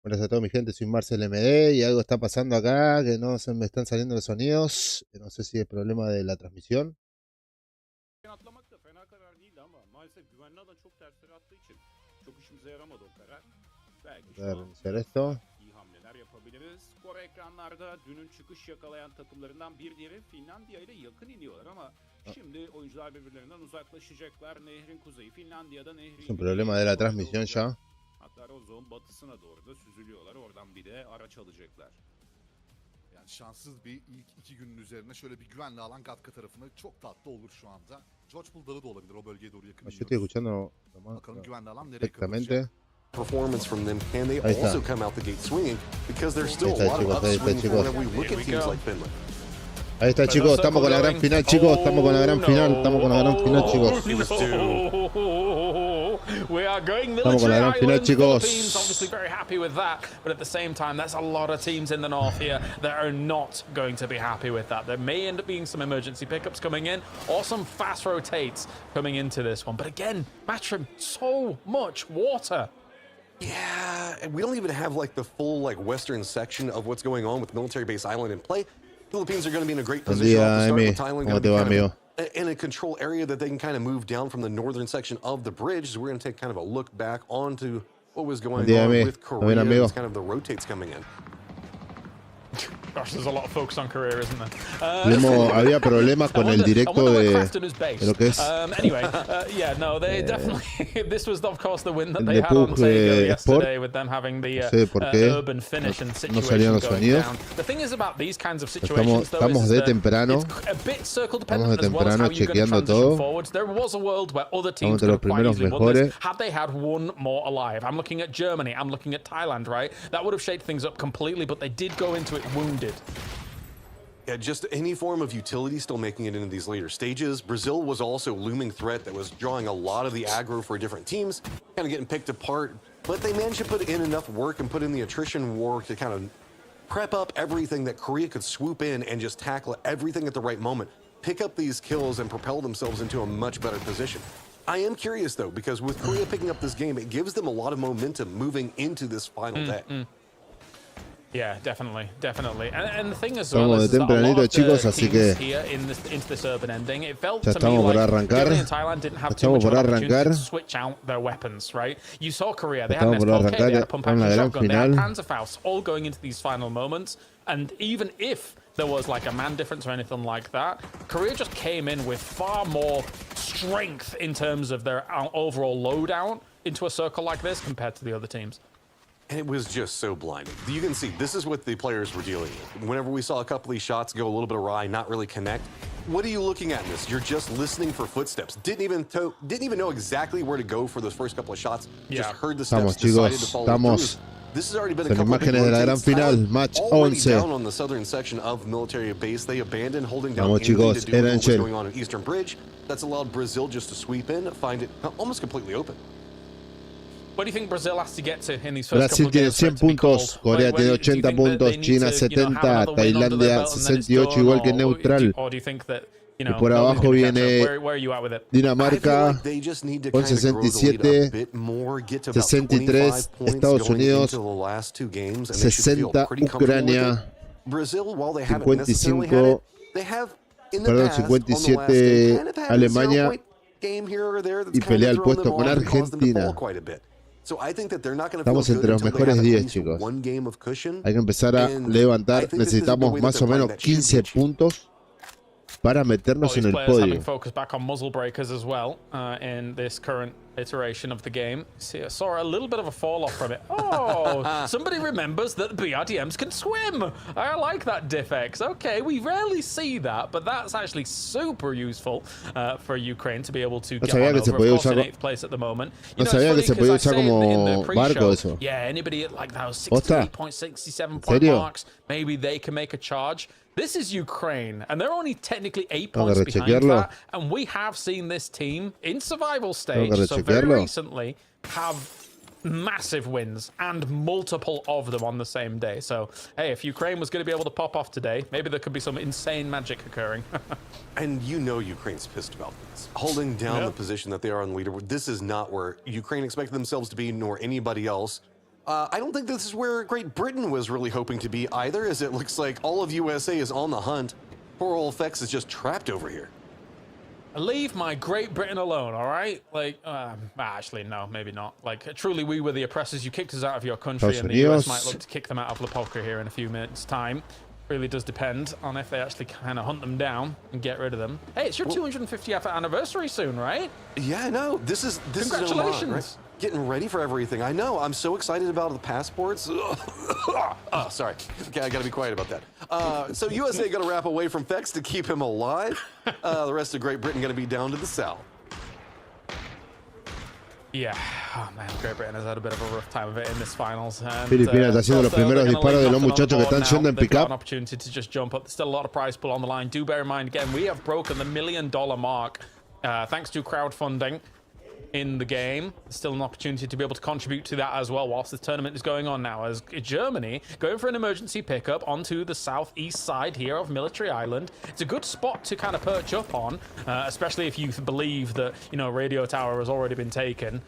Buenas a todos mi gente, soy Marcel MD y algo está pasando acá, que no se me están saliendo los sonidos. No sé si es problema de la transmisión. Atlamak da fena karar değildi ama maalesef güvenli alan çok terslere attığı için çok işimize yaramadı o karar. Belki Voy a reiniciar esto. iyi hamleler yapabiliriz. Kore ekranlarda dünün çıkış yakalayan takımlarından bir diğeri Finlandiya ile yakın iniyorlar ama şimdi oyuncular birbirlerinden uzaklaşacaklar. Nehrin kuzeyi Finlandiya'da nehrin Es un problema de la transmisión ya. Hatta Rozok'un batısına doğru da süzülüyorlar. Oradan bir de araç alacaklar. Yani şanssız bir ilk 2 günün üzerine şöyle bir güvenli alan Gatka tarafına çok tatlı olur şu anda. George Bull Dağı da olabilir o bölgeye doğru yakın. Yo estoy escuchando Bakalım güvenli alan nereye perfectamente. Performance from them, can they Ahí está. also come out the gate swinging? Because there's still Ahí está, a lot chicos, of ahí está, upswing chicos. whenever we look Here at we teams go. like Finland. Ahí está chicos, estamos con la gran final chicos, estamos con la gran final, estamos con la gran final chicos. We are going Estamos con la gran military final, island. chicos. Philippines obviously very happy with that, but at the same time, that's a lot of teams in the north here that are not going to be happy with that. There may end up being some emergency pickups coming in, or some fast rotates coming into this one. But again, Matrim, so much water. Yeah, and we don't even have like the full like western section of what's going on with Military Base Island in play. Philippines are going to be in a great Buen position off día, the start Emi. with Thailand ¿Cómo going te to va, be kind amigo? of in a control area that they can kind of move down from the northern section of the bridge. So we're going to take kind of a look back onto what was going día, on Emi. with Muy bien, Korea amigo. as kind of the rotates coming in. Gosh, there's a lot of focus on career, isn't there? Había problemas con el directo de lo que es Anyway, yeah, no, they definitely. This was, of course, the win that el they de had on PUBG Taylor Sport. yesterday with them having the No sé por qué urban finish and no situation salían los going sonidos. down. The thing is about these kinds of situations, though, Estamos is de that temprano. it's a bit circle Estamos de dependent as well as temprano how you're going to chequeando transition todo. forwards. There was a world where other Estamos teams entre could los have quite primeros easily won this mejores. had they had one more alive. I'm looking at Germany. I'm looking at Thailand. Right, that would have shaped things up completely, but they did go into it wounded. Yeah, just any form of utility still making it into these later stages. Brazil was also a looming threat that was drawing a lot of the aggro for different teams, kind of getting picked apart. But they managed to put in enough work and put in the attrition war to kind of prep up everything that Korea could swoop in and just tackle everything at the right moment, pick up these kills and propel themselves into a much better position. I am curious though, because with Korea picking up this game, it gives them a lot of momentum moving into this final day. Yeah, definitely. And the thing as Estamos well de is that a lot tempranito, of chicos, the así teams que here into this urban ending, it felt ya to me estamos por like arrancar. Germany and Thailand didn't have too Estamos much of por an opportunity arrancar. to switch out their weapons, right? You saw Korea, they had Estamos an por SPLK, arrancar they had a pump con la action gran shotgun, they had final. Panzerfaust, all going into these final moments. And even if there was like a man difference or anything like that, Korea just came in with far more strength in terms of their overall loadout into a circle like this compared to the other teams. And it was just so blinding. You can see this is what the players were dealing with. Whenever we saw a couple of these shots go a little bit awry, not really connect, what are you looking at in this? You're just listening for footsteps. Didn't even know exactly where to go for those first couple of shots. Just heard the steps, Estamos, decided chicos, to follow estamos. through. This has already been a Son couple of big imágenes de la gran rotates. final, Thailand match already 11. down on the southern section of military base. They abandoned holding down Vamos, anything chicos, to do with what was Erangel. going on in Eastern Bridge. That's allowed Brazil just to sweep in, find it almost completely open. What do you think Brazil has to get to in these first Brasil couple of tiene games for 100 it to be puntos, called? Corea Where tiene do you 80 think that they puntos, need China to, you know, have 70, another win under their Tailandia belt and then it's 68, done, igual que or neutral. Or do you think that, you Y know, por nobody's abajo gonna catch up? viene Where are you at with it? I feel Dinamarca like they just need to con kind of grow the lead a 67, bit more, get to about 63 25 points Estados going Unidos, into the last two games, and they should feel 60 pretty comfortable with it. Ucrania, Brazil, while they haven't necessarily had 55, it, they have in the perdón, past, on the last day, 57 kind of had a Alemania 0-point game here or there that's y kind pelea of el thrown puesto them con off and caused them to fall Argentina. quite a bit. So I think that they're not going to feel Estamos good entre los until they mejores have at 10, least chicos. one game of cushion. Hay que empezar a And I levantar. think this is the Necesitamos way that más they're o menos playing. That should 15 be achieved. puntos para All meternos these en el players having podio. focus back on muzzle breakers as well in this current iteration of the game. See, I saw a little bit of a fall off from it. Oh, somebody remembers that BRDMs can swim. I like that DiffX. Okay, we rarely see that, but that's actually super useful for Ukraine to be able to get on over. Of course, in 8th place at the moment. You know, sabía que se podía usar como barco eso. Yeah, anybody at like those 68.67 point marks, maybe they can make a charge. This is Ukraine, and they're only technically 8 points behind that. And we have seen this team in survival stage, so very recently, have massive wins and multiple of them on the same day. So, hey, if Ukraine was going to be able to pop off today, maybe there could be some insane magic occurring. And you know Ukraine's pissed about this. Holding down the position that they are on the leaderboard, this is not where Ukraine expected themselves to be, nor anybody else. I don't think this is where Great Britain was really hoping to be either, as it looks like all of USA is on the hunt. Poor old Fex is just trapped over here. Leave my Great Britain alone, all right? Like, actually, no, maybe not. Like, truly, we were the oppressors. You kicked us out of your country, and the US might look to kick them out of Lapolka here in a few minutes' time. Really does depend on if they actually kind of hunt them down and get rid of them. Hey, it's your 250th anniversary soon, right? Yeah, no, this is congratulations. Right? Getting ready for everything. I know. I'm so excited about the passports. Oh, sorry. Okay, I gotta be quiet about that. So USA gonna wrap away from Fex to keep him alive. The rest of Great Britain gonna be down to the south. Yeah, oh man, Great Britain has had a bit of a rough time of it in this finals. Filipinas está haciendo los primeros disparos de los muchachos que están yendo en pick-up. An opportunity to just jump up. There's still a lot of prize pool on the line. Do bear in mind, again, we have broken the $1 million mark thanks to crowdfunding in the game. There's still an opportunity to be able to contribute to that as well whilst this tournament is going on now, as Germany going for an emergency pickup onto the southeast side here of Military Island. It's a good spot to kind of perch up on, especially if you believe that, you know, radio tower has already been taken.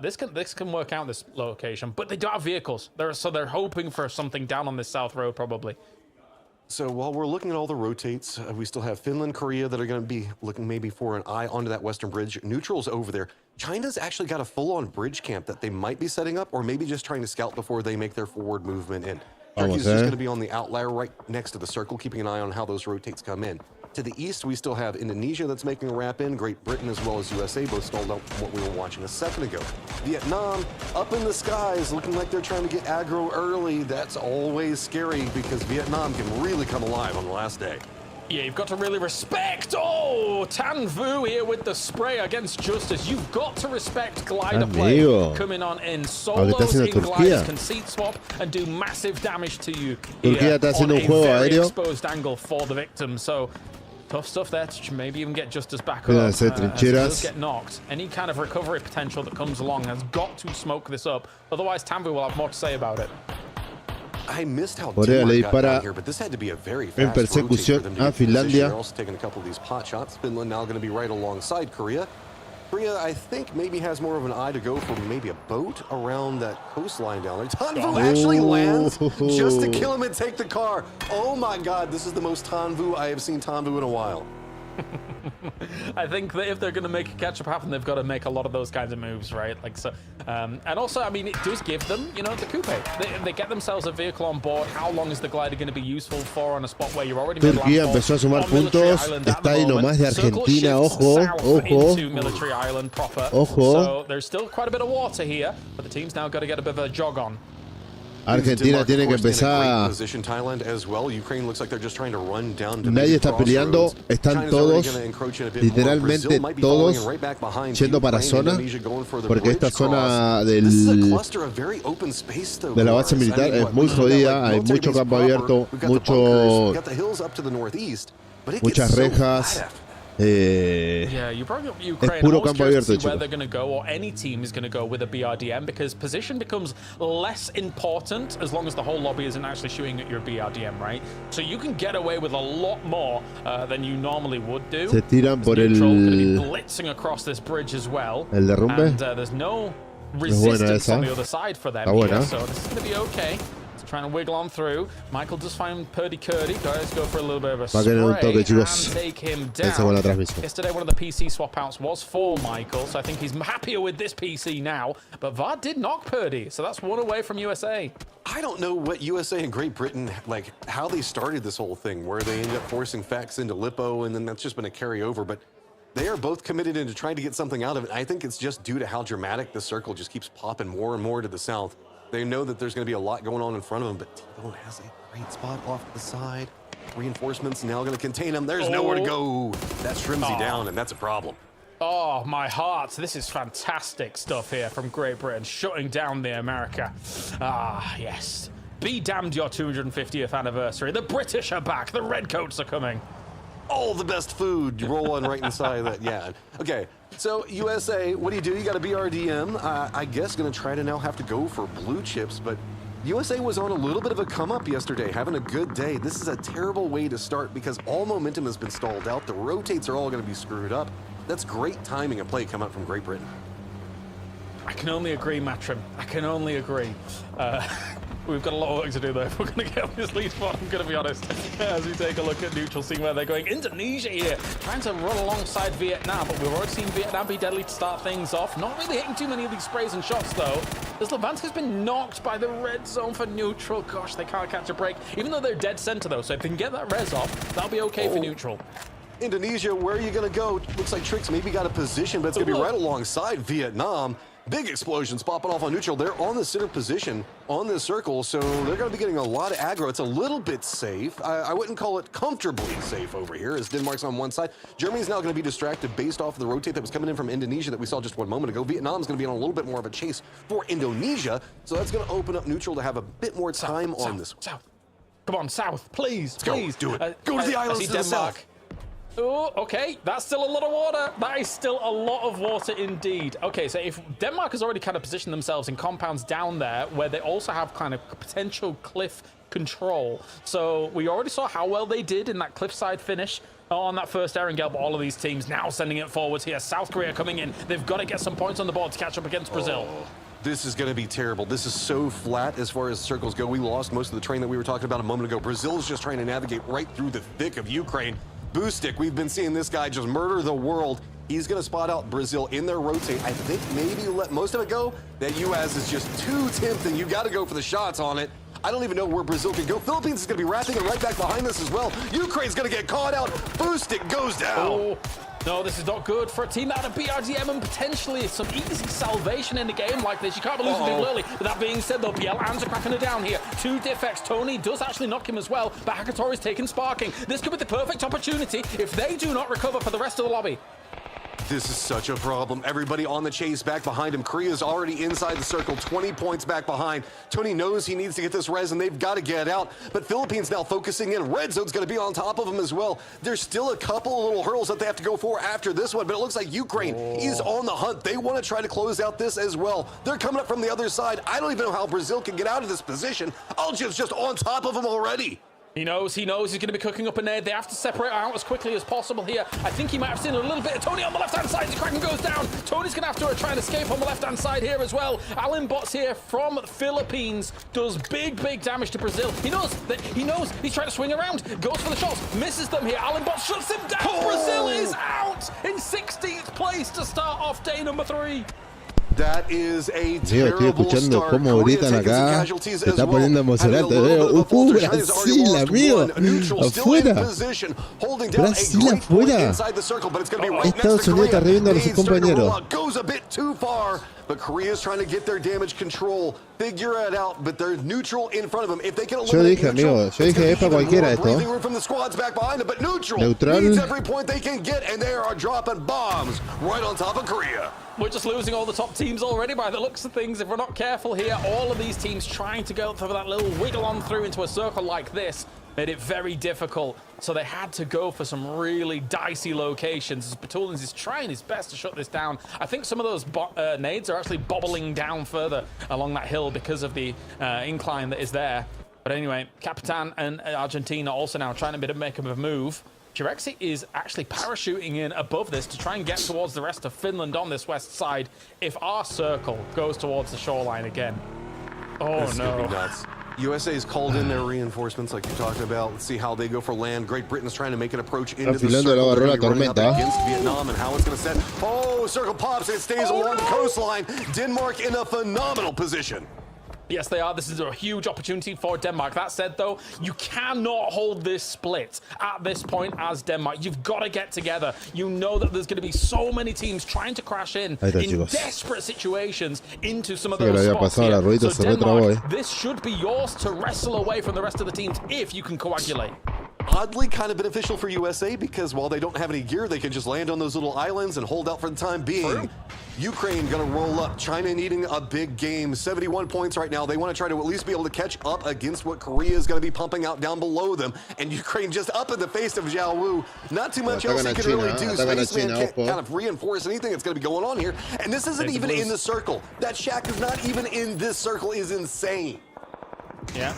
This can work out, this location, but they don't have vehicles. So they're hoping for something down on this south road probably. So while we're looking at all the rotates, we still have Finland, Korea that are going to be looking maybe for an eye onto that western bridge. Neutral's over there. China's actually got a full-on bridge camp that they might be setting up, or maybe just trying to scout before they make their forward movement in. Turkey's just going to be on the outlier right next to the circle, keeping an eye on how those rotates come in. To the east, we still have Indonesia that's making a wrap in, Great Britain as well as USA, both stalled out from what we were watching a second ago. Vietnam, up in the skies, looking like they're trying to get aggro early. That's always scary because Vietnam can really come alive on the last day. Yeah, you've got to really respect. Oh, Tan Vu here with the spray against Justice. You've got to respect glider play coming on in. Solos in gliders can seat swap and do massive damage to you here on a very exposed angle for the victim. So tough stuff there to maybe even get Justice back up. As he does get knocked. Any kind of recovery potential that comes along has got to smoke this up. Otherwise, Tan Vu will have more to say about it. I missed how Denmark got down here, but this had to be a very fast persecución a Finlandia. They're also taking a couple of these pot shots. Finland now going to be right alongside Korea. Korea, I think, maybe has more of an eye to go for maybe a boat around that coastline down there. Tan Vu actually lands just to kill him and take the car. Oh my God, this is the most Tan Vu I have seen Tan Vu in a while. I think that if they're going to make a catch-up happen, they've got to make a lot of those kinds of moves, right? Like so, and also, I mean, it does give them, you know, the coupe. They get themselves a vehicle on board. How long is the glider going to be useful for on a spot where you're already Turquía empezó a sumar puntos. Está ahí nomás de Argentina. Ojo, ojo. Military Island proper. Ojo. So there's still quite a bit of water here, but the team's now got to get a bit of a jog on. Argentina tiene que empezar. Nadie está peleando, están todos, literalmente todos, yendo para zona, porque esta zona de la base militar es muy jodida, hay mucho campo abierto, muchas rejas. Yeah, you brought up Ukraine. Es puro campo abierto, where they're going to go, or any team is going to go with a BRDM, because position becomes less important as long as the whole lobby isn't actually shooting at your BRDM, right? So you can get away with a lot more than you normally would do. Se tiran por el blitzing across this bridge as well. El derrumbe. And there's no resistance on the other side for them here, so this is going to be okay. Trying to wiggle on through. Michael does find Purdy Curdy. Guys go for a little bit of a spray and take him down. Yesterday, one of the PC swap outs was for Michael, so I think he's happier with this PC now. But VAR did knock Purdy, so that's one away from USA. I don't know what USA and Great Britain, like, how they started this whole thing, where they ended up forcing Fax into Lippo, and then that's just been a carryover. But They are both committed into trying to get something out of it. I think it's just due to how dramatic the circle just keeps popping more and more to the south. They know that there's going to be a lot going on in front of them, but T-Bone has a great spot off to the side. Reinforcements now going to contain him. There's nowhere to go. That's Shrimsy down, and that's a problem. Oh, my heart. This is fantastic stuff here from Great Britain, shutting down the America. Ah, yes. Be damned your 250th anniversary. The British are back. The Redcoats are coming. All the best food. You roll on right inside of that. Yeah. Okay. So, USA, what do? You got a BRDM. I guess going to try to now have to go for blue chips, but USA was on a little bit of a come-up yesterday, having a good day. This is a terrible way to start because all momentum has been stalled out. The rotates are all going to be screwed up. That's great timing and play coming out from Great Britain. I can only agree, Matrim. I can only agree. We've got a lot of work to do, though, if we're going to get on this lead spot, I'm going to be honest. As we take a look at neutral, seeing where they're going. Indonesia here, trying to run alongside Vietnam, but we've already seen Vietnam be deadly to start things off. Not really hitting too many of these sprays and shots, though, as Levante's been knocked by the red zone for neutral. Gosh, they can't catch a break, even though they're dead center, though, so if they can get that res off, that'll be okay for neutral. Indonesia, where are you going to go? Looks like Trix maybe got a position, but it's going to be right alongside Vietnam. Big explosions popping off on neutral. They're on the center position on this circle, so they're going to be getting a lot of aggro. It's a little bit safe. I wouldn't call it comfortably safe over here, as Denmark's on one side. Germany's now going to be distracted based off of the rotate that was coming in from Indonesia that we saw just 1 moment ago. Vietnam's going to be on a little bit more of a chase for Indonesia, so that's going to open up neutral to have a bit more time on this. South. Come on, south, please, please. Do it. Go to the islands to the south. Oh, okay, that's still a lot of water. That is still a lot of water indeed. Okay, so if Denmark has already kind of positioned themselves in compounds down there where they also have kind of potential cliff control. So we already saw how well they did in that cliffside finish on that first Erangel, but all of these teams now sending it forwards here. South Korea coming in. They've got to get some points on the board to catch up against Brazil. This is going to be terrible. This is so flat as far as circles go. We lost most of the train that we were talking about a moment ago. Brazil is just trying to navigate right through the thick of Ukraine. Boostic, we've been seeing this guy just murder the world. He's going to spot out Brazil in their rotate. I think maybe let most of it go. That US is just too tempting. You got to go for the shots on it. I don't even know where Brazil can go. Philippines is going to be wrapping it right back behind this as well. Ukraine's going to get caught out. Boostic goes down. Oh. No, this is not good for a team that had a BRDM and potentially some easy salvation in a game like this. You can't be losing people early. But that being said, though, BL Ams are cracking it down here. 2 defects. Tony does actually knock him as well, but Hakatori's taking sparking. This could be the perfect opportunity if they do not recover for the rest of the lobby. This is such a problem. Everybody on the chase back behind him. Korea's already inside the circle, 20 points back behind. Tony knows he needs to get this res, and they've got to get out. But Philippines now focusing in. Red Zone's going to be on top of them as well. There's still a couple of little hurdles that they have to go for after this one, but it looks like Ukraine is on the hunt. They want to try to close out this as well. They're coming up from the other side. I don't even know how Brazil can get out of this position. Algev's just on top of them already. He knows he's going to be cooking up a nade. They have to separate out as quickly as possible here. I think he might have seen a little bit of Tony on the left-hand side. The Kraken goes down. Tony's going to have to try and escape on the left-hand side here as well. Alan Bots here from Philippines does big damage to Brazil. He knows he's trying to swing around. Goes for the shots. Misses them here. Alan Bots shuts him down. Brazil is out in 16th place to start off day number 3. That is a Estoy escuchando cómo gritan acá. Se está poniendo emocionante. Veo. Brasil, amigo. Afuera. Brasil afuera. Estados Unidos está reviendo a sus compañeros. But Korea's trying to get their damage control, figure it out, but they're neutral in front of them. If they can eliminate neutral, es para cualquiera esto. breathing room from the squads back behind them, but neutral needs every point they can get, and they are dropping bombs right on top of Korea. We're just losing all the top teams already by the looks of things. If we're not careful here, all of these teams trying to go for that little wiggle on through into a circle like this made it very difficult. So they had to go for some really dicey locations. Batulins is trying his best to shut this down. I think some of those nades are actually bobbling down further along that hill because of the incline that is there. But anyway, Capitan and Argentina also now trying to make a move. Jirexi is actually parachuting in above this to try and get towards the rest of Finland on this west side if our circle goes towards the shoreline again. Oh, this no. Could be nuts. USA's called in their reinforcements like you're talking about. Let's see how they go for land. Great Britain's trying to make an approach into the circle. They're running up against Vietnam and how it's going to set. Oh, circle pops. It stays along the coastline. Denmark in a phenomenal position. Yes, they are. This is a huge opportunity for Denmark. That said, though, you cannot hold this split at this point as Denmark. You've got to get together. You know that there's going to be so many teams trying to crash in desperate situations into some of those spots here. So Denmark, this should be yours to wrestle away from the rest of the teams if you can coagulate. Oddly kind of beneficial for USA because while they don't have any gear, they can just land on those little islands and hold out for the time being. True. Ukraine going to roll up. China needing a big game. 71 points right now. They want to try to at least be able to catch up against what Korea is going to be pumping out down below them. And Ukraine just up in the face of Zhao Wu. Not too much else he can really do. Spaceman can't kind of reinforce anything that's going to be going on here. And this isn't even in the circle. That shack is not even in this circle is insane. Yeah,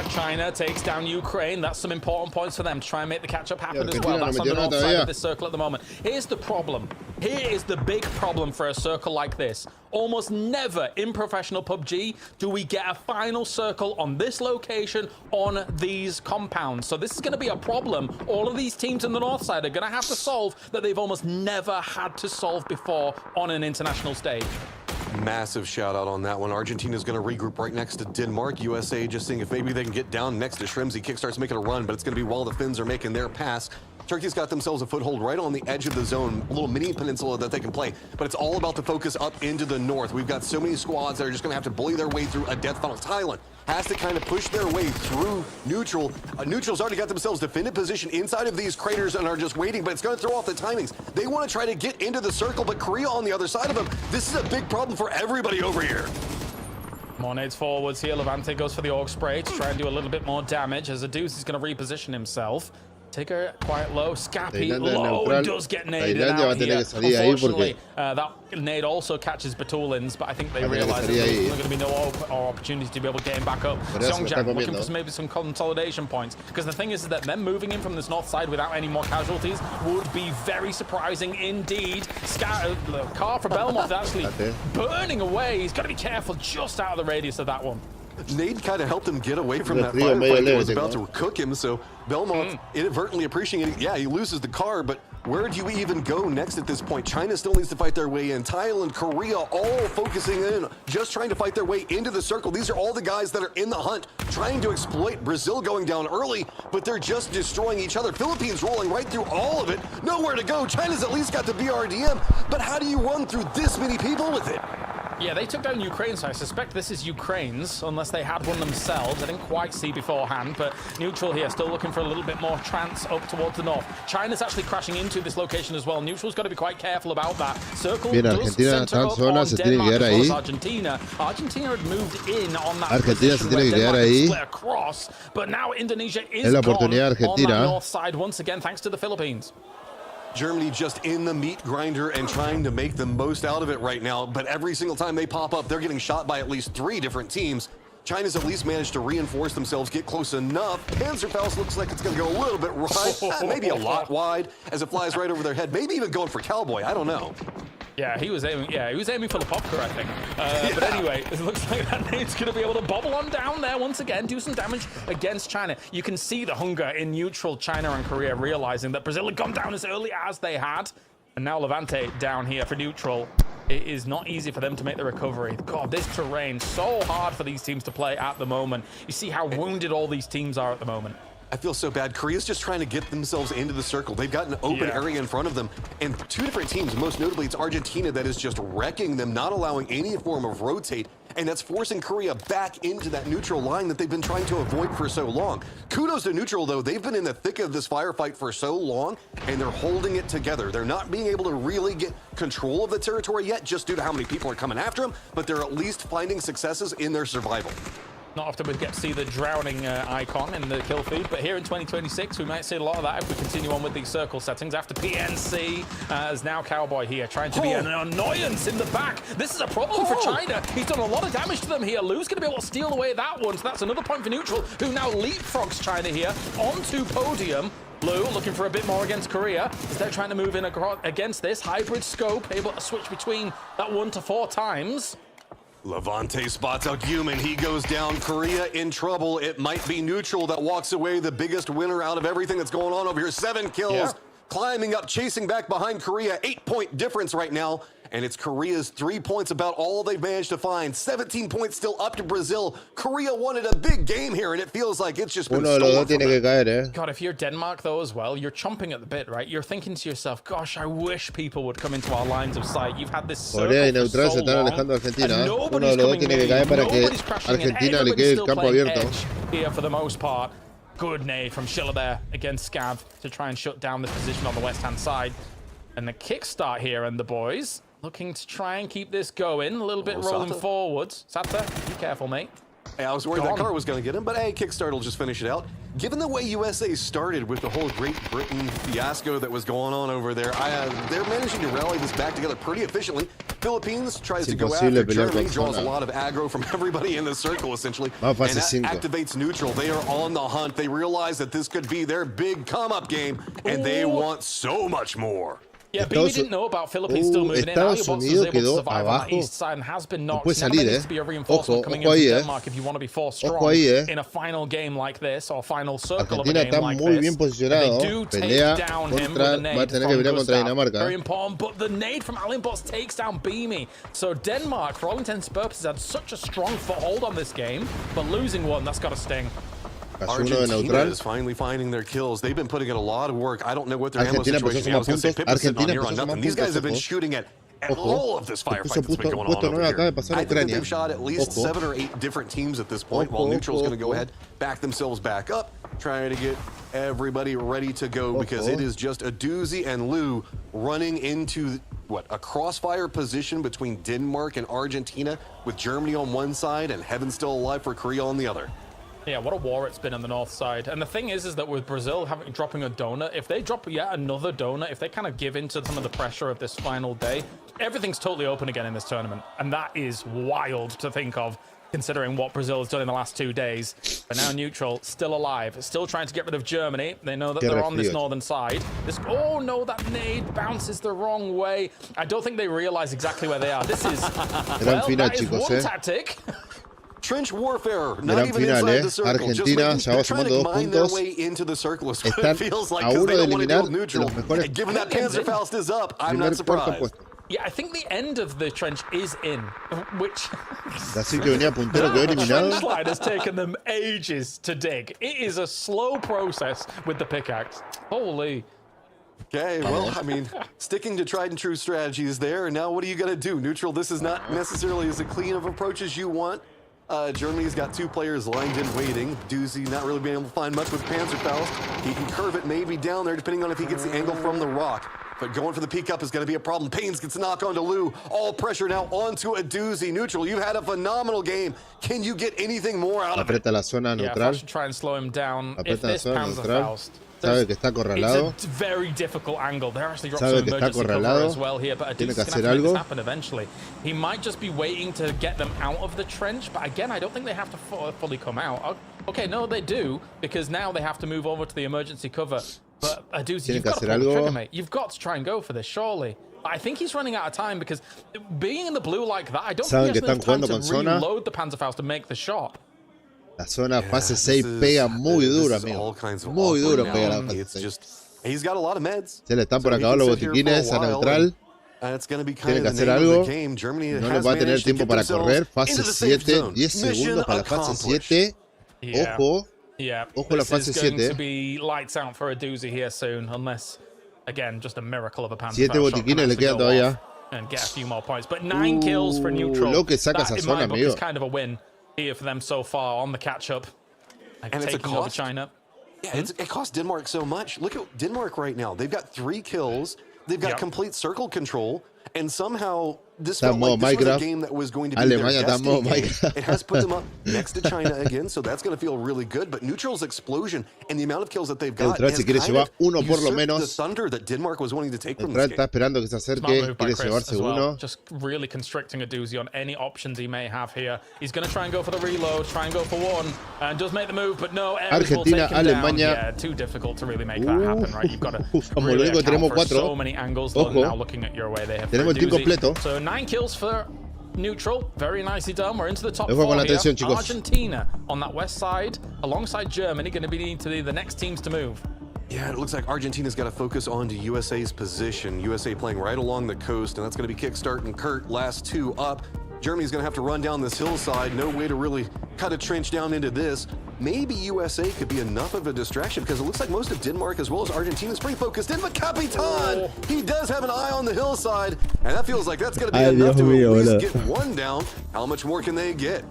China takes down Ukraine. That's some important points for them to try and make the catch-up happen as well. That's on the north side of this circle at the moment. Here's the problem. Here is the big problem for a circle like this. Almost never in professional PUBG do we get a final circle on this location on these compounds. So this is going to be a problem all of these teams in the north side are going to have to solve that they've almost never had to solve before on an international stage. Massive shout out on that one. Argentina's going to regroup right next to Denmark. USA just seeing if maybe they can get down next to Shrimsy. Kick starts making a run, but it's going to be while the Finns are making their pass. Turkey's got themselves a foothold right on the edge of the zone, a little mini peninsula that they can play, but it's all about the focus up into the north. We've got so many squads that are just going to have to bully their way through a death funnel. Thailand has to kind of push their way through neutral. Neutral's already got themselves defended position inside of these craters and are just waiting, but it's going to throw off the timings. They want to try to get into the circle, but Korea on the other side of them, this is a big problem for everybody over here. More nades forwards here. Levante goes for the orc spray to try and do a little bit more damage as Adus is going to reposition himself. Take her quite low. Scappy low and does get naded out here. Unfortunately, that nade also catches Batulins, but I think they realize that there's going to be no opportunity to be able to get him back up. Songjiang looking for maybe some consolidation points, because the thing is that them moving in from this north side without any more casualties would be very surprising indeed. The car for Belmont is actually burning away. He's got to be careful just out of the radius of that one. Nade kind of helped him get away from that firefight that was about to cook him, so Belmont inadvertently appreciating it. Yeah, he loses the car, but where do you even go next at this point? China still needs to fight their way in. Thailand, Korea, all focusing in, just trying to fight their way into the circle. These are all the guys that are in the hunt, trying to exploit. Brazil going down early, but they're just destroying each other. Philippines rolling right through all of it. Nowhere to go. China's at least got the BRDM, but how do you run through this many people with it? Yeah, they took down Ukraine, so I suspect this is Ukraine's, unless they had one themselves. I didn't quite see beforehand, but Neutral here still looking for a little bit more trance up towards the north. China's actually crashing into this location as well. Neutral's got to be quite careful about that. Circle does center up on Denmark as well as Argentina. Argentina had moved in on that position where Denmark had split across, but now Indonesia is gone on that north side once again, thanks to the Philippines. Germany just in the meat grinder and trying to make the most out of it right now. But every single time they pop up, they're getting shot by at least 3 different teams. China's at least managed to reinforce themselves, get close enough. Panzerfaust looks like it's going to go a little bit right, maybe a lot wide as it flies right over their head. Maybe even going for Cowboy, I don't know. Yeah, he was aiming. Yeah, he was aiming for the popker, I think. But anyway, it looks like that nade's going to be able to bobble on down there once again, do some damage against China. You can see the hunger in neutral China and Korea, realizing that Brazil had gone down as early as they had, and now Levante down here for neutral. It is not easy for them to make the recovery. God, this terrain so hard for these teams to play at the moment. You see how wounded all these teams are at the moment. I feel so bad. Korea's just trying to get themselves into the circle. They've got an open area in front of them, and 2 different teams, most notably it's Argentina, that is just wrecking them, not allowing any form of rotate, and that's forcing Korea back into that neutral line that they've been trying to avoid for so long. Kudos to neutral, though. They've been in the thick of this firefight for so long, and they're holding it together. They're not being able to really get control of the territory yet, just due to how many people are coming after them, but they're at least finding successes in their survival. Not often we get to see the drowning icon in the kill feed, but here in 2026 we might see a lot of that if we continue on with these circle settings. After PNC, as now Cowboy here trying to be an annoyance in the back. This is a problem for China. He's done a lot of damage to them here. Lu's going to be able to steal away that one, so that's another point for neutral, who now leapfrogs China here onto podium. Lu looking for a bit more against Korea as they're trying to move in against this hybrid scope, able to switch between that 1 to 4 times. Levante spots out Human. He goes down. Korea in trouble. It might be neutral that walks away the biggest winner out of everything that's going on over here. 7 kills. climbing up, chasing back behind Korea. 8-point difference right now. And it's Korea's 3 points about all they've managed to find. 17 points still up to Brazil. Korea wanted a big game here, and it feels like it's just been stolen from them. God, if you're Denmark, though, as well, you're chomping at the bit, right? You're thinking to yourself, gosh, I wish people would come into our lines of sight. You've had this circle for so long, and nobody's coming in. Nobody's crashing in. Everybody's still playing edge here for the most part. Good nade from Schiller there against Scav to try and shut down the position on the west-hand side. And the kickstart here, and the boys looking to try and keep this going. A little bit rolling forwards. Sata, be careful, mate. Hey, I was worried that car was going to get him, but hey, Kickstart will just finish it out. Given the way USA started with the whole Great Britain fiasco that was going on over there, they're managing to rally this back together pretty efficiently. Philippines tries to go after Germany, draws a lot of aggro from everybody in the circle, essentially. And that activates neutral. They are on the hunt. They realize that this could be their big come-up game, and they want so much more. Yeah, Beanie didn't know about Philippines still moving in. Estados Unidos quedó abajo. No puede salir, Ojo, ojo ahí, Ojo ahí, in a final game like this, or final circle Argentina of a game está like muy this. bien posicionado. Pelea contra, va a tener que pelear contra Dinamarca. Very important, but the nade from Alimbots takes down Beanie. So Denmark, for all intents and purposes, had such a strong foothold on this game, but losing one, that's got to sting. Argentina is finally finding their kills. They've been putting in a lot of work. I don't know what their ammo situation is. I was going to say, Pippa's sitting on here on nothing. These guys have been shooting at all of this firefight that's been going on over here. I think that they've shot at least 7 or 8 different teams at this point, while Neutral's going to go ahead, back themselves back up, trying to get everybody ready to go, because it is just a doozy and Lou running into, what, a crossfire position between Denmark and Argentina, with Germany on one side and heaven still alive for Korea on the other. Yeah, what a war it's been on the north side. And the thing is that with Brazil dropping a donut, if they drop yet another donut, if they kind of give into some of the pressure of this final day, everything's totally open again in this tournament. And that is wild to think of, considering what Brazil has done in the last 2 days. But now Neutral, still alive, still trying to get rid of Germany. They know that they're on this northern side. Oh no, that nade bounces the wrong way. I don't think they realize exactly where they are. This is, well, that is one tactic. Trench warfare, not even inside the circle. Argentina just trying to mine their way into the circle is what it feels like, because they don't want to deal with neutral. And given that Panzerfaust is up, I'm not surprised. Yeah, I think the end of the trench is in, which trench line has taken them ages to dig. It is a slow process with the pickaxe. Holy. Okay, well, I mean, sticking to tried and true strategies there, and now what are you going to do? Neutral, this is not necessarily as clean of approach as you want. Germany's got 2 players lined in waiting. Doozy not really being able to find much with Panzerfaust. He can curve it maybe down there, depending on if he gets the angle from the rock. But going for the peek up is going to be a problem. Pains gets a knock onto Lou. All pressure now onto a Doozy. Neutral, you've had a phenomenal game. Can you get anything more out of it? La zona neutral. Yeah, I should try and slow him down. If this Panzerfaust... Sabe que está acorralado. It's a very difficult angle. They're actually dropping some emergency cover as well here, but tiene que hacer algo. This happen eventually. He might just be waiting to get them out of the trench, but again, I don't think they have to fully come out. Okay, no, they do, because now they have to move over to the emergency cover. But Aduzi, you've got to pull the trigger, mate. You've got to try and go for this, surely. I think he's running out of time, because being in the blue like that, I don't think he has enough time to reload the Panzerfaust and make the shot. La zona fase 6 pega muy duro, amigo. Muy duro pega la fase 6. He's got a lot of meds. Se le están por acabar los botiquines a neutral. Tiene que hacer algo. No le va a tener tiempo para correr. Fase 7, 10 segundos para la fase 7. Ojo. Ojo la fase 7. Going to be lights out for a doozy here soon, unless, again, just a miracle of a Panzer. 7 botiquines le quedan todavía. And get a few more points. But 9 kills for neutral. Lo que saca esa zona, amigo. That, in my book, is kind of a win here for them so far on the catch-up. And it's a cost. Over China. Yeah, it costs Denmark so much. Look at Denmark right now. They've got 3 kills. They've got complete circle control. And somehow, this felt like this was a game that was going to be their destiny game. It has put them up next to China again, so that's going to feel really good. But Neutral's explosion and the amount of kills that they've got has kind of usurped the thunder that Denmark was wanting to take from this game. Está esperando que se acerque, quiere llevarse uno. Just really constricting a doozy on any options he may have here. He's going to try and go for the reload, try and go for one, and does make the move, but no, Argentina, Alemania. Yeah, too difficult to really make that happen, right? You've got to really account for so many angles. Now looking at your way, they have tenemos el team completo. So 9 kills for neutral, very nicely done. We're into the top 4 here. Argentina on that west side, alongside Germany, going to be the next teams to move. Yeah, it looks like Argentina's got to focus on to USA's position. USA playing right along the coast, and that's going to be Kickstart and Kurt, last two up. Germany's going to have to run down this hillside. No way to really cut a trench down into this. Maybe USA could be enough of a distraction because it looks like most of Denmark as well as Argentina is pretty focused in. But Capitan, he does have an eye on the hillside, and that feels like that's going to be enough to at least get one down. How much more can they get?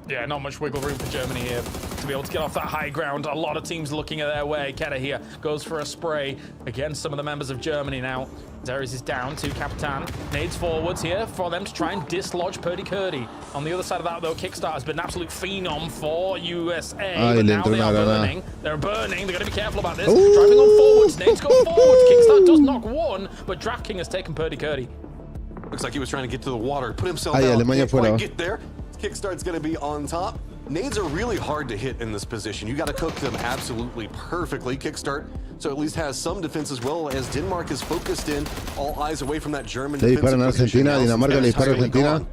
Yeah, not much wiggle room for Germany here to be able to get off that high ground. A lot of teams looking at their way. Keta here goes for a spray against some of the members of Germany now. Zeres is down to Capitan. Nades forwards here for them to try and dislodge Purdy Curdy. On the other side of that, though, Kickstart has been an absolute phenom for USA. But now they are burning. They're burning. They're going to be careful about this. Driving on forwards. Nades go forwards. Kickstart does knock one, but DraftKings has taken Purdy Curdy. Looks like he was trying to get to the water, put himself out. Can't quite get there. Kickstart's going to be on top. Nades are really hard to hit in this position. You got to cook them absolutely perfectly. Kickstart, so at least has some defense as well as Denmark is focused in. All eyes away from that German le disparan a Argentina, Dinamarca le dispara a Argentina.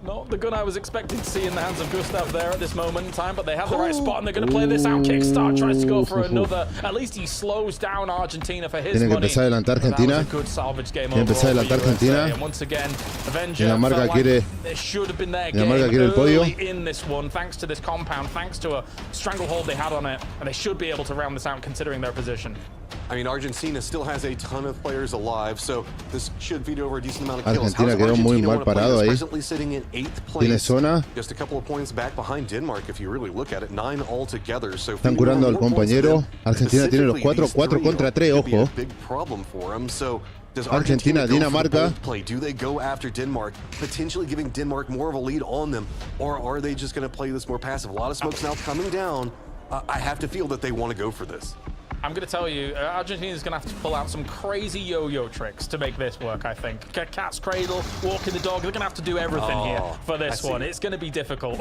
Not the gun I was expecting to see in the hands of Gustav there at this moment in time, but they have the right spot and they're going to play this out. Kickstart tries to go for another. At least he slows down Argentina for his money. Tiene que empezar a adelantar Argentina. That was a good salvage game Tiene que empezar a adelantar Argentina. And once again, Avenger Dinamarca quiere, there should have been their Dinamarca quiere el podio. In this one, thanks to this compound, thanks to a stranglehold they had on it, and they should be able to round this out considering their position. I mean, Argentina still has a ton of players alive, so this should feed over a decent amount of kills. Argentina quedó muy mal parado ahí. Presently sitting in 8th place. Tiene zona. Just a couple of points back behind Denmark, if you really look at it. 9 altogether. So están curando al compañero. Argentina tiene los 4 contra 3, ojo. Big problem for him. So does Argentina, Dinamarca. Play? Do they go after Denmark, potentially giving Denmark more of a lead on them, or are they just going to play this more passive? A lot of smoke's now coming down. I have to feel that they want to go for this. I'm going to tell you, Argentina's going to have to pull out some crazy yo-yo tricks to make this work, I think. Cat's cradle, walking the dog. They're going to have to do everything here for this one. It's going to be difficult.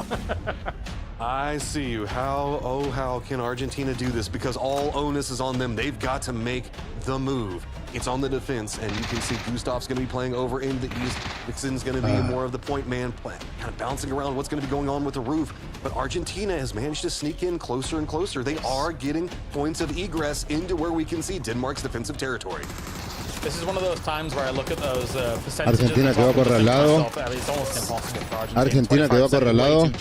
I see you. How can Argentina do this? Because all onus is on them. They've got to make the move. It's on the defense, and you can see Gustav's going to be playing over in the east. Nixon's going to be more of the point man, kind of bouncing around what's going to be going on with the roof. But Argentina has managed to sneak in closer and closer. They are getting points of egress into where we can see Denmark's defensive territory. This is one of those times where I look at those percentages. Argentina quedó acorralado. It's almost impossible for Argentina. Argentina quedó acorralado.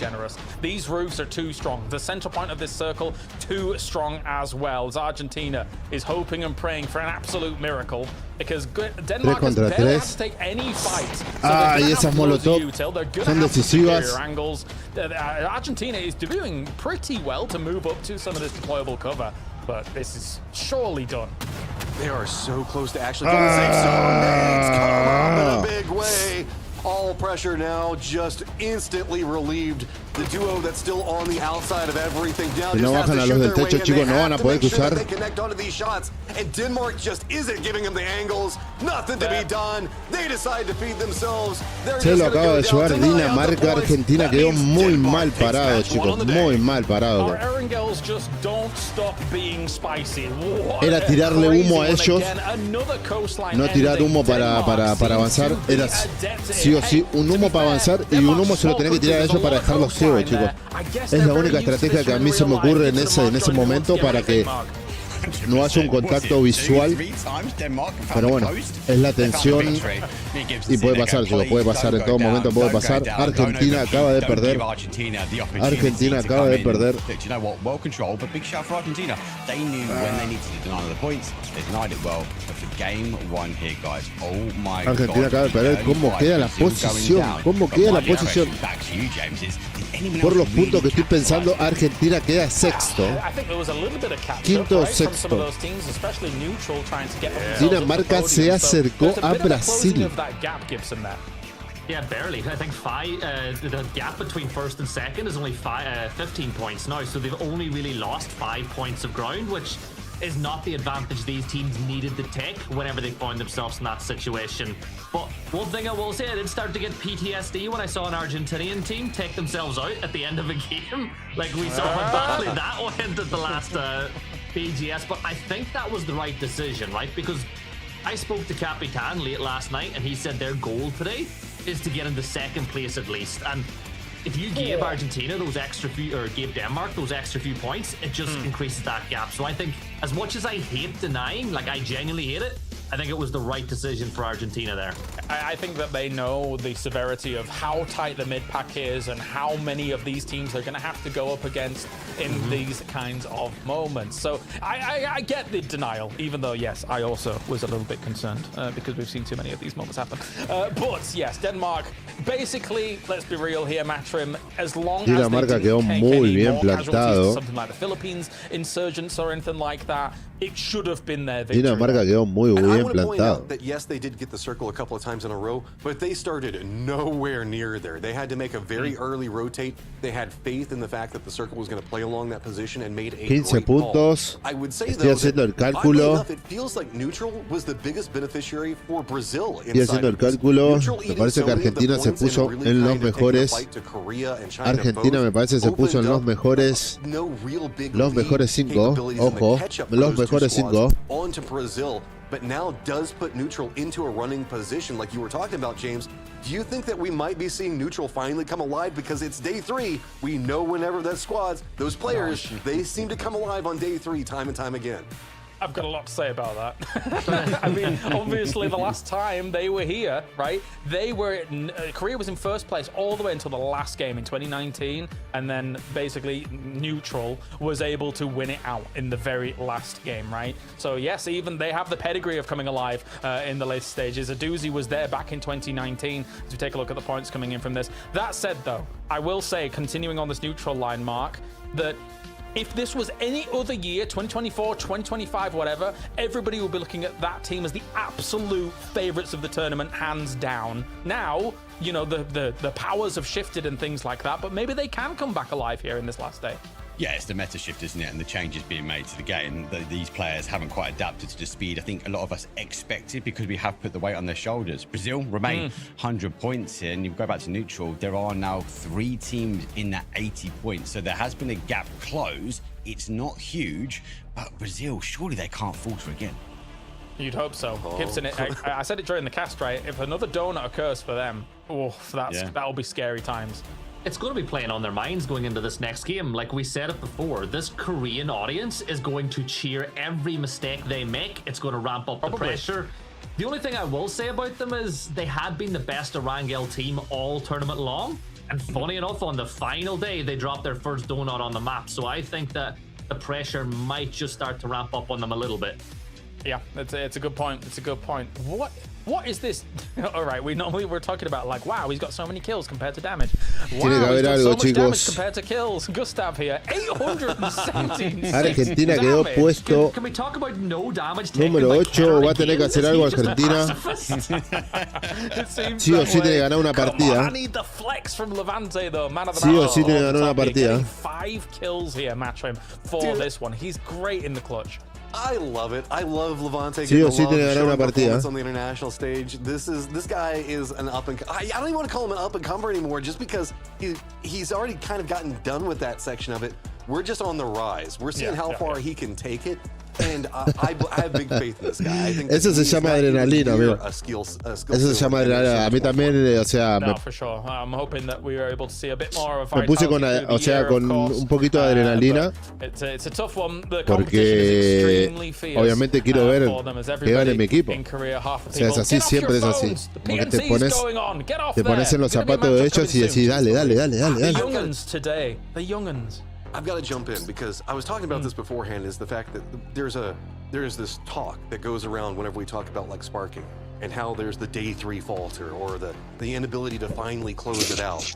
These roofs are too strong. The center point of this circle, too strong as well. As Argentina is hoping and praying for an absolute miracle because Denmark has barely had to take any fight. So y esas molotov son decisivas. Angles. Argentina is doing pretty well to move up to some of this deployable cover, but this is surely done. They are so close to actually getting safe. So Nades come up in a big way. All pressure now just instantly relieved. The duo that's still on the outside of everything now si no bajan a los del techo, chicos, no van a poder cruzar. They connect onto these shots, and Denmark just isn't giving them the angles. Nothing to be done. They decide to feed themselves. Se lo acaba de llevar Dinamarca. Argentina quedó muy mal parado, chicos, muy mal parado. Era tirarle humo a ellos, no tirar humo para avanzar. Era sí o sí un humo para avanzar y un humo se lo tenía que tirar a ellos para dejarlos ciegos, chicos. Es la única estrategia que a mí se me ocurre en ese momento para que no haya un contacto visual, pero bueno, es la tensión y puede pasar, chicos, puede pasar en todo momento, puede pasar. Argentina acaba de perder. Argentina acaba de perder. Argentina acaba de perder. ¿Cómo queda la posición? ¿Cómo queda la posición? Por los puntos que estoy pensando, Argentina queda sexto. Quinto o sexto. Dinamarca se acercó a Brasil. Yeah, barely. I think the gap between first and second is only 15 points now, so they've only really lost 5 points of ground, which is not the advantage these teams needed to take whenever they found themselves in that situation. But one thing I will say, I did start to get PTSD when I saw an Argentinian team take themselves out at the end of a game. Like we saw how badly that went at the last BGS, but I think that was the right decision, right? Because I spoke to Capitan late last night and he said their goal today is to get into second place at least. And if you give Argentina those extra few, or give Denmark those extra few points, it just increases that gap. So I think, as much as I hate denying, like I genuinely hate it, I think it was the right decision for Argentina there. I think that they know the severity of how tight the mid-pack is and how many of these teams they're going to have to go up against in these kinds of moments. So I get the denial, even though, yes, I also was a little bit concerned because we've seen too many of these moments happen. But, yes, Denmark, basically, let's be real here, Matrim, as long as Dinamarca quedó muy bien plantado. Something like the Philippines insurgents or anything like that, it should have been their victory. Dinamarca quedó muy bien I want to point plantado. out that yes, they did get the circle a couple of times in a row, but they started nowhere near there. They had to make a very early rotate. They had faith in the fact that the circle was going to play along that position and made a 15 great puntos. call. I would say Estoy haciendo el cálculo. enough, it feels like neutral was the biggest beneficiary for Brazil. Estoy haciendo el cálculo. Me parece que Argentina se puso en los mejores. Argentina me parece se puso en los mejores 5. Ojo, los mejores 5. Onto Brazil, but now does put neutral into a running position like you were talking about, James. Do you think that we might be seeing neutral finally come alive? Because it's day 3. We know whenever that squads, those players, they seem to come alive on day 3 time and time again. I've got a lot to say about that. I mean, obviously, the last time they were here, right, they were, Korea was in first place all the way until the last game in 2019, and then basically neutral was able to win it out in the very last game, right? So yes, even they have the pedigree of coming alive in the later stages. Aduzi was there back in 2019, as we take a look at the points coming in from this. That said, though, I will say, continuing on this neutral line, Mark, that if this was any other year, 2024, 2025, whatever, everybody will be looking at that team as the absolute favorites of the tournament, hands down. Now, you know, the powers have shifted and things like that, but maybe they can come back alive here in this last day. Yeah, it's the meta shift, isn't it? And the changes being made to the game. These players haven't quite adapted to the speed I think a lot of us expected because we have put the weight on their shoulders. Brazil remain 100 points here, and you go back to neutral, there are now 3 teams in that 80 points. So there has been a gap closed. It's not huge, but Brazil, surely they can't falter again. You'd hope so. Gibson, I said it during the cast, right? If another donut occurs for them, that'll be scary times. It's going to be playing on their minds going into this next game. Like we said it before, this Korean audience is going to cheer every mistake they make. It's going to ramp up the pressure. The only thing I will say about them is they had been the best Erangel team all tournament long. And funny enough, on the final day, they dropped their first donut on the map. So I think that the pressure might just start to ramp up on them a little bit. Yeah, it's a good point. It's a good point. What is this? All right, we're talking about like, wow, he's got so many kills compared to damage. Wow, he's got so much damage compared to kills. Gustav here, 817. Argentina quedó puesto Can we talk about no damage número 8. Va a tener que hacer algo Argentina. Sí o sí tiene que ganar una partida. I need the flex from Levante though. Man of the Sí o sí tiene que ganar una partida. 5 kills here, Matrim, for this one. He's great in the clutch. I love it. I love Levante. Sí o sí tiene que ganar una partida. On the international stage. This guy is an up and I don't even want to call him an up and comer anymore, just because he's already kind of gotten done with that section of it. We're just on the rise. We're seeing how far he can take it. And I have big faith in this guy. I think eso se llama adrenalina, amigo. Eso se llama adrenalina. A mí también, o sea, for sure. I'm hoping that we are able to see a bit more of a me puse con, o sea, con un poquito de adrenalina. It's a tough one. The porque obviamente quiero ver que gane mi equipo. O sea, es así, siempre es así. Como que te pones en los zapatos de ellos y decís, dale. The young'uns today. The young'uns. I've got to jump in because I was talking about this beforehand, is the fact that there's this talk that goes around whenever we talk about like sparking and how there's the day 3 falter or the inability to finally close it out.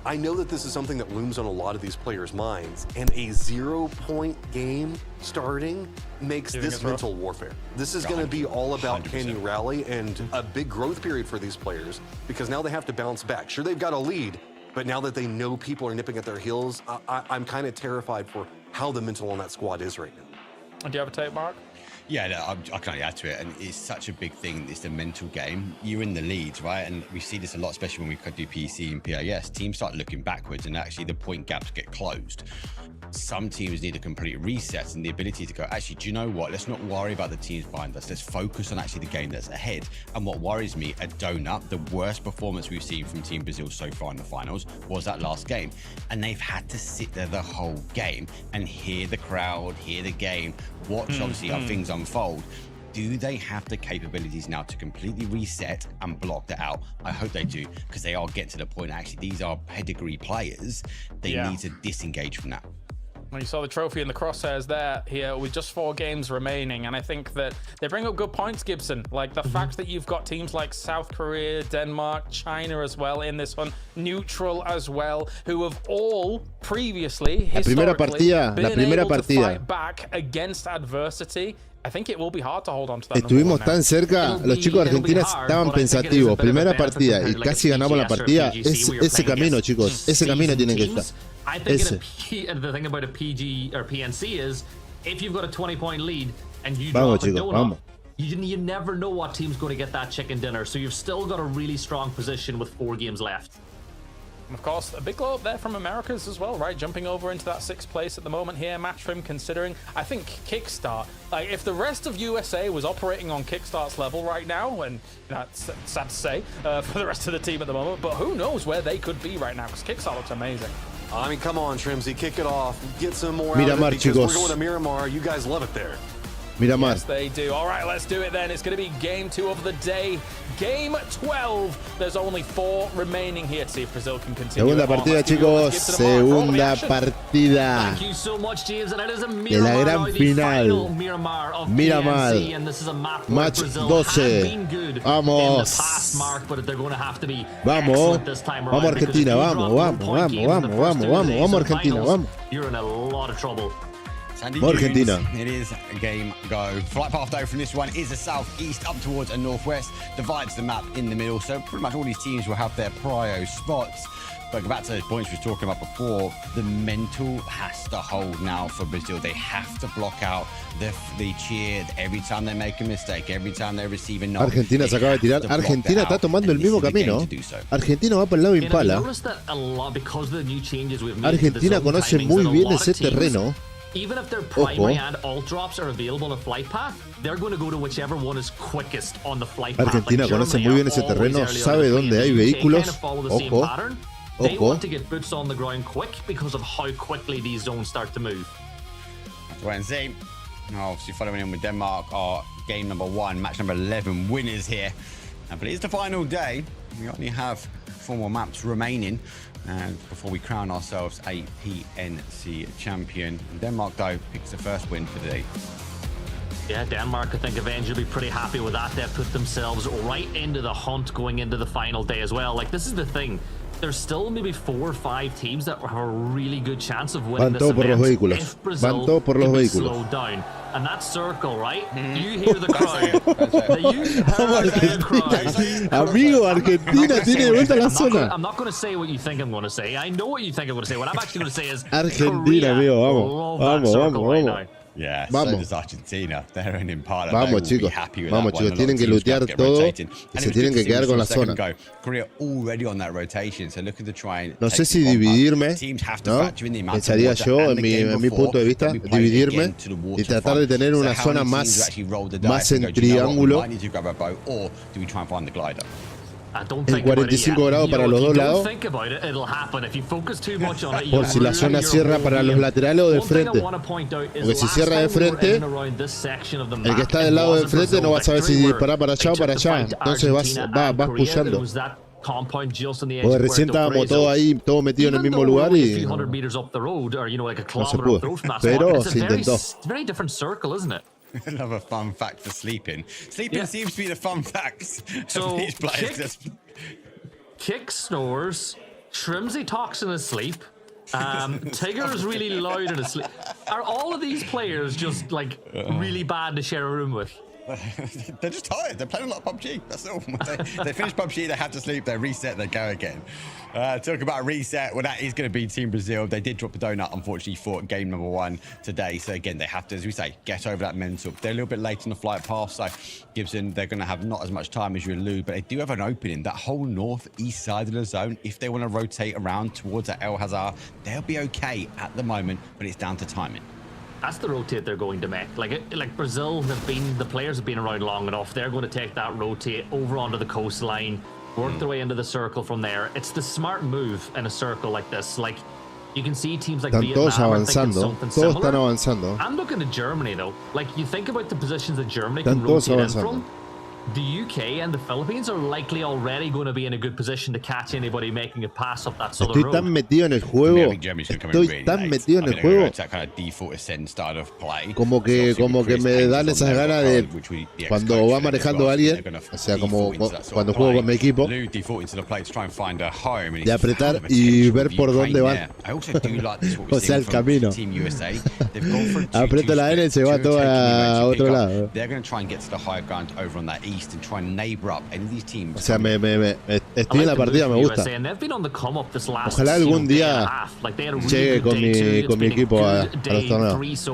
I know that this is something that looms on a lot of these players' minds, and a 0-point game starting makes this mental warfare. This is going to be all about 100%. Can you rally, and a big growth period for these players because now they have to bounce back. Sure, they've got a lead, but now that they know people are nipping at their heels, I'm kind of terrified for how the mental on that squad is right now. Do you have a take, Mark? Yeah, no, I can only add to it, and it's such a big thing. It's the mental game. You're in the lead, right? And we see this a lot, especially when we do PC and PIS. Teams start looking backwards, and actually the point gaps get closed. Some teams need a complete reset and the ability to go, actually, do you know what? Let's not worry about the teams behind us. Let's focus on actually the game that's ahead. And what worries me, a donut, the worst performance we've seen from Team Brazil so far in the finals was that last game. And they've had to sit there the whole game and hear the crowd, hear the game, watch obviously how things unfold. Do they have the capabilities now to completely reset and block that out? I hope they do, because they are getting to the point, actually, these are pedigree players. They need to disengage from that. Well, you saw the trophy in the crosshairs there here with just 4 games remaining, and I think that they bring up good points, Gibson. Like the fact that you've got teams like South Korea, Denmark, China as well in this one, neutral as well, who have all previously historically been able to fight back against adversity. I think it will be hard to hold on to that. Estuvimos tan cerca, los chicos de Argentina estaban pensativos. Primera partida y casi ganamos la partida. Ese camino, chicos, ese camino tienen que estar. I think the thing about a PG or PNC is if you've got a 20-point lead and you drop a donut, you never know what team's going to get that chicken dinner. So you've still got a really strong position with 4 games left. Of course, a big glow up there from Americas as well, right? Jumping over into that 6th place at the moment here. Match for him considering, I think, Kickstart. Like, if the rest of USA was operating on Kickstart's level right now, and that's sad to say for the rest of the team at the moment, but who knows where they could be right now, because Kickstart looks amazing. I mean, come on, Trimsy, kick it off. Get some more out of it, because we're going to Miramar. You guys love it there. Miramar. Yes, they do. All right, let's do it then. It's going to be game 2 of the day. Game 12. There's only 4 remaining here to see if Brazil can continue. Segunda partida, chicos. Segunda partida. Thank you so much, James. And it is a de la gran final. Miramar. And this is a map where Match Brazil 12. have been good Vamos. in the past, Mark, but they're going to have to be Vamos. this time Vamos Argentina. Vamos Argentina. Vamos. You're in a lot of trouble. Argentina. It is a game go. Flight path though from this one is a southeast up towards a northwest, divides the map in the middle, so pretty much all these teams will have their prio spots. But back to those points we were talking about before, the mental has to hold now for Brazil. They have to block out the cheer every time they make a mistake, every time they receive a knock. Argentina se acaba de tirar. Argentina está tomando el mismo camino. Argentina va por el lado Impala. Argentina conoce muy bien ese terreno. Even if their primary and alt drops are available on a flight path, they're going to go to whichever one is quickest on the flight path. Argentina conoce muy bien ese terreno, sabe dónde hay vehículos. Ojo, they want to get boots on the ground quick because of how quickly these zones start to move. Let's wait and see. Obviously following in with Denmark are game number 1, match number 11 winners here. But it is the final day. We only have 4 more maps remaining. And before we crown ourselves a PNC champion. Denmark, though, picks the first win for the day. Yeah, Denmark, I think, eventually will be pretty happy with that. They've put themselves right into the hunt going into the final day as well. Like, this is the thing. There's still maybe 4 or 5 teams that have a really good chance of winning this event if Brazil can be slowed down. And that circle, right? You hear the crowd. Amigo, Argentina tiene de vuelta la zona. I'm not going to say what you think I'm going to say. I know what you think I'm going to say. What I'm actually going to say is Argentina, amigo, vamos. Yeah, so does Argentina. They're in Impala. Vamos, chicos. Vamos, chicos. Tienen que lootear todo y se tienen que quedar con la zona. Korea already on that rotation, so looking to try and no sé si dividirme, ¿no? Pensaría yo, en mi punto de vista, dividirme y tratar de tener una zona más en triángulo. En 45 grados para los dos lados. Por si la zona cierra para los laterales o de frente. Porque si cierra de frente, el que está del lado de frente no va a saber si disparar para allá o para allá. Entonces vas pushando. Porque recién estábamos todos ahí, todos metidos en el mismo lugar y no se pudo. Pero se intentó. Another fun fact for sleeping. Sleeping seems to be the fun facts of these players. Kick snores, Trimsy talks in his sleep, Tigger's really loud in his sleep. Are all of these players just like really bad to share a room with? They're just tired. They're playing a lot of PUBG. That's all. They finish PUBG, they have to sleep, they reset, they go again. Talk about reset. Well, that is going to be Team Brazil. They did drop the donut, unfortunately, for game number 1 today. So again, they have to, as we say, get over that mental. They're a little bit late on the flight path, so Gibson, they're going to have not as much time as you allude, but they do have an opening. That whole northeast side of the zone, if they want to rotate around towards that El Hazard, they'll be okay at the moment, but it's down to timing. That's the rotate they're going to make. Like Brazil, the players have been around long enough. They're going to take that rotate over onto the coastline, work their way into the circle from there. It's the smart move in a circle like this. Like, you can see teams like Vietnam are thinking something similar. Todos están avanzando. I'm looking at Germany though. Like, you think about the positions that Germany can rotate in from. The UK and the Philippines are likely already going to be in a good position to catch anybody making a pass up that southern road. Estoy tan metido en el juego. Estoy tan metido en el juego. Como que me dan esas ganas de cuando va manejando a alguien, o sea, como cuando juego con mi equipo, de apretar y ver por dónde van. O sea, el camino. Aprieto la N y se va todo a otro lado. O sea, estoy en la partida, me gusta. Ojalá algún día llegue con mi equipo a los torneos.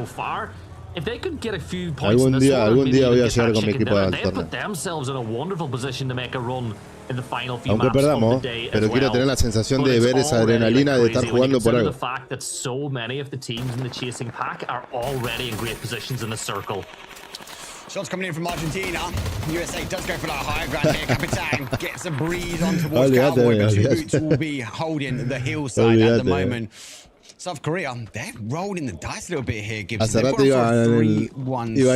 Algún día voy a llegar con mi equipo al torneo. Aunque perdamos, pero quiero tener la sensación de ver esa adrenalina de estar jugando por algo. Shots coming in from Argentina. USA does go for that higher ground here. Capitan gets a breeze on towards Cowboy, but two boots will be holding the hillside at the moment. South Korea, they're rolling the dice a little bit here, Gibson. Hace rato iba a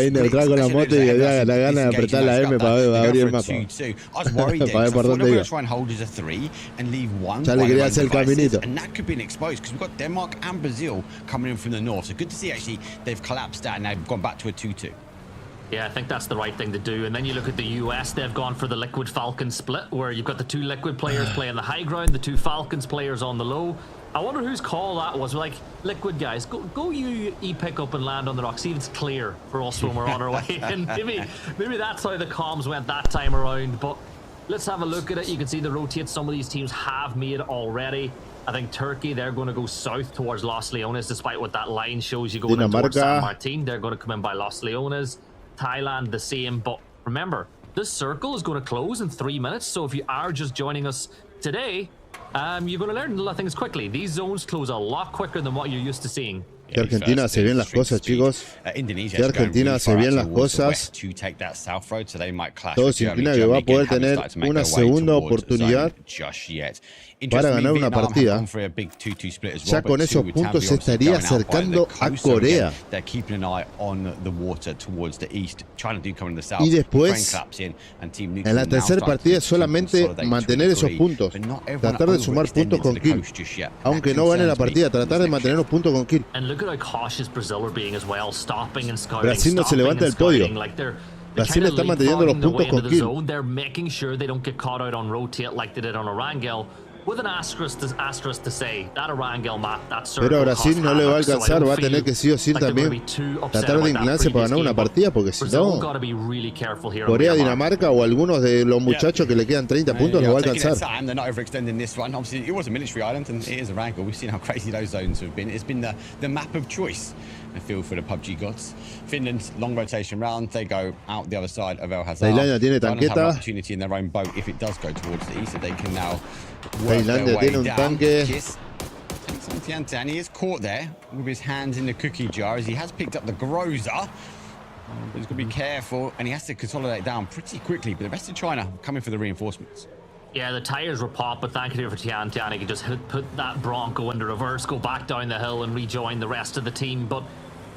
ir neutral con la moto y había la gana de apretar la M para abrir el mapa. Para ver por dónde iba. Ya le quería hacer el caminito. And that could be an exposed because we've got Denmark and Brazil coming in from the north. So good to see actually they've collapsed that and they've gone back to a 2-2. Yeah, I think that's the right thing to do. And then you look at the US, they've gone for the Liquid Falcon split, where you've got the 2 Liquid players playing the high ground, the 2 Falcons players on the low. I wonder whose call that was. Like, Liquid guys, go you pick up and land on the rock, see if it's clear for us when we're on our way. And maybe that's how the comms went that time around. But let's have a look at it. You can see the rotate some of these teams have made already. I think Turkey, they're going to go south towards Los Leones, despite what that line shows you going in towards San Martin. They're going to come in by Los Leones. Thailand the same, but remember, this circle is going to close in 3 minutes, so if you are just joining us today, you're going to learn a lot of things quickly. These zones close a lot quicker than what you're used to seeing. Que Argentina hace bien las cosas, chicos. Que Argentina hace bien las cosas. Todos Argentina que va a poder tener una segunda oportunidad para ganar una partida. Ya con esos puntos se estaría acercando a Corea. Y después, en la tercera partida es solamente mantener esos puntos. Tratar de sumar puntos con kill. Aunque no gane la partida, tratar de mantener los puntos con kill. Brasil no se levanta del podio. Brasil está manteniendo los puntos con kill. Pero a Brasil no le va a alcanzar, va a tener que sí o sí también tratar de inclinarse para ganar una partida, porque si no, Corea, Dinamarca o algunos de los muchachos que le quedan 30 puntos no va a alcanzar. I feel for the PUBG gods. Finland, long rotation round. They go out the other side of El Hazard. Tailandia tiene tanqueta. Opportunity in their own boat if it does go towards the east, so they can now Tailandia tiene un tanque. And he is caught there with his hands in the cookie jar as he has picked up the Groza. But he's got to be careful and he has to consolidate down pretty quickly. But the rest of China coming for the reinforcements. Yeah, the tires were popped, but thank you for Tian. He could just put that Bronco into reverse, go back down the hill and rejoin the rest of the team. But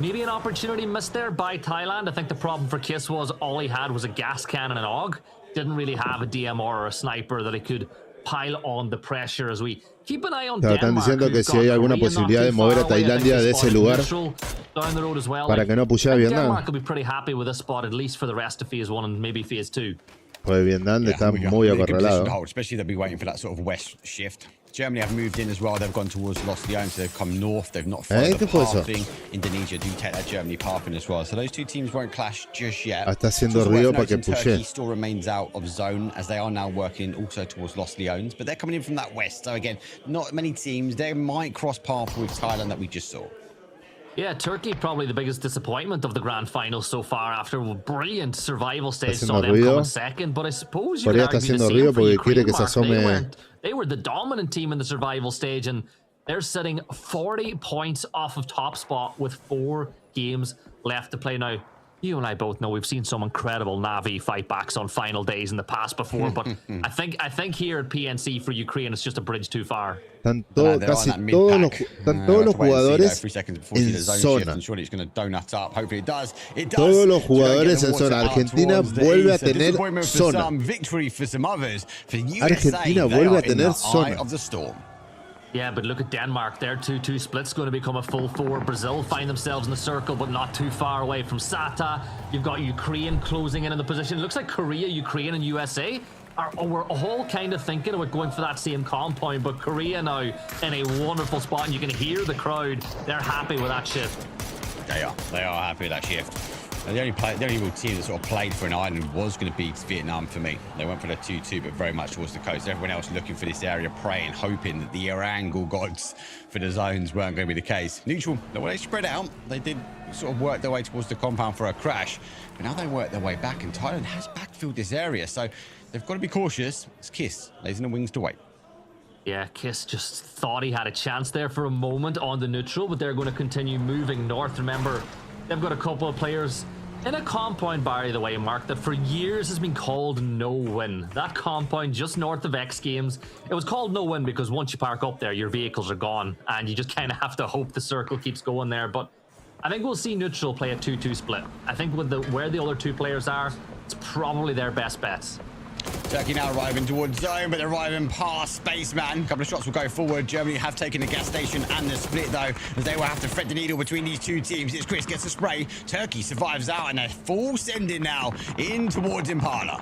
maybe an opportunity missed there by Thailand. I think the problem for Kiss was all he had was a gas can and an AUG. Didn't really have a DMR or a sniper that he could pile on the pressure as we keep an eye on Denmark. Están diciendo que si hay alguna posibilidad de mover a Tailandia de ese lugar para que no pusiera a Vietnam. Denmark will be pretty happy with this spot, at least for the rest of Phase 1 and maybe Phase 2. Pues Vietnam está muy acorralado. Especially they'll be waiting for that sort of west shift. Germany have moved in as well. They've gone towards Los Leones, so they've come north. They've not followed the pathing. Indonesia do take that Germany pathing as well. So those two teams won't clash just yet. Está haciendo ruido para que Turkey pushe. still remains out of zone as they are now working also towards Los Leones, but they're coming in from that west. So again, not many teams. They might cross path with Thailand that we just saw. Yeah, Turkey probably the biggest disappointment of the grand final so far after a brilliant survival stage. Saw them come in second, but I suppose you could argue the same for Ukraine, Mark. They were the dominant team in the survival stage, and they're sitting 40 points off of top spot with 4 games left to play now. You and I both know we've seen some incredible Na'Vi fight backs on final days in the past before, but I think here at PNC for Ukraine it's just a bridge too far. Están todos los jugadores en zona. Todos los jugadores en zona. Argentina vuelve a tener zona. Argentina vuelve a tener zona. Yeah, but look at Denmark. Their 2-2 split's going to become a full 4. Brazil find themselves in the circle, but not too far away from SATA. You've got Ukraine closing in the position. It looks like Korea, Ukraine, and USA we're all kind of thinking about going for that same compound, but Korea now in a wonderful spot, and you can hear the crowd. They're happy with that shift. They are happy with that shift. The only real team that sort of played for an island was going to be Vietnam for me. They went for the 2-2, but very much towards the coast. Everyone else looking for this area, praying, hoping that the angle gods for the zones weren't going to be the case. Neutral, the way they spread out, they did sort of work their way towards the compound for a crash, but now they work their way back, and Thailand has backfilled this area, so they've got to be cautious. It's Kiss, lays in the wings to wait. Yeah, Kiss just thought he had a chance there for a moment on the neutral, but they're going to continue moving north. Remember, they've got a couple of players in a compound, by the way, Mark, that for years has been called No Win. That compound just north of X Games, it was called No Win because once you park up there, your vehicles are gone, and you just kind of have to hope the circle keeps going there. But I think we'll see neutral play a 2-2 split. I think with where the other two players are, it's probably their best bets. Turkey now arriving towards zone, but they're arriving past Spaceman. A couple of shots will go forward. Germany have taken the gas station and the split, though, as they will have to thread the needle between these two teams. It's Chris gets a spray. Turkey survives out, and a full sending now in towards Impala.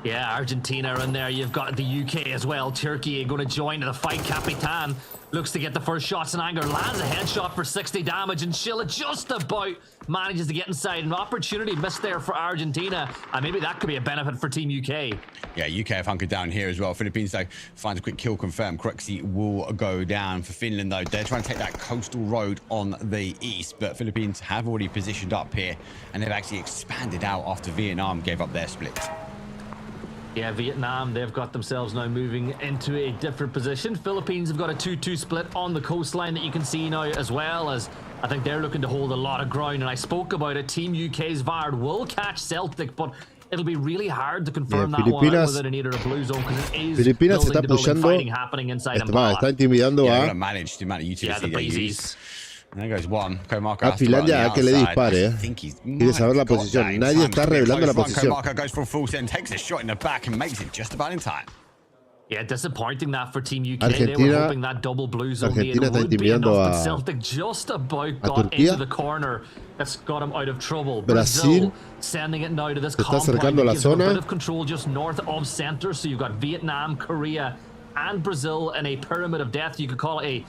Yeah, Argentina in there. You've got the UK as well. Turkey are going to join the fight. Capitan looks to get the first shots in anger. Lands a headshot for 60 damage, and Schiller just about manages to get inside. An opportunity missed there for Argentina, and maybe that could be a benefit for Team UK. Yeah, UK have hunkered down here as well. Philippines, though, finds a quick kill confirmed. Cruxy will go down for Finland, though. They're trying to take that coastal road on the east, but Philippines have already positioned up here, and they've actually expanded out after Vietnam gave up their split. Yeah, Vietnam, they've got themselves now moving into a different position. Philippines have got a 2-2 split on the coastline that you can see now, as well as I think they're looking to hold a lot of ground. And I spoke about it. Team UK's Vard will catch Celtic, but it'll be really hard to confirm that one out within either a blue zone, because it is Filipinas está fighting happening inside Impala. Está intimidando a manage the amount of utility they use. There goes one. A Finlandia a que le dispare. Quiere saber la posición. Nadie está revelando la posición. Goes for a full send, takes a shot in the back and makes it just about in time. Yeah, disappointing that for Team UK. They were hoping that double blue zone would be enough, but Celtic just about got into the corner. That's got him out of trouble. Brazil sending it now to this compound. It gives them a bit of control just north of center. So you've got Vietnam, Korea, and Brazil in a pyramid of death. You could call it a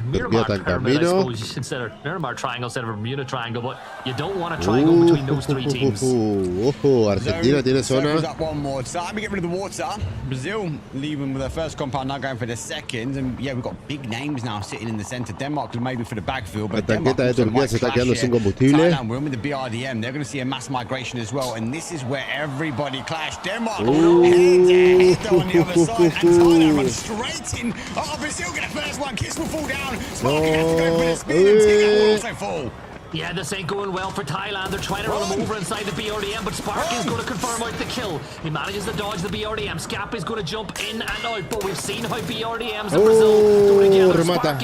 Miramar pyramid, I suppose, instead of Miramar triangle instead of a Bermuda triangle, but you don't want a triangle between those three teams. Argentina tiene zona. Up one more time. We get rid of the water. Brazil leaving with their first compound, now going for the second. And yeah, we've got big names now sitting in the center. Denmark maybe for the backfield, but Denmark de Turquía se está quedando sin combustible. Thailand, we're in with the BRDM. They're going to see a mass migration as well, and this is where everybody clashed. Denmark head to head on the other side, and Thailand runs straight in. Oh, Brazil get the first one. Kiss will fall down. Spark has to go for the speed, and Tigger will also fall. Yeah, this ain't going well for Thailand. They're trying to run him over inside the BRDM, but Spark is going to confirm out the kill. He manages to dodge the BRDM. Scap is going to jump in and out, but we've seen how BRDMs in Brazil go together. Remata.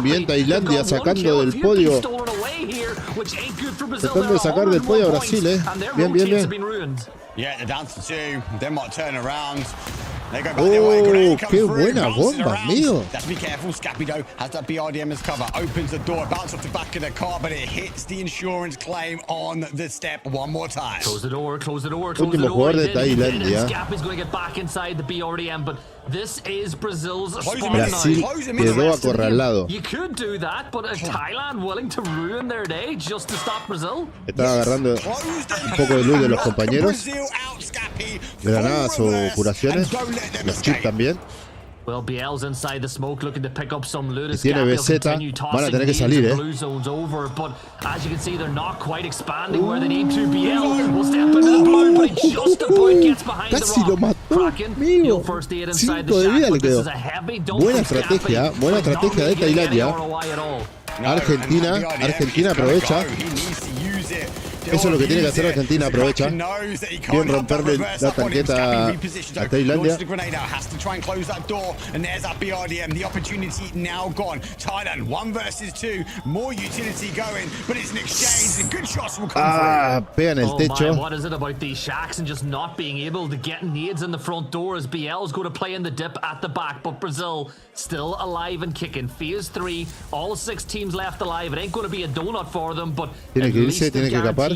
Bien, Tailandia sacando del podio. Tratando de sacar del podio a Brasil, Yeah, they're down to 2. Denmark turn around. They go back their way. Grenade comes qué through, buena bounces bomba, around. mío. That's be careful. Scappy though has that BRDM as cover. Opens the door, bounces off the back of the car, but it hits the insurance claim on the step one more time. Close the door, close the door, close Último the door. jugador de Tailandia. Scappy's going to get back inside the BRDM, but this is Brazil's Close him spot in. now. Brasil Close him in. quedó acorralado. You could do that, but is Thailand willing to ruin their day just to stop Brazil? Estaba agarrando un poco de luz de los compañeros. Granadas o curaciones. Los chips también. Well, BL's inside the smoke looking to pick up some loot. Y tiene BZ, van a tener que salir, Blue zones over, but as you can see, they're not quite expanding where they need to. BL will step into the blue, but he just about gets behind Casi the lo rock. mató, Kraken, mío. you'll first aid inside 5 the de shack, vida le but this quedó. is a heavy dump Buena from estrategia, Scappy, buena but not estrategia de really getting any Tailandia. ROI at all. Argentina aprovecha. Eso es lo que tiene que hacer Argentina, aprovecha. Quieren romperle la tanqueta a Tailandia. Ah, pegan el techo. What is it about these shacks and just not being able to get nades in the front door as BL's going to play in the dip at the back, but Brazil still alive and kicking. Phase 3, all 6 teams left alive. It ain't going to be a donut for them, but Tiene que irse, tiene que escapar.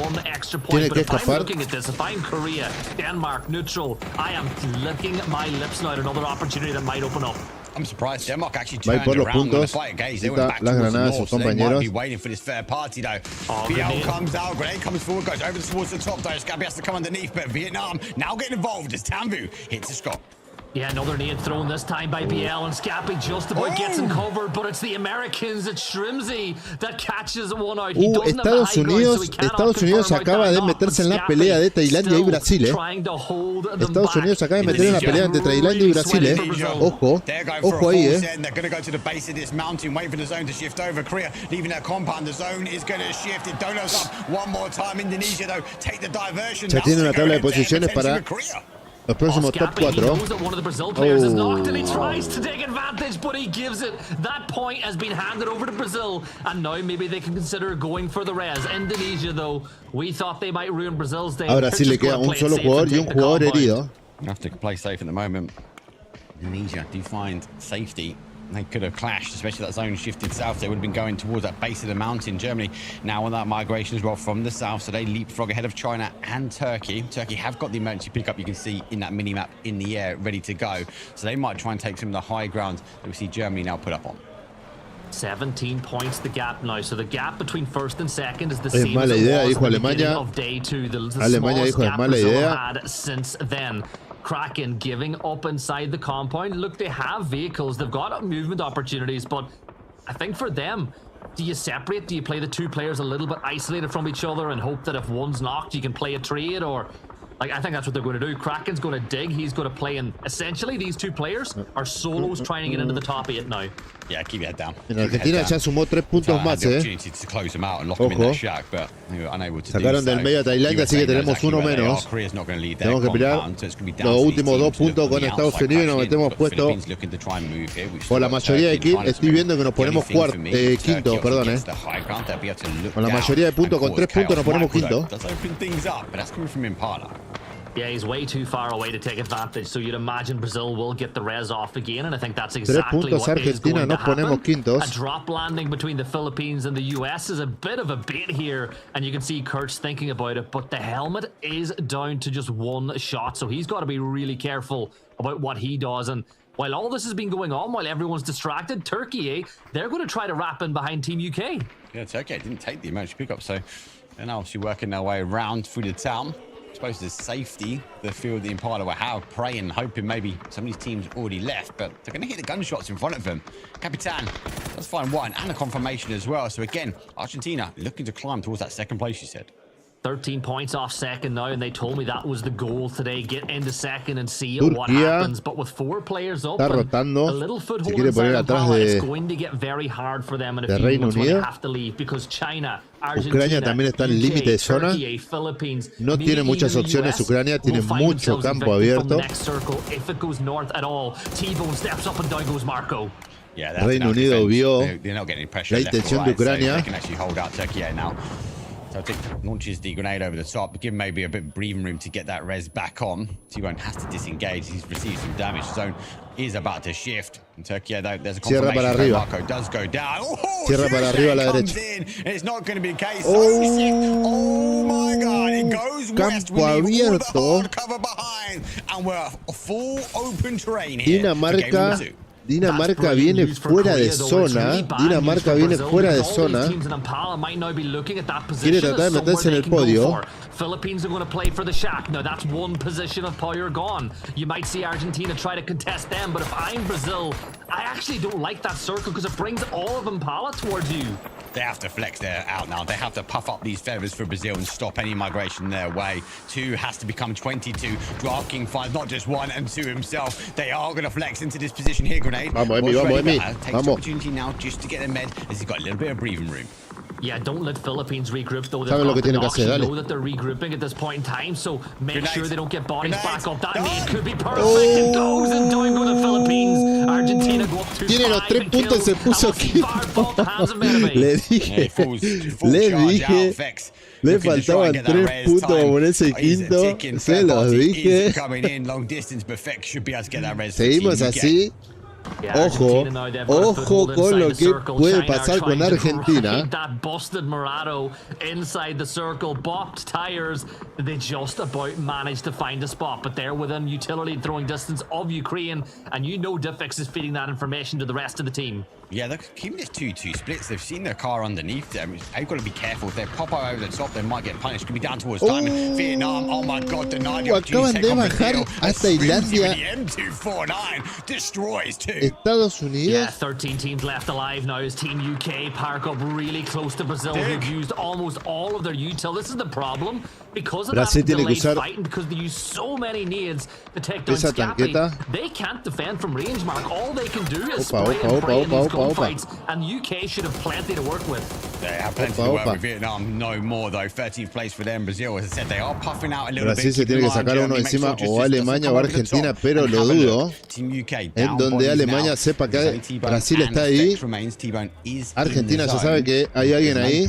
one extra point. Tiene But que if I'm escapar. looking at this, if I'm Korea, Denmark, neutral, I am licking my lips now at another opportunity that might open up. I'm surprised Denmark actually Va a ir turned por los around when the puntos. fight engaged. They went Quita back las towards the granadas a north, sus so they might compañeros. be waiting for this third party though. Oh, BL grenade. comes out, Grenade comes forward, goes over towards the top though. Scabby has to come underneath, but Vietnam now getting involved as Tambu hits a Scott. Yeah, another nade thrown this time by BL, and Scappy just about gets him covered, but it's the Americans, it's Shrimsy that catches one out. He doesn't have the Estados high ground, so Unidos, he cannot Estados Unidos confirm acaba out de that knock, meterse en but la pelea de Scappy Tailandia y still Brasil, trying to hold them Estados back. Unidos acaba de meter en la pelea entre Tailandia y Brasil, Ojo, They're going for ojo a ahí, full send. They're going to go to the base of this mountain, waiting for the zone to shift over. Korea leaving their compound. The zone is going to shift. It donos up one more time. Indonesia, though, take the diversion. Ya tiene una tabla de posiciones para los próximos top 4. He knows that one of the Brazil players is knocked and he tries to take advantage, but he gives it. That point has been handed over to Brazil, and now maybe they can consider going for the res. Indonesia, though, we thought they might ruin Brazil's day. Ahora sí le queda un solo jugador y un jugador herido. You have to play safe at the moment. Indonesia do find safety. They could have clashed, especially that zone shifted south. They would have been going towards that base of the mountain. Germany now on that migration as well from the south, so they leapfrog ahead of China and Turkey. Turkey have got the emergency pickup you can see in that mini-map in the air, ready to go. So they might try and take some of the high ground that we see Germany now put up on. 17 points the gap now, so the gap between first and second is the same mala as it idea, was dijo at the Alemania. beginning of day 2. The Alemania smallest dijo, es gap mala Brazil idea. had since then. Kraken giving up inside the compound. Look, they have vehicles, they've got movement opportunities, but I think for them, do you separate? Do you play the 2 players a little bit isolated from each other and hope that if one's knocked, you can play a trade? Or, like, I think that's what they're going to do. Kraken's going to dig, he's going to play in. Essentially, these 2 players are solos trying to get into the top 8 now. Yeah, keep your head down. En Argentina ya sumó 3 puntos más, Ojo. Sacaron del medio a Tailandia, así que tenemos uno menos. Tenemos que pelear los últimos 2 puntos con Estados Unidos y nos metemos puesto por la mayoría de kills. Estoy viendo que nos ponemos quinto, perdón. Con la mayoría de puntos, con 3 puntos nos ponemos quinto. Yeah, he's way too far away to take advantage, so you'd imagine Brazil will get the res off again, and I think that's exactly what is going to happen. A drop landing between the Philippines and the US is a bit of a bait here, and you can see Kurt's thinking about it, but the helmet is down to just 1 shot, so he's got to be really careful about what he does. And while all this has been going on, while everyone's distracted, Turkey, they're going to try to wrap in behind Team UK. Yeah, Turkey didn't take the emergency pickup, so they're now obviously working their way around through the town. Supposed to safety the field the Impala were have, praying, hoping maybe some of these teams already left, but they're going to hit the gunshots in front of them. Capitan does find 1 and a confirmation as well. So again, Argentina looking to climb towards that second place, you said. 13 points off second now, and they told me that was the goal today, get into second and see what happens. But with 4 players up and a little foothold inside Impala, it's going to get very hard for them in a few months when they have to leave, because China, Ucrania también está en límite de zona. No tiene muchas opciones. Ucrania tiene mucho campo abierto. Reino Unido vio la intención de Ucrania. So I think launches the grenade over the top, give him maybe a bit of breathing room to get that res back on. T-Bone has to disengage. He's received some damage. Zone is about to shift. In Turkey, though, there's a confirmation. Marco does go down. Cierra para arriba a la derecha. It's not going to be a case. Oh my God! It goes west. We leave all the hard cover behind, and we're full open terrain here. Dinamarca viene fuera de zona. Dinamarca viene fuera de zona. Quiere tratar de meterse en el podio. Philippines are going to play for the shack. Now that's one position of power gone. You might see Argentina try to contest them, but if I'm Brazil, I actually don't like that circle because it brings all of Impala towards you. They have to flex their out now. They have to puff up these feathers for Brazil and stop any migration their way. 2 has to become 22. DraftKings finds not just 1 and 2 himself. They are going to flex into this position here. Grenade. Vamos, Emi. Takes the opportunity now just to get them med as he's got a little bit of breathing room. Yeah, don't let Philippines regroup though. Sabe lo que tiene que hacer, dale. Know that they're regrouping at this point in time, so make sure they don't get bodies back up. That nade could be perfect. It goes and doing go the Philippines. Argentina go up to 5. Tiene los 3 puntos, se puso quieto. Le dije. Le faltaban 3 puntos para ponerse quinto. Se los dije. Seguimos así. Ojo con lo que puede pasar con Argentina. That busted Morado inside the circle, bopped tires. They just about managed to find a spot, but they're within utility throwing distance of Ukraine, and you know Diffix is feeding that information to the rest of the team. Yeah, they're keeping this 2-2 splits. They've seen their car underneath them. They've got to be careful. If they pop over the top, they might get punished. Could be down towards time. Vietnam, oh my God, denied the opportunity to take on Brazil. A Tailandia. M249 destroys 2. Estados Unidos. Yeah, 13 teams left alive now as Team UK park up really close to Brazil, who've used almost all of their util. This is the problem. Because of Brasil that delayed usar fighting, because they use so many nades to take down Scappy, they can't defend from range, Mark. All they can do is spray and pray in these gunfights, and UK should have plenty to work with. They have plenty to work with. Vietnam, no more though. 13th place for them. Brazil, as I said, they are puffing out a little bit. Brasil se tiene que sacar uno encima, o Alemania o Argentina, pero lo dudo. En donde Alemania sepa que Brasil está ahí, Argentina ya sabe que hay alguien ahí,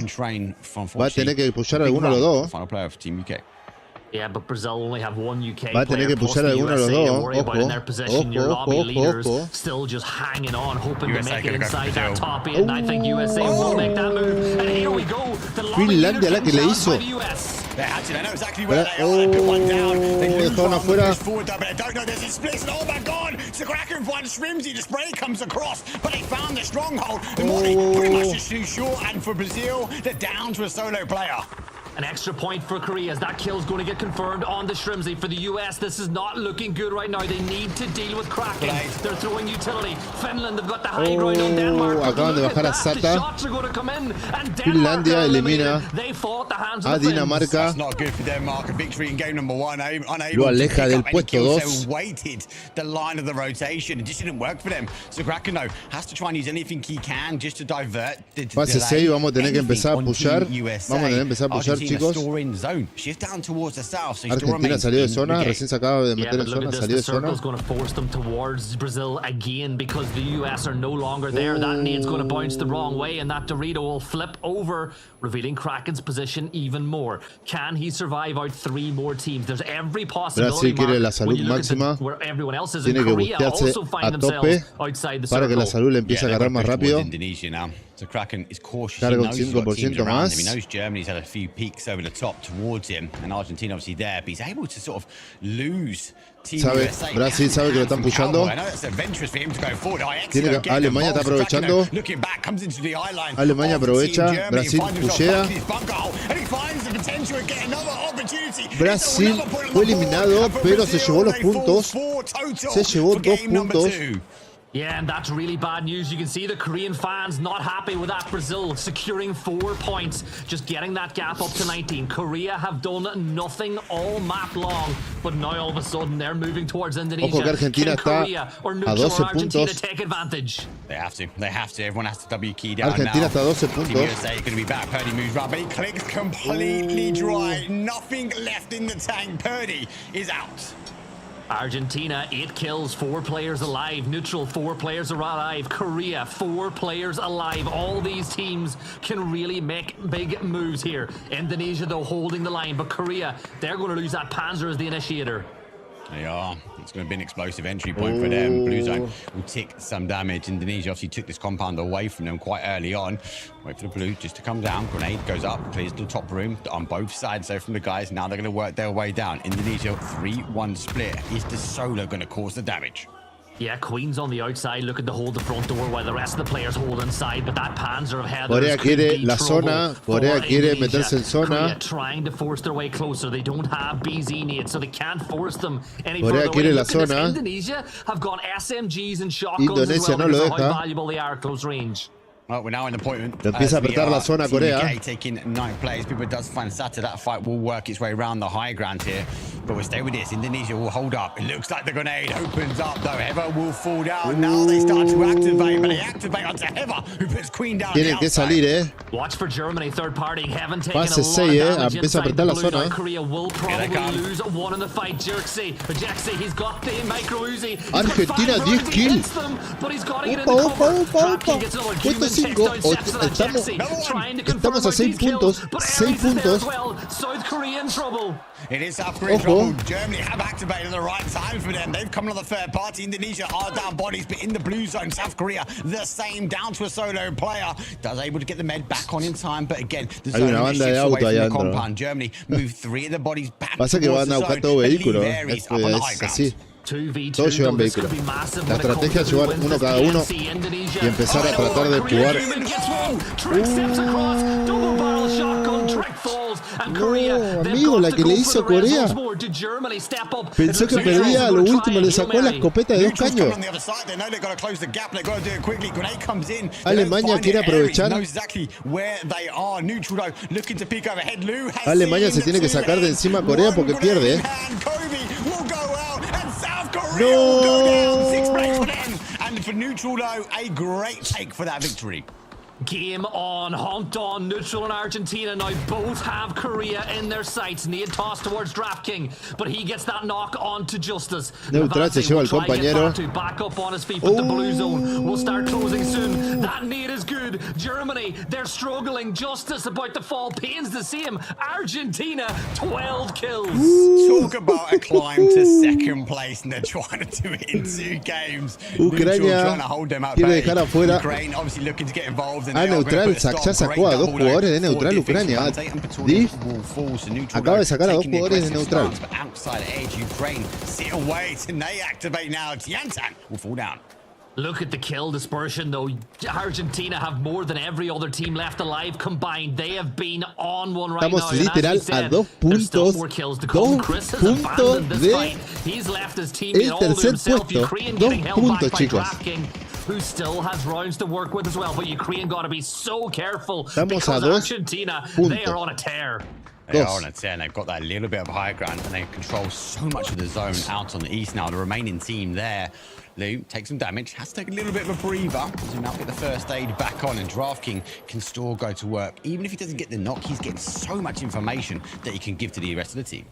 va a tener que pushar a alguno de los dos. Yeah, but Brazil only have 1 UK va a tener que pushar a alguno de los dos. Ojo. Still just hanging on, hoping to make it inside that top 8, and I think USA will make that move. And here we go. Finlandia la que le hizo. They know exactly where they are. They put one down. They lose afuera. forward, but I don't know. There's a split. Oh my God! Kraken finds Shrimsy. The spray comes across, but they found the stronghold. The Morty pretty much just too short, and for Brazil, they're down to a solo player. An extra point for Korea as that kill is going to get confirmed on the Shrimsy. For the US, this is not looking good right now. They need to deal with Kraken. They're throwing utility. Finland have got the high ground on Denmark. Acaban de bajar a The Sata. shots are going to come in, and Finlandia elimina they fall at the hands a of the Finns. Dinamarca. That's not good for Denmark. A victory in game number 1. Lo aleja del puesto 2. So waited the line of the rotation. It just didn't work for them. So Kraken has to try and use anything he can just to divert the Fase 6, vamos a tener que empezar a pushar. Vamos a tener que empezar a pushar, chicos. Shift down towards the south. So Argentina salió de zona, recién se acaba de meter en zona, salió de zona. Circle's going to force them towards Brazil again because the US are no longer there. That nade's going to bounce the wrong way, and that Dorito will flip over, revealing Kraken's position even more. Can he survive out 3 more teams? There's every possibility. Brasil quiere la salud máxima. Where everyone else is, tiene que bustearse a tope para que la salud le empiece a agarrar más rápido. So Kraken is cautious. Carga un 5% más. He knows Germany's had a few peaks over the top towards him, and Argentina obviously there, but he's able to sort of lose. Brasil sabe que lo están pushando. Alemania está aprovechando. Alemania aprovecha. Brasil pushea. Brasil fue eliminado, pero se llevó los puntos. Se llevó 2 puntos. Yeah, and that's really bad news. You can see the Korean fans not happy with that. Brazil securing 4 points, just getting that gap up to 19. Korea have done nothing all map long, but now all of a sudden they're moving towards Indonesia. Ojo que Argentina está a 12 puntos. Take advantage. They have to. Everyone has to W key down Argentina now. está a 12 puntos. Team USA going to be back. Purdy moves right, but he clicks completely dry. Nothing left in the tank. Purdy is out. Argentina, 8 kills, 4 players alive. Neutral, 4 players are alive. Korea, 4 players alive. All these teams can really make big moves here. Indonesia, though, holding the line. But Korea, they're going to lose that Panzer as the initiator. They are. It's going to be an explosive entry point for them. Blue Zone will take some damage. Indonesia obviously took this compound away from them quite early on. Wait for the blue just to come down. Grenade goes up, clears the top room on both sides. So from the guys, now they're going to work their way down. Indonesia 3-1 split. Is the solo going to cause the damage? Yeah, Queen's on the outside looking to hold the front door while the rest of the players hold inside, but that Panzer of Heathers Corea could quiere be la trouble zona, for Corea quiere Indonesia. meterse en zona. Korea trying to force their way closer. They don't have BZ nades, so they can't force them any Corea further quiere away. la Look at this, zona. Indonesia have got SMGs and shotguns Indonesia as well no lo because of how deja. valuable they are at close range. Well, we're now in the appointment. Empieza a apretar la zona Corea. UK taking 9 players. People does find Sata. That fight will work its way around the high ground here. But we'll stay with this. Indonesia will hold up. It looks like the grenade opens up, though. Heather will fall down. Now they start to activate, but they activate onto Heather, who puts Queen down. Tienen que salir, Watch for Germany, third party. Heaven taking Fase a lot 6, of damage empieza a inside apretar the la blue zona. zone. Korea will probably come. lose one in the fight. Jerksey, he's got the micro Uzi. He's got Argentina, 5 10 rounds, he kills. hits them, but he's got to get in Opa, the cover. opa, opa, Trap King opa. gets another Puesto human, 5. takes down Sepsis and Estamos, Jerksey, trying to confirm estamos a out 6 these kills, puntos. but 6 Aries is there puntos. as well. South Korea in trouble. It is South Korea Ojo. trouble. Germany have activated at the right time for them. They've come on the third party. Indonesia are down bodies, but in the blue zone, South Korea the same, down to a solo player. Does able to get the med back on in time, but again, the Hay zone una banda de shifts auto away from allá the adentro. compound. Germany move 3 of the bodies back Pasa que towards van a the buscar zone todo and vehículo. leave Aries up on the high Es ground. así. 2v2, Todos llevan though, this could vehículos. be massive La when it comes estrategia es to who llevar wins uno this cada uno PNC. Indonesia. y empezar a tratar de Korea jugar. human gets one. Trick steps across, double barrel shotgun, Trick falls, and No, Korea, they've amigo, got la to que go le for hizo the res Corea. once more. Did Germany step up? Pensó It que looks like perdía, they're a lo gonna último try le a sacó Hail la Mary. escopeta de 2 Neutrals coming caños. on the other side. They know they've got to close the gap. They've got to do it quickly. Grenade comes in. They Alemania don't find quiere it. Aries aprovechar. knows exactly where they are. Neutral though, looking to peek overhead. Lou has Alemania seen se tiene que the sacar de two encima a ends. Corea One porque grenade pierde, in hand. Kobe will go out, and South Korea will go down. 6 breaks for them. And for Neutral though, a great take for that victory. Game on, hunt on. Neutral and Argentina now both have Korea in their sights. Nade toss towards DraftKing, but he gets that knock on to Justice. Neutral se lleva al Try to get compañero. Batu back up on his feet, but the blue zone will start closing soon. That nade is good. Germany, they're struggling. Justice about to fall. Pains to see him. Argentina, 12 kills. Talk about a climb to second place, and they're trying to do it in 2 games. Ucrania Neutral trying to hold them at quiere bay. dejar afuera. Ukraine obviously looking to get involved. Ah, Neutral ya sacó a 2 jugadores de Neutral Ucrania. Diff acaba de sacar a 2 jugadores de Neutral. Outside edge, Ukraine sit and wait, and they activate now. Tiantan will fall down. Look at the kill dispersion, though. Argentina have more than every other team left alive combined. They have been on one right Estamos now. And as literal we said, a 2 there's still puntos. more kills to come. 2 Chris has puntos abandoned this de fight. He's left his teammate el all to tercer himself. puesto. Ukraine 2 getting held back puntos, by chicos. DraftKing, who still has rounds to work with as well. But Ukraine got to be so careful Estamos because a 2 Argentina, they puntos. are on a tear. They are on a 10. They've got that little bit of high ground, and they control so much of the zone out on the east now. The remaining team there, Lou, takes some damage, has to take a little bit of a breather. So now get the first aid back on, and DraftKing can still go to work. Even if he doesn't get the knock, he's getting so much information that he can give to the rest of the team.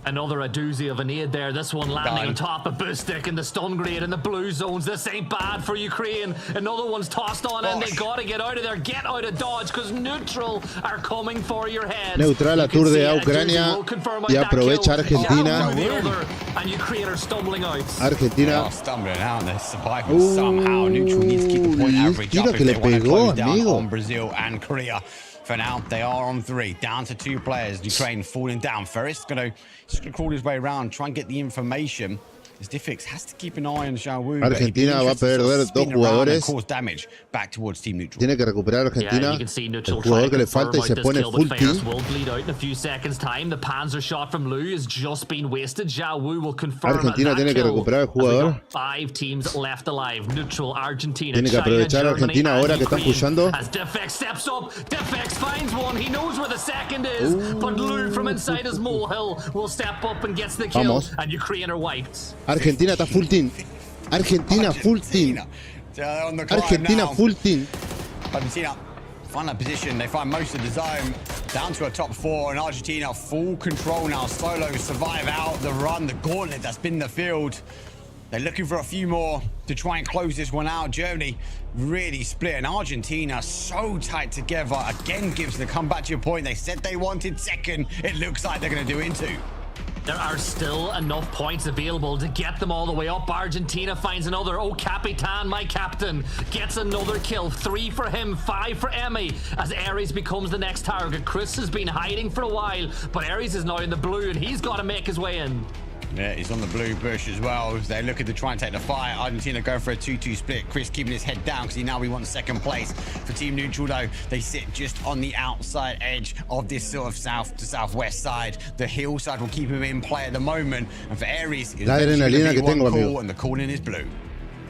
Another a doozy of a nade there. This one landing Done. on top of Boostic and the stun grenade in the blue zones. This ain't bad for Ukraine. Another one's tossed on and they got to get out of there. Get out of dodge because Neutral are coming for your head. Neutral aturde a Ucrania y aprovecha Argentina. And Ukraine are stumbling out. They Argentina. are stumbling out, and they're surviving somehow. Neutral needs to keep the point average tiro up if que le they want to pegó, close down amigo. on Brazil and Korea. For now, they are on 3, down to 2 players. Ukraine falling down. Ferris gonna crawl his way around, try and get the information. As Diffix has to keep an eye on Xiaowu. Argentina va a perder 2 jugadores. Cause damage back towards Team Neutral. Tiene que recuperar Argentina. Yeah, you can see El Neutral jugador trying que to le falta y confirm se out this pone kill, full but Ferris team. will bleed out in a few seconds' time. The Panzer shot from Lou has just been wasted. Xiaowu will confirm Argentina that tiene que kill. recuperar el As we jugador. got 5 teams left alive. Neutral, Argentina, Tiene que China, aprovechar Germany, Argentina and ahora que están Ukraine. pushando. As Defex steps up, Defex finds one. He knows where the second is, but Lou from inside his molehill will step up and gets the kill. Vamos. And Ukraine are wiped. Argentina está full team. Argentina full team. So they're on the climb Argentina now. full team. Argentina find that position. They find most of the zone. Down to a top 4, and Argentina full control now. Solo survive out the run, the gauntlet that's been the field. They're looking for a few more to try and close this one out. Germany really split, and Argentina so tight together. Again, Gibson, to come back to your point, they said they wanted second. It looks like they're going to do it in 2. There are still enough points available to get them all the way up. Argentina finds another. Oh, Capitan, my captain, gets another kill. 3 for him, 5 for Emmy, as Aries becomes the next target. Chris has been hiding for a while, but Aries is now in the blue, and he's got to make his way in. Yeah, he's on the blue bush as well. They're looking to try and take the fight. Argentina going for a 2-2 split. Chris keeping his head down because he wants second place. For Team Neutral, though, they sit just on the outside edge of this sort of south to southwest side. The hillside will keep him in play at the moment. And for Aries, it's la adrenalina que tengo, amigo. And the calling is blue.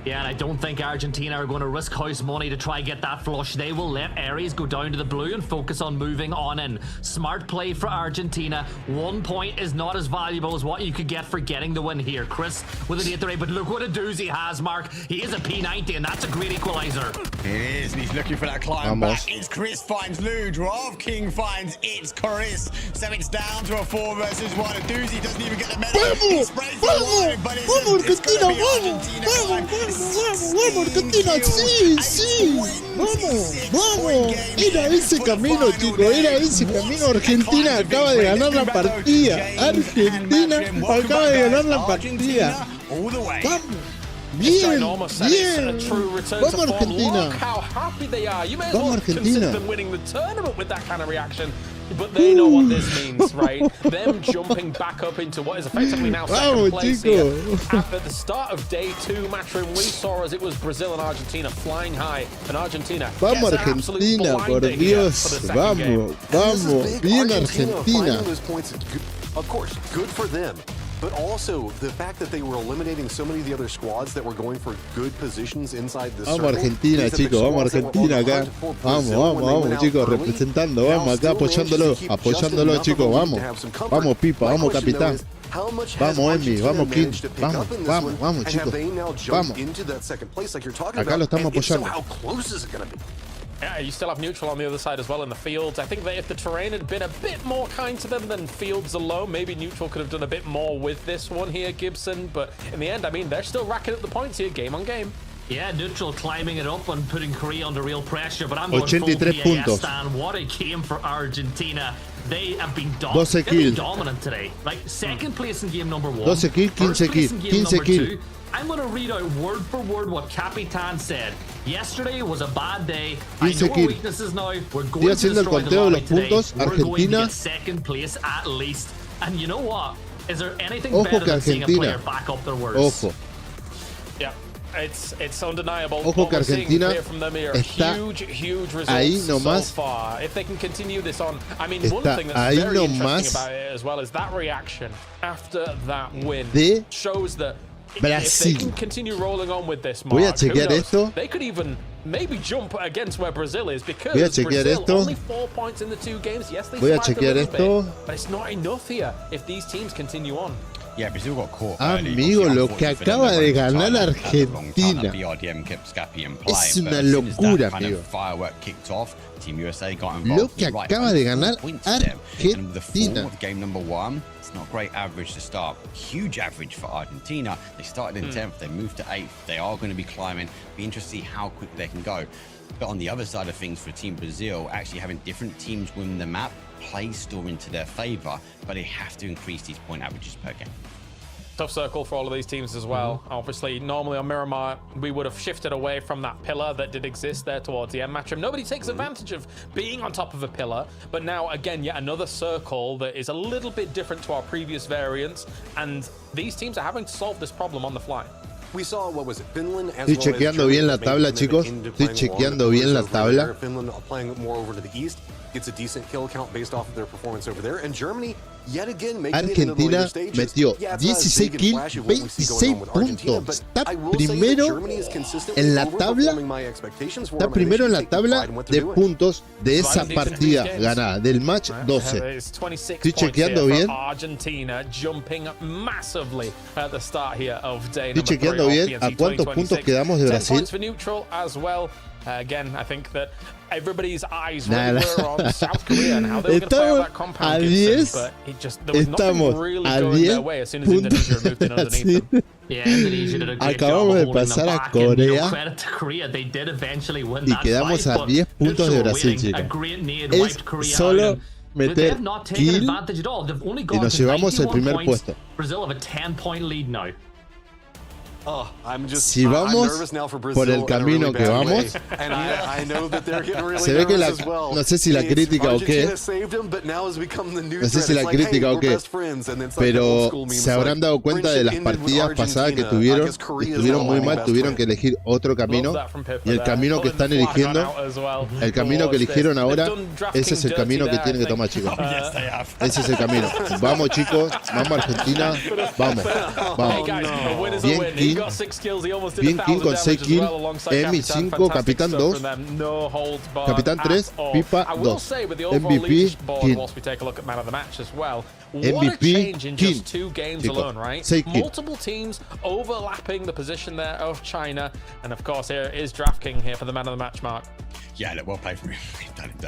Yeah, and I don't think Argentina are going to risk house money to try and get that flush. They will let Aries go down to the blue and focus on moving on in. Smart play for Argentina. 1 point is not as valuable as what you could get for getting the win here. Chris with an 8-8, but look what a doozy has, Mark. He is a P90, and that's a great equalizer. It is, and he's looking for that climb back. It's Chris finds Luge. Rav King finds it's Chris. So it's down to a 4 versus 1. A doozy doesn't even get the medal. He sprays the line, but it's going to be Argentina. Vamos, Argentina, sí, vamos, era ese camino, chicos, era ese camino. Argentina acaba de ganar la partida, Argentina acaba de ganar la partida. Vamos. Bien, bien. Vamos Argentina. Vamos Argentina. But they know what this means, right? Them jumping back up into what is effectively now second place here. After the start of day 2 matchroom, we saw as it was Brazil and Argentina flying high, and Argentina vamos Argentina, por Dios, vamos, bien Argentina. Of course, good for them. But also the fact that they were eliminating so many of the other squads that were going for good positions inside the circle. Vamos Argentina, chicos, vamos Argentina acá. Vamos, chicos, representando, vamos acá apoyándolo, chicos, vamos Pipa, vamos capitán. Vamos Emi, vamos King, vamos chicos, vamos. Acá lo estamos apoyando. Yeah, you still have Neutral on the other side as well in the fields. I think that if the terrain had been a bit more kind to them than fields alone, maybe Neutral could have done a bit more with this one here, Gibson. But in the end, I mean, they're still racking up the points here, game on game. Yeah, Neutral climbing it up and putting Korea under real pressure. But I'm going full PAS stand. What a game for Argentina. They have been dominant today. Like, second place in game number 1. 12 kills, 15 kills. I'm going to read out word for word what Capitan said. Yesterday was a bad day. I know our weaknesses now. We're going to destroy the lobby today. We're going to get second place at least. And you know what? Is there anything better than seeing a player back up their words? Yeah. It's undeniable. Ojo que Argentina está huge ahí results nomás. So far. If they can continue this on, I mean, one thing that's very interesting about it as well is that reaction after that win shows that if they can continue rolling on with this, Mark, voy a chequear esto. They could even maybe jump against where Brazil is, because voy a chequear Brazil esto. only 4 points in the 2 games. Yes, they voy a survived chequear a little esto. bit, but it's not enough here if these teams continue on. Yeah, Brazil got caught. Amigo, lo que acaba de ganar Argentina es una locura, amigo. Lo que acaba de ganar Argentina. Game number 1. It's not great average to start. Huge average for Argentina. They started in 10th. They moved to 8th. They are going to be climbing. Be interested to see how quick they can go. But on the other side of things, for Team Brazil, actually having different teams win the map plays still into their favor, but they have to increase these point averages per game. Tough circle for all of these teams as well. Obviously, normally on Miramar, we would have shifted away from that pillar that did exist there towards the end match. Nobody takes advantage of being on top of a pillar, but now, again, yet another circle that is a little bit different to our previous variants, and these teams are having to solve this problem on the fly. We saw, what was it, Finland as Estoy chequeando bien la tabla, chicos. Estoy chequeando bien la tabla. Finland playing more over to the east gets a decent kill count based off of their performance over there, and Germany yet again making Argentina metió 16 kills, 26 puntos. Está primero en la tabla. Está primero en la tabla de puntos de esa partida ganada, del match 12. Estoy chequeando bien. Estoy chequeando bien a cuántos puntos quedamos de Brasil. Again, I think that everybody's eyes Nada. really were on South Korea and how they were going to play out that compound a Gibson, 10. but it just, there was nothing Estamos really a going their 10 way as soon as Indonesia moved in underneath them. Yeah, Indonesia did a great job Acabamos de of holding pasar them a back, and, you know, Corea. credit to Korea, they did eventually win Y that quedamos fight, a but 10 puntos de neutral Brasil, winning, a chicos. great nade Es wiped Korea solo out, and they meter have not taken kill advantage at all. They've only y gone nos to llevamos el 91 primer points. puesto. Brazil have a 10-point lead now. Oh, I'm just Si I'm vamos nervous now for Brazil por el in a camino really que bad vamos, way. And I know that they're getting really se ve que nervous as well. no sé si la It's crítica o qué, Argentina saved him, but now has become the new no sé threat. si la It's like, hey, crítica o we're qué, best friends, and it's like the old pero school meme. se It's habrán like, dado cuenta de las friendship ended with partidas pasadas que Argentina. tuvieron, I guess Korea is estuvieron now muy my mal, best tuvieron friend. que elegir otro camino, Love that from Pippa y el there. camino que Putting están the flag eligiendo, on out as well el camino que towards eligieron this. ahora, They've done DraftKings ese es el camino dirty que there, tienen I que tomar, think. chicos. Yes, they have. Ese es el camino. Vamos, chicos, vamos Argentina, vamos, Hey vamos. guys, a win is a Bien win. He King, got 6 kills. He almost did bien 1,000 King con damage 6 as kills, well alongside Emi Capitán. 5, Fantastic Capitán stuff 2, from them. No holds barred Capitán 3, at all. Pipa I will 2, say with the overall MVP leadership board, King. whilst we take a look at man of the match as well, what MVP a change in King. just 2 games Chicos, alone, right? 6 kills. Multiple teams overlapping the position there of China, and of course here is DraftKings here for the man of the match mark. Yeah, look, well played from him.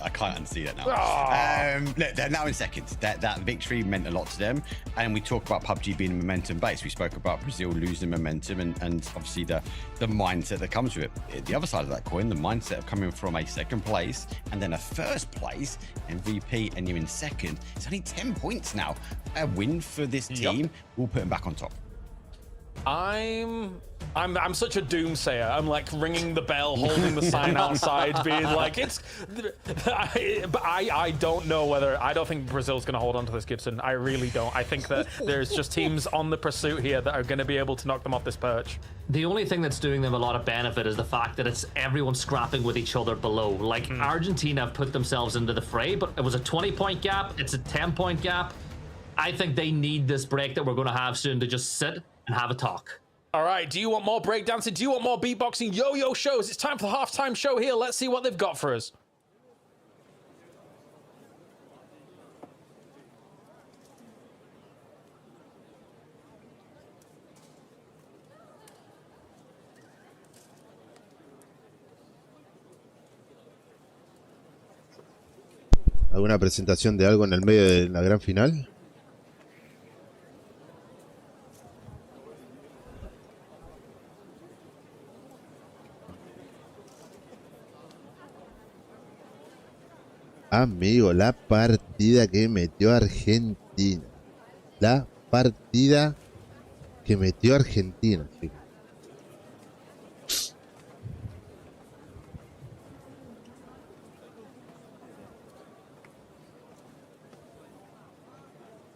I can't unsee that now. Oh. Look, they're now in second. That victory meant a lot to them. And we talk about PUBG being momentum based. We spoke about Brazil losing momentum and obviously the mindset that comes with it. The other side of that coin, the mindset of coming from a second place and then a first place MVP, and you're in second. It's only 10 points now. A win for this team will put them back on top. I'm such a doomsayer. I'm like ringing the bell, holding the sign outside, being like, it's. But I don't know whether. I don't think Brazil's going to hold on to this, Gibson. I really don't. I think that there's just teams on the pursuit here that are going to be able to knock them off this perch. The only thing that's doing them a lot of benefit is the fact that it's everyone scrapping with each other below. Like Argentina have put themselves into the fray, but it was a 20-point gap. It's a 10-point gap. I think they need this break that we're going to have soon to just sit and have a talk. All right, do you want more breakdancing? Do you want more beatboxing yo-yo shows? It's time for the halftime show here. Let's see what they've got for us. ¿Alguna presentación de algo en el medio de la gran final? Amigo, la partida que metió Argentina. La partida que metió Argentina, chicos.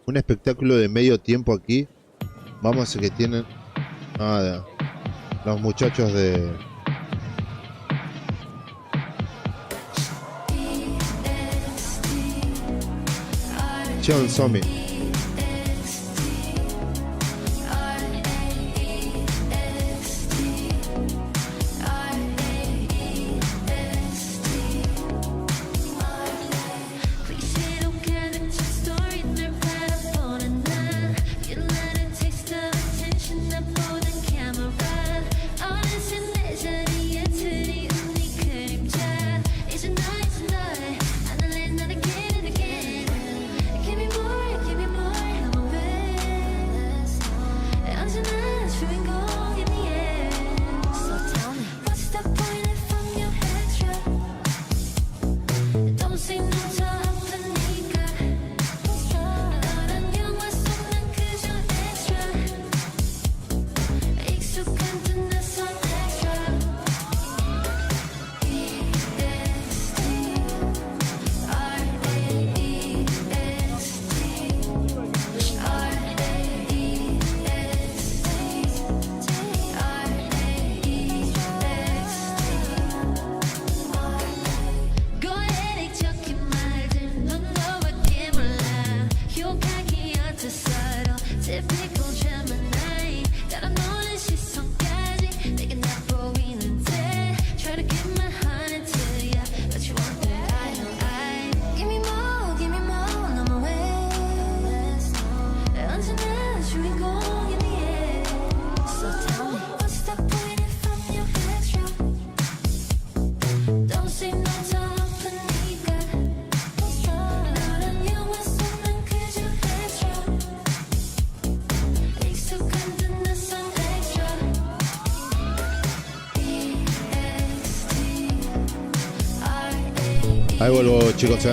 Un espectáculo de medio tiempo aquí. Vamos a que tienen los muchachos de Cheon Somi. Ahí vuelvo, chicos,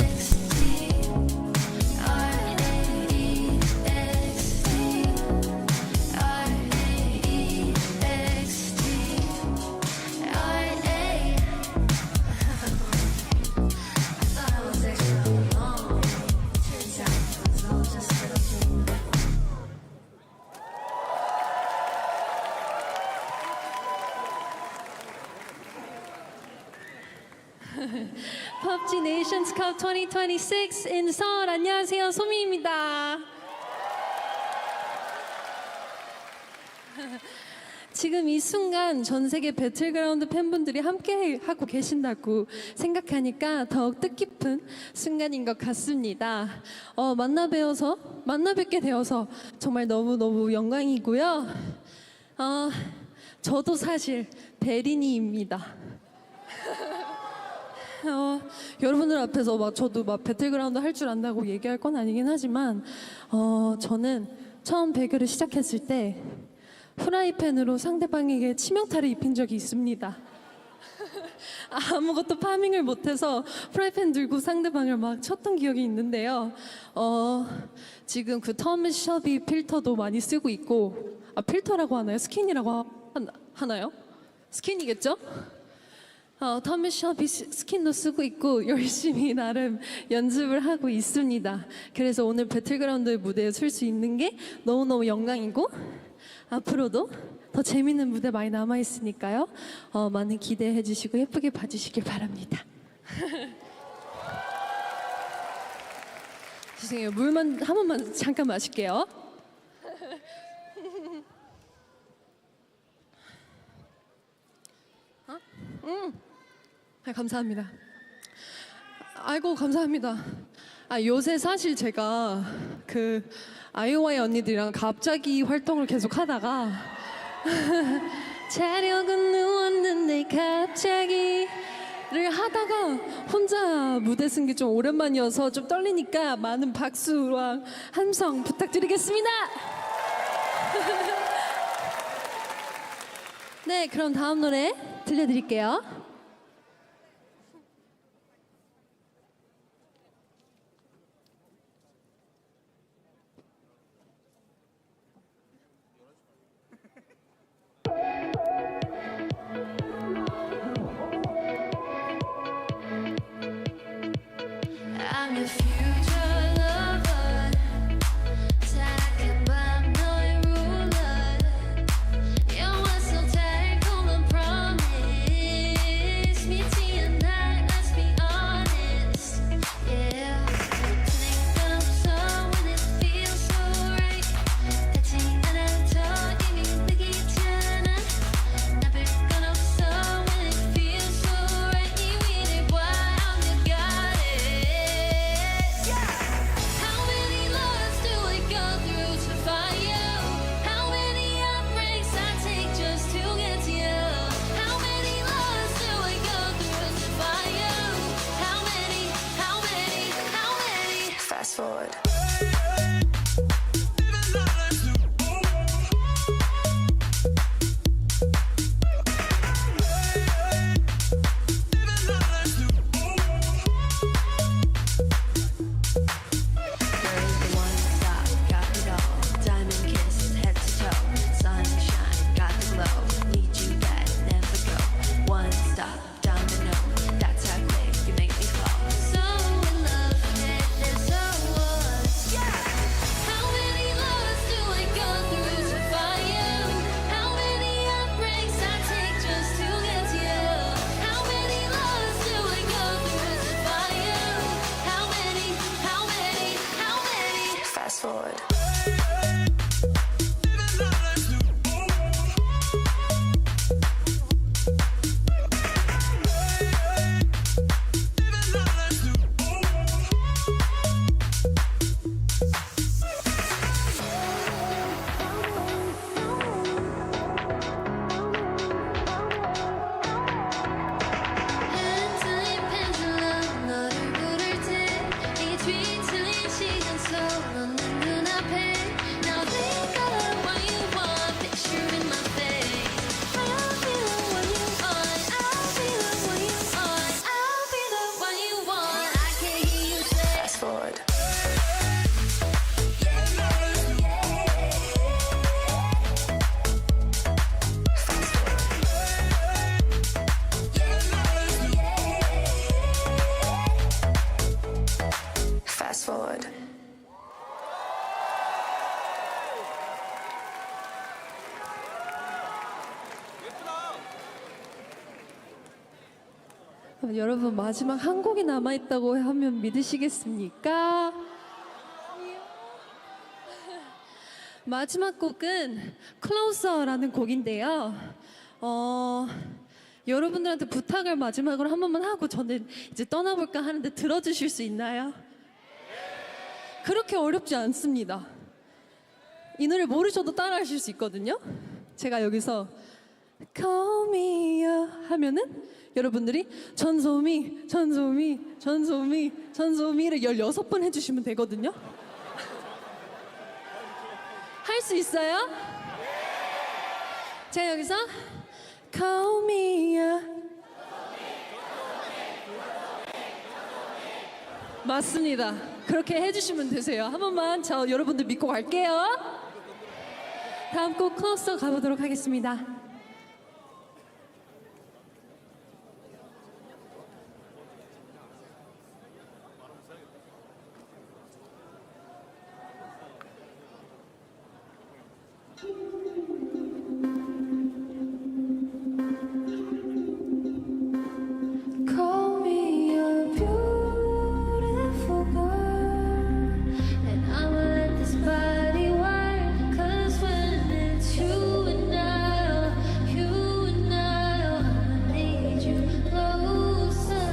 PUBG Nations Cup 2026 in 서울. 안녕하세요, 소미입니다. 지금 이 순간 전 세계 배틀그라운드 팬분들이 함께 하고 계신다고 생각하니까 더욱 뜻깊은 순간인 것 같습니다. 만나 뵙게 되어서 정말 너무너무 영광이고요. 저도 사실 베리니입니다. 여러분들 앞에서 저도 배틀그라운드 할 줄 안다고 얘기할 건 아니긴 하지만 저는 처음 배그를 시작했을 때 프라이팬으로 상대방에게 치명타를 입힌 적이 있습니다. 아무것도 파밍을 못해서 프라이팬 들고 상대방을 막 쳤던 기억이 있는데요. 지금 그 톰 셔비 필터도 많이 쓰고 있고, 필터라고 하나요? 스킨이라고 하나요? 스킨이겠죠? 톰 셔비 스킨도 쓰고 있고 열심히 나름 연습을 하고 있습니다. 그래서 오늘 배틀그라운드 무대에 설 수 있는 게 너무너무 영광이고, 앞으로도 더 재밌는 무대 많이 남아있으니까요. 많은 기대해 주시고 예쁘게 봐주시길 바랍니다. 죄송해요. 물만 한 번만 잠깐 마실게요. 감사합니다. 아이고, 감사합니다. 요새 사실 제가 그 아이오와이 언니들이랑 갑자기 활동을 계속 하다가 자려고 누웠는데 갑자기를 하다가 혼자 무대 쓴 게 좀 오랜만이어서 좀 떨리니까 많은 박수와 함성 부탁드리겠습니다. 네, 그럼 다음 노래 들려드릴게요. 뒤틀린 시간 속 너는 눈앞에 forward. 여러분 마지막 한 곡이 남아있다고 하면 믿으시겠습니까? 마지막 곡은 Closer라는 곡인데요. 여러분들한테 부탁을 마지막으로 한 번만 하고 저는 이제 떠나볼까 하는데 들어주실 수 있나요? 그렇게 어렵지 않습니다. 이 노래 모르셔도 따라하실 수 있거든요. 제가 여기서 Call me up 하면은 여러분들이 전소미, 전소미, 전소미, 전소미를 16번 해주시면 되거든요. 할 수 있어요? 자, 여기서 Call me up. 맞습니다. 그렇게 해주시면 되세요. 한 번만 저 여러분들 믿고 갈게요. 다음 곡 클로서 가보도록 하겠습니다. Call me a beautiful girl, and I'ma let this body work. 'Cause when it's you and I, I'ma need you closer.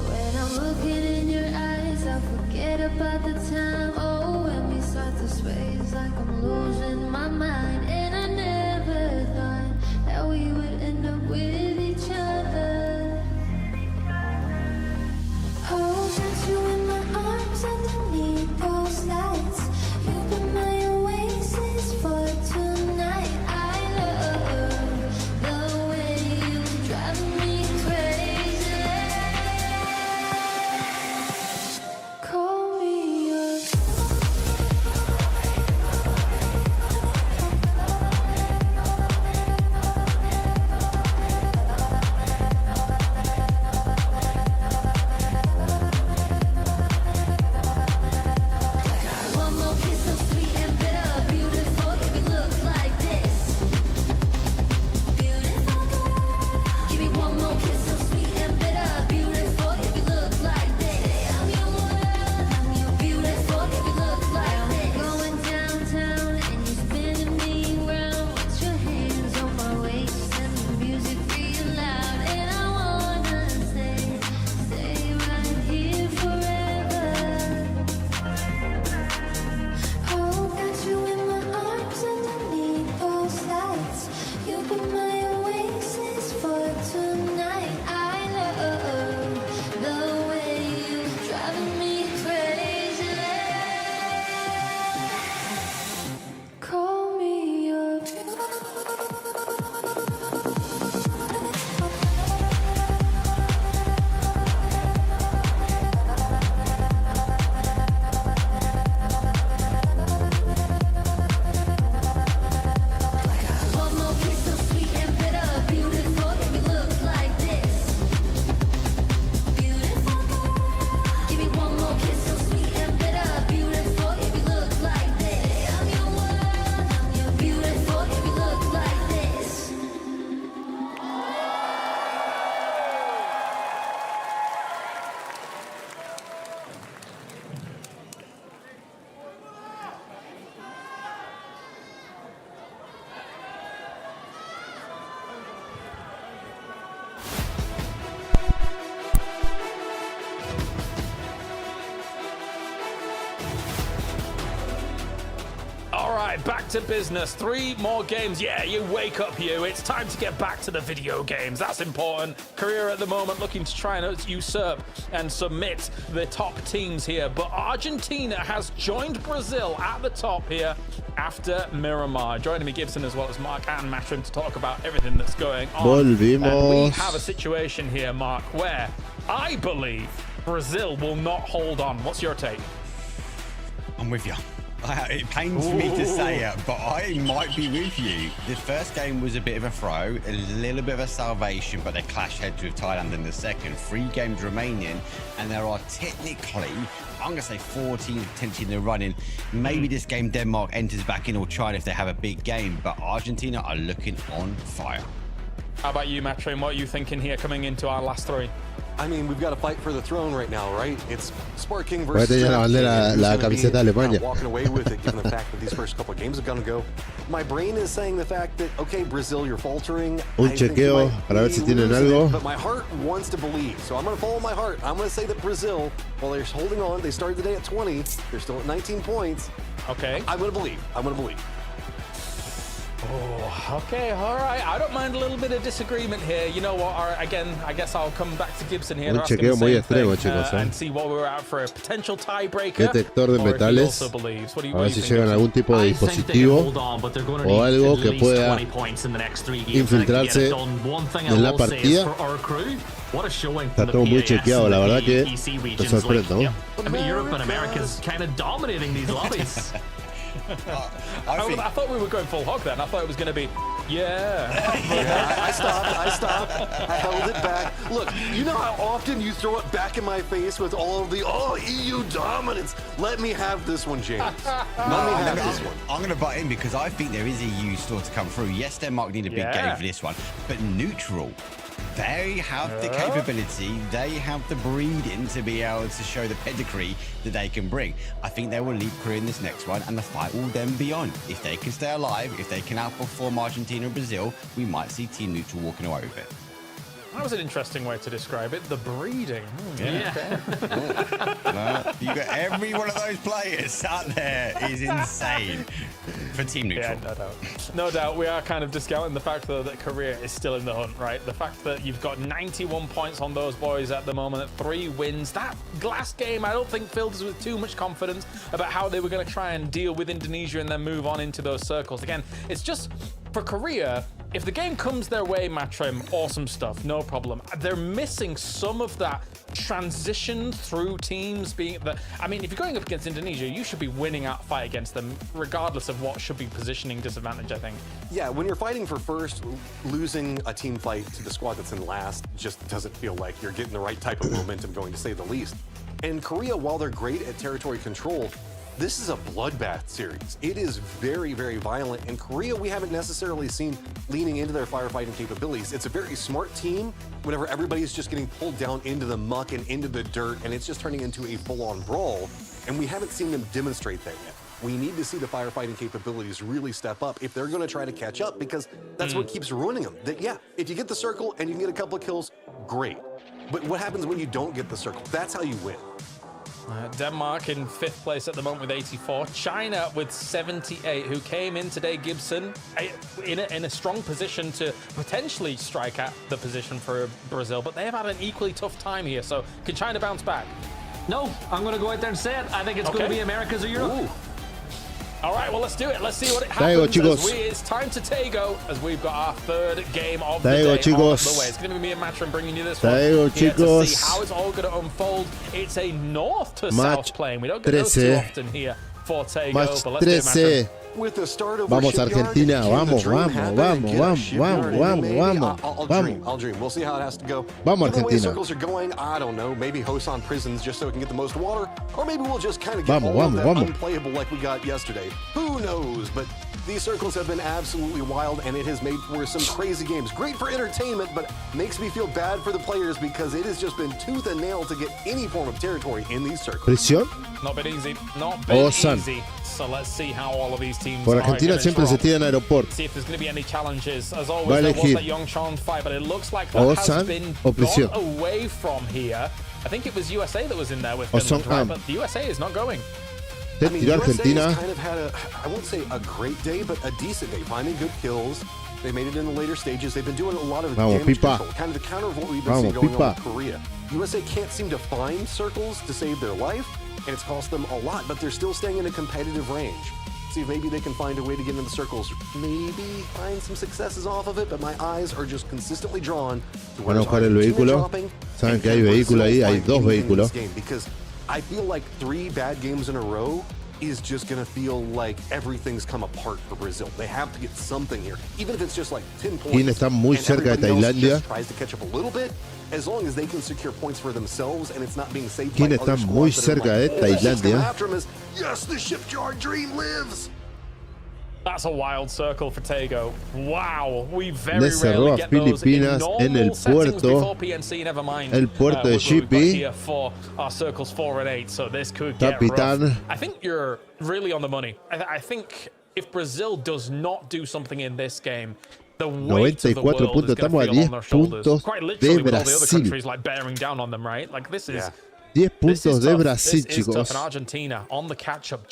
When I'm looking in your eyes, I'll forget about the time. Oh, when we start to sway, it's like I'm losing my mind. And I never thought that we would end up with each other. Oh, got you in my arms underneath those lights. You be my oasis for tonight. I love the way you drive me crazy. Call me up. One more kiss so sweet and bitter, beautiful. Give me look like this. Beautiful girl. Give me one more kiss so sweet and bitter, beautiful. Give me look like this. I'm your world, I'm your beautiful. Give me look like this. Going downtown and you spinning me round. Put your hands on my waist and the music real loud. And I wanna stay right here forever. Oh, got you in my arms underneath those lights. You be my oasis for tonight. I love the way you driving me crazy. Call me up. One more kiss so sweet and bitter, beautiful. Give me look like this. Beautiful girl. Give me one more kiss so sweet and bitter, beautiful. Give me look like this. I'm your world, I'm your beautiful. Give me look like this. All right, back to business. 3 more games. Yeah, you wake up, you. It's time to get back to the video games. That's important. Korea at the moment looking to try and usurp and submit the top teams here. But Argentina has joined Brazil at the top here after Miramar. Joining me, Gibson, as well as Mark and Matrim to talk about everything that's going on. And we Volvimos. have a situation here, Mark, where I believe Brazil will not hold on. What's your take? I'm with you. It pains me to say it, but I might be with you. The first game was a bit of a throw, a little bit of a salvation, but they clashed heads with Thailand in the second. 3 games remaining, and there are technically, I'm going to say 4 teams potentially in the running. Maybe this game Denmark enters back in, or China if they have a big game, but Argentina are looking on fire. How about you, Matrim? What are you thinking here coming into our last 3? I mean, we've got to fight for the throne right now, right? It's Sparking Voy a versus tener la Germany, bandera, and who's la gonna be camiseta de Alemania. walking away with it, given the fact that these first couple of games are going to go. My brain is saying the fact that, okay, Brazil, you're faltering. Un I think you chequeo might para ver be si tienen losing it, algo. But my heart wants to believe, so I'm going to follow my heart. I'm going to say that Brazil, while they're holding on, they started the day at 20. They're still at 19 points. Okay. I'm going to believe. I'm going to believe. Oh, okay, all right. I don't mind a little bit of disagreement here. You know what? All right, again, I guess I'll come back to Gibson here. Un They're asking chequeo the muy same extremo, thing, chicos, and see what we're at for a potential tiebreaker. Detector de or if he metales. also believes. What do you, A what ver do you si think, llegan a Gibson? algún tipo de I think they can dispositivo hold on, but they're going to o need algo at que least pueda 20 points in the next 3 games infiltrarse to get it done. One thing I en la will say is partida. for our crew, what a showing Está from todo the muy PAS chequeado, la and verdad the que EC te regions. sorprendo. Like, I mean, Europe and America is kind of dominating these lobbies. I thought we were going full hog then. I thought it was going to be, yeah. I stopped. I held it back. Look, you know how often you throw it back in my face with all of the, EU dominance. Let me have this one, James. Let me have this one. I'm going to butt in because I think there is a EU store to come through. Yes, Denmark need a big game for this one, but neutral. They have the capability, they have the breeding to be able to show the pedigree that they can bring. I think they will lead Korea in this next one, and the fight will then be on. If they can stay alive, if they can outperform Argentina and Brazil, we might see Team Neutral walking away with it. That was an interesting way to describe it. The breeding. Yeah. You got every one of those players out there is insane for Team Neutral. Yeah, no doubt. No doubt. We are kind of discounting the fact, though, that Korea is still in the hunt, right? The fact that you've got 91 points on those boys at the moment, 3 wins. That last game, I don't think, filled us with too much confidence about how they were going to try and deal with Indonesia and then move on into those circles. Again, it's just, for Korea, if the game comes their way, Matrim, awesome stuff, no problem. They're missing some of that transition through teams being that. I mean, if you're going up against Indonesia, you should be winning out fight against them, regardless of what should be positioning disadvantage, I think. Yeah, when you're fighting for first, losing a team fight to the squad that's in last just doesn't feel like you're getting the right type of momentum going, to say the least. And Korea, while they're great at territory control, this is a bloodbath series. It is very, very violent. And Korea, we haven't necessarily seen leaning into their firefighting capabilities. It's a very smart team whenever everybody's just getting pulled down into the muck and into the dirt, and it's just turning into a full-on brawl. And we haven't seen them demonstrate that yet. We need to see the firefighting capabilities really step up if they're going to try to catch up, because that's what keeps ruining them. That, yeah, if you get the circle and you can get a couple of kills, great. But what happens when you don't get the circle? That's how you win. Denmark in 5th place at the moment with 84. China with 78, who came in today, Gibson, in a strong position to potentially strike at the position for Brazil, but they have had an equally tough time here. So can China bounce back? No, I'm going to go out there and say it. I think it's going to be Americas or Europe. Ooh. All right, well, let's do it. Let's see what it happens. It's time to Tago, as we've got our 3rd game of the day on the way. It's going to be me and Matrim bringing you this one. Here to see how it's all going to unfold. It's a north to south plane. We don't get those too often here for Tago, but let's do it, Matrim. With the start of Vamos Argentina, vamos. I'll dream. We'll see how it has to go. Vamos Argentina. The way circles Argentina. are going, I don't know. Maybe Hosan prisons just so it can get the most water, or maybe we'll just kind of get all of that unplayable like we got yesterday. Who knows? But these circles have been absolutely wild, and it has made for some crazy games. Great for entertainment, but makes me feel bad for the players because it has just been tooth and nail to get any form of territory in these circles. Presión. Not been easy. Not been easy. So let's see how all of these teams Por Argentina siempre se tira en aeropuerto. See if there's going to be any challenges. As always, there was that Yongchon fight, but it looks like that has been gone away from here. I think it was USA that was in there with Finland, right? But the USA is not going. I mean, USA has kind of had I won't say a great day, but a decent day, finding good kills. They made it in the later stages. They've been doing a lot of damage control, kind of the counter of what we've been seeing going on with Korea. USA can't seem to find circles to save their life, and it's cost them a lot, but they're still staying in a competitive range. See if maybe they can find a way to get into the circles, maybe find some successes off of it, but my eyes are just consistently drawn to where Van a buscar el vehículo. Saben que hay vehículo ahí, hay 2 vehículos. Because I feel like 3 bad games in a row is just going to feel like everything's come apart for Brazil. They have to get something here, even if it's just like 10 points. China está muy cerca de Tailandia. Tries to catch up a little bit, as long as they can secure points for themselves and it's not being saved China by está other muy squads that are cerca de like, Tailandia. after him is, yes, the shipyard dream lives. That's a wild circle for Tego. Wow, we very Le cerró rarely a get those in Filipinas en el normal settings puerto. before PNC, never mind. El puerto de what we've got GP. here for our circles 4 and 8, so this could get Capitán. rough. I think you're really on the money. I think if Brazil does not do something in this game, the weight of the 94 world puntos, is going estamos a to feel 10 on their shoulders. puntos Quite de literally, with all the other Brasil. countries like bearing down on them, right? Like this is 10 this is puntos de tough. Brasil, This is tough. chicos. And Argentina on the catch-up.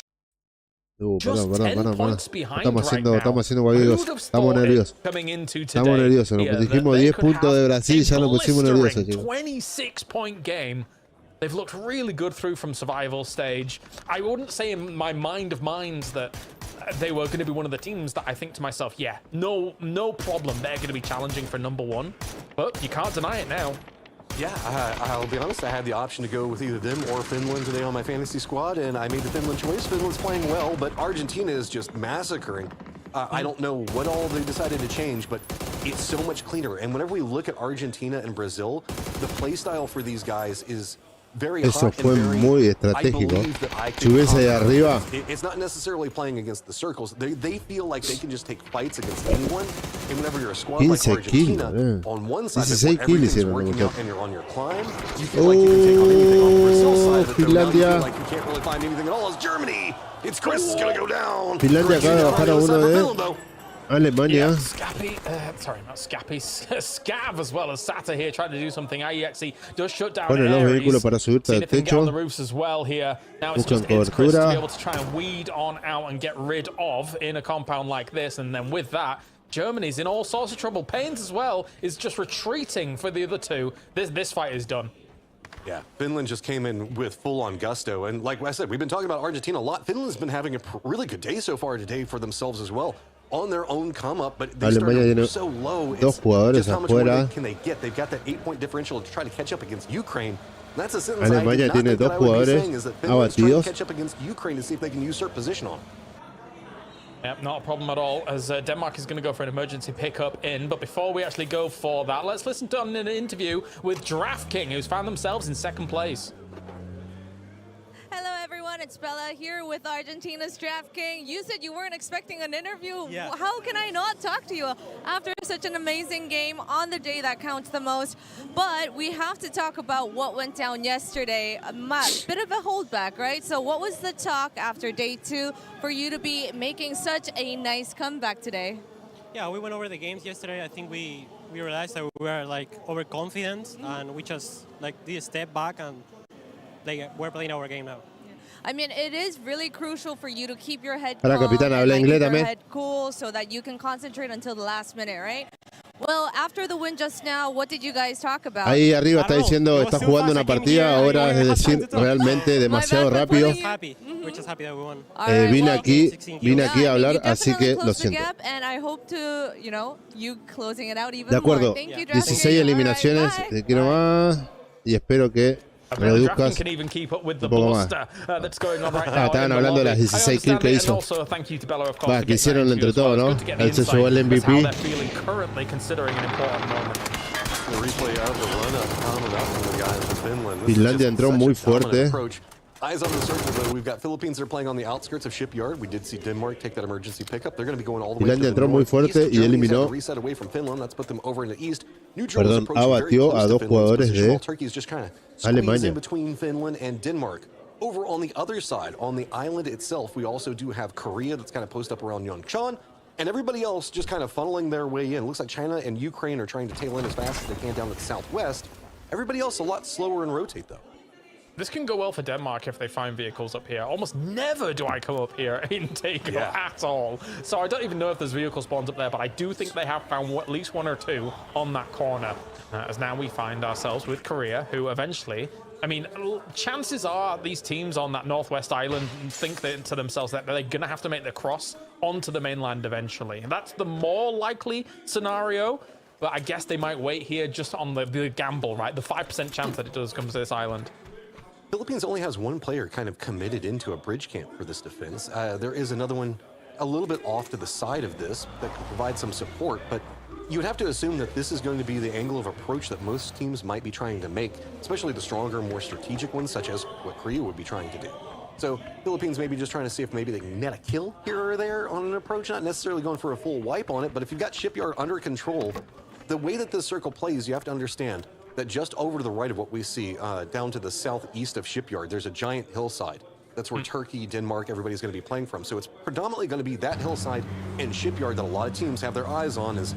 Perdón. Points behind Estamos haciendo right guaguitos. now. Estamos nerviosos. Coming into Estamos today, nerviosos. Nos dijimos 10 puntos de Brasil y ya nos pusimos nerviosos, chicos. 26-point game. They've looked really good through from survival stage. I wouldn't say in my mind of minds that they were going to be one of the teams that I think to myself, yeah, no problem. They're going to be challenging for #1. But you can't deny it now. Yeah, I'll be honest, I had the option to go with either them or Finland today on my fantasy squad, and I made the Finland choice. Finland's playing well, but Argentina is just massacring. I don't know what all they decided to change, but it's so much cleaner. And whenever we look at Argentina and Brazil, the play style for these guys is very Eso hot fue and very, muy I estratégico. believe that I Si can hubiese ahí conquer. arriba. It's not necessarily playing against the circles. They feel like they can just take fights against anyone. And whenever you're a squad like 15 Argentina, kills, on one side of it, 16 where kills everything's hicieron, working muchachos. out and you're on your climb, you feel like you can take on anything on the Brazil side of it. Though now you Finlandia. feel like you can't really find anything at all. It's Germany. It's Chris is going to go down. Finlandia acaba de bajar a uno de Alemania. Scappy, sorry, not Scappy, Scav as well as Sata here trying to do something. IEXE does shut down Pone los Ares. vehículos para subirte See al if they can get on techo. the roofs as well here. Now it's Buscan just it's Chris to cobertura. be able to try and weed on out and get rid of in a compound like this. And then with that, Germany's in all sorts of trouble. Pains as well is just retreating for the other two. This fight is done. Yeah, Finland just came in with full-on gusto. And like I said, we've been talking about Argentina a lot. Finland's been having a really good day so far today for themselves as well. On their own come up, but they Alemania started tiene so low. dos jugadores just how much more afuera. can they get? They've got that 8-point differential to try to catch up against Ukraine. That's a sentence Alemania I did not tiene think that dos I would be jugadores saying, is that Finland's trying abatidos. to catch up against Ukraine to see if they can usurp position on. Yep, not a problem at all, as Denmark is going to go for an emergency pickup in. But before we actually go for that, let's listen to an interview with DraftKings, who's found themselves in 2nd place. Hello everyone, it's Bella here with Argentina's DraftKings. You said you weren't expecting an interview. Yeah. How can I not talk to you after such an amazing game on the day that counts the most? But we have to talk about what went down yesterday. A bit of a holdback, right? So what was the talk after day 2 for you to be making such a nice comeback today? Yeah, we went over the games yesterday. I think we realized that we were like overconfident and we just like did a step back and like we're playing our game now. I mean, it is really crucial for you to keep your head Hola, calm capitán, and habla like, inglés keep your también. head cool so that you can concentrate until the last minute, right? Well, after the win just now, what did you guys talk about? Ahí arriba está diciendo, está jugando una partida, ahora es decir, realmente demasiado rápido. We're just happy that we won. Vine aquí a hablar, así que lo siento. And I hope to, you closing it out even De acuerdo, more. Thank you, 16 eliminaciones, quiero más y espero que reduzcas can even keep up with the un poco más. bluster that's going on right now. Estaban hablando de las 16 kills que hizo. Va, que hicieron entre todos, ¿no? Él se llevó el MVP. Finlandia entró muy fuerte. Eyes on the circle, though. We've got Philippines that are playing on the outskirts of Shipyard. We did see Denmark take that emergency pickup. They're going to be going all the way to Finlandia the entró muy fuerte northeast. y Germany's eliminó. had to reset away from Finland. That's put them over in the east. Neutral is Perdón, approaching very abatió close a to dos Finland's jugadores position, de while Turkey is just kind of squeezed Alemania. in between Finland and Denmark. Over on the other side, on the island itself, we also do have Korea that's kind of posted up around Yeongcheon. And everybody else just kind of funneling their way in. Looks like China and Ukraine are trying to tail in as fast as they can down to the southwest. Everybody else a lot slower and rotate, though. This can go well for Denmark if they find vehicles up here. Almost never do I come up here in Takeover at all. So I don't even know if there's vehicle spawns up there, but I do think they have found at least 1 or 2 on that corner. As now we find ourselves with Korea, who eventually... I mean, chances are these teams on that northwest island think to themselves that they're going to have to make the cross onto the mainland eventually. And that's the more likely scenario, but I guess they might wait here just on the gamble, right? The 5% chance that it does come to this island. Philippines only has one player kind of committed into a bridge camp for this defense. There is another one a little bit off to the side of this that could provide some support, but you would have to assume that this is going to be the angle of approach that most teams might be trying to make, especially the stronger, more strategic ones, such as what Korea would be trying to do. So Philippines may be just trying to see if maybe they can net a kill here or there on an approach, not necessarily going for a full wipe on it, but if you've got Shipyard under control, the way that this circle plays, you have to understand that just over to the right of what we see, down to the southeast of Shipyard, there's a giant hillside. That's where Turkey, Denmark, everybody's going to be playing from. So it's predominantly going to be that hillside and Shipyard that a lot of teams have their eyes on is,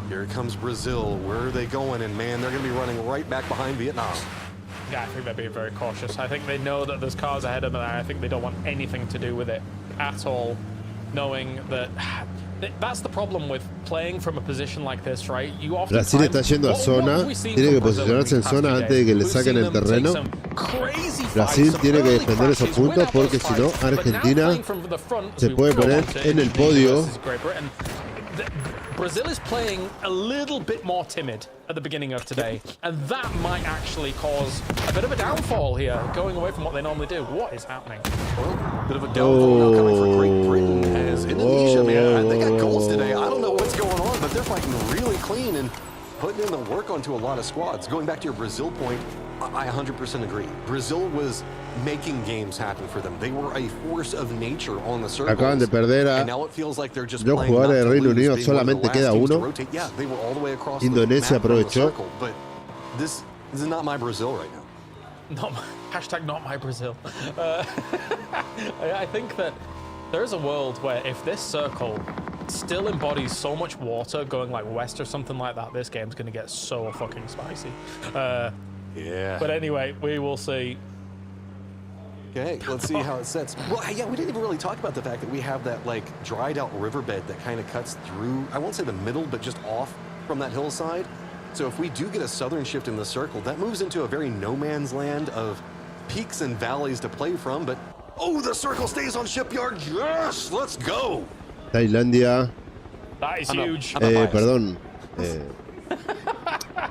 here comes Brazil. Where are they going? And man, they're going to be running right back behind Vietnam. Yeah, I think they're being very cautious. I think they know that there's cars ahead of them, and I think they don't want anything to do with it at all, knowing that that's the problem with playing from a position like this, right? You often Brasil está yendo a zona, tiene que posicionarse en zona antes de que le saquen el terreno. Brasil tiene que defender esos puntos porque si no, Argentina se puede poner en el podio. Brazil is playing a little bit more timid at the beginning of today, and that might actually cause a bit of a downfall here, going away from what they normally do. What is happening? Well, bit of a downfall now coming from Great Britain as Indonesia, man, they got goals today. I don't know what's going on, but they're fighting really clean and putting in the work onto a lot of squads. Going back to your Brazil point, I 100% agree. Brazil was making games happen for them. They were a force of nature on the circles. Acaban de perder a and now it feels like they're just dos jugadores de Reino Unido, solamente queda uno. Yeah, they were all the way across Indonesia the map aprovechó. circle, but this is not my Brazil right now. Hashtag not my Brazil. I think that there is a world where if this circle still embodies so much water going like west or something like that, this game's going to get so fucking spicy. Yeah. But anyway, we will see. Okay, let's see how it sets. Well, yeah, we didn't even really talk about the fact that we have that like dried out riverbed that kind of cuts through, I won't say the middle, but just off from that hillside. So if we do get a southern shift in the circle, that moves into a very no man's land of peaks and valleys to play from. But, oh, the circle stays on Shipyard. Yes, let's go. Tailandia. That is huge. Perdón.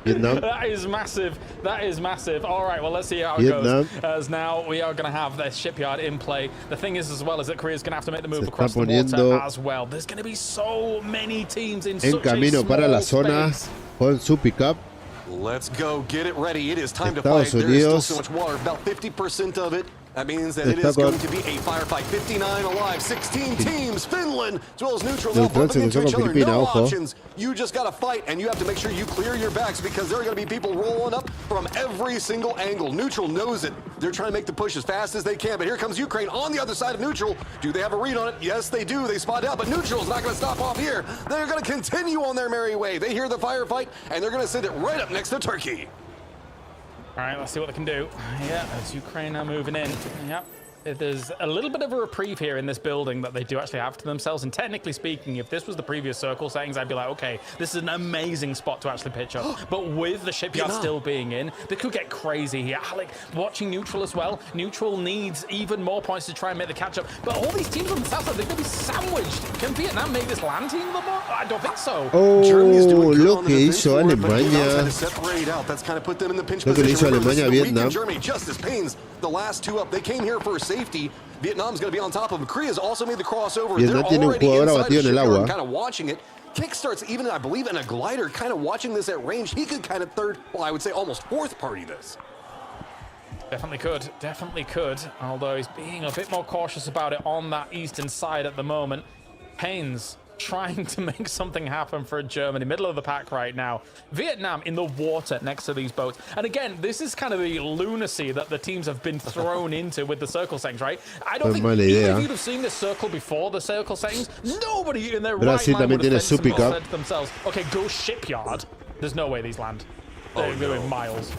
Vietnam. That is massive. That is massive. All right, well, let's see how it goes. As now we are going to have this Shipyard in play. The thing is, as well, is that Korea's going to have to make the move across the water as well. There's going to be so many teams in such a small para la zona space. con su pickup. Let's go. Get it ready. It is time to Estados fight. There is Unidos. still so much water, about 50% of it. That means that it is going to be a firefight. 59 alive, 16 teams, Finland, as well as neutral, all bumping into each other. No options. You just got to fight, and you have to make sure you clear your backs because there are going to be people rolling up from every single angle. Neutral knows it. They're trying to make the push as fast as they can, but here comes Ukraine on the other side of neutral. Do they have a read on it? Yes, they do. They spot out, but neutral's not going to stop off here. They're going to continue on their merry way. They hear the firefight, and they're going to send it right up next to Turkey. All right, let's see what they can do. Yeah, it's Ukraine now moving in. Yep. There's a little bit of a reprieve here in this building that they do actually have to themselves. And technically speaking, if this was the previous circle settings, I'd be like, okay, this is an amazing spot to actually pitch up. But with the Shipyard still being in, they could get crazy here. Like, watching neutral as well. Neutral needs even more points to try and make the catch up. But all these teams on the south side, they're going to be sandwiched. Can Vietnam make this land team them up? I don't think so. Oh, lo que hizo Alemania. That's kind of put them in the pinch Lo que le hizo position. Alemania a Vietnam. Germany just as pains the last two up. They came here for safety. Vietnam's going to be on top of them. Korea's also made the crossover. Vietnam tiene un jugador abatido en el agua. Kind of watching it. Kick starts even, I believe, in a glider, kind of watching this at range. He could kind of third, well, I would say almost fourth party this. Definitely could. Definitely could. Although he's being a bit more cautious about it on that eastern side at the moment. Haynes trying to make something happen for Germany, middle of the pack right now. Vietnam in the water next to these boats. And again, this is kind of the lunacy that the teams have been thrown into with the circle settings, right? I don't think even if you'd have seen this circle before the circle settings, nobody in their right mind would have said to themselves, okay, go Shipyard. There's no way these land. They're going miles.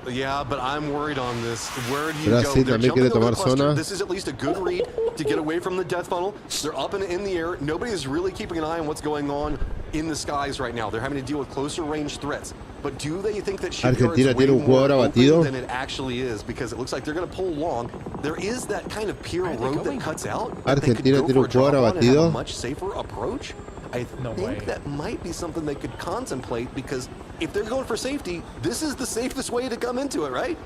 Yeah, but I'm worried on this. Where do you Brasil go? también quiere tomar zona. This is at least a good read to get away from the death funnel. They're up and in the air. Nobody is really keeping an eye on what's going on in the skies right now. They're having to deal with closer range threats. But do they think that Shipyard is way more open than it actually is? Because it looks like they're going to pull long. There is that kind of pier road that cuts out. Argentina tiene un jugador abatido. A much safer approach. I think that might be something they could contemplate because if they're going for safety, this is the safest way to come into it, right?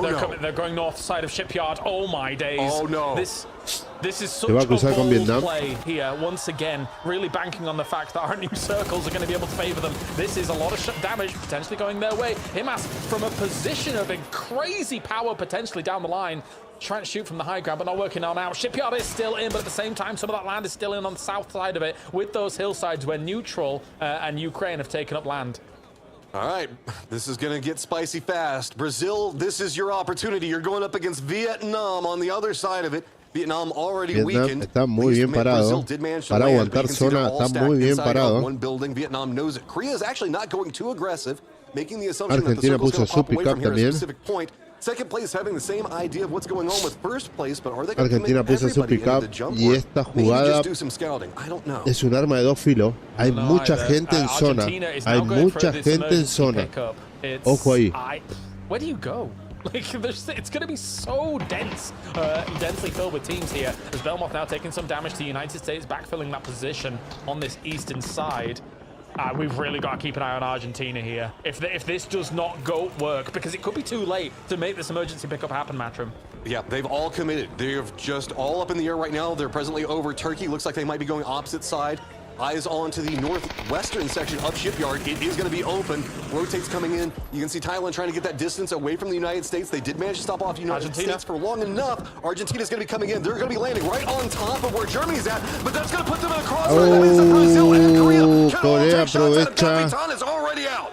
They're going north side of Shipyard. Oh my days. Oh no. This is such va a a cruzar con bold Vietnam. play here. Once again, really banking on the fact that our new circles are going to be able to favor them. This is a lot of damage potentially going their way. Himas from a position of a crazy power potentially down the line. Trying to shoot from the high ground, but not working on out. Shipyard is still in, but at the same time, some of that land is still in on the south side of it with those hillsides where Neutral and Ukraine have taken up land. All right, this is going to get spicy fast. Brazil, this is your opportunity. You're going up against Vietnam on the other side of it. Vietnam already weakened. Está muy bien parado. Para aguantar zona, está muy bien parado. One building. Vietnam knows it. Korea is actually not going too aggressive, making the assumption Argentina that the circle's puso going to su pop away from pick-up here at a también. specific point. Second place having the same idea of what's going on with first place, but are they going to Argentina puso su pick-up y esta jugada es un arma de dos filos. Hay mucha gente en zona. Hay mucha gente en zona. Ojo ahí. Where do you go? Like, it's going to be so dense, densely filled with teams here. As Belmoth now taking some damage to the United States, backfilling that position on this eastern side. We've really got to keep an eye on Argentina here. If this does not go work, because it could be too late to make this emergency pickup happen, Matrim. Yeah, they've all committed. They're just all up in the air right now. They're presently over Turkey. Looks like they might be going opposite side. Eyes on to the northwestern section of Shipyard. It is going to be open. Rotates coming in. You can see Thailand trying to get that distance away from the United States. They did manage to stop off the United States for long enough. Argentina's going to be coming in. They're going to be landing right on top of where Germany's at, but that's going to put them in a crossfire. That means that Brazil and Korea can all take shots at him. Capitan is already out.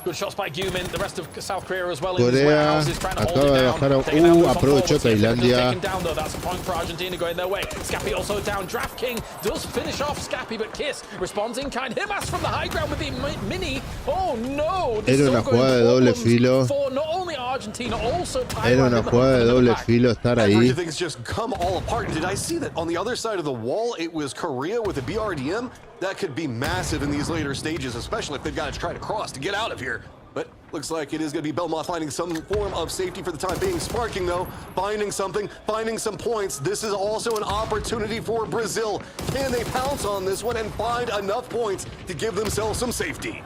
Good shots by Gumin, the rest of South Korea as well. Corea acaba de bajar aprovechó Tailandia. Down, though. That's a point for Argentina going their way. Scappy also down. Draft King does finish off Scappy, but Kiss responds in kind. Himas from the high ground with the mini. Oh no! Era una jugada de doble filo. For not only Argentina, also Thailand. Era una jugada de doble filo estar ahí. Everything's just come all apart. Did I see that on the other side of the wall it was Korea with a BRDM? That could be massive in these later stages, especially if they've got to try to cross to get out of here. But looks like it is going to be Belmont finding some form of safety for the time being. Sparking, though, finding something, finding some points. This is also an opportunity for Brazil. Can they pounce on this one and find enough points to give themselves some safety?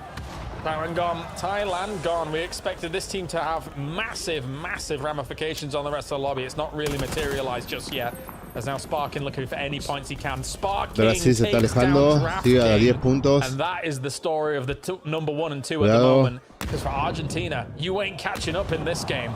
Thailand gone. Thailand gone. We expected this team to have massive, massive ramifications on the rest of the lobby. It's not really materialized just yet. There's now Sparkin looking for any points he can. Sparkin Brasil se está alejando, sigue a 10 puntos. And that is the story of the number 1 and 2 at the moment. Because for Argentina, you ain't catching up in this game.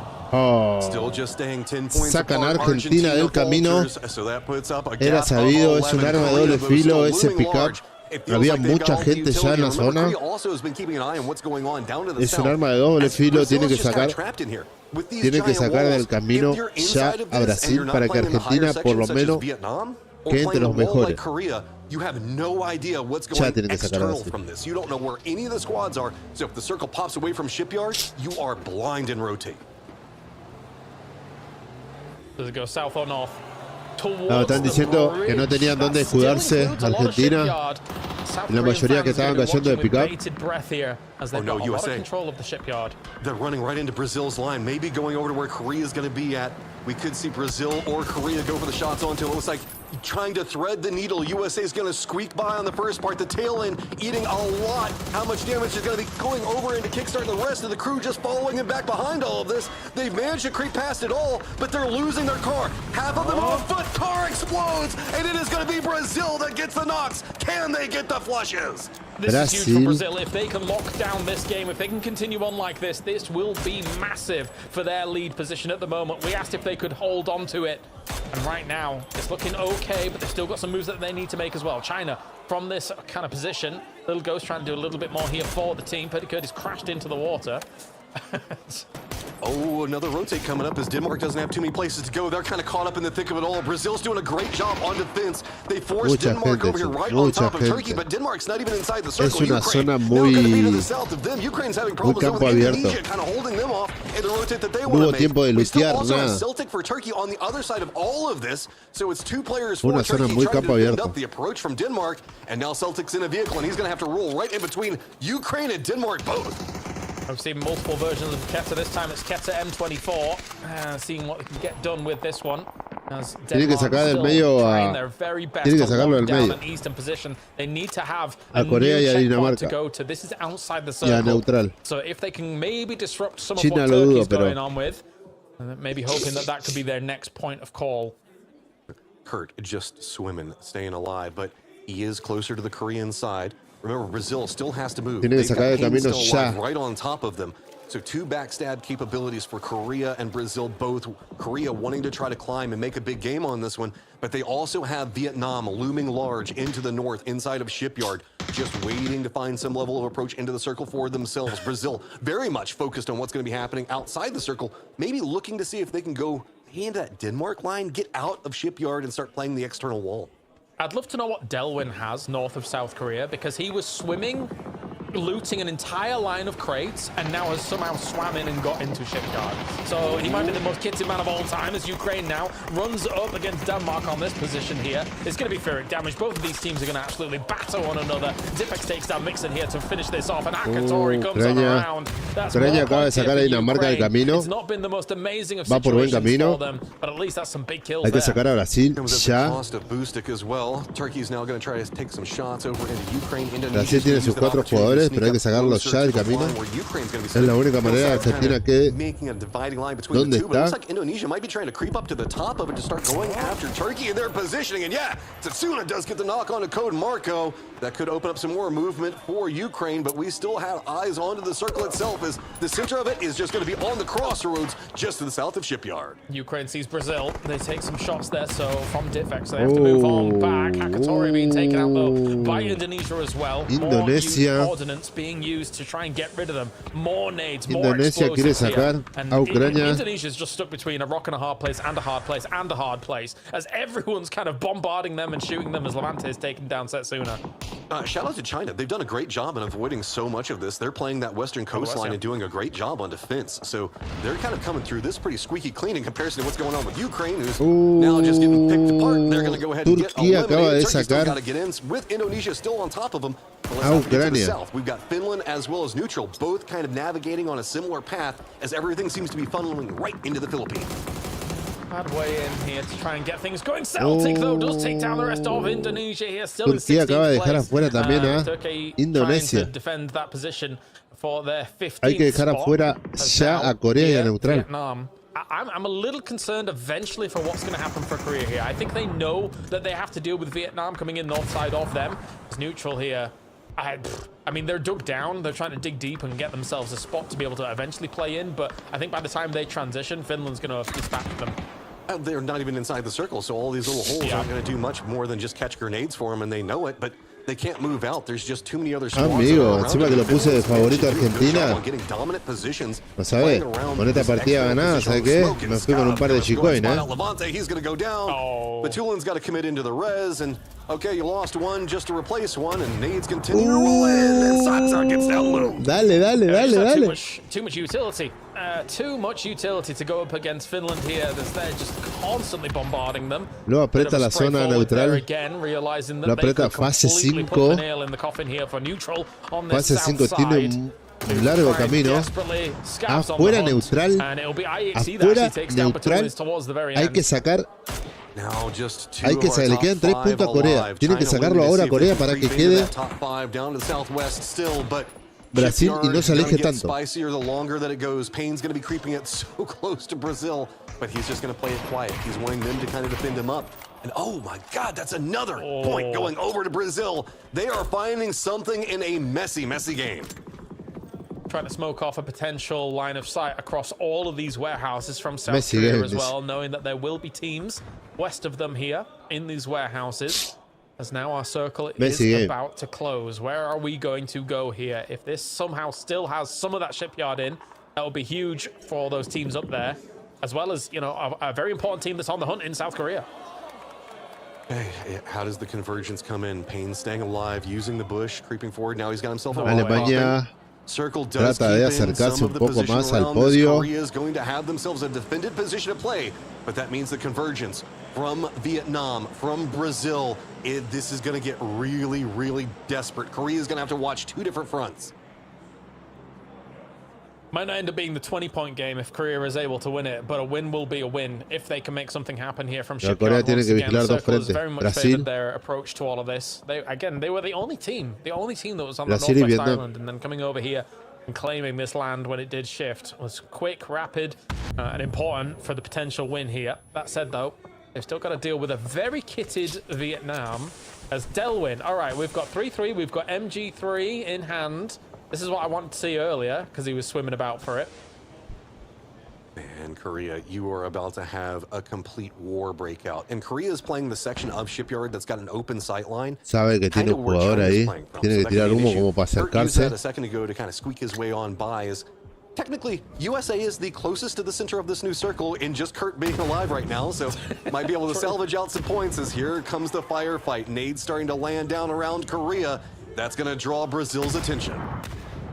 Still just staying 10 points Sacan apart. a Argentina del camino. So that puts up a gap Era sabido, of es un 11. arma de Korea, doble though, filo still ese looming pick-up. large. It feels Había like they've got mucha all the gente ya en la utility. zona. Korea also has been keeping an eye on what's going on down to the Es south. un arma de doble As filo, Brazil tiene que is just kinda sacar. trapped in here. With these Tiene que giant sacar del walls, camino if you're ya inside of a this and Brasil you're not para que playing in the higher Argentina por lo sections such as menos Vietnam, or quede entre playing a los wall mejores. like Korea, you have no idea what's Ya going tienen que sacar a external Brasil. from this. You don't know where any of the squads are. So if the circle pops away from Shipyard, you are blind and rotate. Does it go south or north? No, están diciendo que no tenían dónde escudarse Argentina. Y la mayoría que estaban cayendo de pick-up. Oh no, USA. They're running right into Brazil's line, maybe going over to where Korea is going to be at. We could see Brazil or Korea go for the shots onto it. It looks like trying to thread the needle. USA is going to squeak by on the first part. The tail end eating a lot. How much damage is going to be going over into kickstart the rest of the crew just following him back behind all of this? They've managed to creep past it all, but they're losing their car. Half of them on foot. Car explodes, and it is going to be Brazil that gets the knocks. Can they get the flushes? This is huge for Brazil. If they can lock down this game, if they can continue on like this will be massive for their lead position at the moment. We asked if they could hold on to it, and right now it's looking okay, but they've still got some moves that they need to make as well. China, from this kind of position, Little Ghost trying to do a little bit more here for the team. Petticoat is crashed into the water. Oh, another rotate coming up as Denmark doesn't have too many places to go. They're kind of caught up in the thick of it all. Brazil's doing a great job on defense. They forced Denmark over here right on top of Turkey, but Denmark's not even inside the circle. Es una zona muy campo abierto. No hubo tiempo de lutear nada. Celtic for Turkey on the other side of all of this. So it's two players for Una zona Turkey muy trying to campo defend abierto. up the approach from Denmark, and now Celtic's in a vehicle, and he's going to have to roll right in between Ukraine and Denmark both. I've seen multiple versions of Keta. This time it's Keta M24. Seeing what we can get done with this one. Tiene que sacar del medio a. Tiene que sacarlo del medio. They need to have a Corea y a Dinamarca. To. This is outside the Y a circle. neutral. So if they can maybe disrupt some China of what lo dudo, Turkey's pero going on with, Maybe hoping that could be their next point of call. Kurt just swimming, staying alive, but he is closer to the Korean side. Remember, Brazil still has to move. Tiene que They've got sacar de Payne camino still alive ya. right on top of them. So 2 backstab capabilities for Korea and Brazil, both. Korea wanting to try to climb and make a big game on this one, but they also have Vietnam looming large into the north inside of Shipyard, just waiting to find some level of approach into the circle for themselves. Brazil very much focused on what's going to be happening outside the circle, maybe looking to see if they can go into that Denmark line, get out of Shipyard and start playing the external wall. I'd love to know what Delwyn has north of South Korea, because he was swimming, looting an entire line of crates, and now has somehow swam in and got into Shipyard. So he might be the most kitted man of all time, as Ukraine now runs up against Denmark on this position here. It's going to be Ferric damage. Both of these teams are going to absolutely batter one another. Diffex takes down Mixon here to finish this off, and Akatori comes on around. That's Ucrania acaba de sacar a Dinamarca del camino. It's not been the most amazing of Va por buen situations camino. for them, but at least that's some big kills Hay que there. sacar a Brasil Comes at the ya. cost of Bustic as well. Turkey's now going to try to take some shots over into Ukraine. Indonesia Brasil tiene sus 4 jugadores, pero hay que sacarlos ya del camino. Es la única manera. Argentina que... ¿Dónde It looks está? like Indonesia might be trying to creep up to the top of it to start going after Turkey in their positioning. And yeah, Tsutsuna does get the knock on to Code Marco. That could open up some more movement for Ukraine, but we still have eyes onto the circle itself, as the center of it is just going to be on the crossroads just to the south of Shipyard. Ukraine sees Brazil. They take some shots there, so from Diffex, they have to move on back. Hakatori being taken out, though, by Indonesia as well. Indonesia. More ordnance being used to try and get rid of them. More nades, more Indonesia quiere explosives sacar here. And a Ucrania. Indonesia's just stuck between a rock and a hard place and a hard place and a hard place, as everyone's kind of bombarding them and shooting them as Levante is taking down Setsuna. Shout out to China. They've done a great job in avoiding so much of this. They're playing that western coastline and doing a great job on defense. So they're kind of coming through this pretty squeaky clean in comparison to what's going on with Ukraine, who's now just getting picked apart. They're going to go ahead and get Turquía acaba de eliminated. Turkey's still sacar got to get in with Indonesia still on top of them. But let's a not forget to the Ucrania. south. We've got Finland as well as neutral, both kind of navigating on a similar path, as everything seems to be funneling right into the Philippines. Bad way in here to try and get things going. Celtic, though, does take down the rest of Indonesia here. Still Turquía in 16th acaba de dejar place. afuera también a Turkey Indonesia. trying to defend that position for their 15th Hay que dejar spot. afuera As ya now a Corea y a here, Neutral. Vietnam. I'm a little concerned eventually for what's going to happen for Korea here. I think they know that they have to deal with Vietnam coming in north side of them. It's neutral here. I mean, they're dug down. They're trying to dig deep and get themselves a spot to be able to eventually play in. But I think by the time they transition, Finland's going to dispatch them. They're not even inside the circle, so all these little holes aren't going to do much more than just catch grenades for them, and they know it, but they can't move out. There's just too many other squads. Amigo, encima que lo puse de favorito a Argentina. No sabe, con esta partida ganada, ¿sabe qué? Me fui con un par de G-Coin, Levante, he's going to go down. Batulin's got to commit into the res, and okay, you lost one just to replace one, and nades continue to roll in, and Satsa gets that loop. Dale. Too much utility. Too much utility to go up against Finland here. They're just constantly bombarding them. Lo aprieta la zona neutral. Lo aprieta fase 5. Fase 5 tiene un largo camino. Afuera neutral. Afuera neutral. Hay que sacar. Hay que sacar. Le quedan 3 puntos a Corea. Tienen que sacarlo ahora a Corea para que quede Brasil y no se aleje tanto. Spicier the longer that it goes. Payne's going to be creeping it so close to Brazil, but he's just going to play it quiet. He's wanting them to kind of defend him up. And oh my God, that's another point going over to Brazil. They are finding something in a messy, messy game. Trying to smoke off a potential line of sight across all of these warehouses from South Korea as well, knowing that there will be teams west of them here in these warehouses. As now our circle is about to close. Where are we going to go here? If this somehow still has some of that shipyard in, that will be huge for those teams up there, as well as, you know, a very important team that's on the hunt in South Korea. How does the convergence come in? Payne staying alive, using the bush, creeping forward. Now he's got himself a Alemania trata de acercarse un poco más al podio. Korea is going to have themselves a defended position to play, but that means the convergence from Vietnam, from Brazil, this is going to get really, really desperate. Korea is going to have to watch 2 different fronts. Might not end up being the 20-point game if Korea is able to win it, but a win will be a win if they can make something happen here from Shipyard. Corea tiene que vigilar dos Circle has frentes. very much Brasil. favored their approach to all of this. They were the only team that was on the Brasil y Northwest Vietnam. Island, and then coming over here and claiming this land when it did shift was quick, rapid, and important for the potential win here. That said, though, they've still got to deal with a very kitted Vietnam as Delwyn. All right, we've got 3-3. We've got MG3 in hand. This is what I wanted to see earlier because he was swimming about for it. And Korea, you are about to have a complete war breakout. And Korea is playing the section of Shipyard that's got an open sight line. Sabe que tiene un jugador ahí. Tiene que tirar humo como para acercarse. A second ago to kind of squeak his way on by is technically USA is the closest to the center of this new circle in just Kurt being alive right now, so might be able to salvage out some points as here comes the firefight. Nades starting to land down around Korea. That's going to draw Brazil's attention.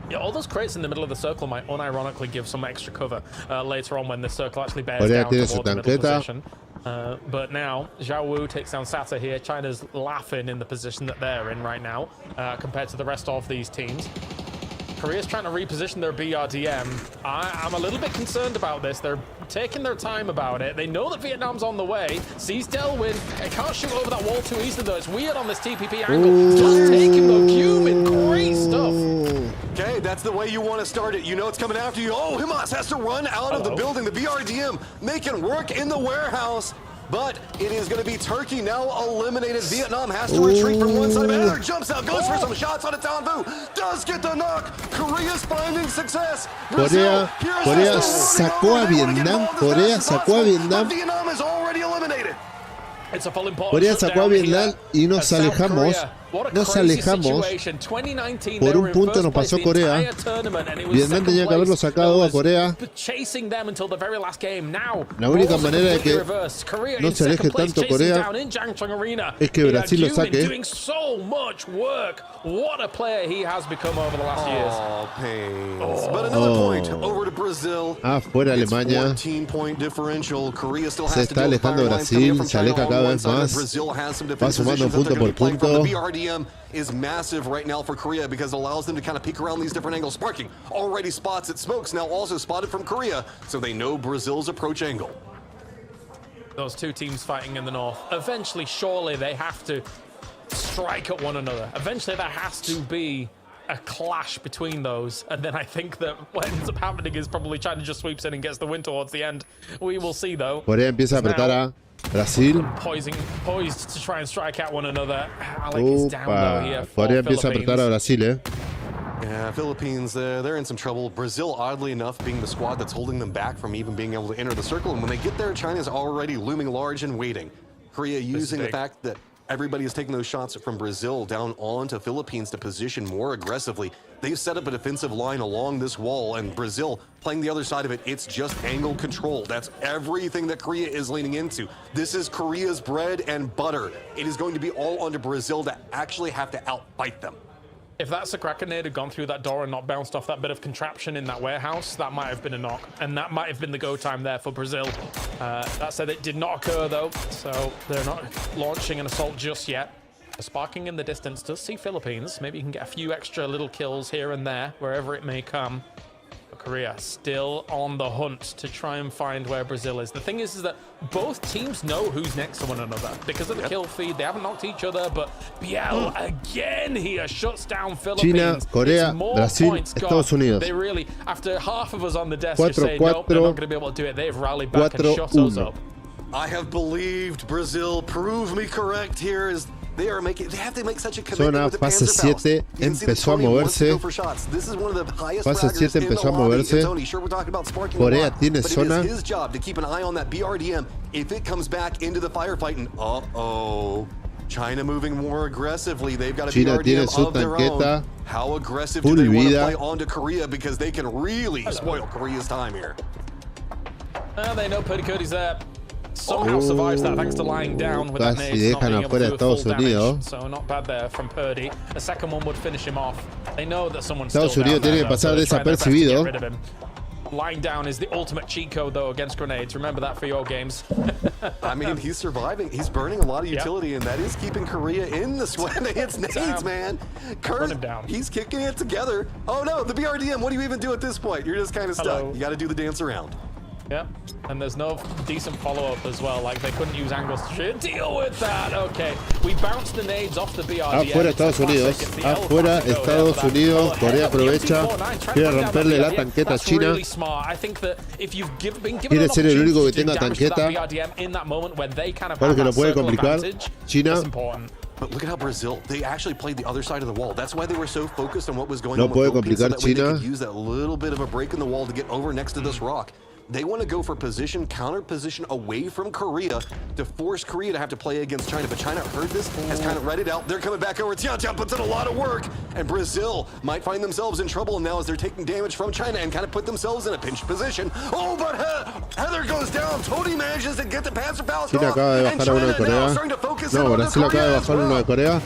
Yeah, all those crates in the middle of the circle might unironically give some extra cover later on when the circle actually bears down towards the middle position. But now, Zhao Wu takes down Sata here. China's laughing in the position that they're in right now compared to the rest of these teams. Korea's trying to reposition their BRDM. I'm a little bit concerned about this. They're taking their time about it. They know that Vietnam's on the way. Sees Delwyn. They can't shoot over that wall too easily, though. It's weird on this TPP angle. Just take him, though. Cumin, great stuff. Okay, that's the way you want to start it. You know it's coming after you. Oh, Himas has to run out of the building. The BRDM making work in the warehouse. But it is going to be Turkey now eliminated. Vietnam has to retreat from one side of it. Another jumps out, goes for some shots on a down Vu. Does get the knock. Korea's finding success. Corea sacó a Vietnam. Corea sacó a Vietnam. Vietnam is already eliminated. Corea sacó a Vietnam y nos alejamos. Nos alejamos. Por un punto nos pasó Corea. Vietnam tenía que haberlo sacado a Corea. La única manera de que no se aleje tanto Corea es que Brasil lo saque. What a player he has become over the last years. Pains. But another point over to Brazil. Fuera Alemania. Se está alejando Brasil, se aleja cada vez más. Va sumando punto por punto. Is massive right now for Korea because it allows them to kind of peek around these different angles. Sparking already spots it. Smokes now also spotted from Korea, so they know Brazil's approach angle. Those two teams fighting in the north. Eventually, surely they have to strike at one another. Eventually there has to be a clash between those, and then I think that what ends up happening is probably China just sweeps in and gets the win towards the end. We will see though. Corea empieza a apretar a Brasil. Poised to try and strike at one another. Alec is down though here. Corea empieza a apretar a Brasil, Yeah, Philippines, they're in some trouble. Brazil, oddly enough, being the squad that's holding them back from even being able to enter the circle. And when they get there, China's already looming large and waiting. Korea using the fact that everybody is taking those shots from Brazil down onto Philippines to position more aggressively. They've set up a defensive line along this wall, and Brazil playing the other side of it. It's just angle control. That's everything that Korea is leaning into. This is Korea's bread and butter. It is going to be all under Brazil to actually have to outfight them. If that Sakura nade had gone through that door and not bounced off that bit of contraption in that warehouse, that might have been a knock. And that might have been the go time there for Brazil. That said, it did not occur though, so they're not launching an assault just yet. The sparking in the distance does see Philippines. Maybe you can get a few extra little kills here and there, wherever it may come. But Korea still on the hunt to try and find where Brazil is. The thing is that both teams know who's next to one another. Because of the kill feed, they haven't knocked each other, but Biel again here shuts down Philippines. China, Corea, Brasil, Estados Unidos. They really, after half of us on the desk just say, nope, they're not going to be able to do it, they've rallied back and shut us up. I have believed Brazil. Prove me correct here. They have to make such a commitment with the fase 7 empezó a moverse. Fase 7 empezó a moverse. Corea tiene zona. It is his job to keep an eye on that BRDM if it comes back into the firefight. And China moving more aggressively. They've got a BRDM of their own. How aggressive do they want to play onto Korea because they can really spoil Korea's time here? They know Purdy's there. Somehow survives that thanks to lying down with that nade, not being able to do full damage. So not bad there from Purdy. The second one would finish him off. They know that someone's still down there, so they're trying their best to get rid of him. Lying down is the ultimate cheat code though against grenades. Remember that for your games. I mean, he's surviving. He's burning a lot of utility, and that is keeping Korea in the sweat. It's nades, man. Kurt, he's kicking it together. Oh no, the BRDM. What do you even do at this point? You're just kind of stuck. You got to do the dance around. Yep, and there's no decent follow-up as well. Like, they couldn't use angles to deal with that. Okay, we bounced the nades off the BRDM. Afuera Estados Unidos. Afuera Estados Unidos. Corea aprovecha. Quiere romperle la tanqueta a China. Quiere ser el único que tenga tanqueta. Porque lo puede complicar. China. But look at how Brazil, they actually played the other side of the wall. That's why they were so focused on what was going No on puede with Philippines, so complicar that way they China. could use that little bit of a break in the wall to get over next to this rock. They want to go for position, counter position away from Korea to force Korea to have to play against China. But China heard this, has kind of read it out. They're coming back over. Tian puts in a lot of work. And Brazil might find themselves in trouble now as they're taking damage from China and kind of put themselves in a pinched position. Oh, but Heather goes down. Tony manages to get the Panzer Palace China off. acaba de And bajar a uno China de now Corea. starting to focus No, in on the Brasil acaba Korea de as bajar uno well. de Corea.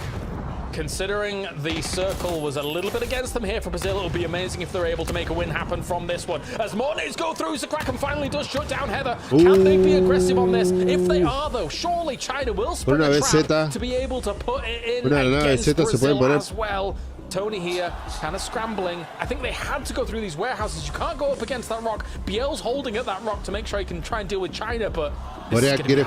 Considering the circle was a little bit against them here for Brazil, it would be amazing if they're able to make a win happen from this one. As more nades go through, Zakraken finally does shut down Heather. Can they be aggressive on this? If they are, though, surely China will spread Una a vez trap Zeta. to be able to put it in Una nave against Zeta se pueden Brazil poner. as well. Tony here, kind of scrambling. I think they had to go through these warehouses. You can't go up against that rock. Biel's holding at that rock to make sure he can try and deal with China, but Corea quiere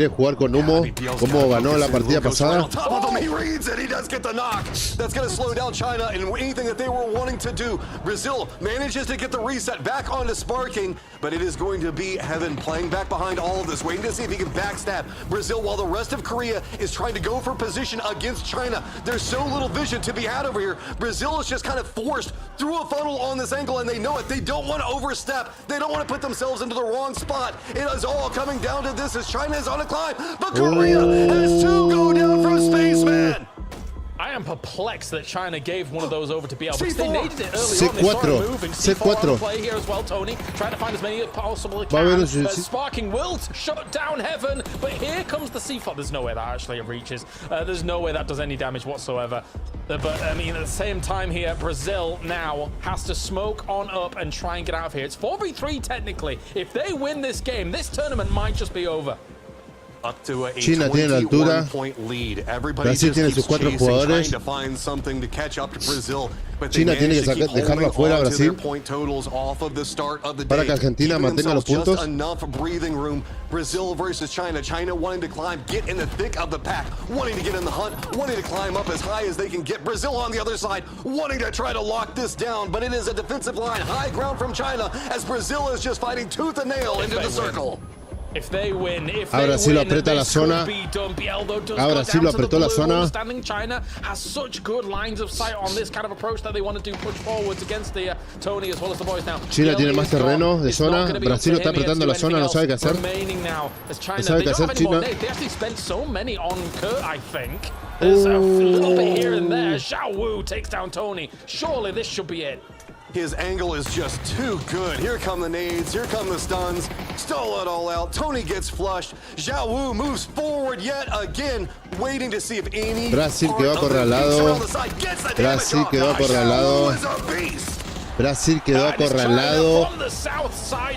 jugar con humo, como ganó la partida pasada. Top of him, he reads it. He does get the knock. That's going to slow down China and anything that they were wanting to do. Brazil manages to get the reset back onto Sparking, but it is going to be Heaven playing back behind all of this, waiting to see if he can backstab Brazil while the rest of Korea is trying to go for position against China. There's so little vision to be had over here. Brazil is just kind of forced through a funnel on this angle, and they know it. They don't want to overstep. They don't want to put themselves into the wrong spot. It is all coming down to this as China is on a climb, but Korea has to go down from Spaceman. I am perplexed that China gave one of those over to BL because they needed it early on. C4. They saw it moving. C4 on play here as well, Tony. Trying to find as many as possible as Va a haber un can. suicidio. Sparking will shut down Heaven, but here comes the C4. There's no way that actually reaches. There's no way that does any damage whatsoever. But I mean, at the same time here, Brazil now has to smoke on up and try and get out of here. It's 4v3 technically. If they win this game, this tournament might just be over. Up to a China tiene la altura. 21-point lead. Everybody Brasil just tiene keeps sus cuatro chasing, jugadores. trying to find something to catch up to Brazil. But they China tiene manage que to keep dejarlo holding afuera a on to their Brasil point totals off of the start of the para day. que Argentina Keeping mantenga los themselves puntos. just enough breathing room. Brazil versus China. China wanting to climb, get in the thick of the pack, wanting to get in the hunt, wanting to climb up as high as they can get. Brazil on the other side, wanting to try to lock this down, but it is a defensive line, high ground from China, as Brazil is just fighting tooth and nail into the circle. If they win, Ahora sí lo aprieta la this zona. could be done. Biel, though, does Ahora go sí lo down to the apretó la blue. zona. Understanding China has such good lines of sight on this kind of approach that they want to do push forwards against the Tony as well as the boys now. China Biel tiene is más terreno gone. de It's not zona. gonna be up Brasil to está him. He has to apretando do la zona, anything no sabe qué else hacer. remaining now as China, sabe they qué don't have hacer any more China. nades. They actually spent so many on Kurt, I think. There's a little bit here and there. Xiao Wu takes down Tony. Surely this should be it. His angle is just too good. Here come the nades, here come the stuns. Stall it all out. Tony gets flushed. Xiao Wu moves forward yet again, waiting to see if any Brasil part quedó of the acorralado. piece around the side gets the damage Brasil off. quedó Now, acorralado. Xiao Wu is a beast. Brasil quedó acorralado.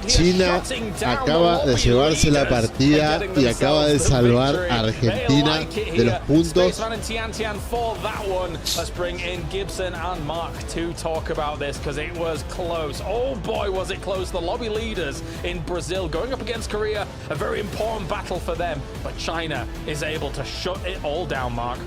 China acaba de llevarse la partida y acaba de salvar a Argentina de los puntos. Let's bring in Gibson and Mark to talk about this because it was close. Oh boy, was it close. The lobby leaders in Brazil going up against Korea, a very important battle for them, but China is able to shut it all down, Mark.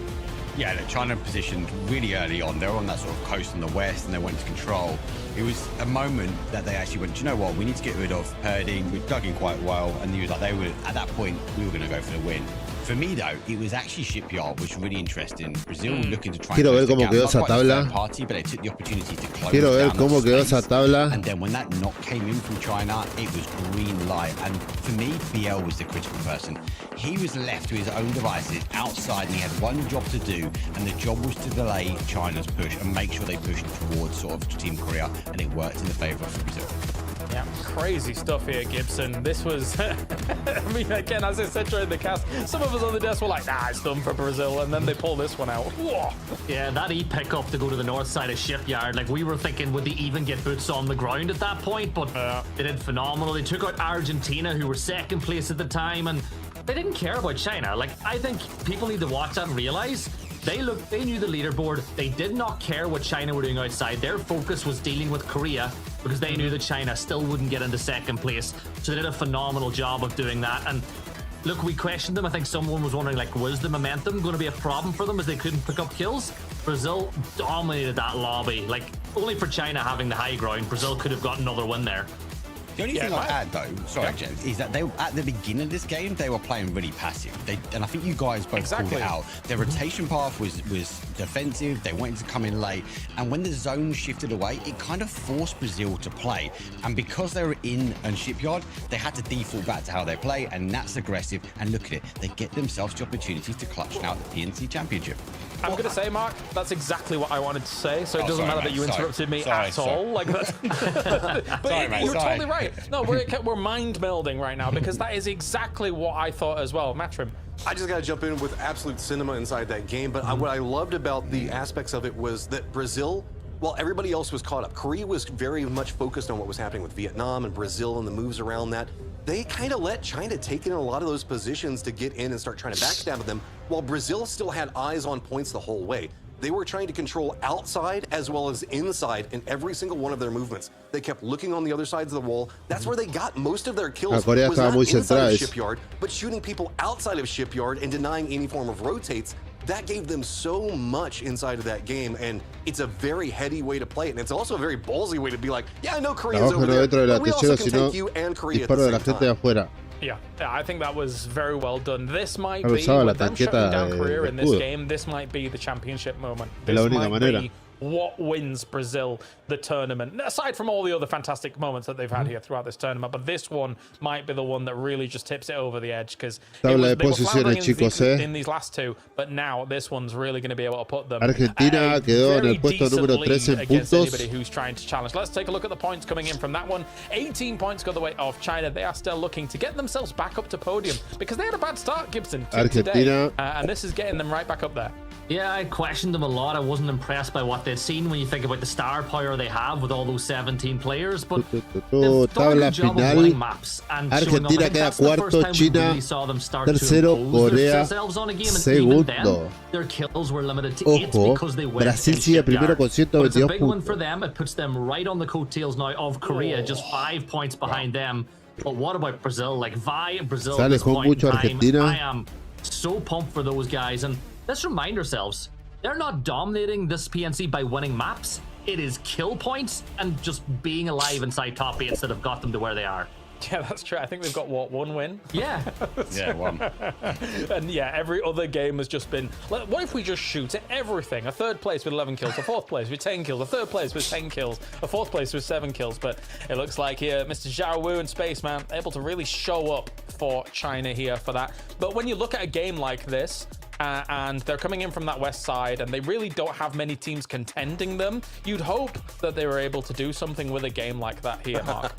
Yeah, the China positioned really early on. They were on that sort of coast in the west and they went to control. It was a moment that they actually went, do you know what, we need to get rid of Perding. We dug in quite well. And he was like, they were, at that point, we were going to go for the win. For me, though, it was actually Shipyard, which was really interesting. Brazil looking to try Quiero and ver cómo quedó esa tabla. party, but they took the opportunity to close Quiero ver down cómo that quedó esa space. tabla. And then when that knock came in from China, it was green light. And for me, BL was the critical person. He was left to his own devices outside, and he had one job to do, and the job was to delay China's push and make sure they pushed towards sort of Team Korea, and it worked in the favor of Brazil. Yeah, crazy stuff here, Gibson. This was, I mean, again, as I said during the cast, some of us on the desk were like, nah, it's done for Brazil, and then they pull this one out. Whoa. Yeah, that E-pick up to go to the north side of Shipyard, like we were thinking, would they even get boots on the ground at that point? But they did phenomenal. They took out Argentina, who were second place at the time, and they didn't care about China. Like, I think people need to watch that and realize they knew the leaderboard. They did not care what China were doing outside. Their focus was dealing with Korea. because they knew that China still wouldn't get into second place. So they did a phenomenal job of doing that. And look, we questioned them. I think someone was wondering, like, was the momentum going to be a problem for them as they couldn't pick up kills? Brazil dominated that lobby. Like, only for China having the high ground, Brazil could have got another win there. The only thing I'll add, though, sorry, James, is that they at the beginning of this game, they were playing really passive. And I think you guys both called it out. Their rotation path was defensive. They wanted to come in late. And when the zone shifted away, it kind of forced Brazil to play. And because they were in a shipyard, they had to default back to how they play. And that's aggressive. And look at it. They get themselves the opportunities to clutch out the PNC Championship. I'm going to say, Mark, that's exactly what I wanted to say. So it doesn't matter that you interrupted me at all. Like that's, but you're totally right. No, we're mind melding right now because that is exactly what I thought as well. Matrim. I just got to jump in with absolute cinema inside that game. But what I loved about the aspects of it was that Brazil, while everybody else was caught up, Korea was very much focused on what was happening with Vietnam and Brazil and the moves around that. They kind of let China take in a lot of those positions to get in and start trying to backstab at them, while Brazil still had eyes on points the whole way. They were trying to control outside as well as inside in every single one of their movements. They kept looking on the other sides of the wall. That's where they got most of their kills. Was not inside of Shipyard, but shooting people outside of Shipyard and denying any form of rotates. That gave them so much inside of that game, and it's a very heady way to play it, and it's also a very ballsy way to be like, yeah, I know Korea's over there, but we also can take you and Korea at the same time. Yeah, I think that was very well done. This might be, with them shutting down Korea in this game, this might be the championship moment. This might be what wins Brazil the tournament, aside from all the other fantastic moments that they've had here throughout this tournament. But this one might be the one that really just tips it over the edge, because they were floundering in these last two, but now this one's really going to be able to put them Argentina quedó en el puesto número 3 en against puntos. anybody who's trying to challenge. Let's take a look at the points coming in from that one. 18 points go the way of China. They are still looking to get themselves back up to podium because they had a bad start, Gibson, today, and this is getting them right back up there. Yeah, I questioned them a lot. I wasn't impressed by what they'd seen when you think about the star power they have with all those 17 players. But they've done a good job of winning maps and Argentina queda cuarto, China tercero, Corea segundo. Their kills were limited to 8 because they went Brasil sigue primero con 122 It's a big one for them. It puts them right on the coattails now of Korea, just 5 points behind them. But what about Brazil? Like Brazil at this point in time, I am so pumped for those guys. And let's remind ourselves, they're not dominating this PNC by winning maps. It is kill points and just being alive inside top 8s that have got them to where they are. Yeah, that's true. I think they've got, what, 1 win? Yeah. Yeah, 1. And yeah, every other game has just been, what if we just shoot at everything? A 3rd place with 11 kills, a 4th place with 10 kills, a 3rd place with 10 kills, a 4th place with 7 kills. But it looks like here, Mr. Zhao Wu and Spaceman able to really show up for China here for that. But when you look at a game like this, and they're coming in from that west side, and they really don't have many teams contending them, you'd hope that they were able to do something with a game like that here, Mark.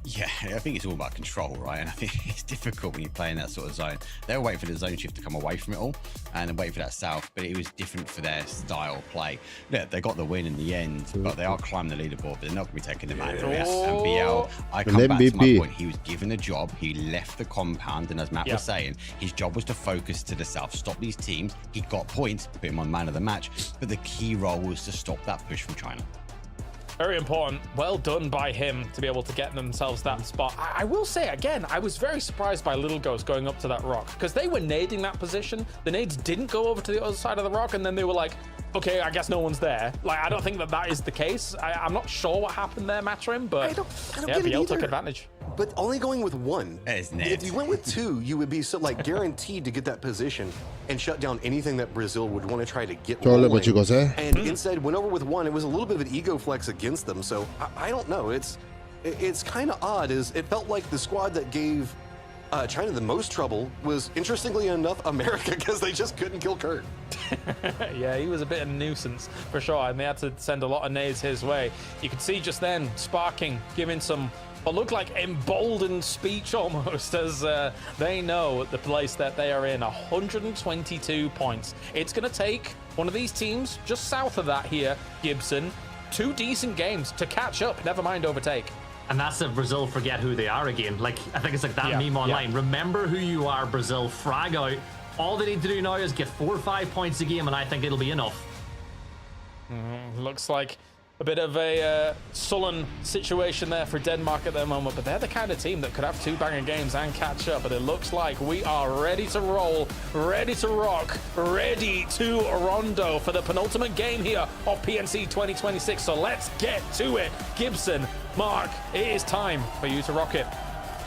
Yeah, I think it's all about control, right? And I think it's difficult when you play in that sort of zone. They were waiting for the zone shift to come away from it all and then waiting for that south, but it was different for their style of play. Yeah, they got the win in the end, but they are climbing the leaderboard, but they're not going to be taking the man. And BL, I come back to my point. He was given a job. He left the compound, and as Matt was saying, his job was to focus to the south, stop these teams. He got points, put him on man of the match, but the key role was to stop that push from China. Very important. Well done by him to be able to get themselves that spot. I will say, again, I was very surprised by Little Ghost going up to that rock because they were nading that position. The nades didn't go over to the other side of the rock, and then they were like, okay, I guess no one's there. Like, I don't think that is the case. I'm not sure what happened there, Matrim, but I don't yeah, get it BL took either. Advantage. But only going with 1. If you went with 2, you would be guaranteed to get that position and shut down anything that Brazil would want to try to get rolling. And instead went over with 1. It was a little bit of an ego flex against them. So I don't know. It's kind of odd. It felt like the squad that gave China the most trouble was, interestingly enough, America, because they just couldn't kill Kurt. Yeah, he was a bit of a nuisance for sure, and they had to send a lot of nades his way. You could see just then Sparking giving some what looked like emboldened speech almost, as they know the place that they are in. 122 points. It's going to take one of these teams just south of that here, Gibson, 2 decent games to catch up, never mind overtake. And that's if Brazil forget who they are again. Like, I think it's like that meme online. Remember who you are, Brazil. Frag out. All they need to do now is get 4 or 5 points a game, and I think it'll be enough. Looks like A bit of a sullen situation there for Denmark at the moment, but they're the kind of team that could have 2 banging games and catch up. But it looks like we are ready to roll, ready to rock, ready to rondo for the penultimate game here of PNC 2026. So let's get to it. Gibson, Mark, it is time for you to rock it.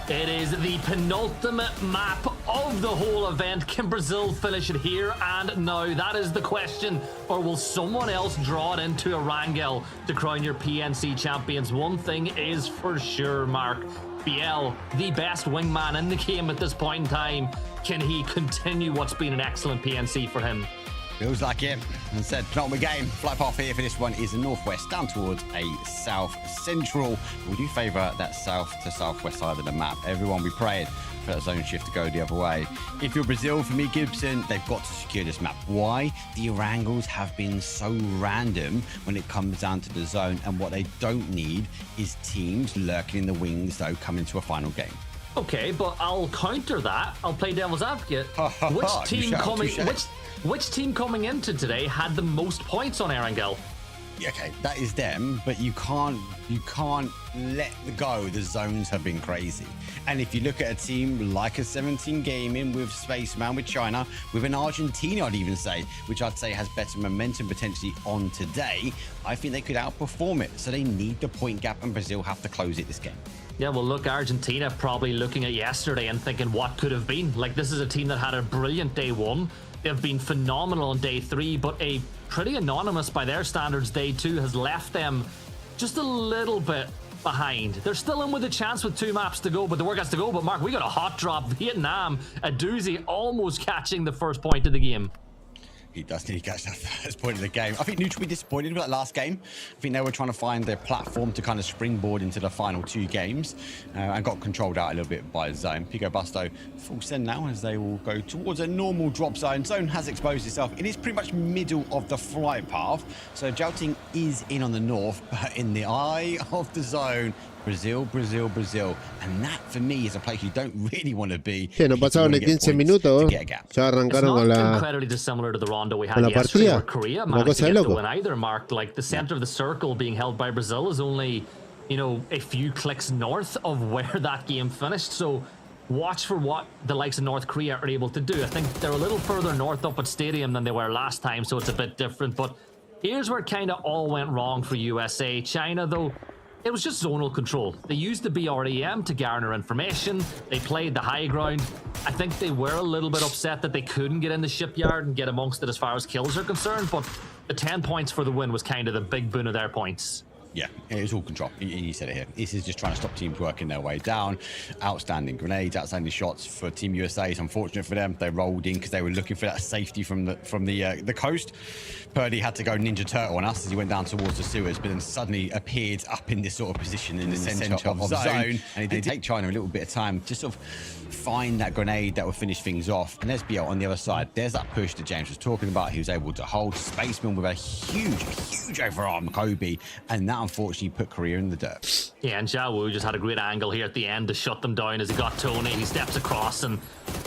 It is the penultimate map of the whole event. Can Brazil finish it here and now? That is the question. Or will someone else draw it into Erangel to crown your PNC champions? One thing is for sure, Mark. BL, the best wingman in the game at this point in time. Can he continue what's been an excellent PNC for him? Feels like it. And said, penultimate game. Flight path here for this one is a northwest down towards a south central. We do favour that south to southwest side of the map. Everyone be praying for that zone shift to go the other way. If you're Brazil, for me, Gibson, they've got to secure this map. Why? The Erangels have been so random when it comes down to the zone, and what they don't need is teams lurking in the wings, though, coming to a final game. Okay, but I'll counter that. I'll play devil's advocate. Which team coming into today had the most points on Erangel? Okay, that is them, but you can't let go. The zones have been crazy. And if you look at a team like a 17 Gaming with Spaceman, with China, with an Argentina, I'd even say, which I'd say has better momentum potentially on today, I think they could outperform it. So they need the point gap, and Brazil have to close it this game. Yeah, well, look, Argentina probably looking at yesterday and thinking what could have been. Like, this is a team that had a brilliant day 1. They've been phenomenal on day 3, but a pretty anonymous by their standards day 2 has left them just a little bit behind. They're still in with a chance with 2 maps to go, but the work has to go. But Mark, we got a hot drop. Vietnam, a doozy, almost catching the first point of the game. He does need to catch that first point of the game. I think Neutral will be disappointed with that last game. I think they were trying to find their platform to kind of springboard into the final 2 games and got controlled out a little bit by Zone. Pico Busto full send now as they will go towards a normal drop zone. Zone has exposed itself. It is pretty much middle of the flight path. So Jouting is in on the north, but in the eye of the zone, Brazil. And that, for me, is a place you don't really want to be. Que no pasaron ni 15 minutos. Ya arrancaron con la, incredibly dissimilar to the rondo we had la yesterday, partida. where Korea managed to get the win either, Mark. Like, the center of the circle being held by Brazil is only, you know, a few clicks north of where that game finished. So watch for what the likes of North Korea are able to do. I think they're a little further north up at Stadium than they were last time, so it's a bit different. But here's where kind of all went wrong for USA. China, though, it was just zonal control. They used the BREM to garner information. They played the high ground. I think they were a little bit upset that they couldn't get in the shipyard and get amongst it as far as kills are concerned, but the 10 points for the win was kind of the big boon of their points. Yeah, it was all control. You said it here. This is just trying to stop teams working their way down. Outstanding grenades, outstanding shots for Team USA. It's unfortunate for them. They rolled in because they were looking for that safety from the coast. Purdy had to go Ninja Turtle on us as he went down towards the sewers, but then suddenly appeared up in this sort of position in the center of zone. And it did take China a little bit of time to sort of find that grenade that would finish things off. And there's BL on the other side. There's that push that James was talking about. He was able to hold Spaceman with a huge overarm Kobe, and that unfortunately put Korea in the dirt. Yeah, and Jia Wu just had a great angle here at the end to shut them down as he got Tony. He steps across and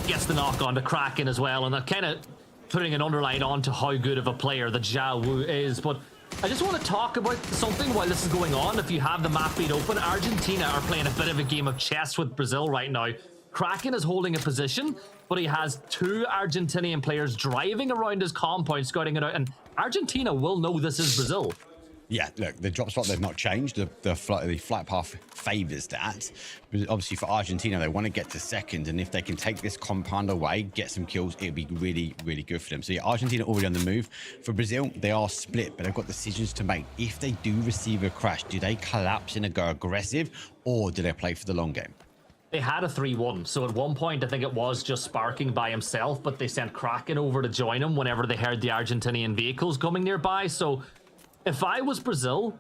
gets the knock on to Kraken as well, and that kind of putting an underline on to how good of a player that Jia Wu is. But I just want to talk about something while this is going on. If you have the map feed open, Argentina are playing a bit of a game of chess with Brazil right now. Kraken is holding a position, but he has 2 Argentinian players driving around his compound, scouting it out, and Argentina will know this is Brazil. Yeah, look, the drop spot, they've not changed. The flight path favours that. But obviously for Argentina, they want to get to second, and if they can take this compound away, get some kills, it'll be really, really good for them. So yeah, Argentina already on the move. For Brazil, they are split, but they've got decisions to make. If they do receive a crash, do they collapse and go aggressive, or do they play for the long game? They had a 3-1, so at one point I think it was just Sparking by himself, but they sent Kraken over to join him whenever they heard the Argentinian vehicles coming nearby. So if I was Brazil,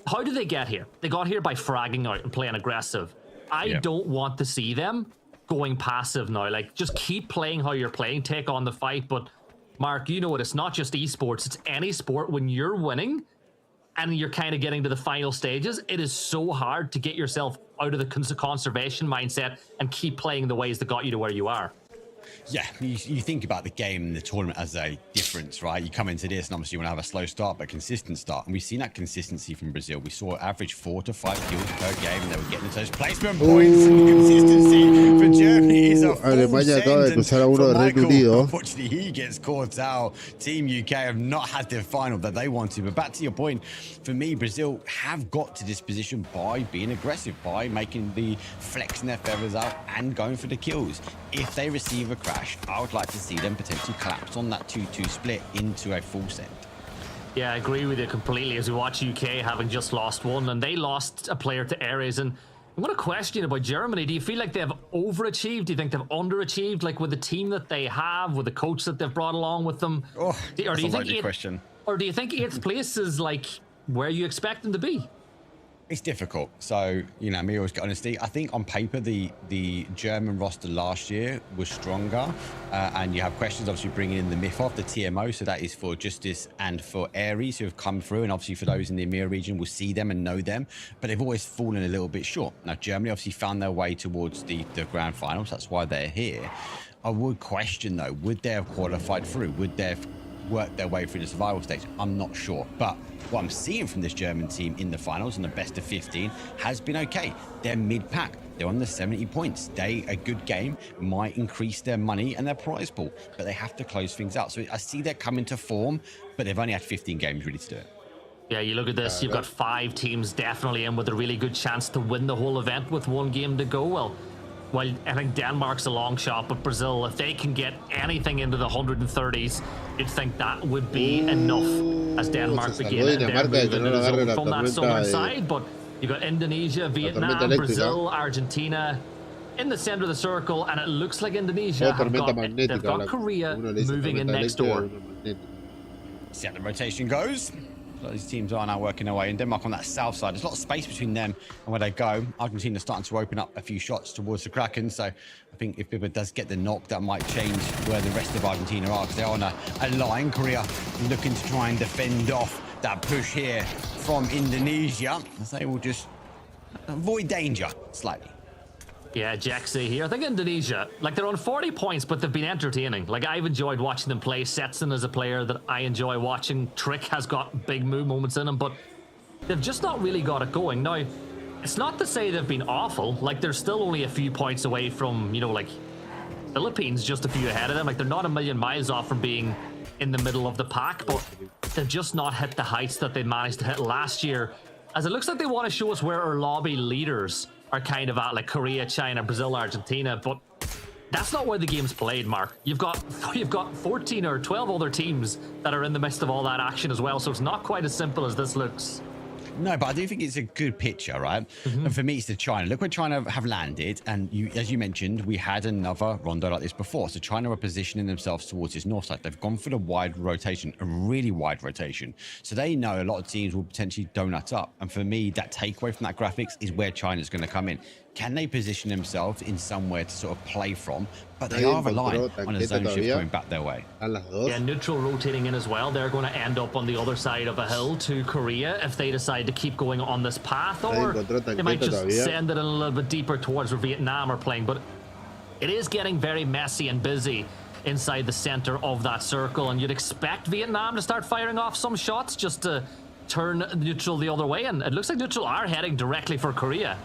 how did they get here? They got here by fragging out and playing aggressive. I don't want to see them going passive now. Like, just keep playing how you're playing, take on the fight. But Mark, you know what? It's not just esports, it's any sport. When you're winning and you're kind of getting to the final stages, it is so hard to get yourself out of the conservation mindset and keep playing the ways that got you to where you are. Yeah, you think about the game and the tournament as a different difference, right? You come into this and obviously you want to have a slow start, but consistent start. And we've seen that consistency from Brazil. We saw average 4 to 5 kills per game, and they were getting into those placement points. Consistency for Germany is a full Alemania acaba de cruzar a uno de Reino Unido. Unfortunately, he gets caught out. Team UK have not had their final that they wanted. But back to your point, for me, Brazil have got to this position by being aggressive, by making the flexing their feathers out and going for the kills. If they receive a crash, I would like to see them potentially collapse on that 2-2 split into a full set. Yeah, I agree with you completely. As we watch UK having just lost one, and they lost a player to Ares. And I'm going to question about Germany. Do you feel like they've overachieved? Do you think they've underachieved, like with the team that they have, with the coach that they've brought along with them? Oh, that's a loaded question. Or do you think 8th place is like where you expect them to be? It's difficult. So, you know, me always get honesty. I think on paper, the German roster last year was stronger. And you have questions, obviously, bringing in the Mythov, the TMO. So that is for Justice and for Ares, who have come through. And obviously, for those in the EMEA region, will see them and know them. But they've always fallen a little bit short. Now, Germany obviously found their way towards the grand finals. That's why they're here. I would question, though, would they have qualified through? Would they have worked their way through the survival stage? I'm not sure. But what I'm seeing from this German team in the finals and the best of 15 has been okay. They're mid-pack. They're on the 70 points. A good game might increase their money and their prize pool, but they have to close things out. So I see they're coming to form, but they've only had 15 games really to do it. Yeah, you look at this, you've got 5 teams definitely in with a really good chance to win the whole event with 1 game to go. Well, I think Denmark's a long shot, but Brazil, if they can get anything into the 130s, you'd think that would be enough as Denmark begin their move into the zone from that southern side. But you've got Indonesia, Vietnam, Brazil, Argentina in the center of the circle, and it looks like Indonesia they've got Korea moving in next door. See how the rotation goes. These teams are now working their way in. Denmark on that south side. There's a lot of space between them and where they go. Argentina's starting to open up a few shots towards the Kraken. So I think if Bibba does get the knock, that might change where the rest of Argentina are, because they're on a line. Korea looking to try and defend off that push here from Indonesia, as they will just avoid danger slightly. Yeah, Jaxie here. I think Indonesia, like, they're on 40 points, but they've been entertaining. Like, I've enjoyed watching them play. Setson is a player that I enjoy watching. Trick has got big move moments in him, but they've just not really got it going. Now, it's not to say they've been awful. Like, they're still only a few points away from, you know, like, Philippines just a few ahead of them. Like, they're not a million miles off from being in the middle of the pack, but they've just not hit the heights that they managed to hit last year. As it looks like they want to show us where our lobby leaders are kind of at, like Korea, China, Brazil, Argentina, but that's not where the game's played, Mark. You've got 14 or 12 other teams that are in the midst of all that action as well, so it's not quite as simple as this looks. No, but I do think it's a good picture, right? And for me, it's the China. Look where China have landed. And as you mentioned, we had another rondo like this before. So China are positioning themselves towards this north side. They've gone for the wide rotation, a really wide rotation. So they know a lot of teams will potentially donut up. And for me, that takeaway from that graphics is where China's going to come in. Can they position themselves in somewhere to sort of play from? But they are relying on a zone shift going back their way. Yeah, neutral rotating in as well. They're going to end up on the other side of a hill to Korea if they decide to keep going on this path, or they might just send it a little bit deeper towards where Vietnam are playing. But it is getting very messy and busy inside the center of that circle, and you'd expect Vietnam to start firing off some shots just to turn neutral the other way, and it looks like neutral are heading directly for Korea.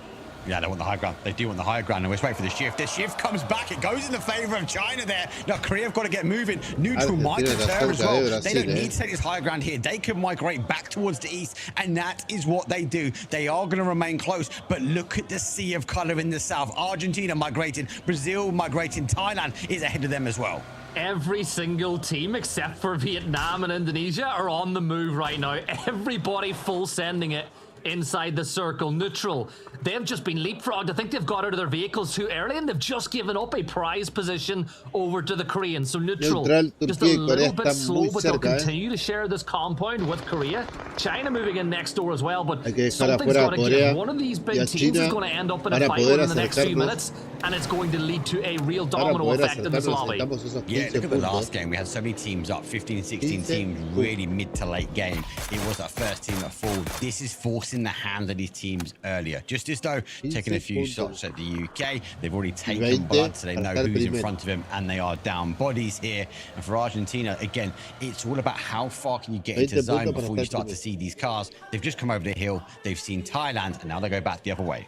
Yeah, they want the high ground. They do want the high ground. And we're waiting for the shift. The shift comes back. It goes in the favor of China there. Now, Korea have got to get moving. Neutral might deter as well. They don't need to take this high ground here. They can migrate back towards the east, and that is what they do. They are going to remain close, but look at the sea of color in the south. Argentina migrating. Brazil migrating. Thailand is ahead of them as well. Every single team except for Vietnam and Indonesia are on the move right now. Everybody full sending it inside the circle. Neutral, they've just been leapfrogged. I think they've got out of their vehicles too early, and they've just given up a prize position over to the Koreans. So neutral just a little bit slow, but they'll continue to share this compound with Korea. China moving in next door as well, but something's got to give. One of these big teams is going to end up in a fight within the next few minutes, and it's going to lead to a real Para domino poder effect in this acercarnos lobby. necesitamos esos Yeah, 15 look at the last puntos. game. We had so many teams up, 15, 16 teams, really mid to late game. It was that first team that fall. This is forcing the hand of these teams earlier. Just as though taking a few shots at the UK, they've already taken blood, so they know who's in front of them, and they are down bodies here. And for Argentina, again, it's all about how far can you get into zone before you start to see these cars. They've just come over the hill, they've seen Thailand, and now they go back the other way.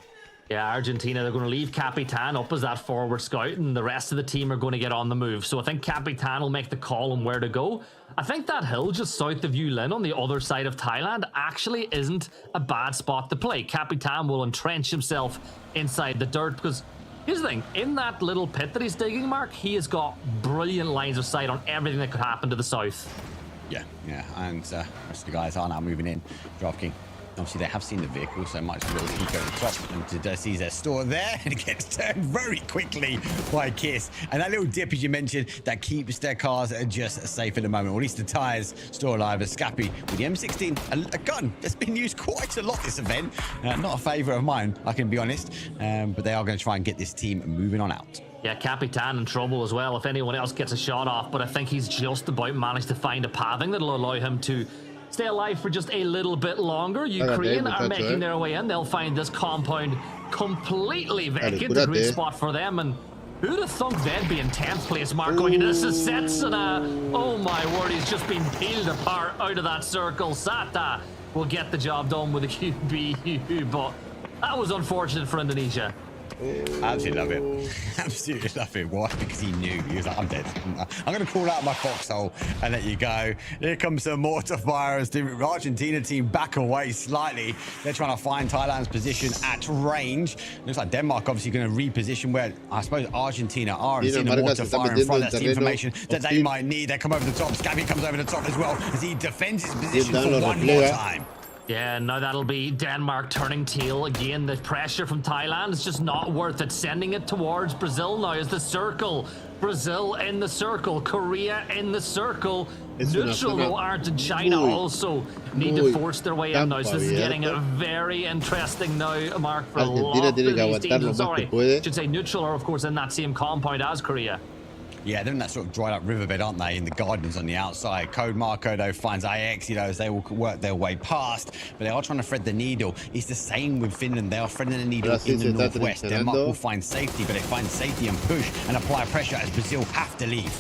Yeah, Argentina, they're going to leave Capitan up as that forward scout, and the rest of the team are going to get on the move. So I think Capitan will make the call on where to go. I think that hill just south of Yulin on the other side of Thailand actually isn't a bad spot to play. Capitan will entrench himself inside the dirt because here's the thing, in that little pit that he's digging, Mark, he has got brilliant lines of sight on everything that could happen to the south. Yeah, and the rest of the guys are now moving in. DraftKings. Obviously, they have seen the vehicle, so much a little peek over the top and to see their store there, and it gets turned very quickly by Kiss. And that little dip, as you mentioned, that keeps their cars just safe at the moment, or at least the tyres still alive. As Scappy with the M16, a gun that's been used quite a lot this event. Not a favourite of mine, I can be honest, but they are going to try and get this team moving on out. Yeah, Capitan in trouble as well if anyone else gets a shot off, but I think he's just about managed to find a pathing that'll allow him to stay alive for just a little bit longer. Ukraine are making their way in. They'll find this compound completely vacant. A great spot for them. And who'd have thunk they'd be in 10th place, Mark, going into this sets and oh my word, he's just been peeled apart out of that circle. Sata will get the job done with a QB, but that was unfortunate for Indonesia. Absolutely love it. Absolutely love it. Why? Because he knew. He was like, I'm dead. I'm going to crawl out my foxhole and let you go. Here comes some mortar fire as the Argentina team back away slightly. They're trying to find Thailand's position at range. Looks like Denmark obviously going to reposition where I suppose Argentina are and see the mortar fire in front. That's the information that they might need. They come over the top. Scabby comes over the top as well as he defends his position for one more time. Yeah, now that'll be Denmark turning tail again. The pressure from Thailand is just not worth it. Sending it towards Brazil now is the circle. Brazil in the circle. Korea in the circle. Neutral though, Argentina also need to force their way in now. So this is getting very interesting now, Mark, for a lot of these teams. Sorry, I should say neutral are, of course, in that same compound as Korea. Yeah, they're in that sort of dried up riverbed, aren't they, in the gardens on the outside. Code Marco, though, finds IX, as they will work their way past, but they are trying to thread the needle. It's the same with Finland. They are threading the needle in the northwest. Denmark will find safety, but they find safety and push and apply pressure as Brazil have to leave.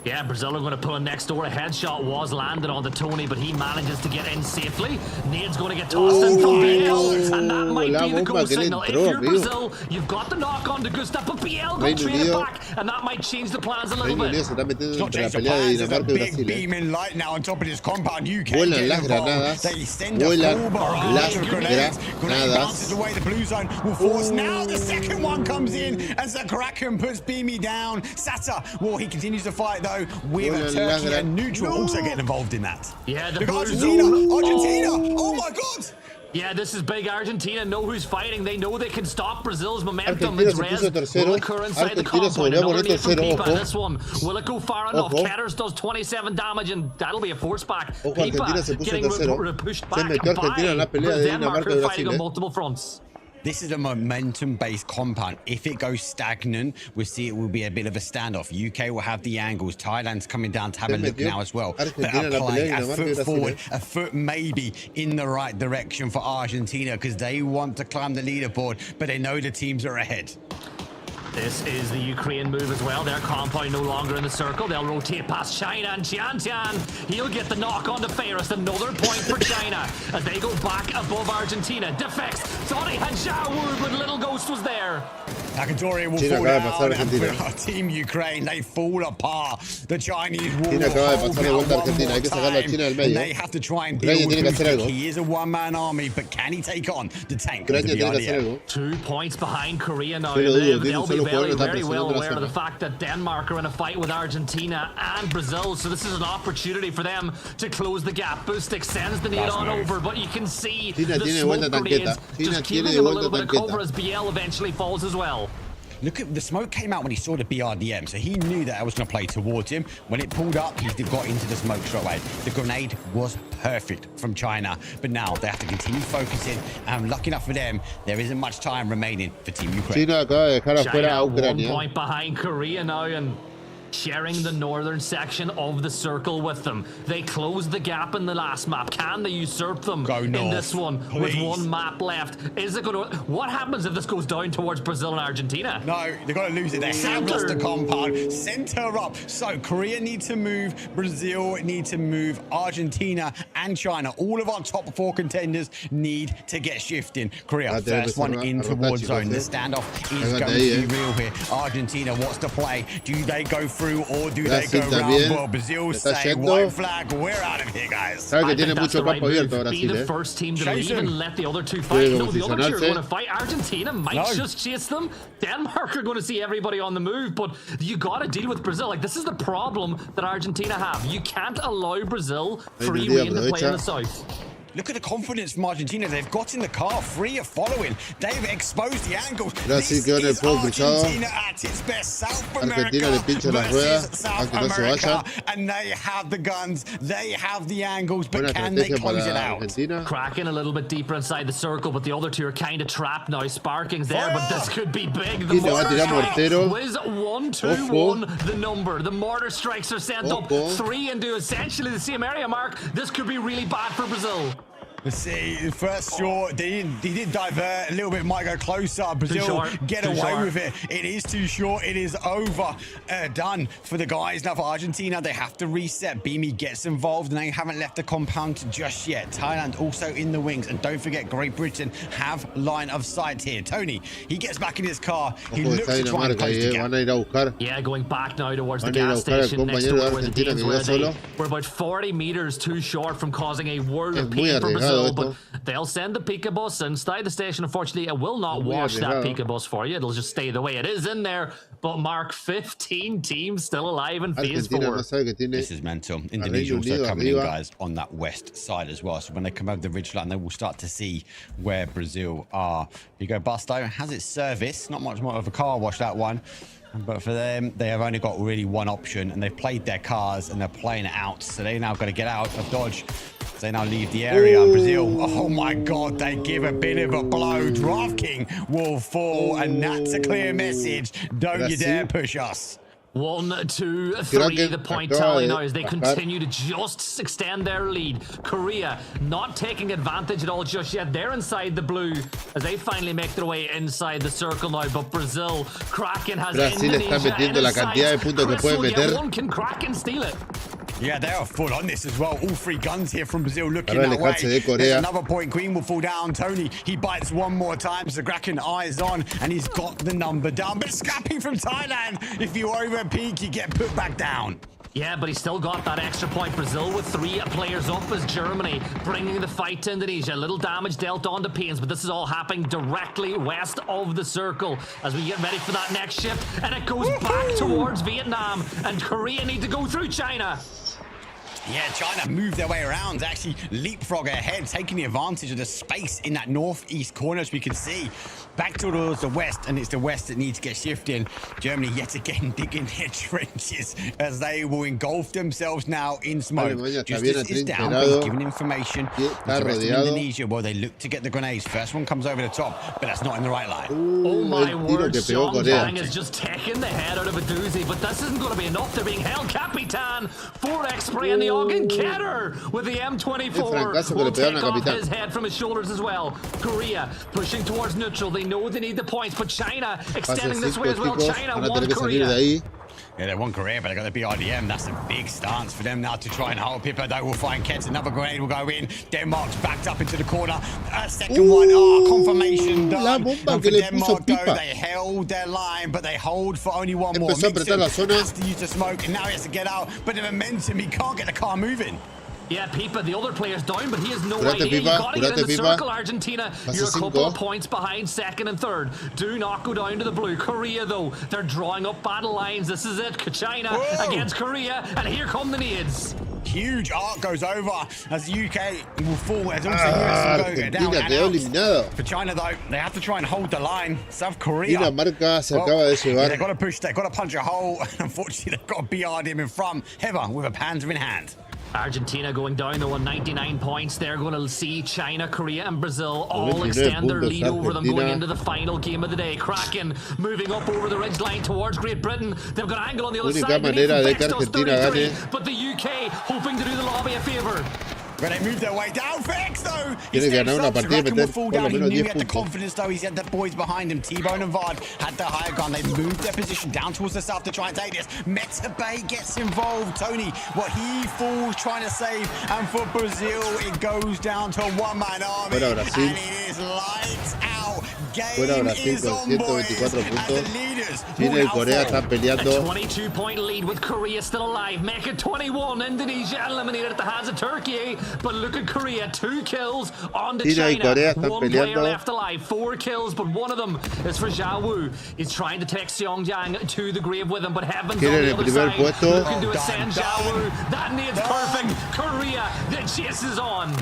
Yeah, Brazil are going to pull in next door. A headshot was landed on the Tony, but he manages to get in safely. Nade's going to get tossed in from BL, and that might be the go signal. If you're Brazil, you've got the knock on to Gustav, but BL going to trade it back, and that might change the plans a little bit. It's not changed the plans. There's a big beaming light now on top of this compound. UK get involved. They send a full barrage of grenades. Grenade bounces away. The blue zone will force. Now the second one comes in as Zakarakan puts Beamy down. Sata, well, he continues to fight, though. With Turkey and neutral also getting involved in that. Yeah, Argentina! Oh my God! Yeah, this is big. Argentina know who's fighting. They know they can stop Brazil's momentum. It's Rez will occur inside the compound. Another nade from Pipa. This one, will it go far enough? Ketters does 27 damage, and that'll be a force back. Pipa getting pushed back by Denmark, who are fighting on multiple fronts. This is a momentum-based compound. If it goes stagnant, we'll see it will be a bit of a standoff. UK will have the angles. Thailand's coming down to have a look now as well. But applying a foot forward, a foot maybe in the right direction for Argentina because they want to climb the leaderboard, but they know the teams are ahead. This is the Ukraine move as well. Their compound no longer in the circle. They'll rotate past China and Tian. He'll get the knock on to Ferris. Another point for China as they go back above Argentina. Defects. Thought he had Xiaowu, but Little Ghost was there. Akatori will fall down, and for Team Ukraine, they fall apart. The Chinese will hold and they have to try and deal with him. He is a one-man army, but can he take on the tank? 2 points behind Korea now. They'll be very well aware of the fact that Denmark are in a fight with Argentina and Brazil, so this is an opportunity for them to close the gap. Boost extends the nade on over, but you can see the smoke grenades just keeping them a little bit of cover as BL eventually falls as well. Look at the smoke came out when he saw the BRDM, so he knew that I was going to play towards him. When it pulled up, he got into the smoke straight away. The grenade was perfect from China, but now they have to continue focusing. And lucky enough for them, there isn't much time remaining for Team Ukraine. China acaba de dejar afuera a 1 Ucrania. point behind Korea now, and sharing the northern section of the circle with them. They closed the gap in the last map. Can they usurp them in this one with one map left? Is it going to... What happens if this goes down towards Brazil and Argentina? No, they've got to lose it. They have lost the compound. Center up. So Korea need to move. Brazil need to move. Argentina and China. All of our top 4 contenders need to get shifting. Korea, first one in towards zone. The standoff is going to be real here. Argentina, what's the play? Do they go through or do they go round? Well, Brazil say white flag. We're out of here, guys. Sabe que tiene mucho campo abierto Be Brasil, the first team to leave and let the other two fight. Puede No, the other two are posicionarse. going to fight. Argentina might just chase them. Denmark are going to see everybody on the move, but you got to deal with Brazil. Like, this is the problem that Argentina have. You can't allow Brazil free reign to play in the south. Look at the confidence from Argentina. They've got in the car. 3 are following. They've exposed the angles. Brasil This quedó en el is fuego cruzado. Argentina at its best. South America Argentina le pincha las ruedas, versus South aunque no se America. vayan. And they have the guns. They have the angles. But Buena can they estrategia close it para out? Argentina. Cracking a little bit deeper inside the circle, but the other two are kind of trapped now. Sparking's there, but this could be big. The Y le va a mortar tirar strike mortero. was 1-2-1, the number. The mortar strikes are sent up 3 into essentially the same area mark. This could be really bad for Brazil. Let's see, the first short, he did divert a little bit, might go closer. Brazil get away with it. It is too short. It is over. Done for the guys. Now for Argentina, they have to reset. Beamy gets involved and they haven't left the compound just yet. Thailand also in the wings. And don't forget, Great Britain have line of sight here. Tony, he gets back in his car. He looks to try and close the gap. Van a ir a buscar. Yeah, going back now towards the Van a ir a gas buscar al station next compañero door de where the Argentina Danes que were. quedó solo. We're about 40 meters too short from causing a world of Es muy pain for arriesgado Brazil. But esto. they'll send the Pika bus inside the station. Unfortunately, it will not wash that Pika bus for you. It'll just stay the way it is in there. But Mark, 15 teams still alive in phase 4. No sabe que tiene This is mental. Indonesia also Unido coming in, arriba. guys, on that west side as well. So when they come over the ridgeline, they will start to see where Brazil are. You go Busto, has its service. Not much more of a car wash, that one. But for them, they have only got really one option, and they've played their cars and they're playing it out. So they now got to get out of dodge. They now leave the area. Brazil, oh my God, they give a bit of a blow. DraftKings will fall, and that's a clear message. Don't you dare push us. 1, 2, 3, the point tally now as they continue to just extend their lead. Korea not taking advantage at all just yet. They're inside the blue as they finally make their way inside the circle now. But Brazil, Kraken has Brasil está metiendo la cantidad de puntos que puede meter. Can Kraken steal it? Yeah, they are full on this as well. All 3 guns here from Brazil looking Para that way. alejarse de Corea. There's another point. Green will fall down. Tony, he bites one more time. So Kraken eyes on, and he's got the number down. But Scrappy from Thailand, if you over peak, you get put back down. Yeah, but he still got that extra point. Brazil with 3 players up as Germany bringing the fight to Indonesia. Little damage dealt onto Pains, but this is all happening directly west of the circle as we get ready for that next shift. And it goes back towards Vietnam, and Korea need to go through China. Yeah, China moved their way around, actually leapfrog ahead, taking the advantage of the space in that northeast corner, as we can see. Back towards the west, and it's the west that needs to get shifting. Germany yet again digging their trenches as they will engulf themselves now in smoke. Justice is down, but he's giving information. The rest of Indonesia, well, they look to get the grenades. First one comes over the top, but that's not in the right line. Oh my word, Xiongdang is just taking the head out of a doozy, but this isn't going to be enough. They're being held. Capitan, 4x spray, and the Ogden Ketter with the M24 will take off his head from his shoulders as well. Korea pushing towards neutral. They know they need the points, but China extending this way as well. China won Korea. Yeah, they won Korea, but they got the BRDM. That's a big stance for them now to try and hold Pippa. They will find Kets. Another grenade will go in. Denmark's backed up into the corner. Second one, confirmation done. And for Denmark, though, they held their line, but they hold for only one more. Mixon has to use the smoke, and now he has to get out. But the momentum, he can't get the car moving. Yeah, Pipa, the other player's down, but he has no idea. You gotta get in the circle, Argentina. You're a couple of points behind second and third. Do not go down to the blue. Korea, though, they're drawing up battle lines. This is it. China against Korea, and here come the nades. huge arc goes over as the UK will fall. As also US will go down and out. Eliminado. For China, though, they have to try and hold the line. South Korea. Dinamarca se acaba de llevar. They've got to push, they've got to punch a hole. Unfortunately, they've got to BRD him in front. Heather with a panzer in hand. Argentina going down though on 99 points. They're going to see China, Korea and Brazil all extend their lead over them going into the final game of the day. Kraken moving up over the ridge line towards Great Britain. They've got angle on the other side. But the UK hoping to do the lobby a favour. But they move their way down. Felix, though. Tiene que ganar una partida y meter por lo menos 10 He had the puntos. confidence, though. He had the boys behind him. T-Bone and Vard had the higher gun. They moved their position down towards the south to try and take this. Metabay gets involved. Tony, what he falls trying to save. And for Brazil, it goes down to one-man army. And it is lights out. Game is on, boys. As the leaders China y Corea están peleando. A 22-point lead with Korea still alive. Make it 21. Indonesia eliminated at the hands of Turkey. But look at Korea, 2 kills on to China. One player left alive, 4 kills, but one of them is for Zhao Wu. He's trying to take Xiongjiang to the grave with him, but Heaven's on the other side. Looking to ascend Zhao Wu. That needs perfect. Korea, the chase is on.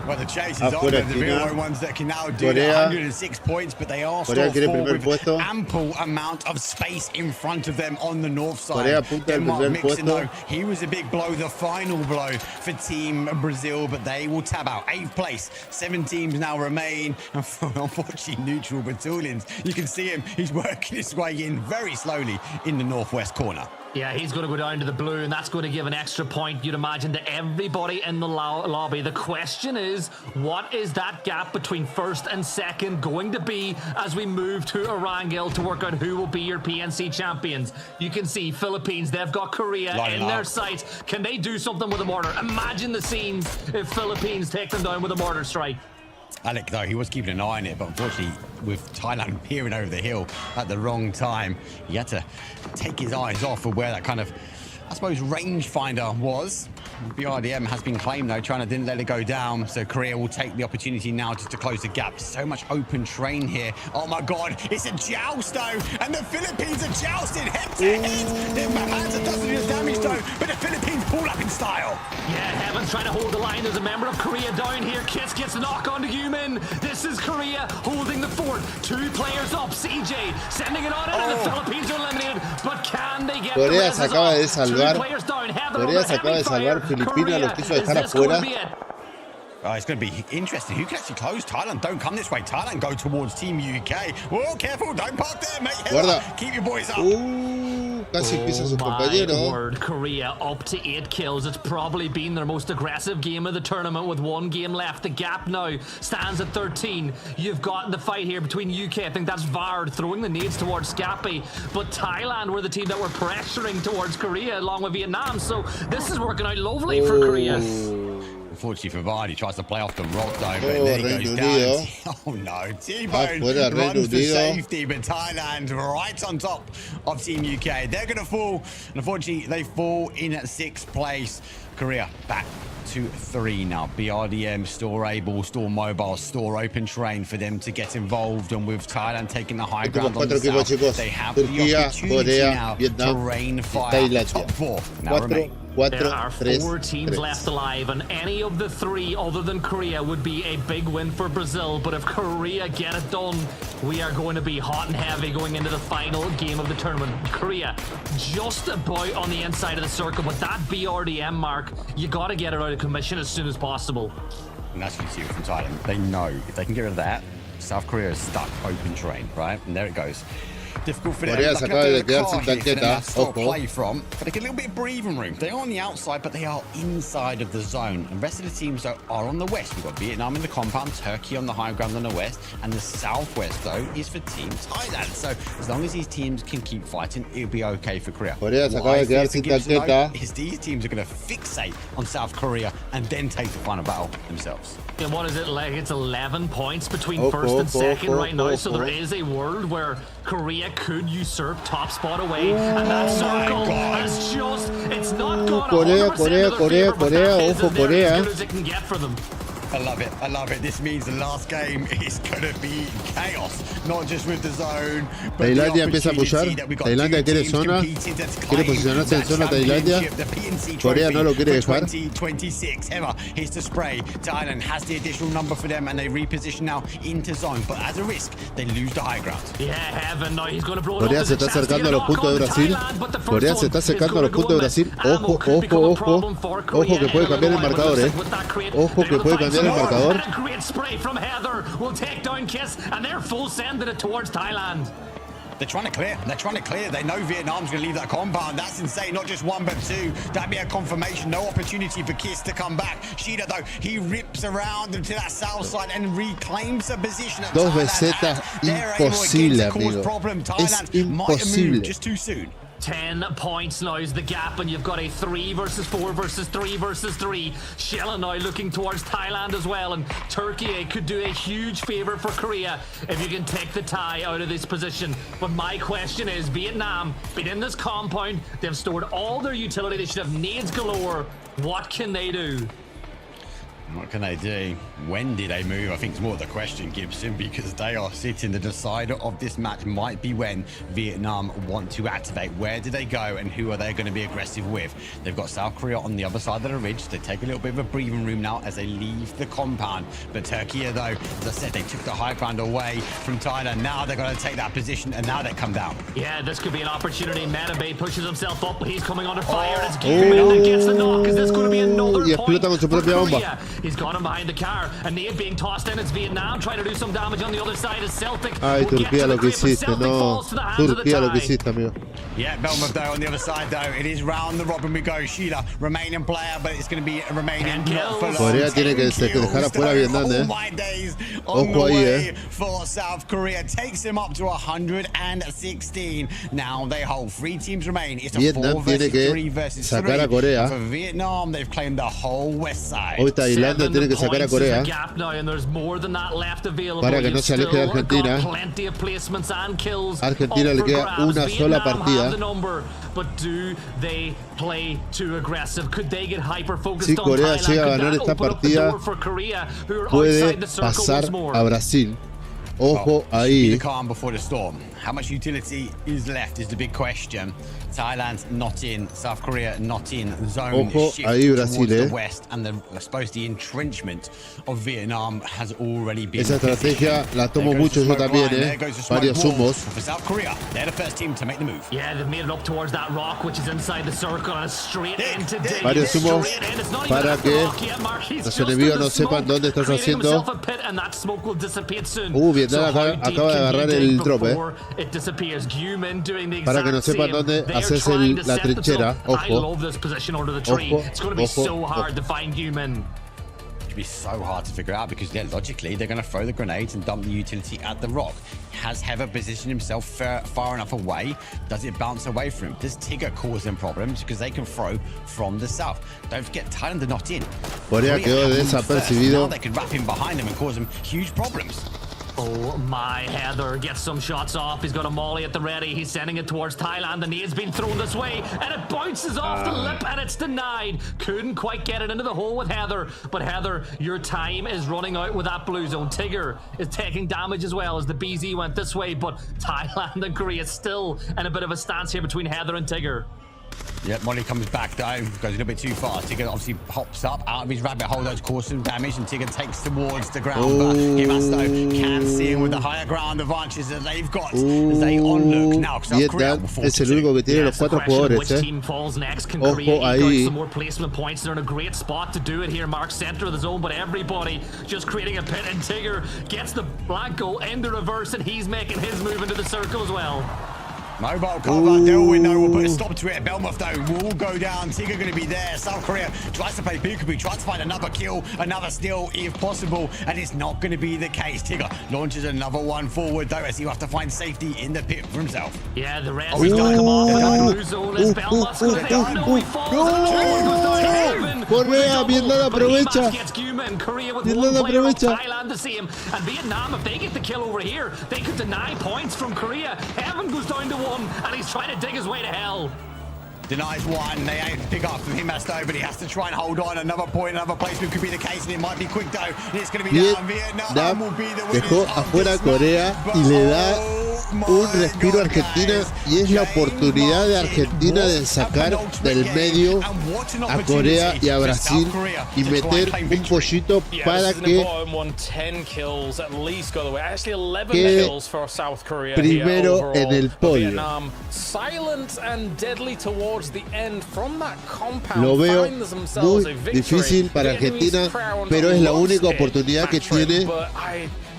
Well, the chase is on. The only ones that can now do 106 points, but they are still with ample amount of space in front of them on the north side. Denmark mixing though, he was a big blow, the final blow for Team Brazil, but they will tab out 8th place. 7 teams now remain. Unfortunately, neutral battalions. You can see him. He's working his way in very slowly in the northwest corner. Yeah, he's going to go down to the blue, and that's going to give an extra point, you'd imagine, to everybody in the lobby. The question is, what is that gap between first and second going to be as we move to Erangel to work out who will be your PNC champions? You can see Philippines, they've got Korea in their sights. Can they do something with a mortar? Imagine the scenes if Philippines take them down with a mortar strike. Alec, though, he was keeping an eye on it, but unfortunately, with Thailand peering over the hill at the wrong time, he had to take his eyes off of where that kind of, I suppose, rangefinder was. BRDM has been claimed, though. China didn't let it go down, so Korea will take the opportunity now just to close the gap. So much open terrain here. Oh, my God. It's a joust, though, and the Philippines are jousting head-to-head. Their Mahansa doesn't do the damage, though, but the Philippines pull up in style. Yeah, Heaven's trying to hold the line. There's a member of Korea down here. Kiss gets a knock on to Yumin. This is Korea holding the fort. 2 players up. CJ sending it on in, and the Philippines are eliminated. But can they get Corea se acaba de salvar. 2 players down. Corea se acaba de salvar. Filipinas los quiso dejar afuera. It's going to be interesting. Who can actually close? Thailand don't come this way. Thailand go towards Team UK. Whoa, careful. Don't park there, mate. Guarda. Keep your boys up. Casi pisa su compañero. Word, Korea up to 8 kills. It's probably been their most aggressive game of the tournament with 1 game left. The gap now stands at 13. You've got the fight here between UK. I think that's Vard throwing the nades towards Scappy. But Thailand were the team that were pressuring towards Korea along with Vietnam. So this is working out lovely for Korea. Unfortunately for Vard, he tries to play off the rock though, but then he goes down. Oh no, T-Bone runs for safety, but Thailand right on top of Team UK. They're going to fall, and unfortunately they fall in at 6th place. Korea back to 3 now. BRDM still able, still mobile, still open terrain for them to get involved, and with Thailand taking the high ground on the south, they have the opportunity now to rain fire. Top 4 now remain. There are 4 teams left alive, and any of the 3 other than Korea would be a big win for Brazil. But if Korea get it done, we are going to be hot and heavy going into the final game of the tournament. Korea just about on the inside of the circle, but that BRDM mark, you got to get it out of commission as soon as possible. And that's what you see from Thailand. They know if they can get rid of that, South Korea is stuck open terrain, right? And there it goes. Difficult for them. Corea se acaba de quedar sin tanqueta. Ojo. Play from, but they get a little bit of breathing room. They are on the outside, but they are inside of the zone. And the rest of the teams though are on the west. We've got Vietnam in the compound, Turkey on the high ground on the west, and the southwest though is for Team Thailand. So as long as these teams can keep fighting, it'll be okay for Korea. Corea se acaba de quedar sin tanqueta. Is these teams are going to fixate on South Korea and then take the final battle themselves. And what is it like? It's 11 points between first and second right now. So there is a world where Korea could usurp top spot away, and that circle has just, it's not gone Corea, ojo Corea. as good as it can get for them. I love it. I love it. This means the last game is going to be chaos. Not just with the zone, but Tailandia empieza a pushar. Tailandia quiere zona. Quiere posicionarse en zona Tailandia. Corea no lo quiere dejar. 2026. Heather hits the spray. Thailand has the additional number for them and they reposition now into zone. But as a risk, they lose the high ground. Corea se está acercando a los puntos de Brasil. Corea se está acercando a los puntos de Brasil. Ojo, ojo, ojo. Ojo que puede cambiar el marcador, Ojo que puede cambiar el marcador. They're trying to clear. They're trying to clear. They know Vietnam's going to leave that compound. That's insane. Not just one, but two. That'd be a confirmation. No opportunity for Kiss to come back. Sheeta, though, he rips around into that south side and reclaims a position. Dos besetas, imposible, amigo. Es imposible. Just too soon. 10 points now is the gap, and you've got a 3 versus 4 versus 3 versus 3. Shella now looking towards Thailand as well, and Turkey could do a huge favor for Korea if you can take the tie out of this position. But my question is, Vietnam been in this compound, they've stored all their utility, they should have nades galore. What can they do? What can they do? When did they move? I think it's more the question, Gibson, because they are sitting. The decider of this match might be when Vietnam want to activate. Where do they go and who are they going to be aggressive with? They've got South Korea on the other side of the ridge. They take a little bit of a breathing room now as they leave the compound. But Turkey, though, as I said, they took the high ground away from Thailand. Now they're going to take that position and now they come down. Yeah, this could be an opportunity. Manabe pushes himself up, but he's coming under fire. It's Gilman that gets the knock. Is this going to be another point for Korea? He's got him behind the car. A nade being tossed in. It's Vietnam trying to do some damage on the other side. Is Celtic. Ay, Turquía lo que hiciste, no. Turquía lo que hiciste, amigo. Yeah, Belmont though on the other side though. It is round the robin we go. Sheila, remaining player, but it's going to be remaining not for long. Corea tiene que dejar afuera a Vietnam, Ojo ahí, For South Korea takes him up to 116. Now they hold 3 teams remain. It's a Vietnam 4 versus tiene 3 versus que 3. sacar a Corea. For Vietnam, they've claimed the whole west side. Hoy Tailandia tiene que sacar a Corea para que no se aleje de Argentina. Argentina le queda una sola partida. Si Corea llega a ganar esta partida, puede pasar a Brasil. Ojo ahí. How much utility is left is the big question. Thailand not in, South Korea not in. Zone shift towards the west, and I suppose the entrenchment of Vietnam has already been. Esa estrategia la tomo mucho yo también, Varios humos. For South Korea, they're the first team to make the move. Yeah, they've made it up towards that rock, which is inside the circle, and straight into Varios humos para que los enemigos no sepan dónde estás haciendo. Vietnam acaba de agarrar el drop, para que no sepan dónde hacerse la trinchera. Ojo, Be so hard to figure out because logically they're going to throw the grenades and dump the utility at the rock. Has Heather positioned himself far enough away? Does it bounce away from him? Does Tigger cause them problems because they can throw from the south? Don't forget, Thailand are not in. Corea quedó desapercibido. Now they could wrap him behind them and cause them huge problems. Oh my, Heather gets some shots off. He's got a molly at the ready. He's sending it towards Thailand. The nade's been thrown this way, and it bounces off the lip, and it's denied. Couldn't quite get it into the hole with Heather. But Heather, your time is running out with that blue zone. Tigger is taking damage as well as the BZ went this way, but Thailand and Korea still in a bit of a stance here between Heather and Tigger. Yep, Molly comes back though, goes a little bit too far. Tigger obviously hops up out of his rabbit hole, does cause some damage, and Tigger takes towards the ground. But Himasto can see him with the higher ground advantages that they've got as they onlook now. Vietnam es el único que tiene los 4 jugadores, Ojo ahí. Some more placement points. They're in a great spot to do it here. Mark center of the zone, but everybody just creating a pit, and Tigger gets the black goal into reverse, and he's making his move into the circle as well. Mobile cover, Delwyn though will put a stop to it. Belmoth though will go down. Tigger going to be there. South Korea tries to play peekaboo, tries to find another kill, another steal if possible, and it's not going to be the case. Tigger launches another one forward though as he'll have to find safety in the pit for himself. Yeah, the rest is going to come off with the blue zone as Belmoth's going to think, no, he falls. Corea, Vietnam aprovecha. Korea with one player on Thailand to see him, and Vietnam, if they get the kill over here, they could deny points from Korea. Heaven goes down to 1, and he's trying to dig his way to hell. Denies one. They aim to pick up from him, but he has to try and hold on. Another point, another placement could be the case, and it might be quick though. And it's going to be down. Vietnam will be the winners. Dejó afuera a Corea y le da un respiro a Argentina, y es la oportunidad de Argentina de sacar del medio a Corea y a Brasil y meter un pollito para que quede primero en el podio. Lo veo muy difícil para Argentina, pero es la única oportunidad que tiene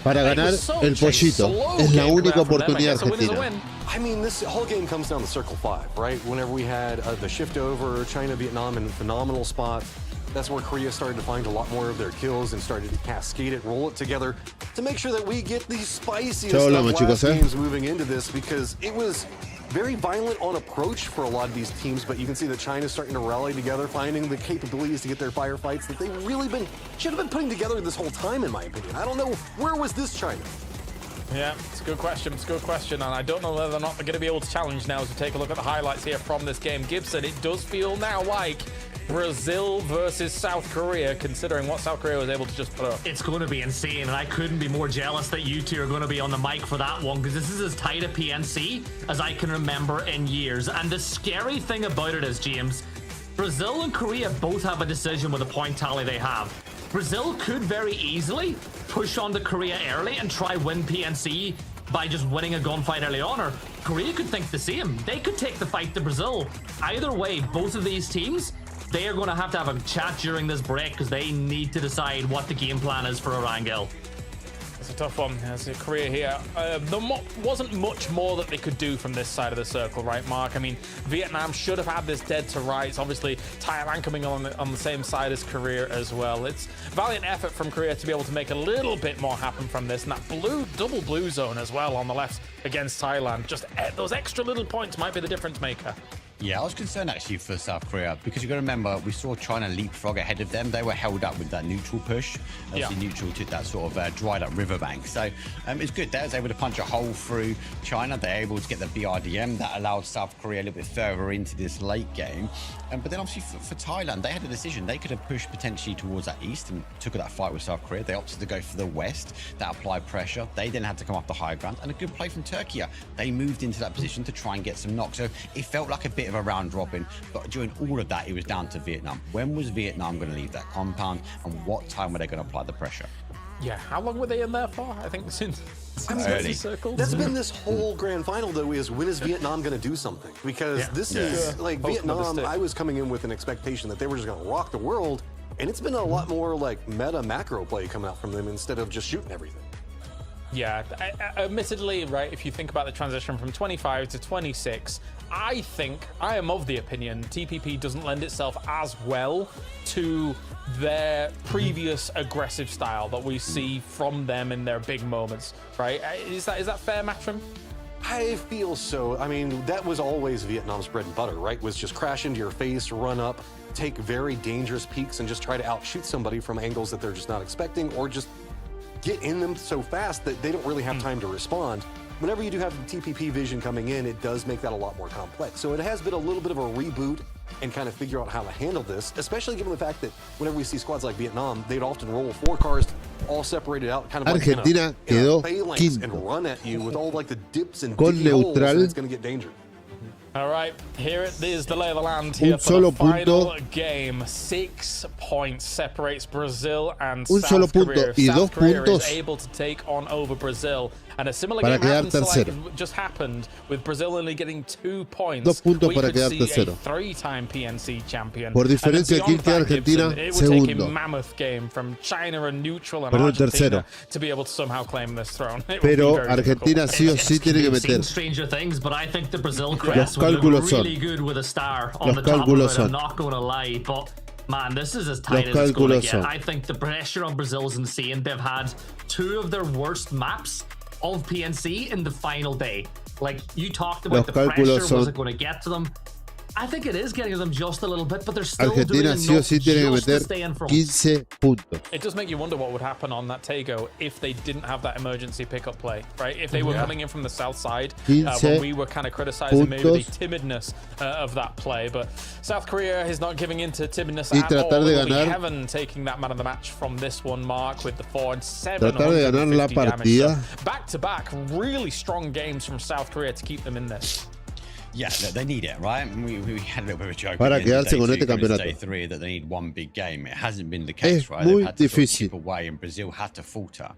para ganar el pollito. Es la única oportunidad argentina. I mean, this whole game comes down to circle 5, right? Whenever we had the shift over, China, Vietnam in phenomenal spots, that's where Korea started to find a lot more of their kills and started to cascade it, roll it together to make sure that we get these spiciest last games moving into this, because it was very violent on approach for a lot of these teams, but you can see that China's starting to rally together, finding the capabilities to get their firefights that they really should have been putting together this whole time, in my opinion. I don't know, where was this China? Yeah, it's a good question. It's a good question, and I don't know whether or not they're going to be able to challenge now as we take a look at the highlights here from this game. Gibson, it does feel now like Brazil versus South Korea, considering what South Korea was able to just put up. It's going to be insane, and I couldn't be more jealous that you two are going to be on the mic for that one, because this is as tight a PNC as I can remember in years. And the scary thing about it is, James, Brazil and Korea both have a decision with the point tally they have. Brazil could very easily push on to Korea early and try win PNC by just winning a gunfight early on, or Korea could think the same. They could take the fight to Brazil. Either way, both of these teams, they are going to have a chat during this break, because they need to decide what the game plan is for Orangel. It's a tough one. As Korea here, there wasn't much more that they could do from this side of the circle, right, Mark? I mean, Vietnam should have had this dead to rights. Obviously, Thailand coming on the same side as Korea as well. It's valiant effort from Korea to be able to make a little bit more happen from this, and that double blue zone as well on the left against Thailand. Just those extra little points might be the difference maker. Yeah, I was concerned actually for South Korea, because you've got to remember, we saw China leapfrog ahead of them. They were held up with that neutral push. Obviously, neutral took that sort of dried up riverbank. So it's good. They was able to punch a hole through China. They're able to get the BRDM. That allowed South Korea a little bit further into this late game. But then obviously for Thailand, they had a decision. They could have pushed potentially towards that east and took that fight with South Korea. They opted to go for the west. That applied pressure. They then had to come off the high ground. And a good play from Turkey. They moved into that position to try and get some knocks. So it felt like a bit of a round robin, but during all of that, it was down to Vietnam. When was Vietnam going to leave that compound, and what time were they going to apply the pressure? Yeah, how long were they in there for? I think since early. That's been this whole grand final, though, is when is Vietnam going to do something? Because this is like Vietnam, I was coming in with an expectation that they were just going to rock the world, and it's been a lot more like meta macro play coming out from them instead of just shooting everything. Yeah, admittedly, right, if you think about the transition from 25 to 26, I am of the opinion TPP doesn't lend itself as well to their previous aggressive style that we see from them in their big moments, right? Is that fair, Matrim? I feel so. I mean, that was always Vietnam's bread and butter, right? Was just crash into your face, run up, take very dangerous peaks, and just try to outshoot somebody from angles that they're just not expecting, or just get in them so fast that they don't really have time to respond. Whenever you do have the TPP vision coming in, it does make that a lot more complex. So it has been a little bit of a reboot and kind of figure out how to handle this, especially given the fact that whenever we see squads like Vietnam, they'd often roll 4 cars all separated out, kind of Argentina like in quedó a phalanx quinto. and run at you with all like the dips and Con dippy holes, neutral. and it's going to get dangerous. All right, here it is, the lay of the land here Un for solo the final punto. game. 6 points separates Brazil and Un solo South punto Korea. y South dos Korea puntos is able to take on over Brazil. And a similar para game quedar happens to tercero. like just happened with Brazil only getting 2 points. 2 puntos we para could quedar see tercero. a 3-time PNC champion. Por diferencia, And ¿quién beyond queda that, Gibson, Argentina? it would take a Segundo. mammoth game from China and neutral and Perdón, Argentina tercero. to be able to somehow claim this throne. It would Pero be very Argentina difficult. sí o sí tiene que We've seen meter. stranger things, but I think the Brazil crest Los would cálculos look son. really good with a star on Los the top of cálculos it. son. I'm not going to lie, but man, this is as tight Los as it's going to cálculos get. son. I think the pressure on Brazil is insane. They've had 2 of their worst maps of PNC in the final day. Like, you talked about Los the cálculos pressure, was son. it going to get to them? I think it is getting them just a little bit, but they're still Argentina doing sí o enough sí tiene que just to meter stay in front. 15 puntos. It does make you wonder what would happen on that Tego if they didn't have that emergency pickup play, right? If they were coming in from the south side, when we were kind of criticizing maybe the timidness of that play, but South Korea is not giving in to timidness at all. It'll be Heaven taking that man of the match from this one, Mark, with the 4 and 750 damage. So back to back, really strong games from South Korea to keep them in this. Yeah, look, they need it, right? We had a little bit of a joke para quedarse con este day campeonato. 3 that they need one big game. It hasn't been the case, right? Muy They've had to sort of difícil. chip away, and Brazil had to falter.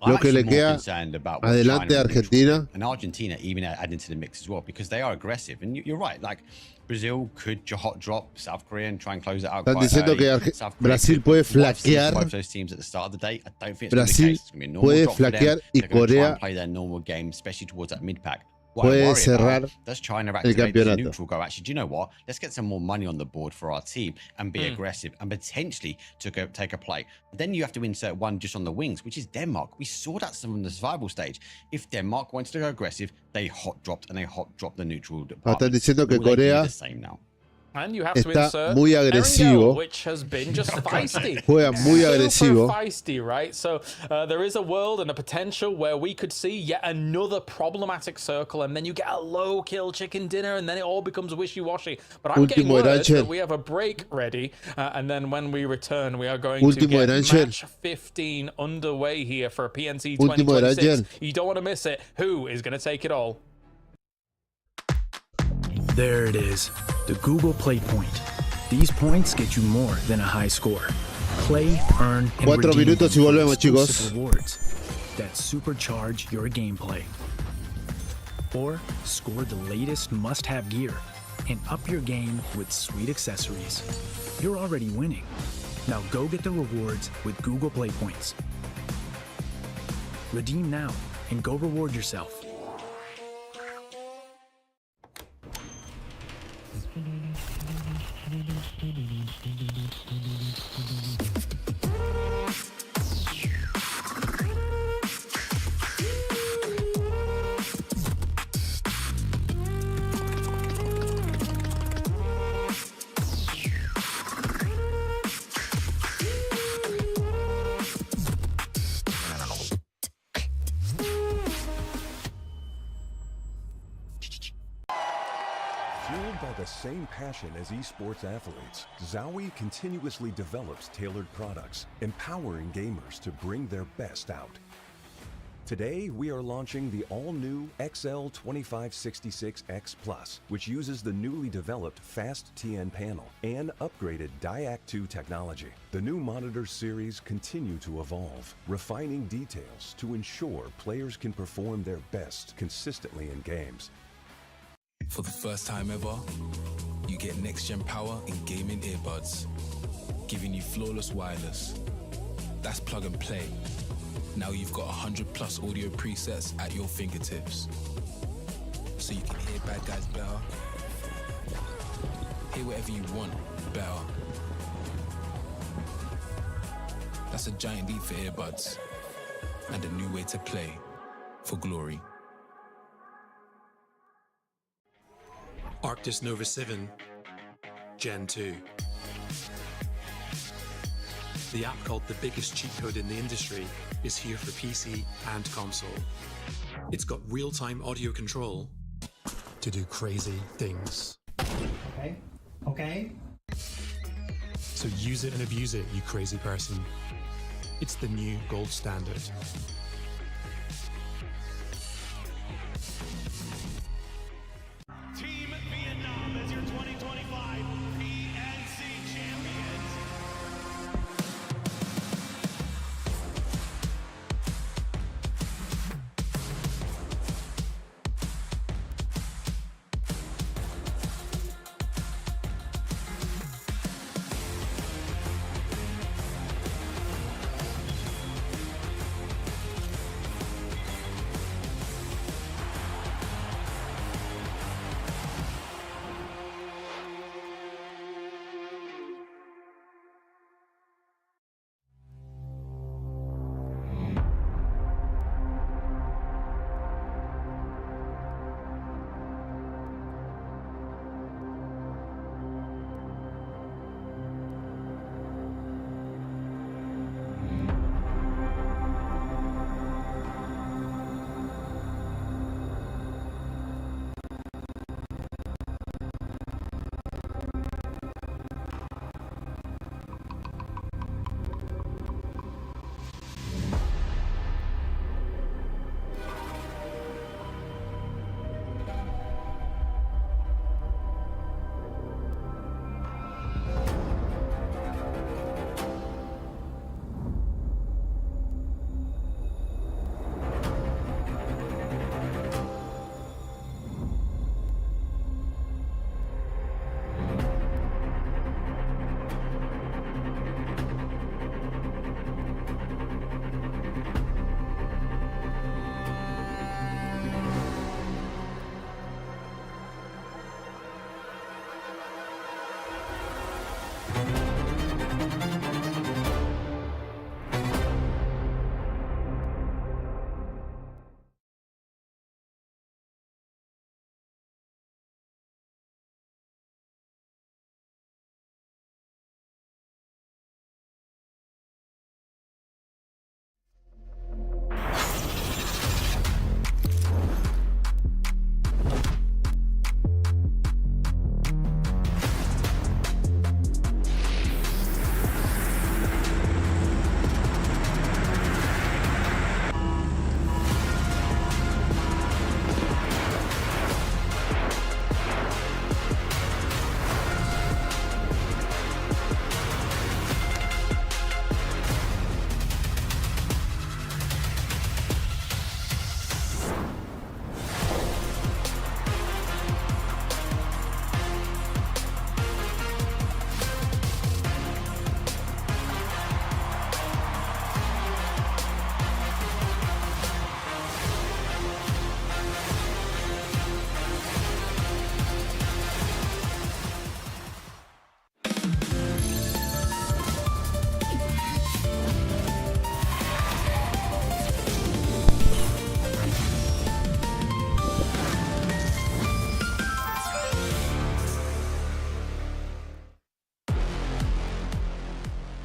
Lo que le more queda concerned about what adelante China a Argentina. and Argentina even add into the mix as well, because they are aggressive. And you're right, like Brazil could hot drop South Korea and try and close it out. Están diciendo que Brasil puede flaquear. Both those teams at the start of the day. I don't think it's Brasil going to be the case. It's going to be a normal puede drop for them. flaquear y They're going to try Corea and play their normal game, especially towards that mid-pack. puede cerrar Does China el activate campeonato. neutral go? Actually, do you know what? Let's get some more money on the board for our team and be aggressive and potentially to go take a play. Then you have to insert one just on the wings, which is Denmark. We saw that some in the survival stage. If Denmark wanted to go aggressive, they hot dropped the neutral department. Están diciendo que Will they do Corea the same now? And you have to está insert muy agresivo. Erangel, which has been just feisty. Juega muy agresivo. Super feisty, right? So there is a world and a potential where we could see yet another problematic circle, and then you get a low kill chicken dinner, and then it all becomes wishy-washy. But I'm getting word that we have a break ready, and then when we return, we are going to get match 15 underway here for PNC 2026. You don't want to miss it. Who is going to take it all? There it is, the Google Play Point. These points get you more than a high score. Play, earn, and 4 minutos y volvemos, chicos. Rewards that supercharge your gameplay. Or score the latest must-have gear and up your game with sweet accessories. You're already winning. Now go get the rewards with Google Play Points. Redeem now and go reward yourself. Fueled by the same passion as esports athletes, Zowie continuously develops tailored products, empowering gamers to bring their best out. Today, we are launching the all-new XL2566X Plus, which uses the newly developed Fast TN panel and upgraded Diac 2 technology. The new monitor series continue to evolve, refining details to ensure players can perform their best consistently in games. For the first time ever, you get next-gen power in gaming earbuds, giving you flawless wireless. That's plug and play. Now you've got 100+ audio presets at your fingertips. So you can hear bad guys better, hear whatever you want better. That's a giant leap for earbuds, and a new way to play for glory. Arctis Nova 7 Gen 2. The app called the biggest cheat code in the industry is here for PC and console. It's got real-time audio control to do crazy things. Okay. So use it and abuse it, you crazy person. It's the new gold standard.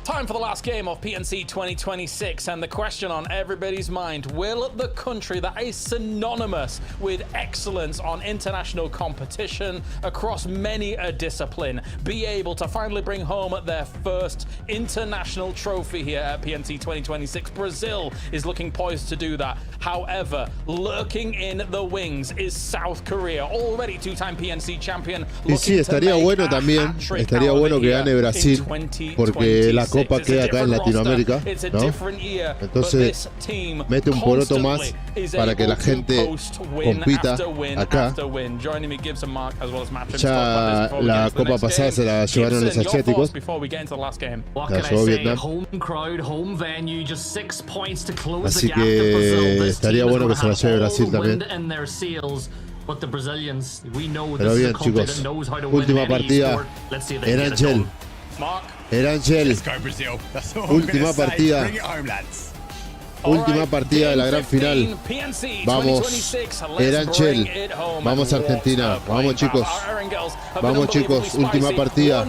Time for the last game of PNC 2026, and the question on everybody's mind: will the country that is synonymous with excellence on international competition across many a discipline be able to finally bring home their first international trophy here at PNC 2026? Brazil is looking poised to do that. However, lurking in the wings is South Korea, already two-time PNC champion. Y sí, estaría bueno también, estaría bueno que gane Brasil, porque la Copa queda acá en Latinoamérica, ¿no? Entonces mete un poroto más para que la gente compita acá. Ya la Copa pasada se la llevaron los asiáticos, la llevó Vietnam. Así que estaría bueno que se la lleve Brasil también. Pero bien, chicos, última partida. Erangel. Última partida. Última partida de la gran final. Vamos, Erangel. Vamos, Argentina. Vamos, chicos. Vamos, chicos. Última partida.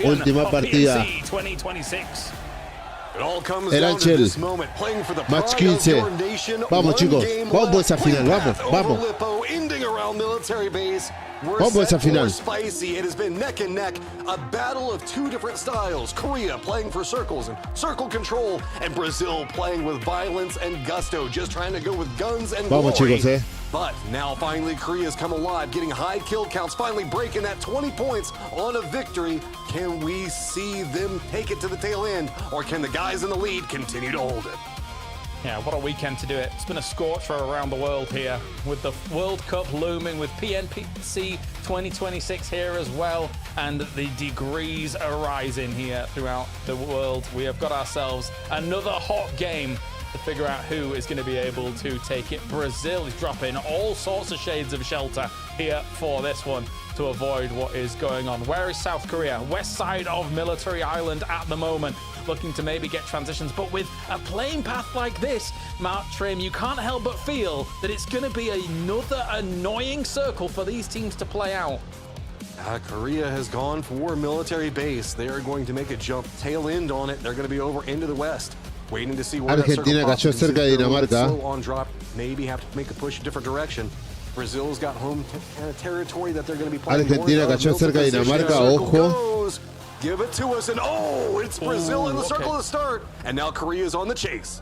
Última partida. Erangel, match 15. Vamos, chicos. Vamos por esa final. Vamos, vamos. Vamos por esa final. Spicy. It has been neck and neck, a battle of two different styles. Korea playing for circles and circle control, and Brazil playing with violence and gusto, just trying to go with guns and glory. Vamos, chicos, But now finally Korea's come alive, getting high kill counts, finally breaking that 20 points on a victory. Can we see them take it to the tail end, or can the guys in the lead continue to hold it? Yeah, what a weekend to do it. It's been a scorcher around the world here, with the World Cup looming, with PNC 2026 here as well, and the degrees are rising here throughout the world. We have got ourselves another hot game to figure out who is going to be able to take it. Brazil is dropping all sorts of shades of shelter here for this one to avoid what is going on. Where is South Korea? West side of Military Island at the moment, looking to maybe get transitions, but with a playing path like this, Mark Trim, you can't help but feel that it's going to be another annoying circle for these teams to play out. Korea has gone for military base. They are going to make a jump tail end on it. They're going to be over into the west, waiting to see where Argentina cayó cerca de Dinamarca. Slow on drop, maybe have to make a push a different direction. Brazil's got home territory that they're going to be playing. Argentina cayó cerca de Dinamarca, ojo. Give it to us, and oh, it's Brazil in the circle to start, and now Korea is on the chase.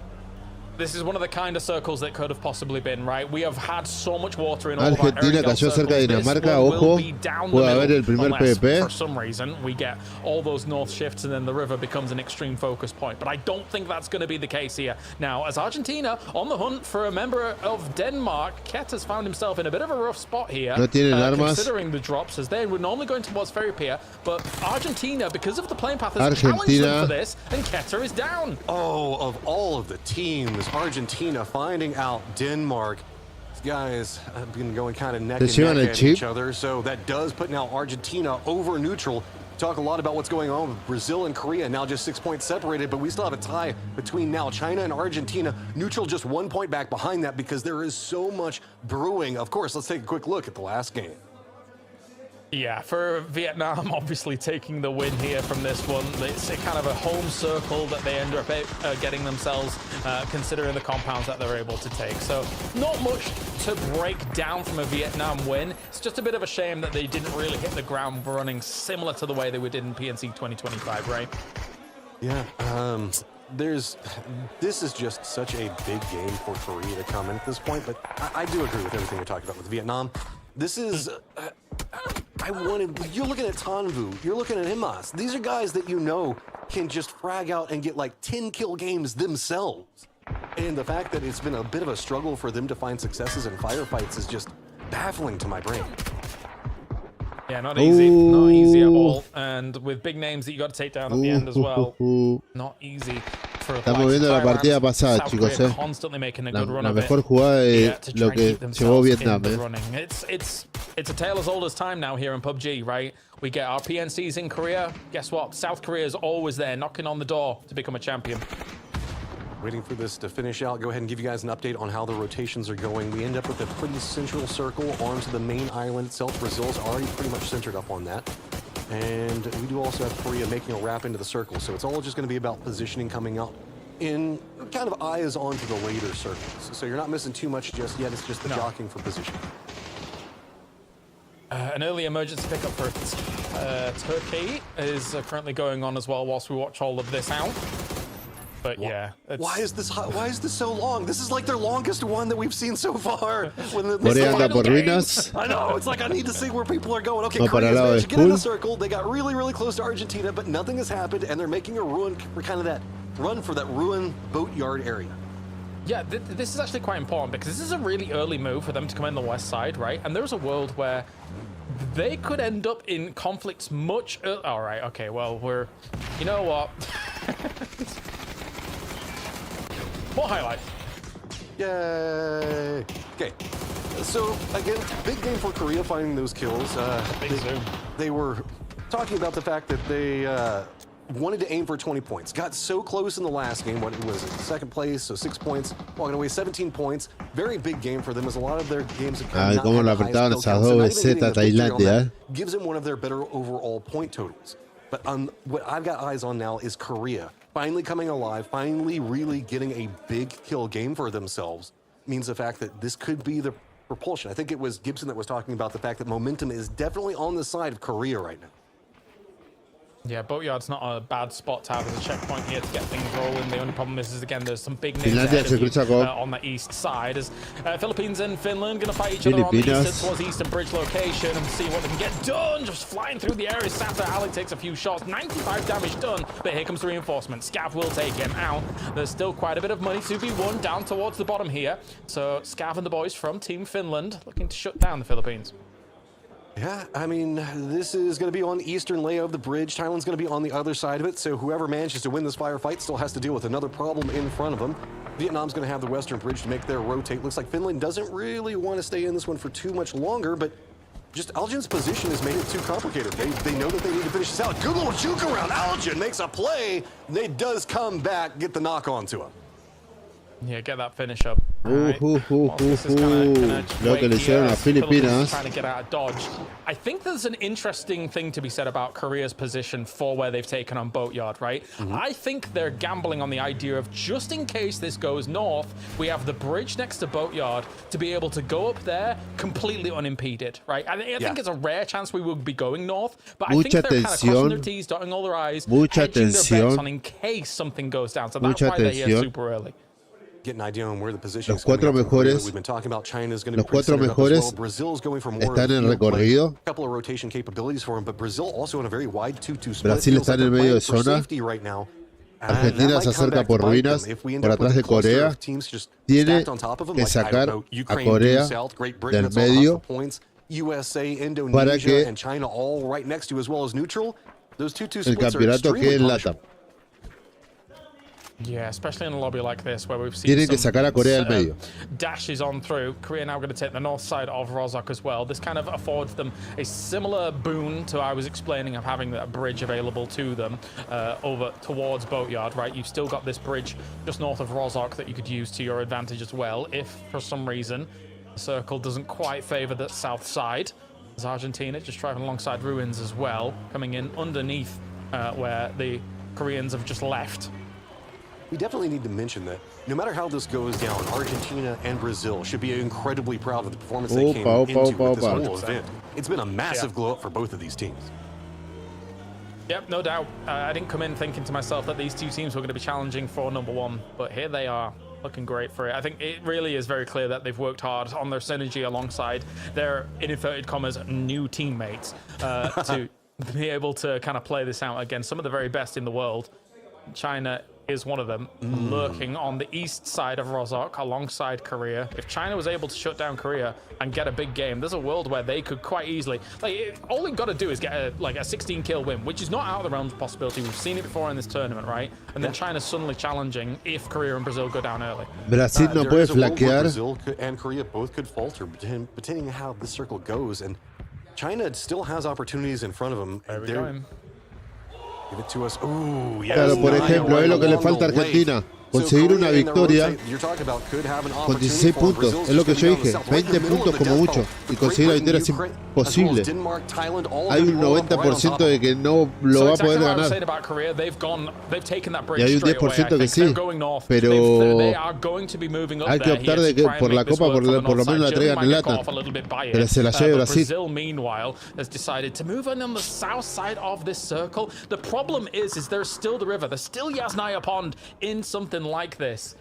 This is one of the kind of circles that could have possibly been, right? We have had so much water in all of our Argentina cayó cerca de Dinamarca, ojo. Puede haber el primer PvP. For some reason, we get all those north shifts and then the river becomes an extreme focus point. But I don't think that's going to be the case here. Now, as Argentina on the hunt for a member of Denmark, Ket has found himself in a bit of a rough spot here. No tienen armas. Considering the drops, as they were normally going towards Ferry Pier. But Argentina, because of the playing path, has challenged them for this, and Keter is down. Oh, of all of the teams, Argentina finding out Denmark. These guys have been going kind of neck and neck at each other, so that does put now Argentina over neutral. Talk a lot about what's going on with Brazil and Korea, now just 6 points separated, but we still have a tie between now China and Argentina. Neutral just 1 point back behind that because there is so much brewing. Of course, let's take a quick look at the last game. Yeah, for Vietnam, obviously taking the win here from this one. It's a kind of a home circle that they end up getting themselves, considering the compounds that they're able to take. So not much to break down from a Vietnam win. It's just a bit of a shame that they didn't really hit the ground running similar to the way they did in PNC 2025, right? Yeah, this is just such a big game for Korea to come in at this point, but I do agree with everything you're talking about with Vietnam. This is, you're looking at Tanvu, you're looking at Himas. These are guys that you know can just frag out and get like 10 kill games themselves. And the fact that it's been a bit of a struggle for them to find successes in firefights is just baffling to my brain. Yeah, not easy at all. And with big names that you got to take down at the end as well, not easy. Estamos viendo la partida pasada, chicos. La mejor jugada de lo que llevó Vietnam. It's a tale as old as time now here in PUBG, right? We get our PNCs in Korea. Guess what? South Korea is always there, knocking on the door to become a champion. Waiting for this to finish out. Go ahead and give you guys an update on how the rotations are going. We end up with a pretty central circle onto the main island itself. Brazil's already pretty much centered up on that. And we do also have Korea making a wrap into the circle. So it's all just going to be about positioning coming up in kind of eyes onto the later circles. So you're not missing too much just yet. It's just the jockeying for position. An early emergency pickup for Turkey is currently going on as well whilst we watch all of this out. But yeah, why is this so long? This is like their longest one that we've seen so far. Corea anda por ruinas. I know, it's like I need to see where people are going. Okay, No, para Korea's el lado managed to de get in the Pool. circle. They got really, really close to Argentina, but nothing has happened, and they're making a run for kind of that run for that ruined boatyard area. yeah, this is actually quite important because this is a really early move for them to come in the west side, right? And there's a world where they could end up in conflicts much earlier. All right, okay, well, you know what? More highlights. Yay! Okay, so again, big game for Korea finding those kills. They were talking about the fact that they wanted to aim for 20 points. Got so close in the last game. What was it? Second place, so 6 points. Walking away 17 points. Very big game for them, as a lot of their games have kind of Cómo lo apretaron esas dos besetas a Tailandia. gives them one of their better overall point totals. But what I've got eyes on now is Korea finally coming alive, finally really getting a big kill game for themselves. Means the fact that this could be the propulsion. I think it was Gibson that was talking about the fact that momentum is definitely on the side of Korea right now. Yeah, Boatyard's not a bad spot to have as a checkpoint here to get things rolling. The only problem is again, there's some big names ahead of you, on the east side. As Philippines and Finland going to fight each other on the eastern towards the eastern bridge location and see what they can get done. Just flying through the area. Santa Ali takes a few shots. 95 damage done, but here comes the reinforcement. Scav will take him out. There's still quite a bit of money to be won down towards the bottom here. So Scav and the boys from Team Finland looking to shut down the Philippines. Yeah, I mean, this is going to be on the eastern layout of the bridge. Thailand's going to be on the other side of it, so whoever manages to win this firefight still has to deal with another problem in front of them. Vietnam's going to have the western bridge to make their rotate. Looks like Finland doesn't really want to stay in this one for too much longer, but just Algin's position has made it too complicated. They know that they need to finish this out. Good little juke around. Algin makes a play. They does come back, get the knock on to him. Yeah, get that finish up. Lo que le hicieron a Filipinas. Trying to get out of dodge. I think there's an interesting thing to be said about Korea's position for where they've taken on Boatyard, right? I think they're gambling on the idea of just in case this goes north, we have the bridge next to Boatyard to be able to go up there completely unimpeded, right? I think it's a rare chance we will be going north, but I think they're kind of crossing their T's, dotting all their I's, hedging their bets on in case something goes down. So that's why they're here super early. Get an idea on where the position Los cuatro mejores, We've been talking about China's going to be well. Brazil's going for more están en el recorrido. A couple of rotation capabilities for him, but Brazil also in a very wide 2-2 split. Brasil está en el medio de zona. Right now. Argentina se acerca por ruinas, por atrás de Corea. Tiene que sacar a Corea del medio para que el campeonato quede en LATAM. Yeah, especially in a lobby like this where we've seen Tienen que sacar a Corea del medio. dashes on through. Korea now going to take the north side of Rozhok as well. This kind of affords them a similar boon to I was explaining of having that bridge available to them over towards Boatyard, right? You've still got this bridge just north of Rozhok that you could use to your advantage as well if for some reason the circle doesn't quite favor the south side. There's Argentina just driving alongside ruins as well, coming in underneath where the Koreans have just left. We definitely need to mention that no matter how this goes down, Argentina and Brazil should be incredibly proud of the performance they came into with this whole event. It's been a massive glow up for both of these teams. Yep, no doubt. I didn't come in thinking to myself that these two teams were going to be challenging for number one, but here they are, looking great for it. I think it really is very clear that they've worked hard on their synergy alongside their, in inverted commas, new teammates to be able to kind of play this out against some of the very best in the world. China is one of them, lurking on the east side of Rozhok alongside Korea. If China was able to shut down Korea and get a big game, there's a world where they could quite easily, all they've got to do is get a 16 kill win, which is not out of the realms of possibility. We've seen it before in this tournament, right? And then China's suddenly challenging if Korea and Brazil go down early. Brasil no puede flaquear. Brazil and Korea both could falter, depending on how this circle goes. And China still has opportunities in front of them. There we go. Give it to us. Ooh, yes. Claro, por ejemplo, es lo que le falta a Argentina. conseguir una victoria con 16 puntos. Es lo que yo dije, 20 puntos como mucho. Y conseguir la victoria es imposible. Hay un 90% de que no lo va a poder ganar. Y hay un 10% que sí. Pero hay que optar de que por la copa por lo menos la traigan en lata. Pero se la lleve Brasil. The problem is there's still the river. There's still Yasnaya Pond in something like this.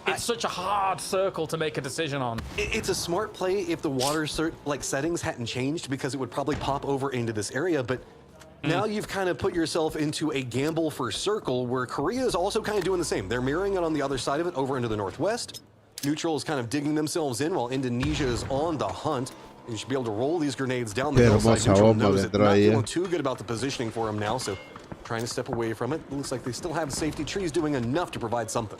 It's such a hard circle to make a decision on. It's a smart play if the water settings hadn't changed, because it would probably pop over into this area, but now you've kind of put yourself into a gamble for circle where Korea is also kind of doing the same. They're mirroring it on the other side of it over into the northwest. Neutral is kind of digging themselves in while Indonesia is on the hunt. You should be able to roll these grenades down the hillside. Neutral knows it. Not feeling too good about the positioning for him now, so trying to step away from it. Looks like they still have safety trees doing enough to provide something.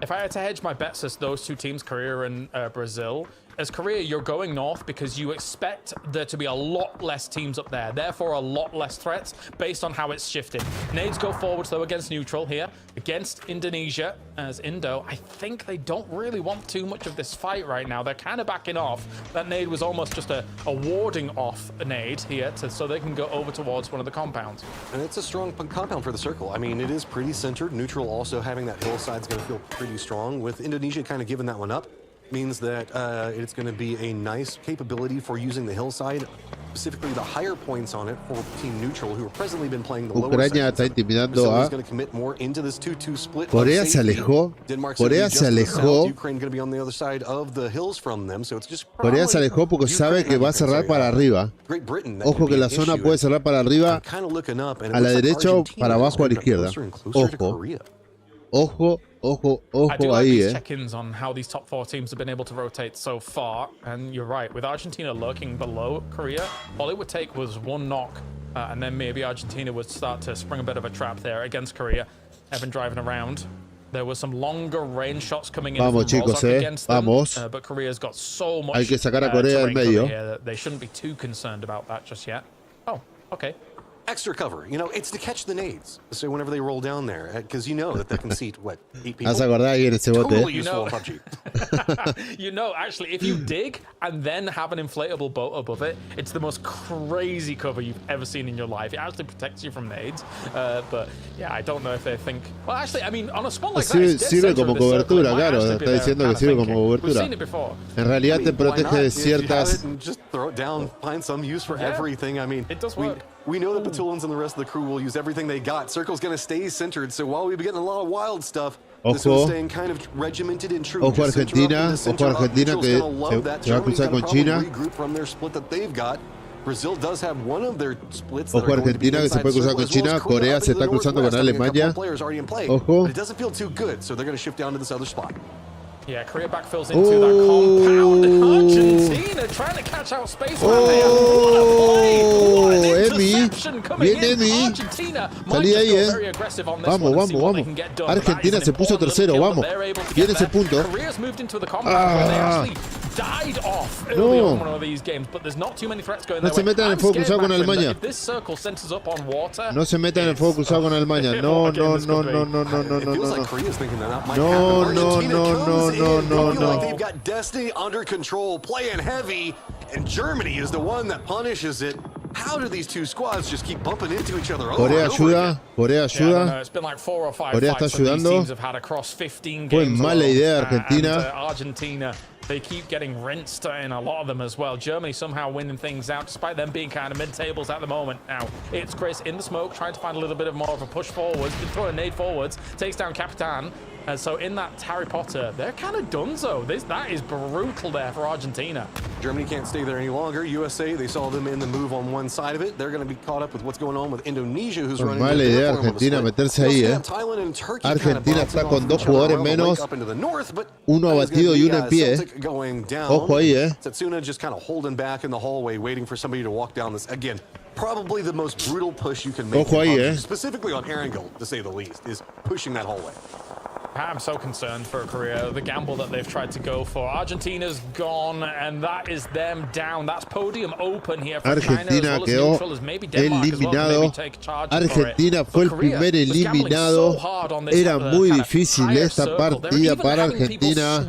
If I had to hedge my bets as those two teams, Korea and Brazil, as Korea, you're going north because you expect there to be a lot less teams up there, therefore a lot less threats based on how it's shifted. Nades go forwards though against neutral here, against Indonesia as Indo. I think they don't really want too much of this fight right now. They're kind of backing off. That nade was almost just a warding off nade here so they can go over towards one of the compounds. And it's a strong compound for the circle. I mean, it is pretty centered. Neutral also having that hillside is going to feel pretty strong. With Indonesia kind of giving that one up, means that it's going to be a nice capability for using the hillside, specifically the higher points on it for Team Neutral, who have presently been playing the lower Ucrania está intimidando a Corea. Se alejó. Corea se alejó. Corea se alejó porque sabe que va a cerrar para arriba. Ojo que la zona puede cerrar para arriba, a la derecha o para abajo a la izquierda. Ojo. I do like ahí, these check-ins on how these top four teams have been able to rotate so far, and you're right, with Argentina lurking below Korea, all it would take was one knock, and then maybe Argentina would start to spring a bit of a trap there against Korea. Evan driving around. There were some longer range shots coming in from chicos, against them, vamos. But Korea's got so much Hay que sacar a Corea del medio. here that they shouldn't be too concerned about that just yet. Oh, okay. Extra cover, you know, it's to catch the nades. So whenever they roll down there, because you know that they can seat, what, 8 people? Haz acordar ahí en ese bote. Totally useful in PUBG. You know, actually, if you dig and then have an inflatable boat above it, it's the most crazy cover you've ever seen in your life. It actually protects you from nades. But yeah, I don't know if they think. Well, actually, I mean, on a spawn like that, sirve como cobertura, claro. Está diciendo que sirve como cobertura. En realidad te protege de ciertas. Just throw it down, find some use for everything. I mean, it does work. We know that Patulans and the rest of the crew will use everything they got. Circle's going to stay centered, so while we've been getting a lot of wild stuff, this one's staying kind of regimented and true. Ojo Argentina que se va a cruzar con China. From their split that they've got. Brazil does have one of their splits. Ojo Argentina que se puede cruzar con China. Corea se está cruzando con Alemania. Ojo. It doesn't feel too good, so they're going to shift down to this other spot. Yeah, Korea backfills into that compound. Argentina trying to catch out space right there. What an interception coming in. Argentina might just go very aggressive on this one and see what they can get done. Argentina se puso tercero, vamos. Viene ese punto. Korea's moved into the compound where they actually died off early on one of these games, but there's not too many threats going no se metan en el fuego cruzado con Alemania. If this circle centers up on water, no se metan en el fuego cruzado con Alemania. No. Like they've got destiny under control, playing heavy, and Germany is the one that punishes it. How do these two squads just keep bumping into each other? Corea ayuda. Yeah, it's been like 4 or 5 Corea está ayudando. Fue mala idea Argentina. Argentina, they keep getting rinsed in a lot of them as well. Germany somehow winning things out despite them being kind of mid-tables at the moment. Now, it's Chris in the smoke trying to find a little bit of more of a push forwards. Been throwing a nade forwards. Takes down Capitan. And so in that Harry Potter, they're kind of donezo. That is brutal there for Argentina. Germany can't stay there any longer. USA, they saw them in the move on one side of it. They're going to be caught up with what's going on with Indonesia, who's running. Mala idea Argentina meterse ahí, Argentina está con 2 jugadores menos, uno abatido y uno en pie. Ojo ahí, Setsuna just kind of holding back in the hallway, waiting for somebody to walk down this again. Probably the most brutal push you can make. Ojo ahí, specifically on Erangel, to say the least, is pushing that hallway. I'm so concerned for Korea. The gamble that they've tried to go for. Argentina's gone, and that is them down. That's podium open here for Argentina China, quedó eliminado. Argentina fue el primer eliminado. Era muy difícil esta partida para Argentina.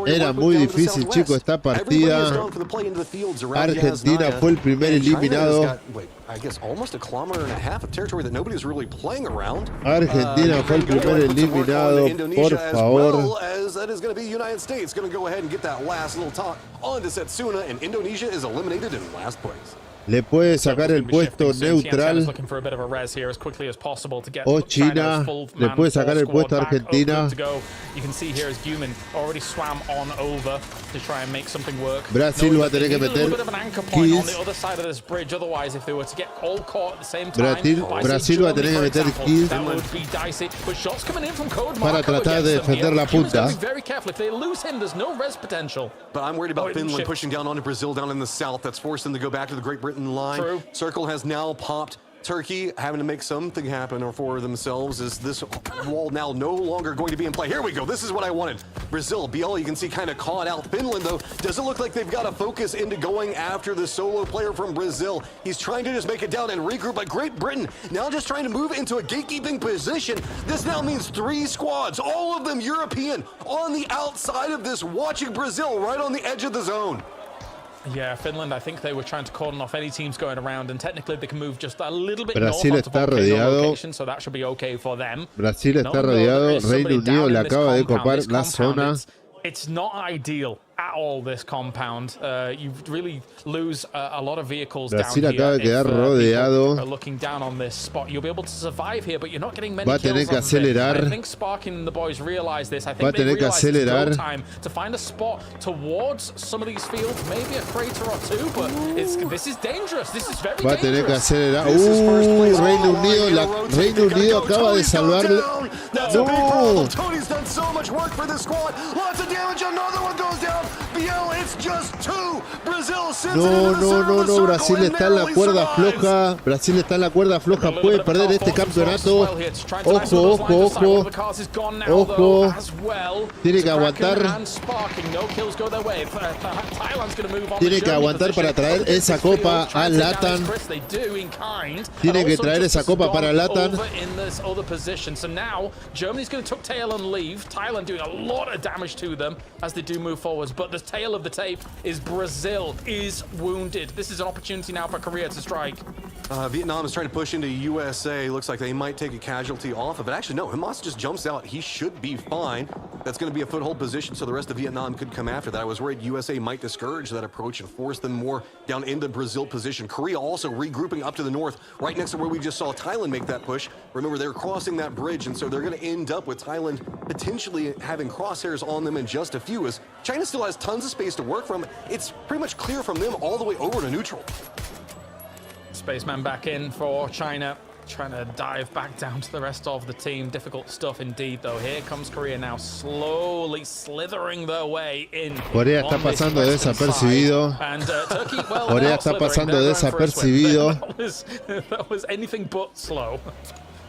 Era muy difícil, chicos, esta partida. Argentina fue el primer eliminado. Argentina fue el primer eliminado, por favor. Le puede sacar el puesto neutral. O China le puede sacar el puesto a Argentina. Brasil va a tener que meter kills. Brasil va a tener que meter kills para tratar de defender la punta. But I'm worried about Finland pushing down onto Brazil down in the south. That's forced them to go back to the Great Britain line. True. Circle has now popped. Turkey having to make something happen for themselves. Is this wall now no longer going to be in play? Here we go. This is what I wanted. Brazil, BL, you can see kind of caught out. Finland, though, doesn't look like they've got to focus into going after the solo player from Brazil. He's trying to just make it down and regroup. But Great Britain now just trying to move into a gatekeeping position. This now means 3 squads, all of them European, on the outside of this, watching Brazil right on the edge of the zone. Yeah, Finland, I think they were trying to cordon off any teams going around, and technically they can move just a little bit Brasil north está rodeado. so that should be okay for them. Brasil está rodeado. Reino Unido le acaba de copar la zona. It's not ideal at all, this compound. You really lose a lot of vehicles Brasil down acaba de here quedar rodeado. are looking down on this spot. You'll be able to survive here, but you're not getting many Va a tener kills que off of it. acelerar. I think Sparking and the boys realize this. I Va a think they tener que realize it's acelerar. go time to find a spot towards some of these fields, maybe a crater or two, but this is dangerous. This is very Va a tener que dangerous. acelerar. Reino Unido. Reino Unido acaba de salvarle. No. Tony's done so much work for this squad. Lots of damage. Another one goes down. BL, it's just 2. Brazil sends it into the center of the circle. Brasil está en la cuerda floja. Brasil está en la cuerda floja. Puede perder este campeonato. Ojo, ojo, ojo. Ojo. Tiene que aguantar. Tiene que aguantar para traer esa copa a LATAM. Tiene que traer esa copa para LATAM. So now Germany's going to tuck tail and leave. Thailand doing a lot of damage to them as they do move forwards. But the tail of the tape is Brazil is wounded. This is an opportunity now for Korea to strike. Vietnam is trying to push into USA. Looks like they might take a casualty off of it. Actually, no. Hamas just jumps out. He should be fine. That's going to be a foothold position, so the rest of Vietnam could come after that. I was worried USA might discourage that approach and force them more down into Brazil position. Korea also regrouping up to the north, right next to where we just saw Thailand make that push. Remember, they're crossing that bridge, and so they're going to end up with Thailand potentially having crosshairs on them in just a few, as China still has tons of space to work from. It's pretty much clear from them all the way over to neutral. Spaceman back in for China, trying to dive back down to the rest of the team. Difficult stuff indeed, though. Here comes Korea now, slowly slithering their way in. Corea está pasando desapercibido. And Turkey, well, Corea está pasando desapercibido. That was anything but slow.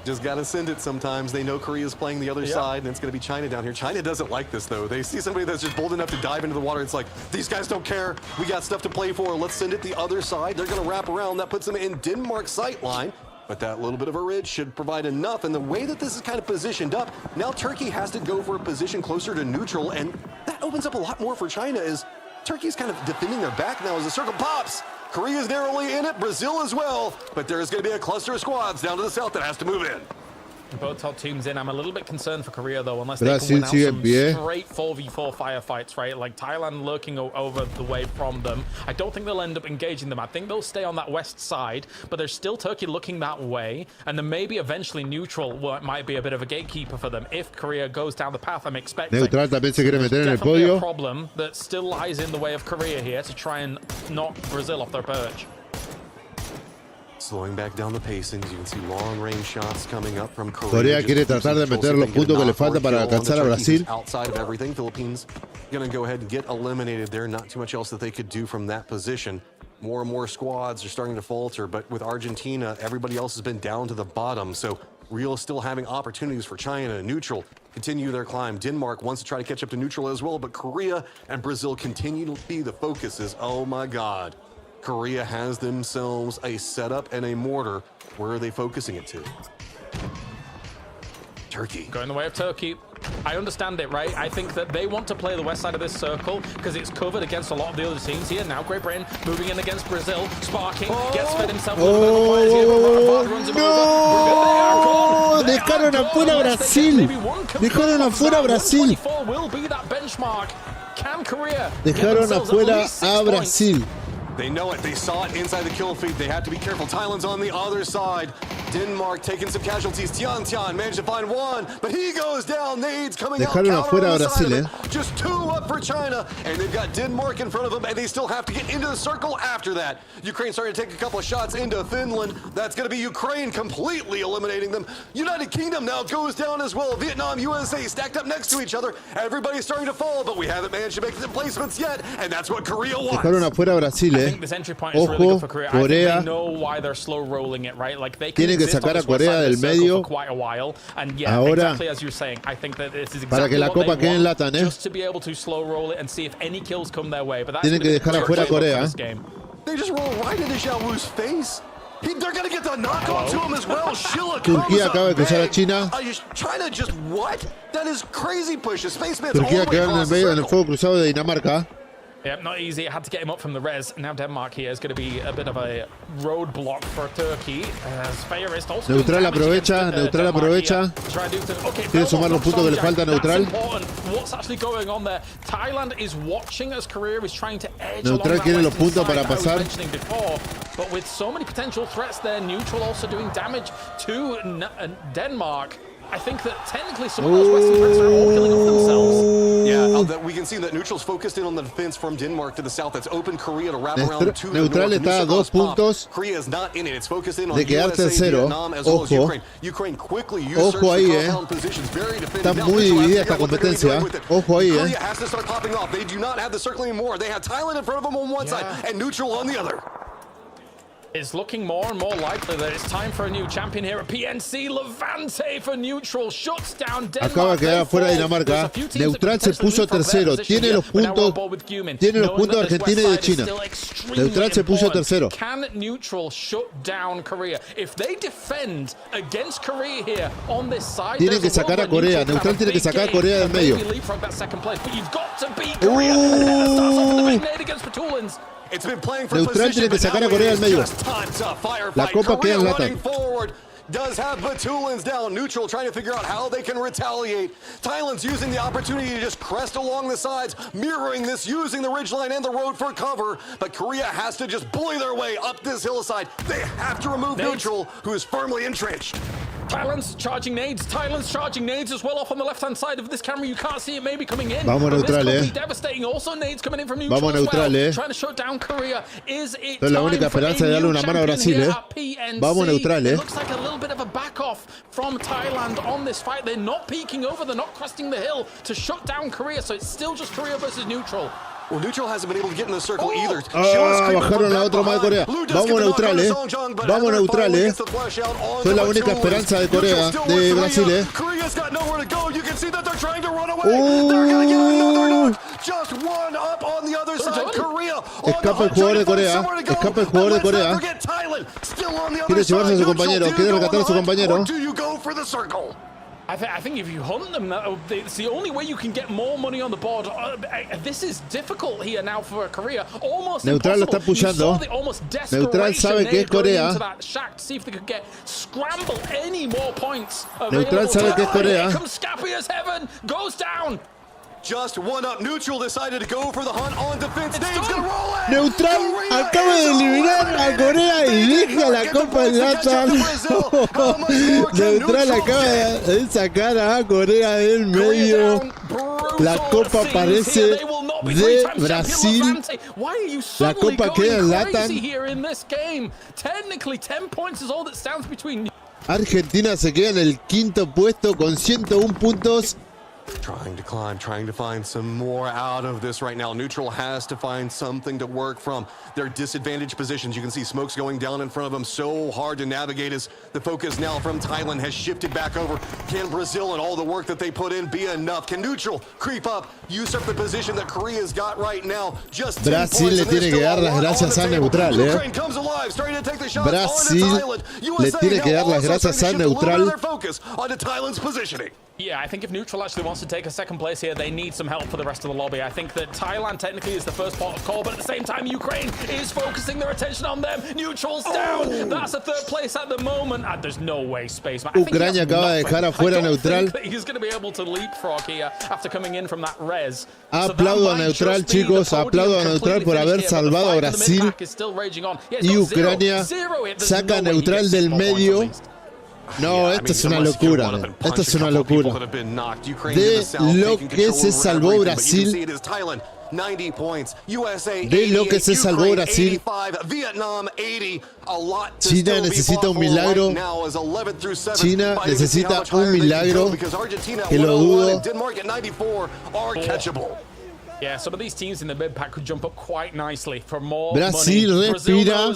Just got to send it sometimes. They know Korea's playing the other side, and it's going to be China down here. China doesn't like this, though. They see somebody that's just bold enough to dive into the water. It's like, these guys don't care. We got stuff to play for. Let's send it the other side. They're going to wrap around. That puts them in Denmark's sight line. But that little bit of a ridge should provide enough. And the way that this is kind of positioned up, now Turkey has to go for a position closer to neutral. And that opens up a lot more for China, as Turkey's kind of defending their back now as the circle pops. Korea's narrowly in it, Brazil as well, but there's going to be a cluster of squads down to the south that has to move in. Both top teams in. I'm a little bit concerned for Korea, though, unless they can win out some straight 4v4 firefights, right? Like Thailand lurking over the way from them. I don't think they'll end up engaging them. I think they'll stay on that west side, but there's still Turkey looking that way, and then maybe eventually neutral might be a bit of a gatekeeper for them if Korea goes down the path I'm expecting. Neutral también se quiere meter en el podio. A problem that still lies in the way of Korea here to try and knock Brazil off their perch. Slowing back down the pacings, you can see long-range shots coming up from Korea. Corea quiere tratar de meter los puntos que le falta para alcanzar a Brasil. Outside of everything, Philippines going to go ahead and get eliminated there. Not too much else that they could do from that position. More and more squads are starting to falter, but with Argentina, everybody else has been down to the bottom. So Real is still having opportunities for China and Neutral continue their climb. Denmark wants to try to catch up to Neutral as well, but Korea and Brazil continue to be the focuses. Oh my God. Korea has themselves a setup and a mortar. Where are they focusing it to? Turkey. Going the way of Turkey. I understand it, right? I think that they want to play the west side of this circle because it's covered against a lot of the other teams here. Now Great Britain moving in against Brazil. Sparking gets fed himself a little bit of fires here, but Bard runs him over. Dejaron afuera Brasil. Dejaron afuera Brasil. Will be that benchmark. Can Korea Dejaron afuera a Brasil. They know it. They saw it inside the kill feed. They have to be careful. Thailand's on the other side. Denmark taking some casualties. Tian managed to find one, but he goes down. Nades coming out. Afuera Brasil, Just 2 up for China, and they've got Denmark in front of them, and they still have to get into the circle after that. Ukraine starting to take a couple of shots into Finland. That's going to be Ukraine completely eliminating them. United Kingdom now goes down as well. Vietnam, USA stacked up next to each other. Everybody's starting to fall, but we haven't managed to make the placements yet, and that's what Korea wants. Dejaron afuera Brasil, I think this entry point is really good for Korea. I think they know why they're slow rolling it, right? Like they can tienen que sacar a Corea del medio. For quite a while, and yeah, ahora, exactly as you're saying. I think that this is exactly para que la copa quede en LATAM, just to be able to slow roll it and see if any kills come their way. But that's tienen que dejar afuera Corea. They just roll right into Xiao Wu's face. They're going to get the knockout to him as well. Shilla Turquía acaba de cruzar a China. China just what? That is crazy push. Spaceman's Turquía quedó en el medio en el fuego cruzado de Dinamarca. Yep, not easy. It had to get him up from the res. Now Denmark here is going to be a bit of a roadblock for Turkey. Neutral aprovecha, Neutral aprovecha. Quiere sumar los puntos que le falta Neutral. What's actually going on there? Thailand is watching as Korea is trying to edge Neutral quiere los puntos para pasar. Before, but with so many potential threats there, Neutral also doing damage to Denmark. I think that technically some of those Western threats are all killing off themselves. Yeah, we can see that Neutral's focused in on the defense from Denmark to the south. That's open Korea to wrap around to the Neutral north. está a 2 puntos Korea is not in it. It's focused in on de quedar USA, tercero. Vietnam, as well as Ukraine. Ukraine quickly usurps the compound positions. Very defended. Está muy dividida esta competencia. Ojo ahí, Korea has to start popping off. They do not have the circle anymore. They have Thailand in front of them on one side and Neutral on the other. It's looking more and more likely that it's time for a new champion here at PNC. Levante for Neutral shuts down Denmark. Acaba de quedar fuera Dinamarca. Neutral se puso tercero. Tiene los puntos de Argentina y de China. Neutral se puso tercero. Can Neutral shut down Korea? If they defend against Korea here on this side, tienen que sacar a Corea. Neutral tiene que sacar a Corea del medio. Neutral tiene que sacar a Corea del medio. La copa queda en LATAM. Does have Batulins down. Neutral trying to figure out how they can retaliate. Thailand's using the opportunity to just crest along the sides, mirroring this, using the ridgeline and the road for cover. But Korea has to just bully their way up this hillside. They have to remove Neutral, who is firmly entrenched. Thailand's charging nades. Thailand's charging nades as well off on the left-hand side of this camera. You can't see it maybe coming in. Vamos Neutral, this could be devastating. Also nades coming in from Neutral. Vamos Neutral, Trying to shut down Korea. Is it es la única esperanza de darle una mano a Brasil, Vamos Neutral, It looks like a little bit of a back off from Thailand on this fight. They're not peeking over. They're not cresting the hill to shut down Korea. So it's still just Korea versus Neutral. Well, Neutral hasn't been able to get in the circle either. Bajaron la otra más de Corea. Vamos Neutral, Vamos Neutral, Fue la única esperanza de Corea, de Brasil, Korea's got nowhere to go. You can see that they're trying to run away. They're going to get another knock. Just one up on the other side. Korea. Escapa el jugador de Corea. Escapa el jugador de Corea. Quiere llevarse a su compañero. Quiere rescatar a su compañero. Do you go for the circle? I think if you hunt them, it's the only way you can get more money on the board. This is difficult here now for Korea. Almost Neutral lo está pushando. Neutral sabe que es Corea. Neutral sabe que es Corea. Just one up. Neutral decided to go for the hunt on defense. Nade's gonna roll it. Neutral acaba de eliminar a Corea y deja la copa en LATAM. Neutral acaba de sacar a Corea del medio. La copa parece de Brasil. La copa queda en LATAM. Argentina se queda en el quinto puesto con 101 puntos. Trying to climb, trying to find some more out of this right now. Neutral has to find something to work from. Their disadvantaged positions. You can see smokes going down in front of them. So hard to navigate as the focus now from Thailand has shifted back over. Can Brazil and all the work that they put in be enough? Can Neutral creep up, usurp the position that Korea's got right now? Just Brasil le tiene que dar las gracias a Neutral, Brasil le tiene que dar las gracias a Neutral. Yeah, I think if Neutral actually wants to take a second place here, they need some help for the rest of the lobby. I think that Thailand technically is the first port of call, but at the same time, Ukraine is focusing their attention on them. Neutral's down. That's a third place at the moment. And there's no way, Spaceman. Ucrania acaba de dejar afuera Neutral. He's going to be able to leapfrog here after coming in from that res. Aplaudo a Neutral, chicos. Aplaudo a Neutral por haber salvado a Brasil. Y Ucrania saca a Neutral del medio. No, esto es una locura. Esto es una locura. De lo que se salvó Brasil. De lo que se salvó Brasil. China necesita un milagro. China necesita un milagro. Que lo dudo. Yeah, some of these teams in the mid-pack could jump up quite nicely for more Brasil money. respira.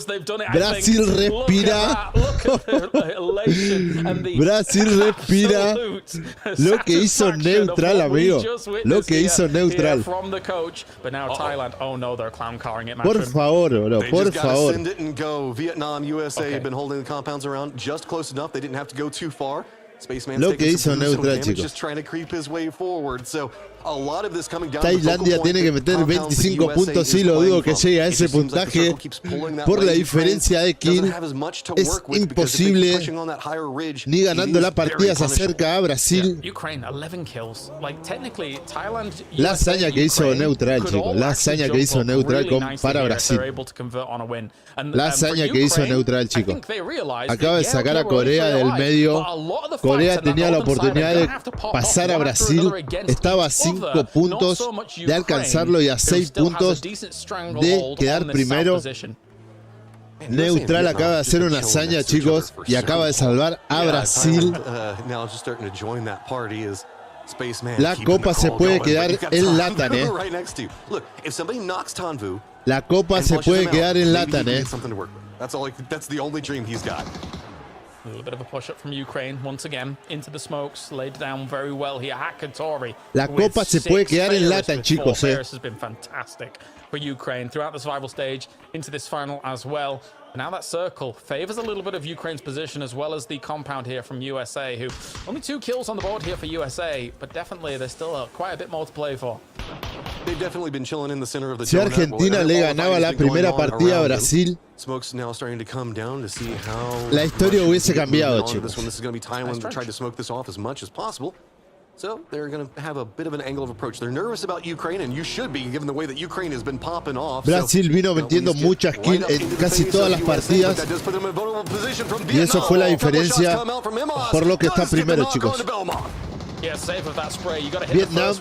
Brasil respira. Look at the elation and the Brasil respira. Lo que hizo Neutral, amigo. Lo que hizo Neutral. From the coach, but now Thailand. Oh no, they're clown carring it. Por favor, bro. Por favor. Send it and go. Vietnam, USA have been holding the compounds around just close enough. They didn't have to go too far. Spaceman's Lo que hizo Neutral, chicos. Just trying to creep his way forward. So a lot of this coming down. Tailandia tiene que meter 25 puntos y lo dudo que llegue a ese puntaje por la diferencia de kill. Es imposible. Ni ganando la partida se acerca a Brasil. La hazaña que hizo Neutral, chicos. La hazaña que hizo Neutral para Brasil. La hazaña que hizo Neutral, chicos. Acaba de sacar a Corea del medio. Corea tenía la oportunidad de pasar a Brasil. Estaba a 5 puntos de alcanzarlo y a 6 puntos de quedar primero. Neutral acaba de hacer una hazaña, chicos, y acaba de salvar a Brasil. La copa se puede quedar en LATAM, La copa se puede quedar en LATAM, A little bit of a push up from Ukraine once again into the smokes, laid down very well here. Hakatori. La copa se puede quedar en LATAM, chicos. This has been fantastic for Ukraine throughout the survival stage into this final as well. Now that circle favors a little bit of Ukraine's position as well as the compound here from USA, who only 2 kills on the board here for USA, but definitely there's still quite a bit more to play for. They've definitely been chilling in the center of the Si Argentina le ganaba la primera partida a Brasil, Smokes now starting to come down to see how la historia hubiese cambiado, chicos. This is going to be Thailand to try to smoke this off as much as possible. So they're going to have a bit of an angle of approach. They're nervous about Ukraine, and you should be, given the way that Ukraine has been popping off. Brasil vino metiendo muchas kills en casi todas las partidas. Y eso fue la diferencia por lo que está primero, chicos. Vietnam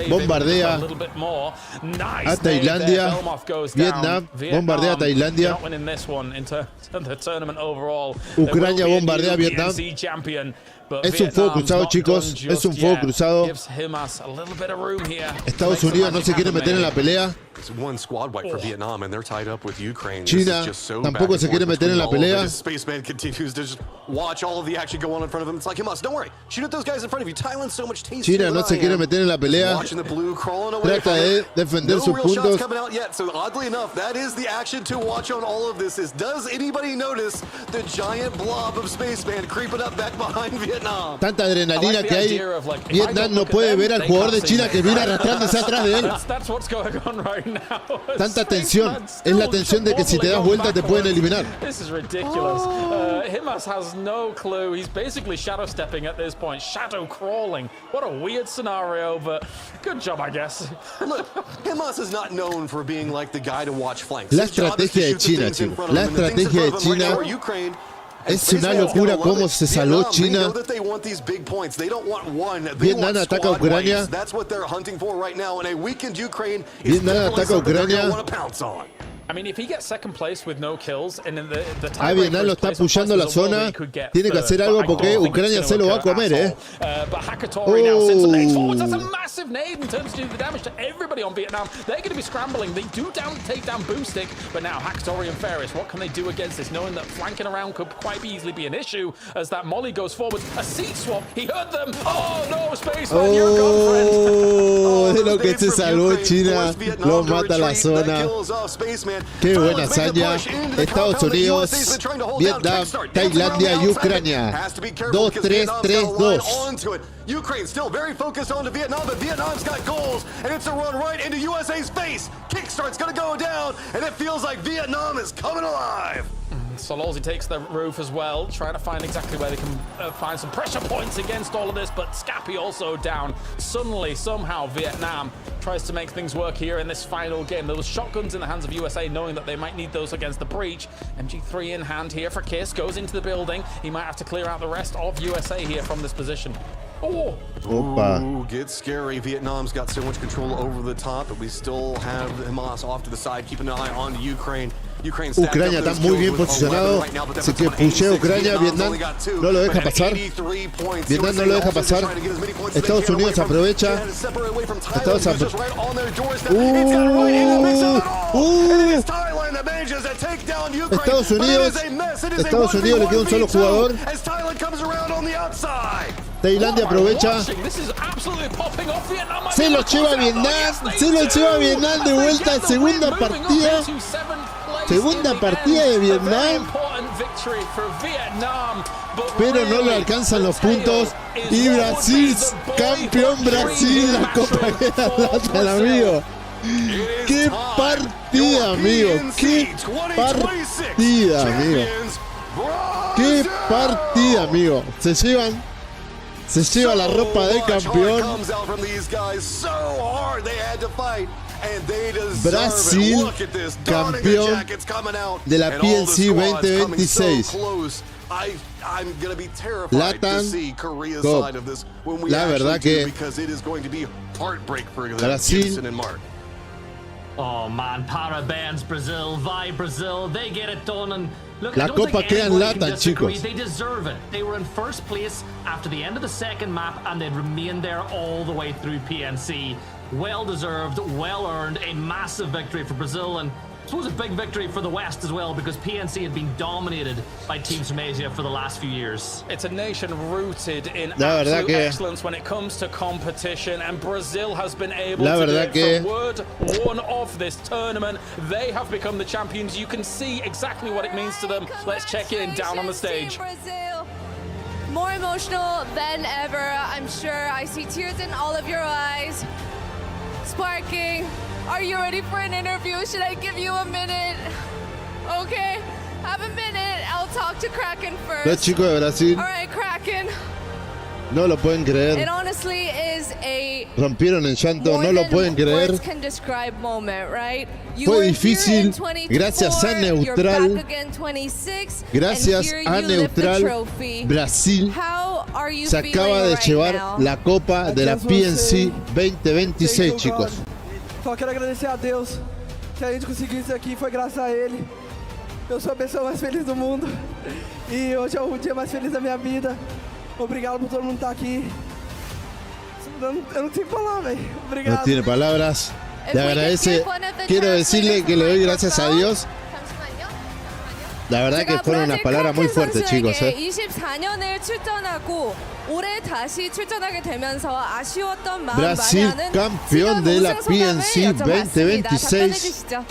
bombardea a Tailandia. Vietnam bombardea a Tailandia. Ucrania bombardea a Vietnam. Es un fuego cruzado, chicos. Es un fuego cruzado. Estados Unidos no se quiere meter en la pelea. China tampoco se quiere meter en la pelea. China no se quiere meter en la pelea. Trata de defender sus puntos. Tanta adrenalina que hay. Vietnam no puede ver al jugador de China que viene arrastrándose atrás de él. Tanta tensión. Es la tensión de que si te das vuelta te pueden eliminar. This is ridiculous. Himas has no clue. He's basically shadow stepping at this point. Shadow crawling. What a weird scenario, but good job, I guess. Look, Himas is not known for being like the guy to watch flanks. La estrategia de China, chicos. La estrategia de China. Es una locura cómo se salvó China. Vietnam ataca a Ucrania. Vietnam ataca a Ucrania. I mean, if he gets second place with no kills, and in the Vietnam lo está pushando la zona. Tiene que hacer algo porque Ucrania se lo va a comer, But Hakatori now sends some nades forwards. That's a massive nade in terms of doing the damage to everybody on Vietnam. They're going to be scrambling. They do take down Boomstick, but now Hakatori and Ferris, what can they do against this? Knowing that flanking around could quite easily be an issue as that Molly goes forward. A seat swap. He heard them. Oh no, Spaceman, you're gone, friend. De lo que se salvó China, lo mata la zona. Qué buena hazaña. Estados Unidos, Vietnam, Tailandia y Ucrania. 2-3-3-2. Ukraine still very focused on to Vietnam, but Vietnam's got goals, and it's a run right into USA's face. Kickstart's gonna go down, and it feels like Vietnam is coming alive. Solozzi takes the roof as well, trying to find exactly where they can find some pressure points against all of this, but Scappy also down. Suddenly, somehow, Vietnam tries to make things work here in this final game. There was shotguns in the hands of USA, knowing that they might need those against the breach. MG3 in hand here for Kiss, goes into the building. He might have to clear out the rest of USA here from this position. Oh! Ooh, gets scary. Vietnam's got so much control over the top, but we still have Hamas off to the side, keeping an eye on Ukraine. Ucrania está muy bien posicionado, así que pushea Ucrania, Vietnam no lo deja pasar. Vietnam no lo deja pasar. Estados Unidos aprovecha. Estados Unidos le queda un solo jugador. Tailandia aprovecha. Se lo lleva Vietnam de vuelta. Segunda partida de Vietnam, pero no le alcanzan los puntos. Y Brasil, campeón Brasil, la Copa de la Plata, amigo. ¡Qué partida, amigo! ¡Qué partida, amigo! ¡Qué partida, amigo! Se lleva la ropa de campeón. Brasil, campeón de la PNC 2026. Latam Cup. La verdad que Brasil. Oh man, parabéns Brazil, vai Brazil, they get it done, and look, La Copa queda en Latam, chicos. They deserve it. They were in first place after the end of the second map, and they'd remained there all the way through PNC. Well deserved, well earned, a massive victory for Brazil, and I suppose a big victory for the West as well, because PNC had been dominated by teams from Asia for the last few years. It's a nation rooted in absolute excellence when it comes to competition, and Brazil has been able to do it from word one of this tournament. They have become the champions. You can see exactly what it means to them. Let's check in down on the stage. Brazil. More emotional than ever, I'm sure. I see tears in all of your eyes. Sparking, are you ready for an interview? Should I give you a minute? Okay, have a minute. I'll talk to Kraken first. Los chicos de Brasil. All right, Kraken. No lo pueden creer. It honestly is a rompieron en llanto, no lo pueden creer. can describe moment, right? Fue difícil, gracias a Neutral. Gracias a Neutral, Brasil se acaba de llevar la Copa de la PNC 2026, chicos. Só quero agradecer a Deus que a gente conseguiu isso aqui, foi graças a Ele. Eu sou a pessoa mais feliz do mundo e hoje é o dia mais feliz da minha vida. Obrigado por todo mundo estar aqui. Eu não tenho palavras, velho. Obrigado. No tiene palabras. Le agradece. Quiero decirle que le doy gracias a Dios. La verdad que fueron unas palabras muy fuertes, chicos. 24년을 출전하고 올해 다시 출전하게 되면서 아쉬웠던 마음 Brasil campeón de la PNC 2026.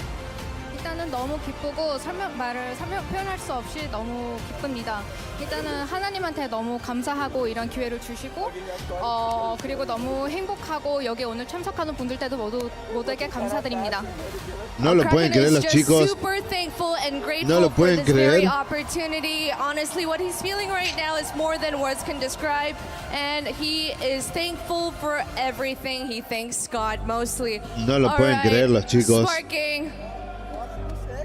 일단은 너무 기쁘고 표현할 수 없이 너무 기쁩니다. 일단은 하나님한테 너무 감사하고 이런 기회를 주시고 그리고 너무 행복하고 여기 오늘 참석하는 분들께도 모두에게 감사드립니다. No lo pueden creer los chicos. No lo pueden creer. Honestly, what he's feeling right now is more than words can describe, and he is thankful for everything. He thanks God mostly. No lo pueden creer los chicos. Sparking.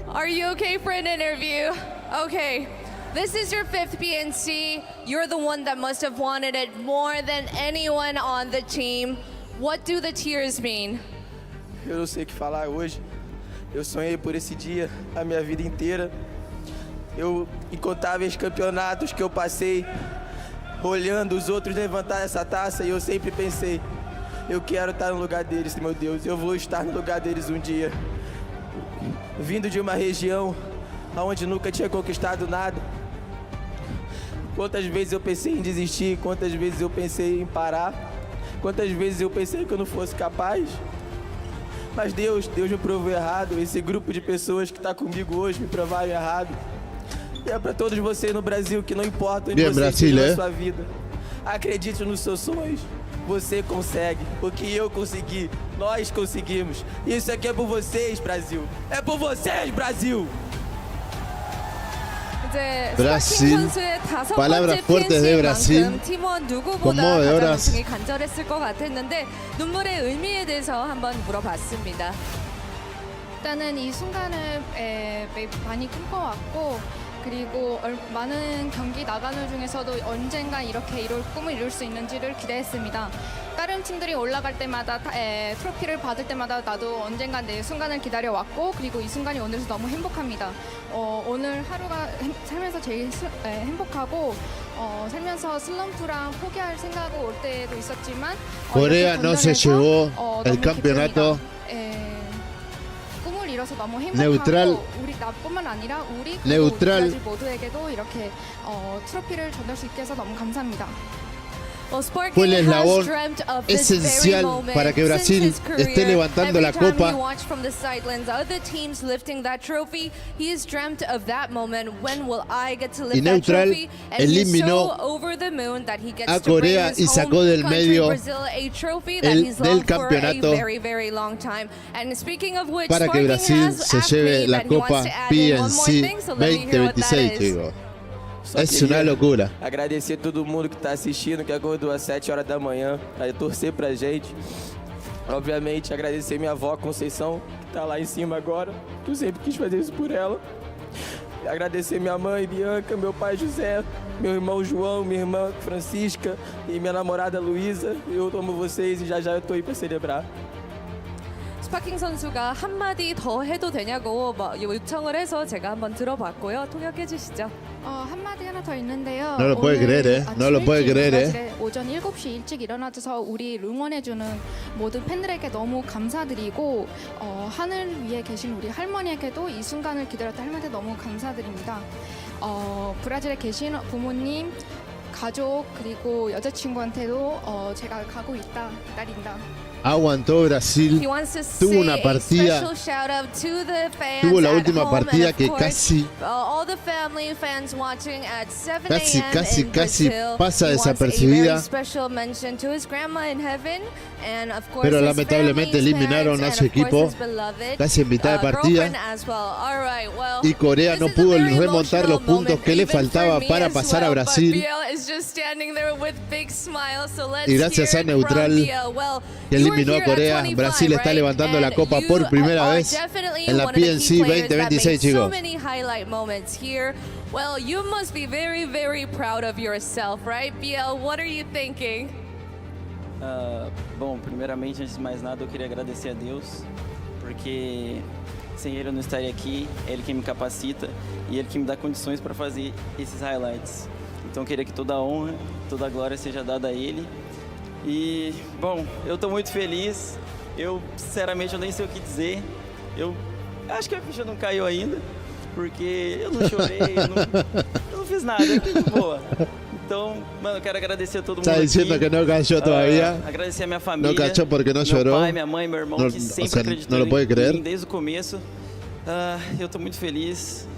Are you okay for an interview? Okay. This is your 5th PNC. You're the one that must have wanted it more than anyone on the team. What do the tears mean? Eu não sei o que falar hoje. Eu sonhei por esse dia a minha vida inteira. Eu, incontáveis campeonatos que eu passei, olhando os outros levantar essa taça, e eu sempre pensei, eu quero estar no lugar deles, meu Deus, eu vou estar no lugar deles um dia. Vindo de uma região onde nunca tinha conquistado nada, quantas vezes eu pensei em desistir, quantas vezes eu pensei em parar, quantas vezes eu pensei que eu não fosse capaz. Mas Deus me provou errado. Esse grupo de pessoas que está comigo hoje me provaram errado. E é para todos vocês no Brasil que não importa onde você estiver na sua vida. Acredite nos seus sonhos. Você consegue. O que eu consegui, nós conseguimos. Isso aqui é por vocês, Brasil. É por vocês, Brasil. Brasil, palabras fuertes de Brasil, 팀원 누구보다 conmovedoras. 가장 간절했을 것 같았는데 눈물의 의미에 대해서 한번 물어봤습니다. 일단은 이 순간을 많이 꿈꿔왔고 그리고 많은 경기 나가는 중에서도 언젠가 이렇게 이룰 꿈을 이룰 수 있는지를 기대했습니다. 다른 팀들이 올라갈 때마다 트로피를 받을 때마다 나도 언젠가 내 순간을 기다려왔고 그리고 이 순간이 오늘도 너무 행복합니다. 오늘 하루가 살면서 제일 행복하고 살면서 슬럼프랑 포기할 생각이 올 때도 있었지만 Corea no se llevó el campeonato. 꿈을 이뤄서 너무 Neutral. 행복하고 우리 나뿐만 아니라 우리 Neutral. 브라질 모두에게도 이렇게 트로피를 전달 수 있게 해서 너무 감사합니다. Fue el eslabón esencial para que Brasil esté levantando la copa. Y Neutral eliminó a Corea y sacó del medio del campeonato para que Brasil se lleve la copa PNC 2026, chicos. Es una locura. Agradecer a todo mundo que está assistindo, que acordou às 7 horas da manhã, a torcer pra gente. Obviamente, agradecer minha avó Conceição, que tá lá em cima agora, que eu sempre quis fazer isso por ela. Agradecer minha mãe Bianca, meu pai José, meu irmão João, minha irmã Francisca e minha namorada Luísa. Eu amo vocês e já eu tô aí pra celebrar. 스파킹 선수가 한마디 더 해도 되냐고 요청을 해서 제가 한번 들어봤고요. 통역해 주시죠. 한마디 하나 더 있는데요. No lo puede creer, No lo puede creer, 오전 7시 일찍 일어나서 우리 응원해주는 모든 팬들에게 너무 감사드리고 하늘 위에 계신 우리 할머니에게도 이 순간을 기다렸던 할머니한테 너무 감사드립니다. 브라질에 계신 부모님, 가족 그리고 여자친구한테도 제가 가고 있다, 기다린다. Aguantó Brasil, tuvo una partida, tuvo la última partida que casi pasa desapercibida, pero lamentablemente eliminaron a su equipo casi en mitad de partida y Corea no pudo remontar los puntos que le faltaba para pasar a Brasil. Y gracias a Neutral, que eliminó a Corea, Brasil está levantando la copa por primera vez en la PNC 2026, chicos. Well, you must be very, very proud of yourself, right, BL? What are you thinking? Bom, primeiramente, antes de mais nada, eu queria agradecer a Deus, porque sem Ele eu não estaria aqui, é Ele quem me capacita e Ele que me dá condições para fazer esses highlights. Então eu queria que toda a honra, toda a glória seja dada a Ele. E, bom, eu tô muito feliz. Eu, sinceramente, eu nem sei o que dizer. Eu acho que a ficha não caiu ainda, porque eu não chorei, eu não fiz nada, eu fiquei de boa. Então, mano, eu quero agradecer a todo mundo. Está diciendo que no cayó todavía. Agradecer a minha família. No cayó porque no lloró. Meu pai, minha mãe, meu irmão, que sempre acreditou em mim desde o começo. Eu tô muito feliz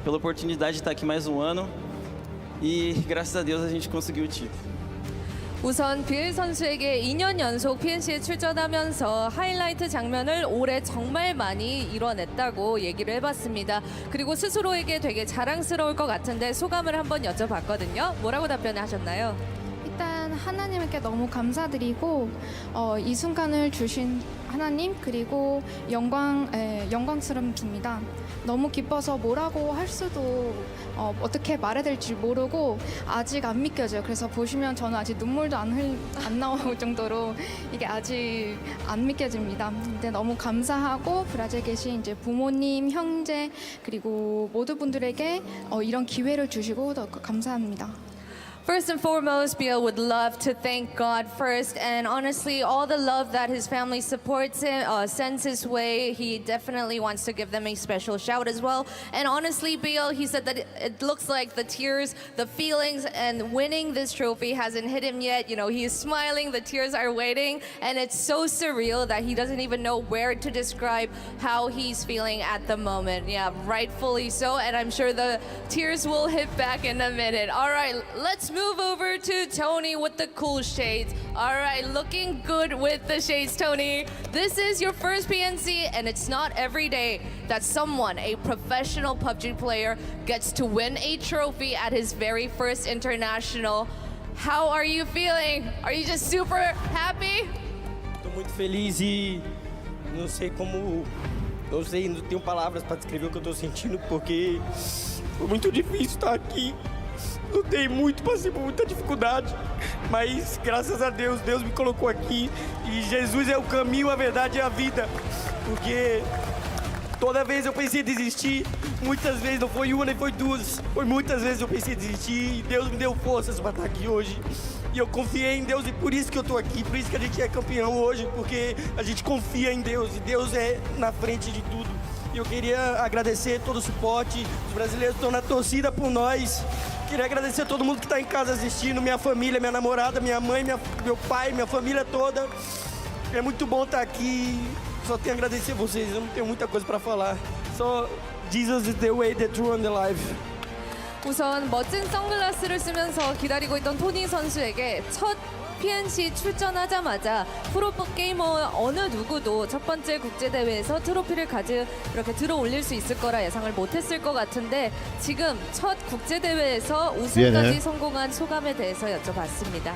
pela oportunidade de estar aqui mais um ano. E graças a Deus a gente conseguiu o título. 우선 BL 선수에게 2년 연속 PNC에 출전하면서 하이라이트 장면을 올해 정말 많이 이뤄냈다고 얘기를 해봤습니다. 그리고 스스로에게 되게 자랑스러울 것 같은데 소감을 한번 여쭤봤거든요. 뭐라고 답변을 하셨나요? 일단 하나님께 너무 감사드리고 이 순간을 주신 하나님 그리고 영광스럽습니다. 너무 기뻐서 뭐라고 할 수도 어떻게 말해야 될지 모르고 아직 안 믿겨져요. 그래서 보시면 저는 아직 눈물도 안 나올 정도로 이게 아직 안 믿겨집니다. 근데 너무 감사하고 브라질에 계신 이제 부모님, 형제 그리고 모든 분들에게 이런 기회를 주시고 더 감사합니다. First and foremost, Bill would love to thank God first, and honestly, all the love that his family supports him, sends his way, he definitely wants to give them a special shout as well. And honestly, Bill, he said that it looks like the tears, the feelings, and winning this trophy hasn't hit him yet. You know, he is smiling, the tears are waiting, and it's so surreal that he doesn't even know where to describe how he's feeling at the moment. Yeah, rightfully so, and I'm sure the tears will hit back in a minute. All right, let's move over to Tony with the cool shades. All right, looking good with the shades, Tony. This is your first PNC, and it's not every day that someone, a professional PUBG player, gets to win a trophy at his very first international. How are you feeling? Are you just super happy? Tô muito feliz e não sei como... Eu sei, não tenho palavras para descrever o que eu tô sentindo, porque foi muito difícil estar aqui. Lutei muito, passei por muita dificuldade, mas graças a Deus, Deus me colocou aqui e Jesus é o caminho, a verdade e a vida, porque toda vez eu pensei em desistir, muitas vezes, não foi uma nem foi duas, foi muitas vezes eu pensei em desistir e Deus me deu forças para estar aqui hoje. E eu confiei em Deus e por isso que eu tô aqui, por isso que a gente é campeão hoje, porque a gente confia em Deus e Deus é na frente de tudo. E eu queria agradecer todo o suporte, os brasileiros estão na torcida por nós. Queria agradecer a todo mundo que está em casa assistindo, minha família, minha namorada, minha mãe, meu pai, minha família toda. É muito bom estar aqui. Só tenho a agradecer a vocês, eu não tenho muita coisa para falar. Só Jesus is the way, the truth and the life. 우선 멋진 선글라스를 쓰면서 기다리고 있던 토니 선수에게 첫 PNC 출전하자마자 프로게이머 어느 누구도 첫 번째 국제대회에서 트로피를 이렇게 들어 올릴 수 있을 거라 예상을 못했을 것 같은데 지금 첫 국제대회에서 우승까지 성공한 소감에 대해서 여쭤봤습니다.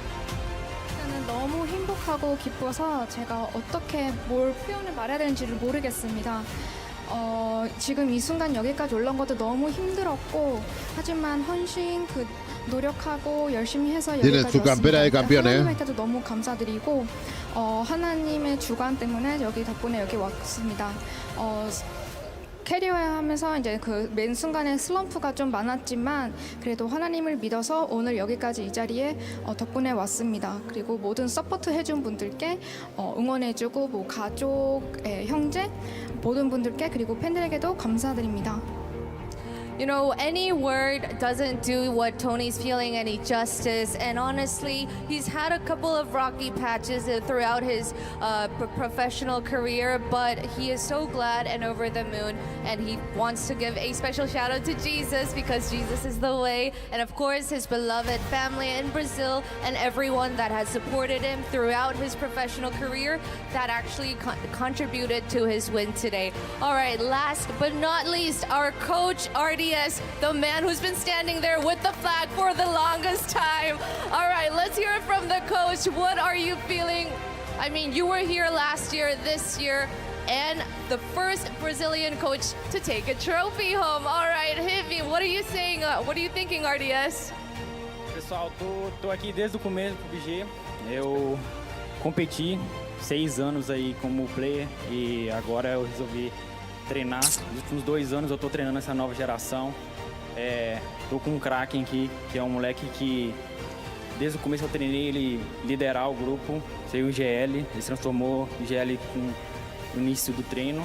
저는 너무 행복하고 기뻐서 제가 어떻게 뭘 표현을 말해야 되는지를 모르겠습니다. 지금 이 순간 여기까지 올라온 것도 너무 힘들었고 하지만 헌신 노력하고 열심히 해서 여기까지 왔습니다. 하나님께도 너무 감사드리고 하나님의 주관 때문에 덕분에 여기 왔습니다. 캐리어 하면서 이제 그 맨 순간에 슬럼프가 좀 많았지만 그래도 하나님을 믿어서 오늘 여기까지 이 자리에 덕분에 왔습니다. 그리고 모든 서포트 해준 분들께 응원해주고 뭐 가족, 형제 모든 분들께 그리고 팬들에게도 감사드립니다. You know, any word doesn't do what Tony's feeling any justice, and honestly, he's had a couple of rocky patches throughout his professional career, but he is so glad and over the moon, and he wants to give a special shout out to Jesus because Jesus is the way, and of course his beloved family in Brazil and everyone that has supported him throughout his professional career that actually contributed to his win today. All right, last but not least, our coach RDS, the man who's been standing there with the flag for the longest time. All right, let's hear it from the coach. What are you feeling? I mean, you were here last year, this year, and the first Brazilian coach to take a trophy home. All right, Hivi, what are you saying? What are you thinking, RDS? Pessoal, tô aqui desde o começo do PUBG. Eu competi 6 anos aí como player e agora eu resolvi treinar. Nos últimos 2 anos eu tô treinando essa nova geração. Tô com um Kraken aqui, que é um moleque que desde o começo eu treinei ele liderar o grupo, ser o GL, ele se transformou em GL no início do treino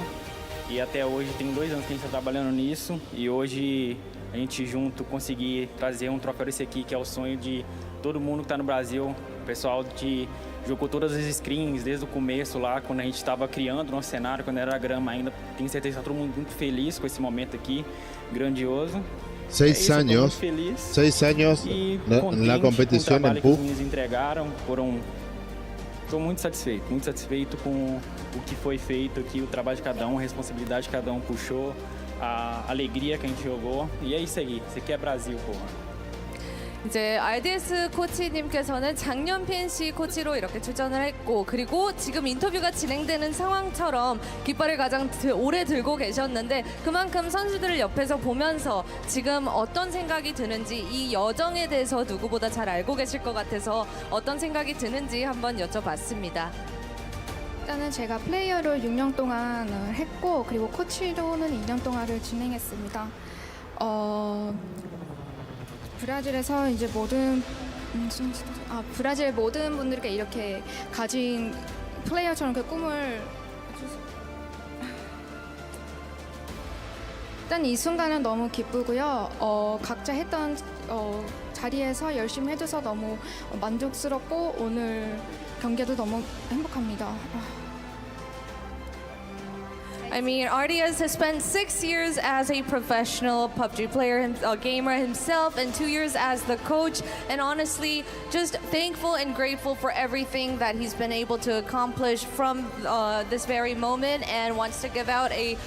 e até hoje tem 2 anos que a gente está trabalhando nisso e hoje a gente junto conseguir trazer um troféu desse aqui que é o sonho de todo mundo que está no Brasil, o pessoal que jogou todas as screens desde o começo lá, quando a gente estava criando nosso cenário, quando era grama ainda. Tenho certeza que está todo mundo muito feliz com esse momento aqui, grandioso. 6 años, 6 años en la competición en PUBG. Eles entregaram, estou muito satisfeito com o que foi feito aqui, o trabalho de cada um, a responsabilidade que cada um puxou, a alegria que a gente jogou, e é isso aí, isso aqui é Brasil, porra. 이제 RDS 코치님께서는 작년 PNC 코치로 이렇게 출전을 했고 그리고 지금 인터뷰가 진행되는 상황처럼 깃발을 가장 오래 들고 계셨는데 그만큼 선수들을 옆에서 보면서 지금 어떤 생각이 드는지 이 여정에 대해서 누구보다 잘 알고 계실 것 같아서 어떤 생각이 드는지 한번 여쭤봤습니다. 일단은 제가 플레이어를 6년 동안 했고 그리고 코치로는 2년 동안을 진행했습니다. 브라질에서 이제 브라질 모든 분들께 이렇게 가진 플레이어처럼 그 꿈을 일단 이 순간은 너무 기쁘고요. 각자 했던 자리에서 열심히 해줘서 너무 만족스럽고 오늘 경기도 너무 행복합니다. I mean, RDS has spent 6 years as a professional PUBG player, a gamer himself, and 2 years as the coach. And honestly, just thankful and grateful for everything that he's been able to accomplish from this very moment, and wants to give out a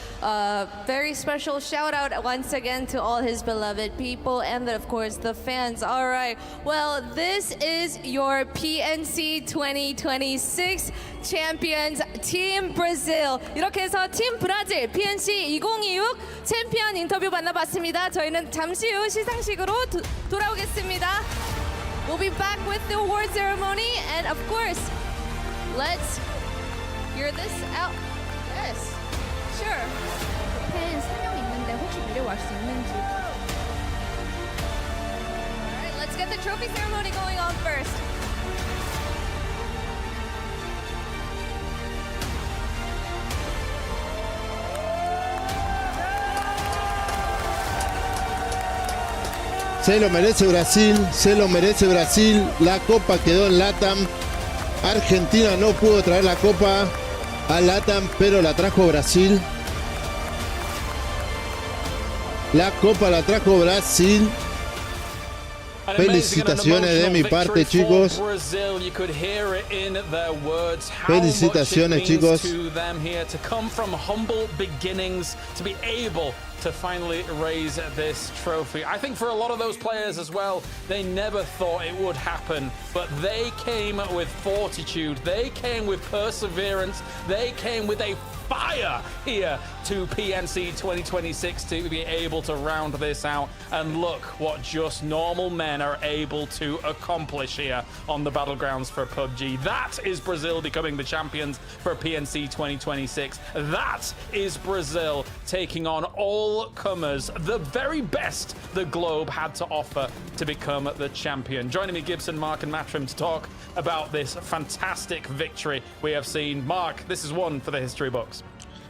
very special shout out once again to all his beloved people and of course the fans. All right, well, this is your PNC 2026 champions, Team Brazil. 이렇게 해서 팀 브라질 PNC 2026 챔피언 인터뷰 만나봤습니다. 저희는 잠시 후 시상식으로 돌아오겠습니다. We'll be back with the award ceremony and of course, let's hear this out. Yes, sure. 팬 3명 있는데 혹시 내려올 수 있는지. All right, let's get the trophy ceremony going on first. Se lo merece Brasil, se lo merece Brasil. La copa quedó en LATAM. Argentina no pudo traer la copa a LATAM, pero la trajo Brasil. La copa la trajo Brasil. Felicitaciones de mi parte, chicos. Felicitaciones, chicos. To finally raise this trophy. I think for a lot of those players as well, they never thought it would happen, but they came with fortitude, they came with perseverance, they came with a fire here to PNC 2026 to be able to round this out. And look what just normal men are able to accomplish here on the battlegrounds for PUBG. That is Brazil becoming the champions for PNC 2026. That is Brazil taking on all comers, the very best the globe had to offer to become the champion. Joining me, Gibson, Mark and Matrim to talk about this fantastic victory we have seen. Mark, this is one for the history books.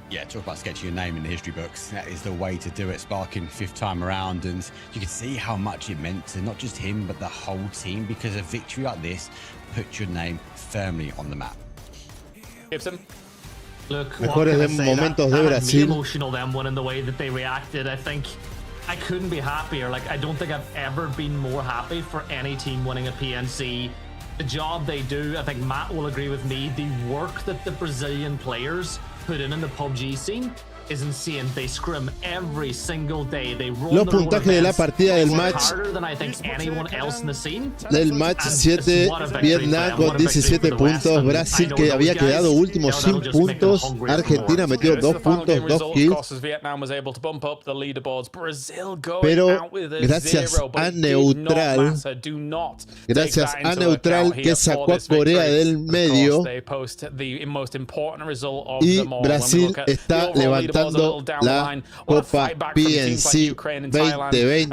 Yeah, talk about sketching your name in the history books. That is the way to do it, sparking 5th time around. And you can see how much it meant to not just him, but the whole team, because a victory like this puts your name firmly on the map. Gibson? Look, mejores momentos de Brasil. Emotional them winning the way that they reacted. I think I couldn't be happier. Like, I don't think I've ever been more happy for any team winning a PNC. The job they do, I think Matt will agree with me, the work that the Brazilian players put in the PUBG scene is insane. They scrim every single day. They roll los puntajes de la partida del match del match 7, Vietnam con 17 puntos, Brasil que había quedado último sin puntos, Argentina metió 2 puntos, 2 kills, pero gracias a Neutral que sacó a Corea del medio y Brasil está levantando la Copa PNC 2026.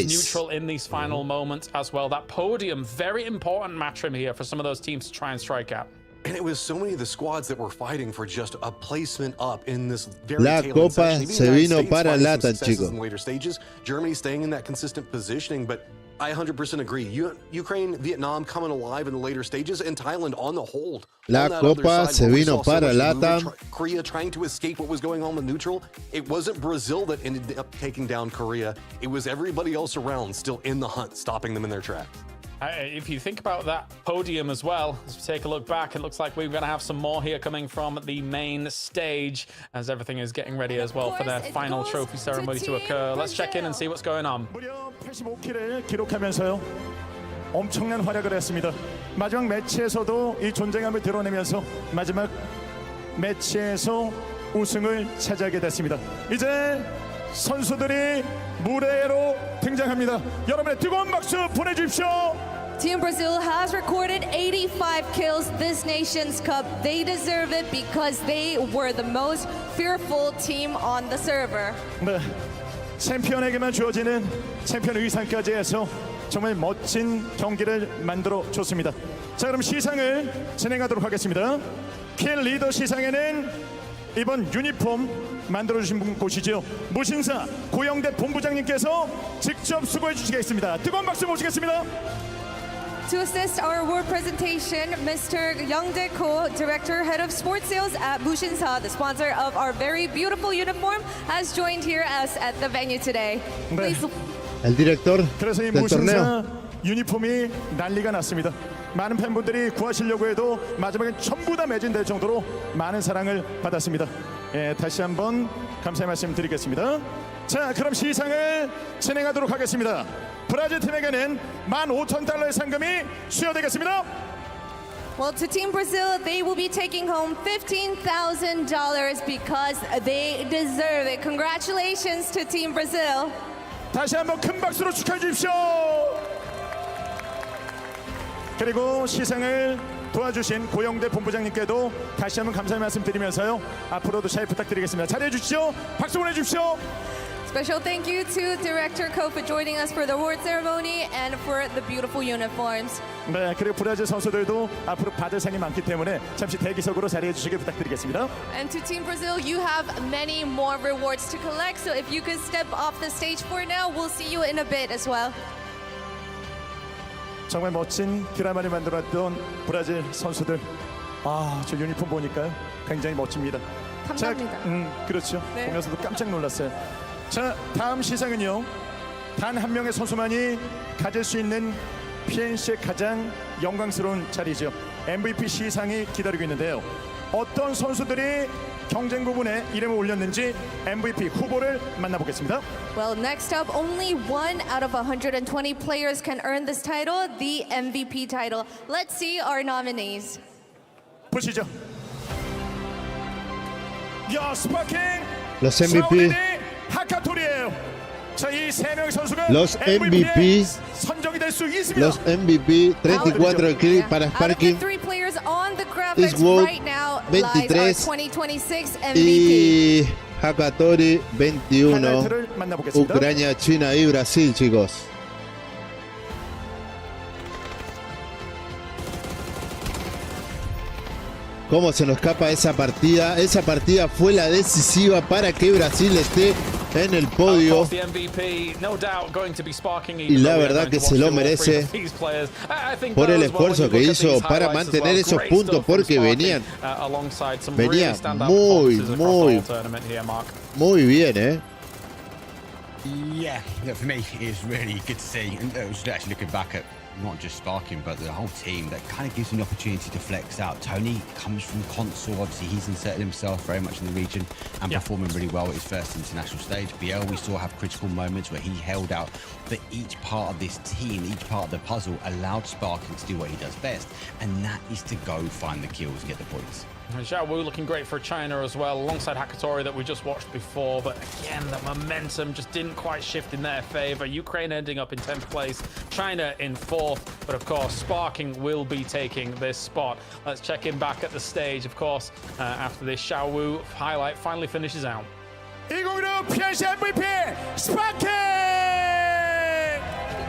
Neutral in these final moments as well. That podium, very important match here for some of those teams to try and strike out. And it was so many of the squads that were fighting for just a placement up in this very La Copa se vino para LATAM, chicos. In later stages, Germany staying in that consistent positioning, but I 100% agree. Ukraine, Vietnam coming alive in the later stages, and Thailand on the hold. La Copa se vino para LATAM. Korea trying to escape what was going on with neutral. It wasn't Brazil that ended up taking down Korea. It was everybody else around still in the hunt, stopping them in their tracks. If you think about that podium as well, as we take a look back, it looks like we're going to have some more here coming from the main stage as everything is getting ready as well for their final trophy ceremony to occur. Let's check in and see what's going on. 무려 85킬을 기록하면서요. 엄청난 활약을 했습니다. 마지막 매치에서도 이 존재감을 드러내면서 마지막 매치에서 우승을 차지하게 됐습니다. 이제 선수들이 무대로 등장합니다. 여러분의 뜨거운 박수 보내주십시오. Team Brazil has recorded 85 kills this Nations Cup. They deserve it because they were the most fearful team on the server. 네, 챔피언에게만 주어지는 챔피언 의상까지 해서 정말 멋진 경기를 만들어 줬습니다. 자, 그럼 시상을 진행하도록 하겠습니다. 킬 리더 시상에는 이번 유니폼 만들어 주신 분 보시죠. 무신사 고영대 본부장님께서 직접 수고해 주시겠습니다. 뜨거운 박수 모시겠습니다. To assist our award presentation, Mr. Young Dae-ko, Director, Head of Sports Sales at Mushinsa, the sponsor of our very beautiful uniform, has joined here us at the venue today. Please. El director 그래서 이 del torneo. 무신사 유니폼이 난리가 났습니다. 많은 팬분들이 구하시려고 해도 마지막엔 전부 다 매진될 정도로 많은 사랑을 받았습니다. 예, 다시 한번 감사의 말씀 드리겠습니다. 자, 그럼 시상을 진행하도록 하겠습니다. 브라질 팀에게는 $15,000의 상금이 수여되겠습니다. Well, to Team Brazil, they will be taking home $15,000 because they deserve it. Congratulations to Team Brazil. 다시 한번 큰 박수로 축하해 주십시오. 그리고 시상을 도와주신 고영대 본부장님께도 다시 한번 감사의 말씀 드리면서요. 앞으로도 잘 부탁드리겠습니다. 잘해 주십시오. 박수 보내주십시오. Special thank you to Director Ko for joining us for the award ceremony and for the beautiful uniforms. 네, 그리고 브라질 선수들도 앞으로 받을 상이 많기 때문에 잠시 대기석으로 자리해 주시길 부탁드리겠습니다. And to Team Brazil, you have many more rewards to collect. So if you could step off the stage for now, we'll see you in a bit as well. 정말 멋진 드라마를 만들었던 브라질 선수들. 아, 저 유니폼 보니까요. 굉장히 멋집니다. 감사합니다. 자, 그렇죠. 네. 보면서도 깜짝 놀랐어요. 자, 다음 시상은요. 단 한 명의 선수만이 가질 수 있는 PNC의 가장 영광스러운 자리죠. MVP 시상이 기다리고 있는데요. 어떤 선수들이 경쟁 부분에 이름을 올렸는지 MVP 후보를 만나보겠습니다. Well, next up, only one out of 120 players can earn this title, the MVP title. Let's see our nominees. 보시죠. 야, 스파킹 Los MVP. 하카토리예요. 자, 이 세 명 선수가 Los MVP 선정이 될 수 있습니다. Los MVP 34 kills para Out of the Sparking. three players on the graphics Eastwood, right now, lies our 23 2026 MVP. y Hakatori 21. 하이라이트를 만나보겠습니다. Ucrania, China y Brasil, chicos. Cómo se nos escapa esa partida. Esa partida fue la decisiva para que Brasil esté en el podio. Y la verdad que se lo merece por el esfuerzo que hizo para mantener esos puntos, porque venía muy bien, Yeah, for me, it's really good to see. And it was actually looking back at not just Sparking, but the whole team that kind of gives them the opportunity to flex out. Tony comes from console. Obviously, he's inserted himself very much in the region and performing really well at his first international stage. Biel, we saw have critical moments where he held out. But each part of this team, each part of the puzzle allowed Sparking to do what he does best. And that is to go find the kills and get the points. Xiao Wu looking great for China as well, alongside Hakatori that we just watched before. But again, the momentum just didn't quite shift in their favor. Ukraine ending up in 10th place, China in 4th. But of course, Sparking will be taking this spot. Let's check in back at the stage, of course, after this Xiao Wu highlight finally finishes out. 2016 PNC MVP Sparking!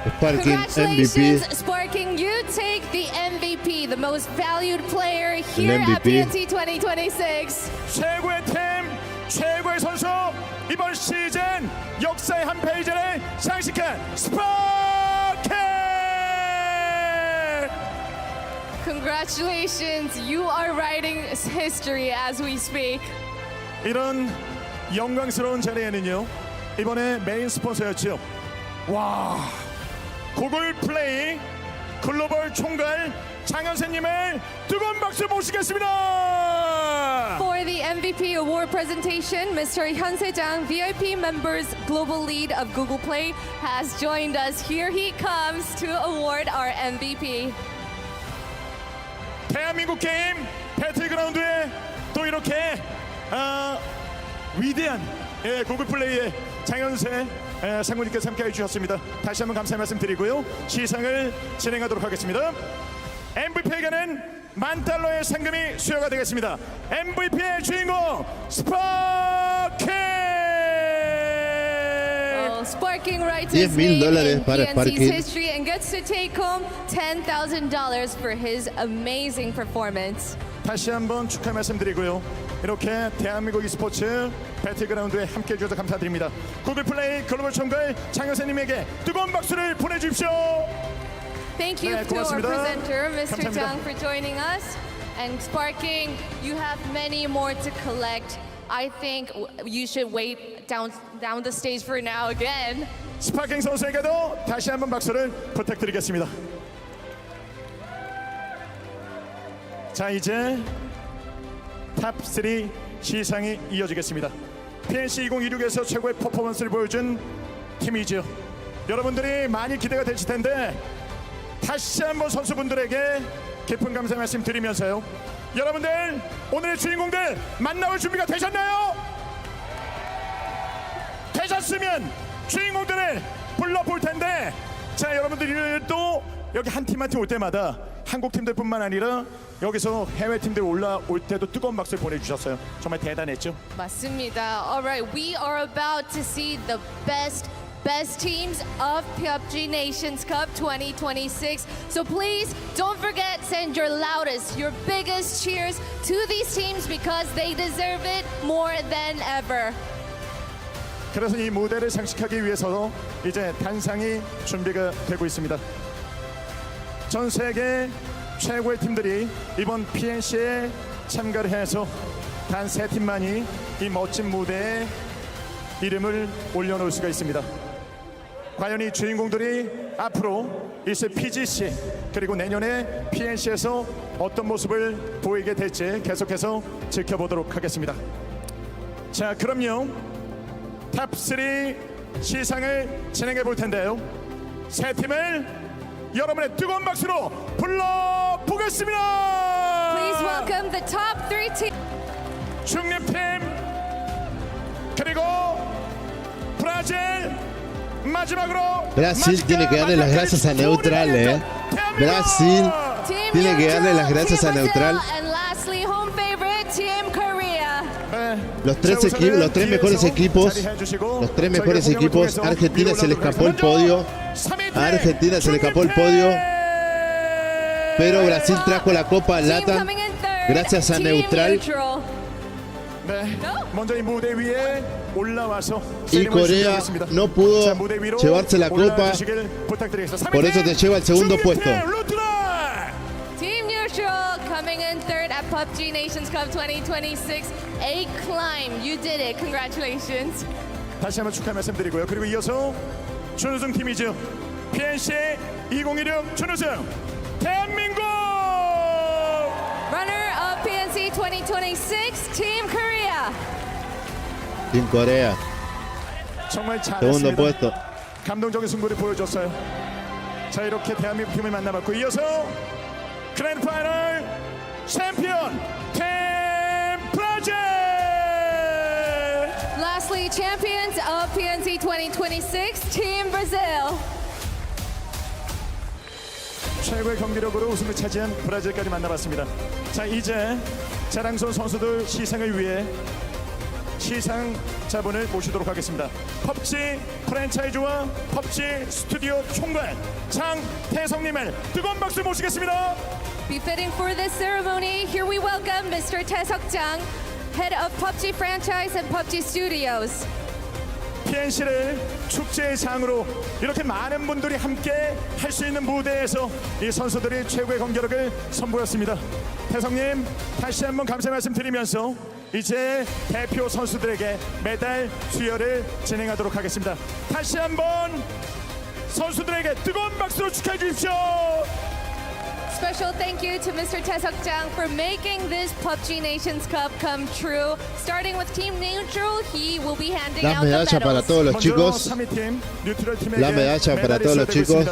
Congratulations, MVP. Sparking. You take the MVP, the most valued player here at MVP. PNC 2026. 최고의 팀, 최고의 선수, 이번 시즌 역사의 한 페이지를 장식한 스파킹! Congratulations, you are writing history as we speak. 이런 영광스러운 자리에는요, 이번에 메인 스폰서였죠. 와, 구글 플레이 글로벌 총괄 장현세님을 뜨거운 박수 모시겠습니다. For the MVP award presentation, Mr. Hyunse Jang, VIP members global lead of Google Play, has joined us. Here he comes to award our MVP. 대한민국 게임 배틀그라운드에 또 이렇게 위대한 구글 플레이의 장현세 상무님께서 함께 해주셨습니다. 다시 한번 감사의 말씀 드리고요. 시상을 진행하도록 하겠습니다. MVP에게는 $10,000의 상금이 수여가 되겠습니다. MVP의 주인공 스파킹! Sparking writes his name in PNC's history and gets to take home $10,000 for his amazing performance. 다시 한번 축하 말씀드리고요. 이렇게 대한민국 e스포츠 배틀그라운드에 함께해 주셔서 감사드립니다. 구글 플레이 글로벌 총괄 장현세님에게 뜨거운 박수를 보내주십시오. Thank you to our presenter, Mr. 감사합니다. Jang, for joining us. And Sparking, you have many more to collect. I think you should wait down the stage for now again. 스파킹 선수에게도 다시 한번 박수를 부탁드리겠습니다. 자, 이제 탑3 시상이 이어지겠습니다. PNC 2016에서 최고의 퍼포먼스를 보여준 팀이죠. 여러분들이 많이 기대가 되실 텐데 다시 한번 선수분들에게 깊은 감사 말씀 드리면서요. 여러분들 오늘의 주인공들 만나볼 준비가 되셨나요? 되셨으면 주인공들을 불러볼 텐데, 자, 여러분들도 여기 한 팀 한 팀 올 때마다 한국 팀들뿐만 아니라 여기서 해외 팀들 올라올 때도 뜨거운 박수를 보내주셨어요. 정말 대단했죠? 맞습니다. Alright, we are about to see the best teams of PUBG Nations Cup 2026. So please don't forget, send your loudest, your biggest cheers to these teams because they deserve it more than ever. 그래서 이 무대를 장식하기 위해서 이제 단상이 준비가 되고 있습니다. 전 세계 최고의 팀들이 이번 PNC에 참가를 해서 단 3팀만이 이 멋진 무대에 이름을 올려놓을 수가 있습니다. 과연 이 주인공들이 앞으로 있을 PGC 그리고 내년에 PNC에서 어떤 모습을 보이게 될지 계속해서 지켜보도록 하겠습니다. 자, 그럼요. 탑3 시상을 진행해 볼 텐데요. 세 팀을 여러분의 뜨거운 박수로 불러보겠습니다. Please welcome the top 3 teams. 중립팀 그리고 브라질 마지막으로 Brasil tiene que darle las gracias a Neutral, Brasil tiene que darle las gracias a Neutral. And lastly, home favorite Team Korea. Los tres mejores equipos, Argentina se le escapó el podio. A Argentina se le escapó el podio. Pero Brasil trajo la Copa LATAM gracias a Neutral. Y Corea no pudo llevarse la copa, por eso te lleva al segundo puesto. Team Neutral coming in third at PUBG Nations Cup 2026. A climb, you did it. Congratulations. 다시 한번 축하 말씀드리고요. 그리고 이어서 준우승 팀이죠. PNC 2016 준우승 대한민국. Runner of PNC 2026, Team Korea. Team Corea. 정말 Segundo 잘했습니다. puesto. 감동적인 승부를 보여줬어요. 자, 이렇게 대한민국 팀을 만나봤고 이어서 그랜드 파이널 챔피언 팀 브라질. Lastly, champions of PNC 2026, Team Brazil. 최고의 경기력으로 우승을 차지한 브라질까지 만나봤습니다. 자, 이제 자랑스러운 선수들 시상을 위해 시상자분을 모시도록 하겠습니다. 펍지 프랜차이즈와 펍지 스튜디오 총괄 장태성님을 뜨거운 박수 모시겠습니다. Befitting for this ceremony, here we welcome Mr. Tae-seok Jang, head of PUBG franchise and PUBG Studios. PNC를 축제의 장으로 이렇게 많은 분들이 함께 할 수 있는 무대에서 이 선수들이 최고의 경기력을 선보였습니다. 태성님, 다시 한번 감사 말씀드리면서 이제 대표 선수들에게 메달 수여를 진행하도록 하겠습니다. 다시 한번 선수들에게 뜨거운 박수로 축하해 주십시오. special thank you to Mr. Taesuk-jang for making this PUBG Nations Cup come true. Starting with Team Neutral, he will be handing La out the medalla para medals. todos los chicos. La medalla para todos los chicos.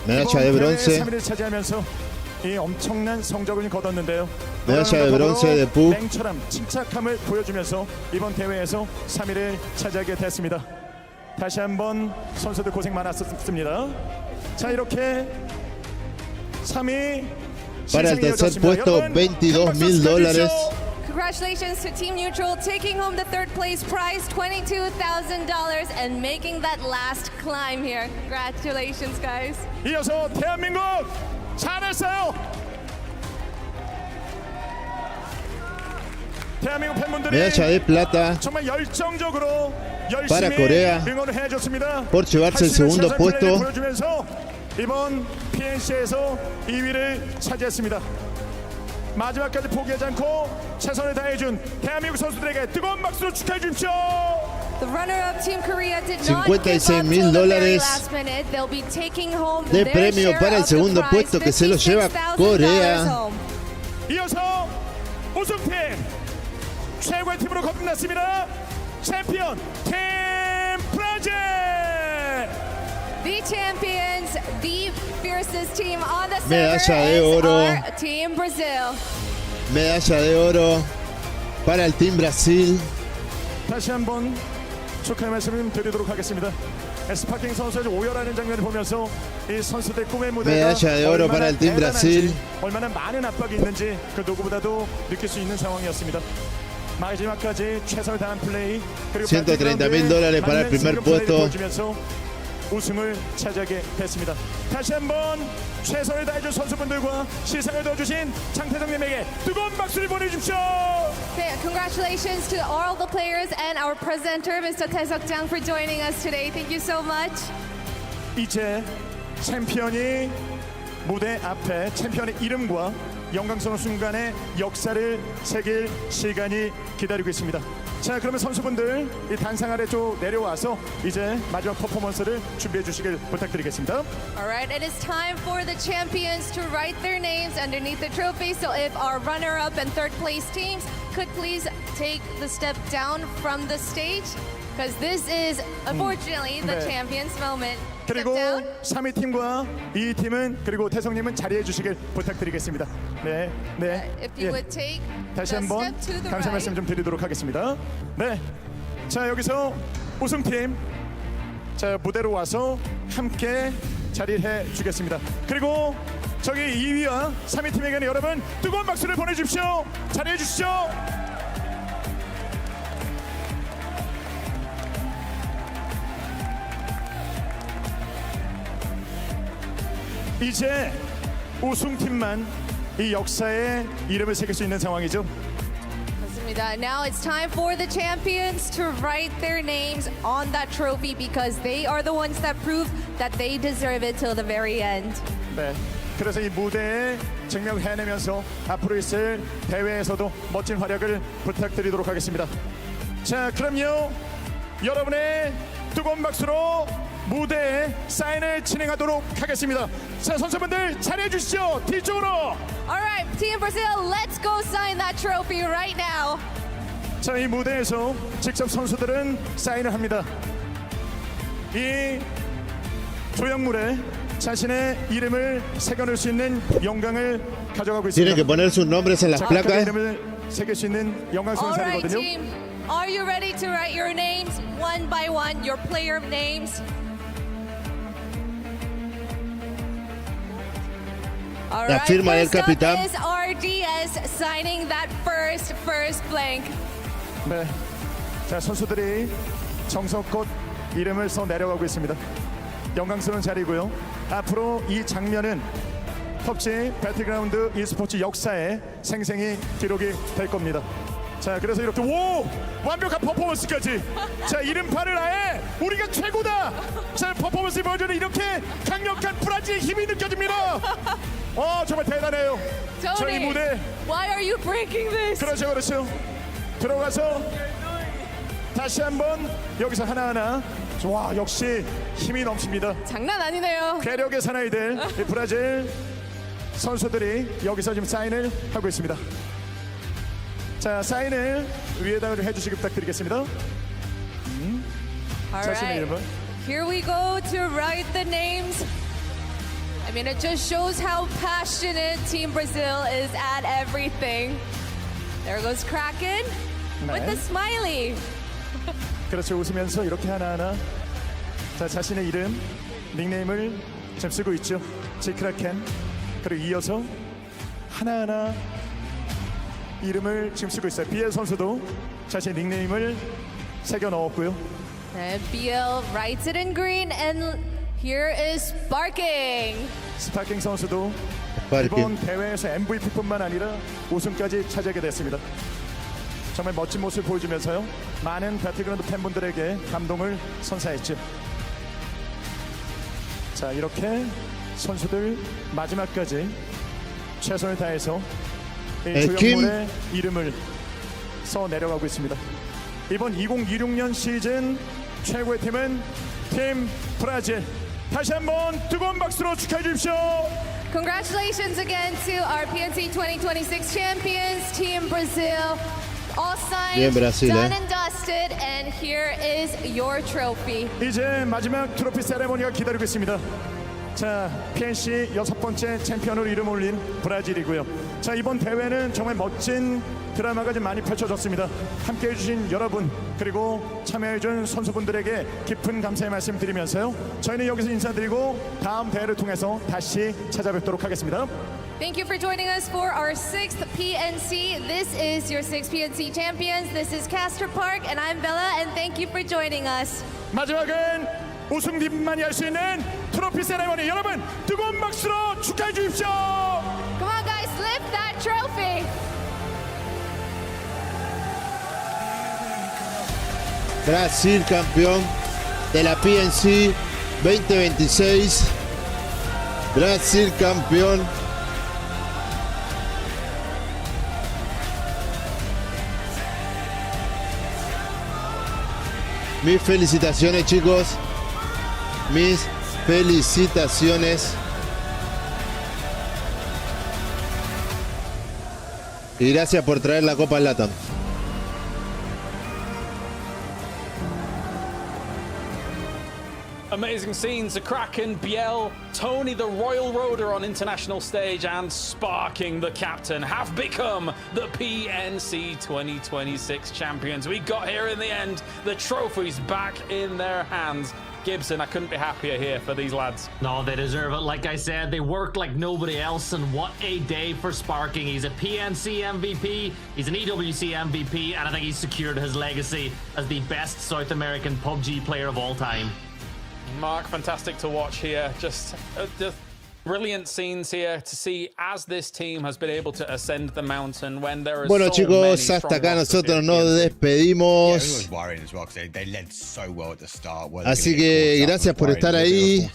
medalla de bronce. 이 엄청난 성적을 거뒀는데요. medalla de bronce de PUBG. 맹처럼 침착함을 보여주면서 이번 대회에서 3위를 차지하게 됐습니다. 다시 한번 선수들 고생 많았습니다. 자, 이렇게 3위 Para el tercer puesto, $22,000. Congratulations to Team Neutral taking home the third place prize, $22,000, and making that last climb here. Congratulations, guys. 이어서 대한민국 잘했어요. 대한민국 팬분들이 medalla de plata 정말 열정적으로 para 열심히 Corea 응원을 해줬습니다. por llevarse el segundo puesto. 보여주면서 이번 PNC에서 2위를 차지했습니다. 마지막까지 포기하지 않고 최선을 다해준 대한민국 선수들에게 뜨거운 박수로 축하해 주십시오. The runner-up Team Korea did not give up till the very last minute. They'll be taking home de their premio share para el of the segundo prize, puesto que se lo lleva $56,000 Corea. home. 이어서 우승팀 최고의 팀으로 거듭났습니다. 챔피언 팀 브라질. The champions, the fiercest team on the Medalla server de is oro. our Team Brazil. medalla de oro para el Team Brasil. 다시 한번 축하의 말씀을 드리도록 하겠습니다. 스파킹 선수의 오열하는 장면을 보면서 이 선수들 꿈의 무대가 medalla de oro para el Team Brasil. 얼마나 많은 압박이 있는지 그 누구보다도 느낄 수 있는 상황이었습니다. 마지막까지 최선을 다한 플레이 그리고 $130,000 para el primer puesto. 보여주면서 우승을 차지하게 됐습니다. 다시 한번 최선을 다해준 선수분들과 시상을 도와주신 장태성님에게 뜨거운 박수를 보내주십시오. Okay, congratulations to all the players and our presenter, Mr. Taesuk-jang, for joining us today. Thank you so much. 이제 챔피언이 무대 앞에 챔피언의 이름과 영광스러운 순간의 역사를 새길 시간이 기다리고 있습니다. 자, 그러면 선수분들 이 단상 아래 쪽 내려와서 이제 마지막 퍼포먼스를 준비해 주시길 부탁드리겠습니다. All right, it is time for the champions to write their names underneath the trophy. So if our runner-up and third place teams could please take the step down from the stage, because this is unfortunately the 네. champions moment. Step 그리고 down. 3위 팀과 2위 팀은 그리고 태성님은 자리해 주시길 부탁드리겠습니다. 네, 네. If you would take 다시 the 한번 step to the 감사 말씀 right. 좀 드리도록 하겠습니다. 네, 자 여기서 우승팀 자 무대로 와서 함께 자리해 주겠습니다. 그리고 저기 2위와 3위 팀에게는 여러분 뜨거운 박수를 보내주십시오. 자리해 주시죠. 이제 우승팀만 이 역사에 이름을 새길 수 있는 상황이죠. 맞습니다. Now it's time for the champions to write their names on that trophy because they are the ones that prove that they deserve it till the very end. 네. 그래서 이 무대에 증명해내면서 앞으로 있을 대회에서도 멋진 활약을 부탁드리도록 하겠습니다. 자, 그럼요. 여러분의 뜨거운 박수로 무대에 사인을 진행하도록 하겠습니다. 자, 선수분들 자리해 주시죠. 뒤쪽으로. All right, Team Brazil, let's go sign that trophy right now. 자, 이 무대에서 직접 선수들은 사인을 합니다. 이 조형물에 자신의 이름을 새겨놓을 수 있는 영광을 가져가고 있습니다. Tienen que poner sus nombres en las 자, 각각의 placas. 이름을 새길 수 있는 영광스러운 All right, 자리거든요. team, are you ready to write your names one by one, your player names? All La right, firma del first up capitán. is RDS signing that first blank. 네, 자 선수들이 정성껏 이름을 써 내려가고 있습니다. 영광스러운 자리고요. 앞으로 이 장면은 PUBG 배틀그라운드 e스포츠 역사에 생생히 기록이 될 겁니다. 자, 그래서 이렇게 완벽한 퍼포먼스까지. 자, 이름판을 아예 우리가 최고다. 자, 퍼포먼스 보여주는 이렇게 강력한 브라질의 힘이 느껴집니다. 정말 대단해요. 자, 이 무대. Why are you breaking this? 그렇죠. 들어가서 다시 한번 여기서 하나하나. 와, 역시 힘이 넘칩니다. 장난 아니네요. 괴력의 사나이들 이 브라질 선수들이 여기서 지금 사인을 하고 있습니다. 자, 사인을 위에다가 좀 해주시기 부탁드리겠습니다. 자신의 이름은. Here we go to write the names. I mean, it just shows how passionate Team Brazil is at everything. There goes Kraken with the smiley. 그렇죠. 웃으면서 이렇게 하나하나 자, 자신의 이름, 닉네임을 지금 쓰고 있죠. 지크라켄. 그리고 이어서 하나하나 이름을 지금 쓰고 있어요. 비엘 선수도 자신의 닉네임을 새겨 넣었고요. And BL writes it in green, and here is Sparking. 스파킹 선수도 스파킹. 이번 대회에서 MVP뿐만 아니라 우승까지 차지하게 됐습니다. 정말 멋진 모습을 보여주면서요. 많은 배틀그라운드 팬분들에게 감동을 선사했죠. 자, 이렇게 선수들 마지막까지 최선을 다해서 이 조형물의 이름을 써 내려가고 있습니다. 이번 2026년 시즌 최고의 팀은 팀 브라질. 다시 한번 뜨거운 박수로 축하해 주십시오. Congratulations again to our PNC 2026 champions, Team Brazil. All signed, done and dusted, and here is your trophy. 이제 마지막 트로피 세레모니가 기다리고 있습니다. 자, PNC 6번째 챔피언으로 이름 올린 브라질이고요. 자, 이번 대회는 정말 멋진 드라마가 좀 많이 펼쳐졌습니다. 함께해 주신 여러분, 그리고 참여해 준 선수분들에게 깊은 감사의 말씀 드리면서요. 저희는 여기서 인사드리고 다음 대회를 통해서 다시 찾아뵙도록 하겠습니다. Thank you for joining us for our 6th PNC. This is your 6th PNC champions. This is Castor Park, and I'm Bella, and thank you for joining us. 마지막은 우승팀만이 할 수 있는 트로피 세레머니, 여러분 뜨거운 박수로 축하해 주십시오. Come on, guys, lift that trophy. Brasil campeón de la PNC 2026. Brasil campeón. Mis felicitaciones, chicos. Mis felicitaciones. Y gracias por traer la Copa LATAM. Amazing scenes. The Kraken, Biel, Tony the Royal Roader on international stage, and Sparking the captain have become the PNC 2026 champions. We got here in the end. The trophy's back in their hands. Gibson, I couldn't be happier here for these lads. No, they deserve it. Like I said, they worked like nobody else, and what a day for Sparking. He's a PNC MVP, he's an EWC MVP, and I think he's secured his legacy as the best South American PUBG player of all time. Mark, fantastic to watch here. Just brilliant scenes here to see as this team has been able to ascend the mountain when there are bueno, so chicos, many hasta acá rosters nosotros here. nos despedimos. Yeah, was worrying as well because they led so well at the start. Así que gracias por estar ahí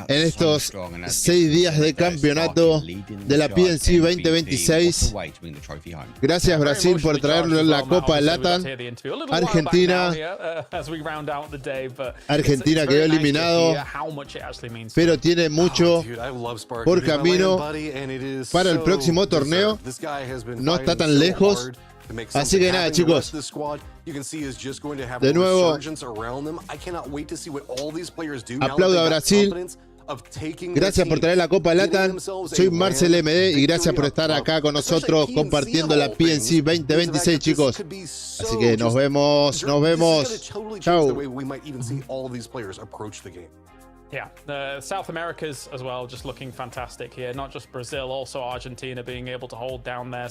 en estos 6 días de campeonato de la PNC 2026. Gracias Brasil por traernos la Copa LATAM. Argentina quedó eliminado, pero tiene mucho por camino para el próximo torneo. No está tan lejos. Así que nada, chicos, de nuevo aplaudo a Brasil. Gracias por traer la Copa LATAM. Soy Marcel MD y gracias por estar acá con nosotros compartiendo la PNC 2026, chicos. Así que nos vemos. Chao. Yeah, South America's as well, just looking fantastic here. Not just Brazil, also Argentina being able to hold down their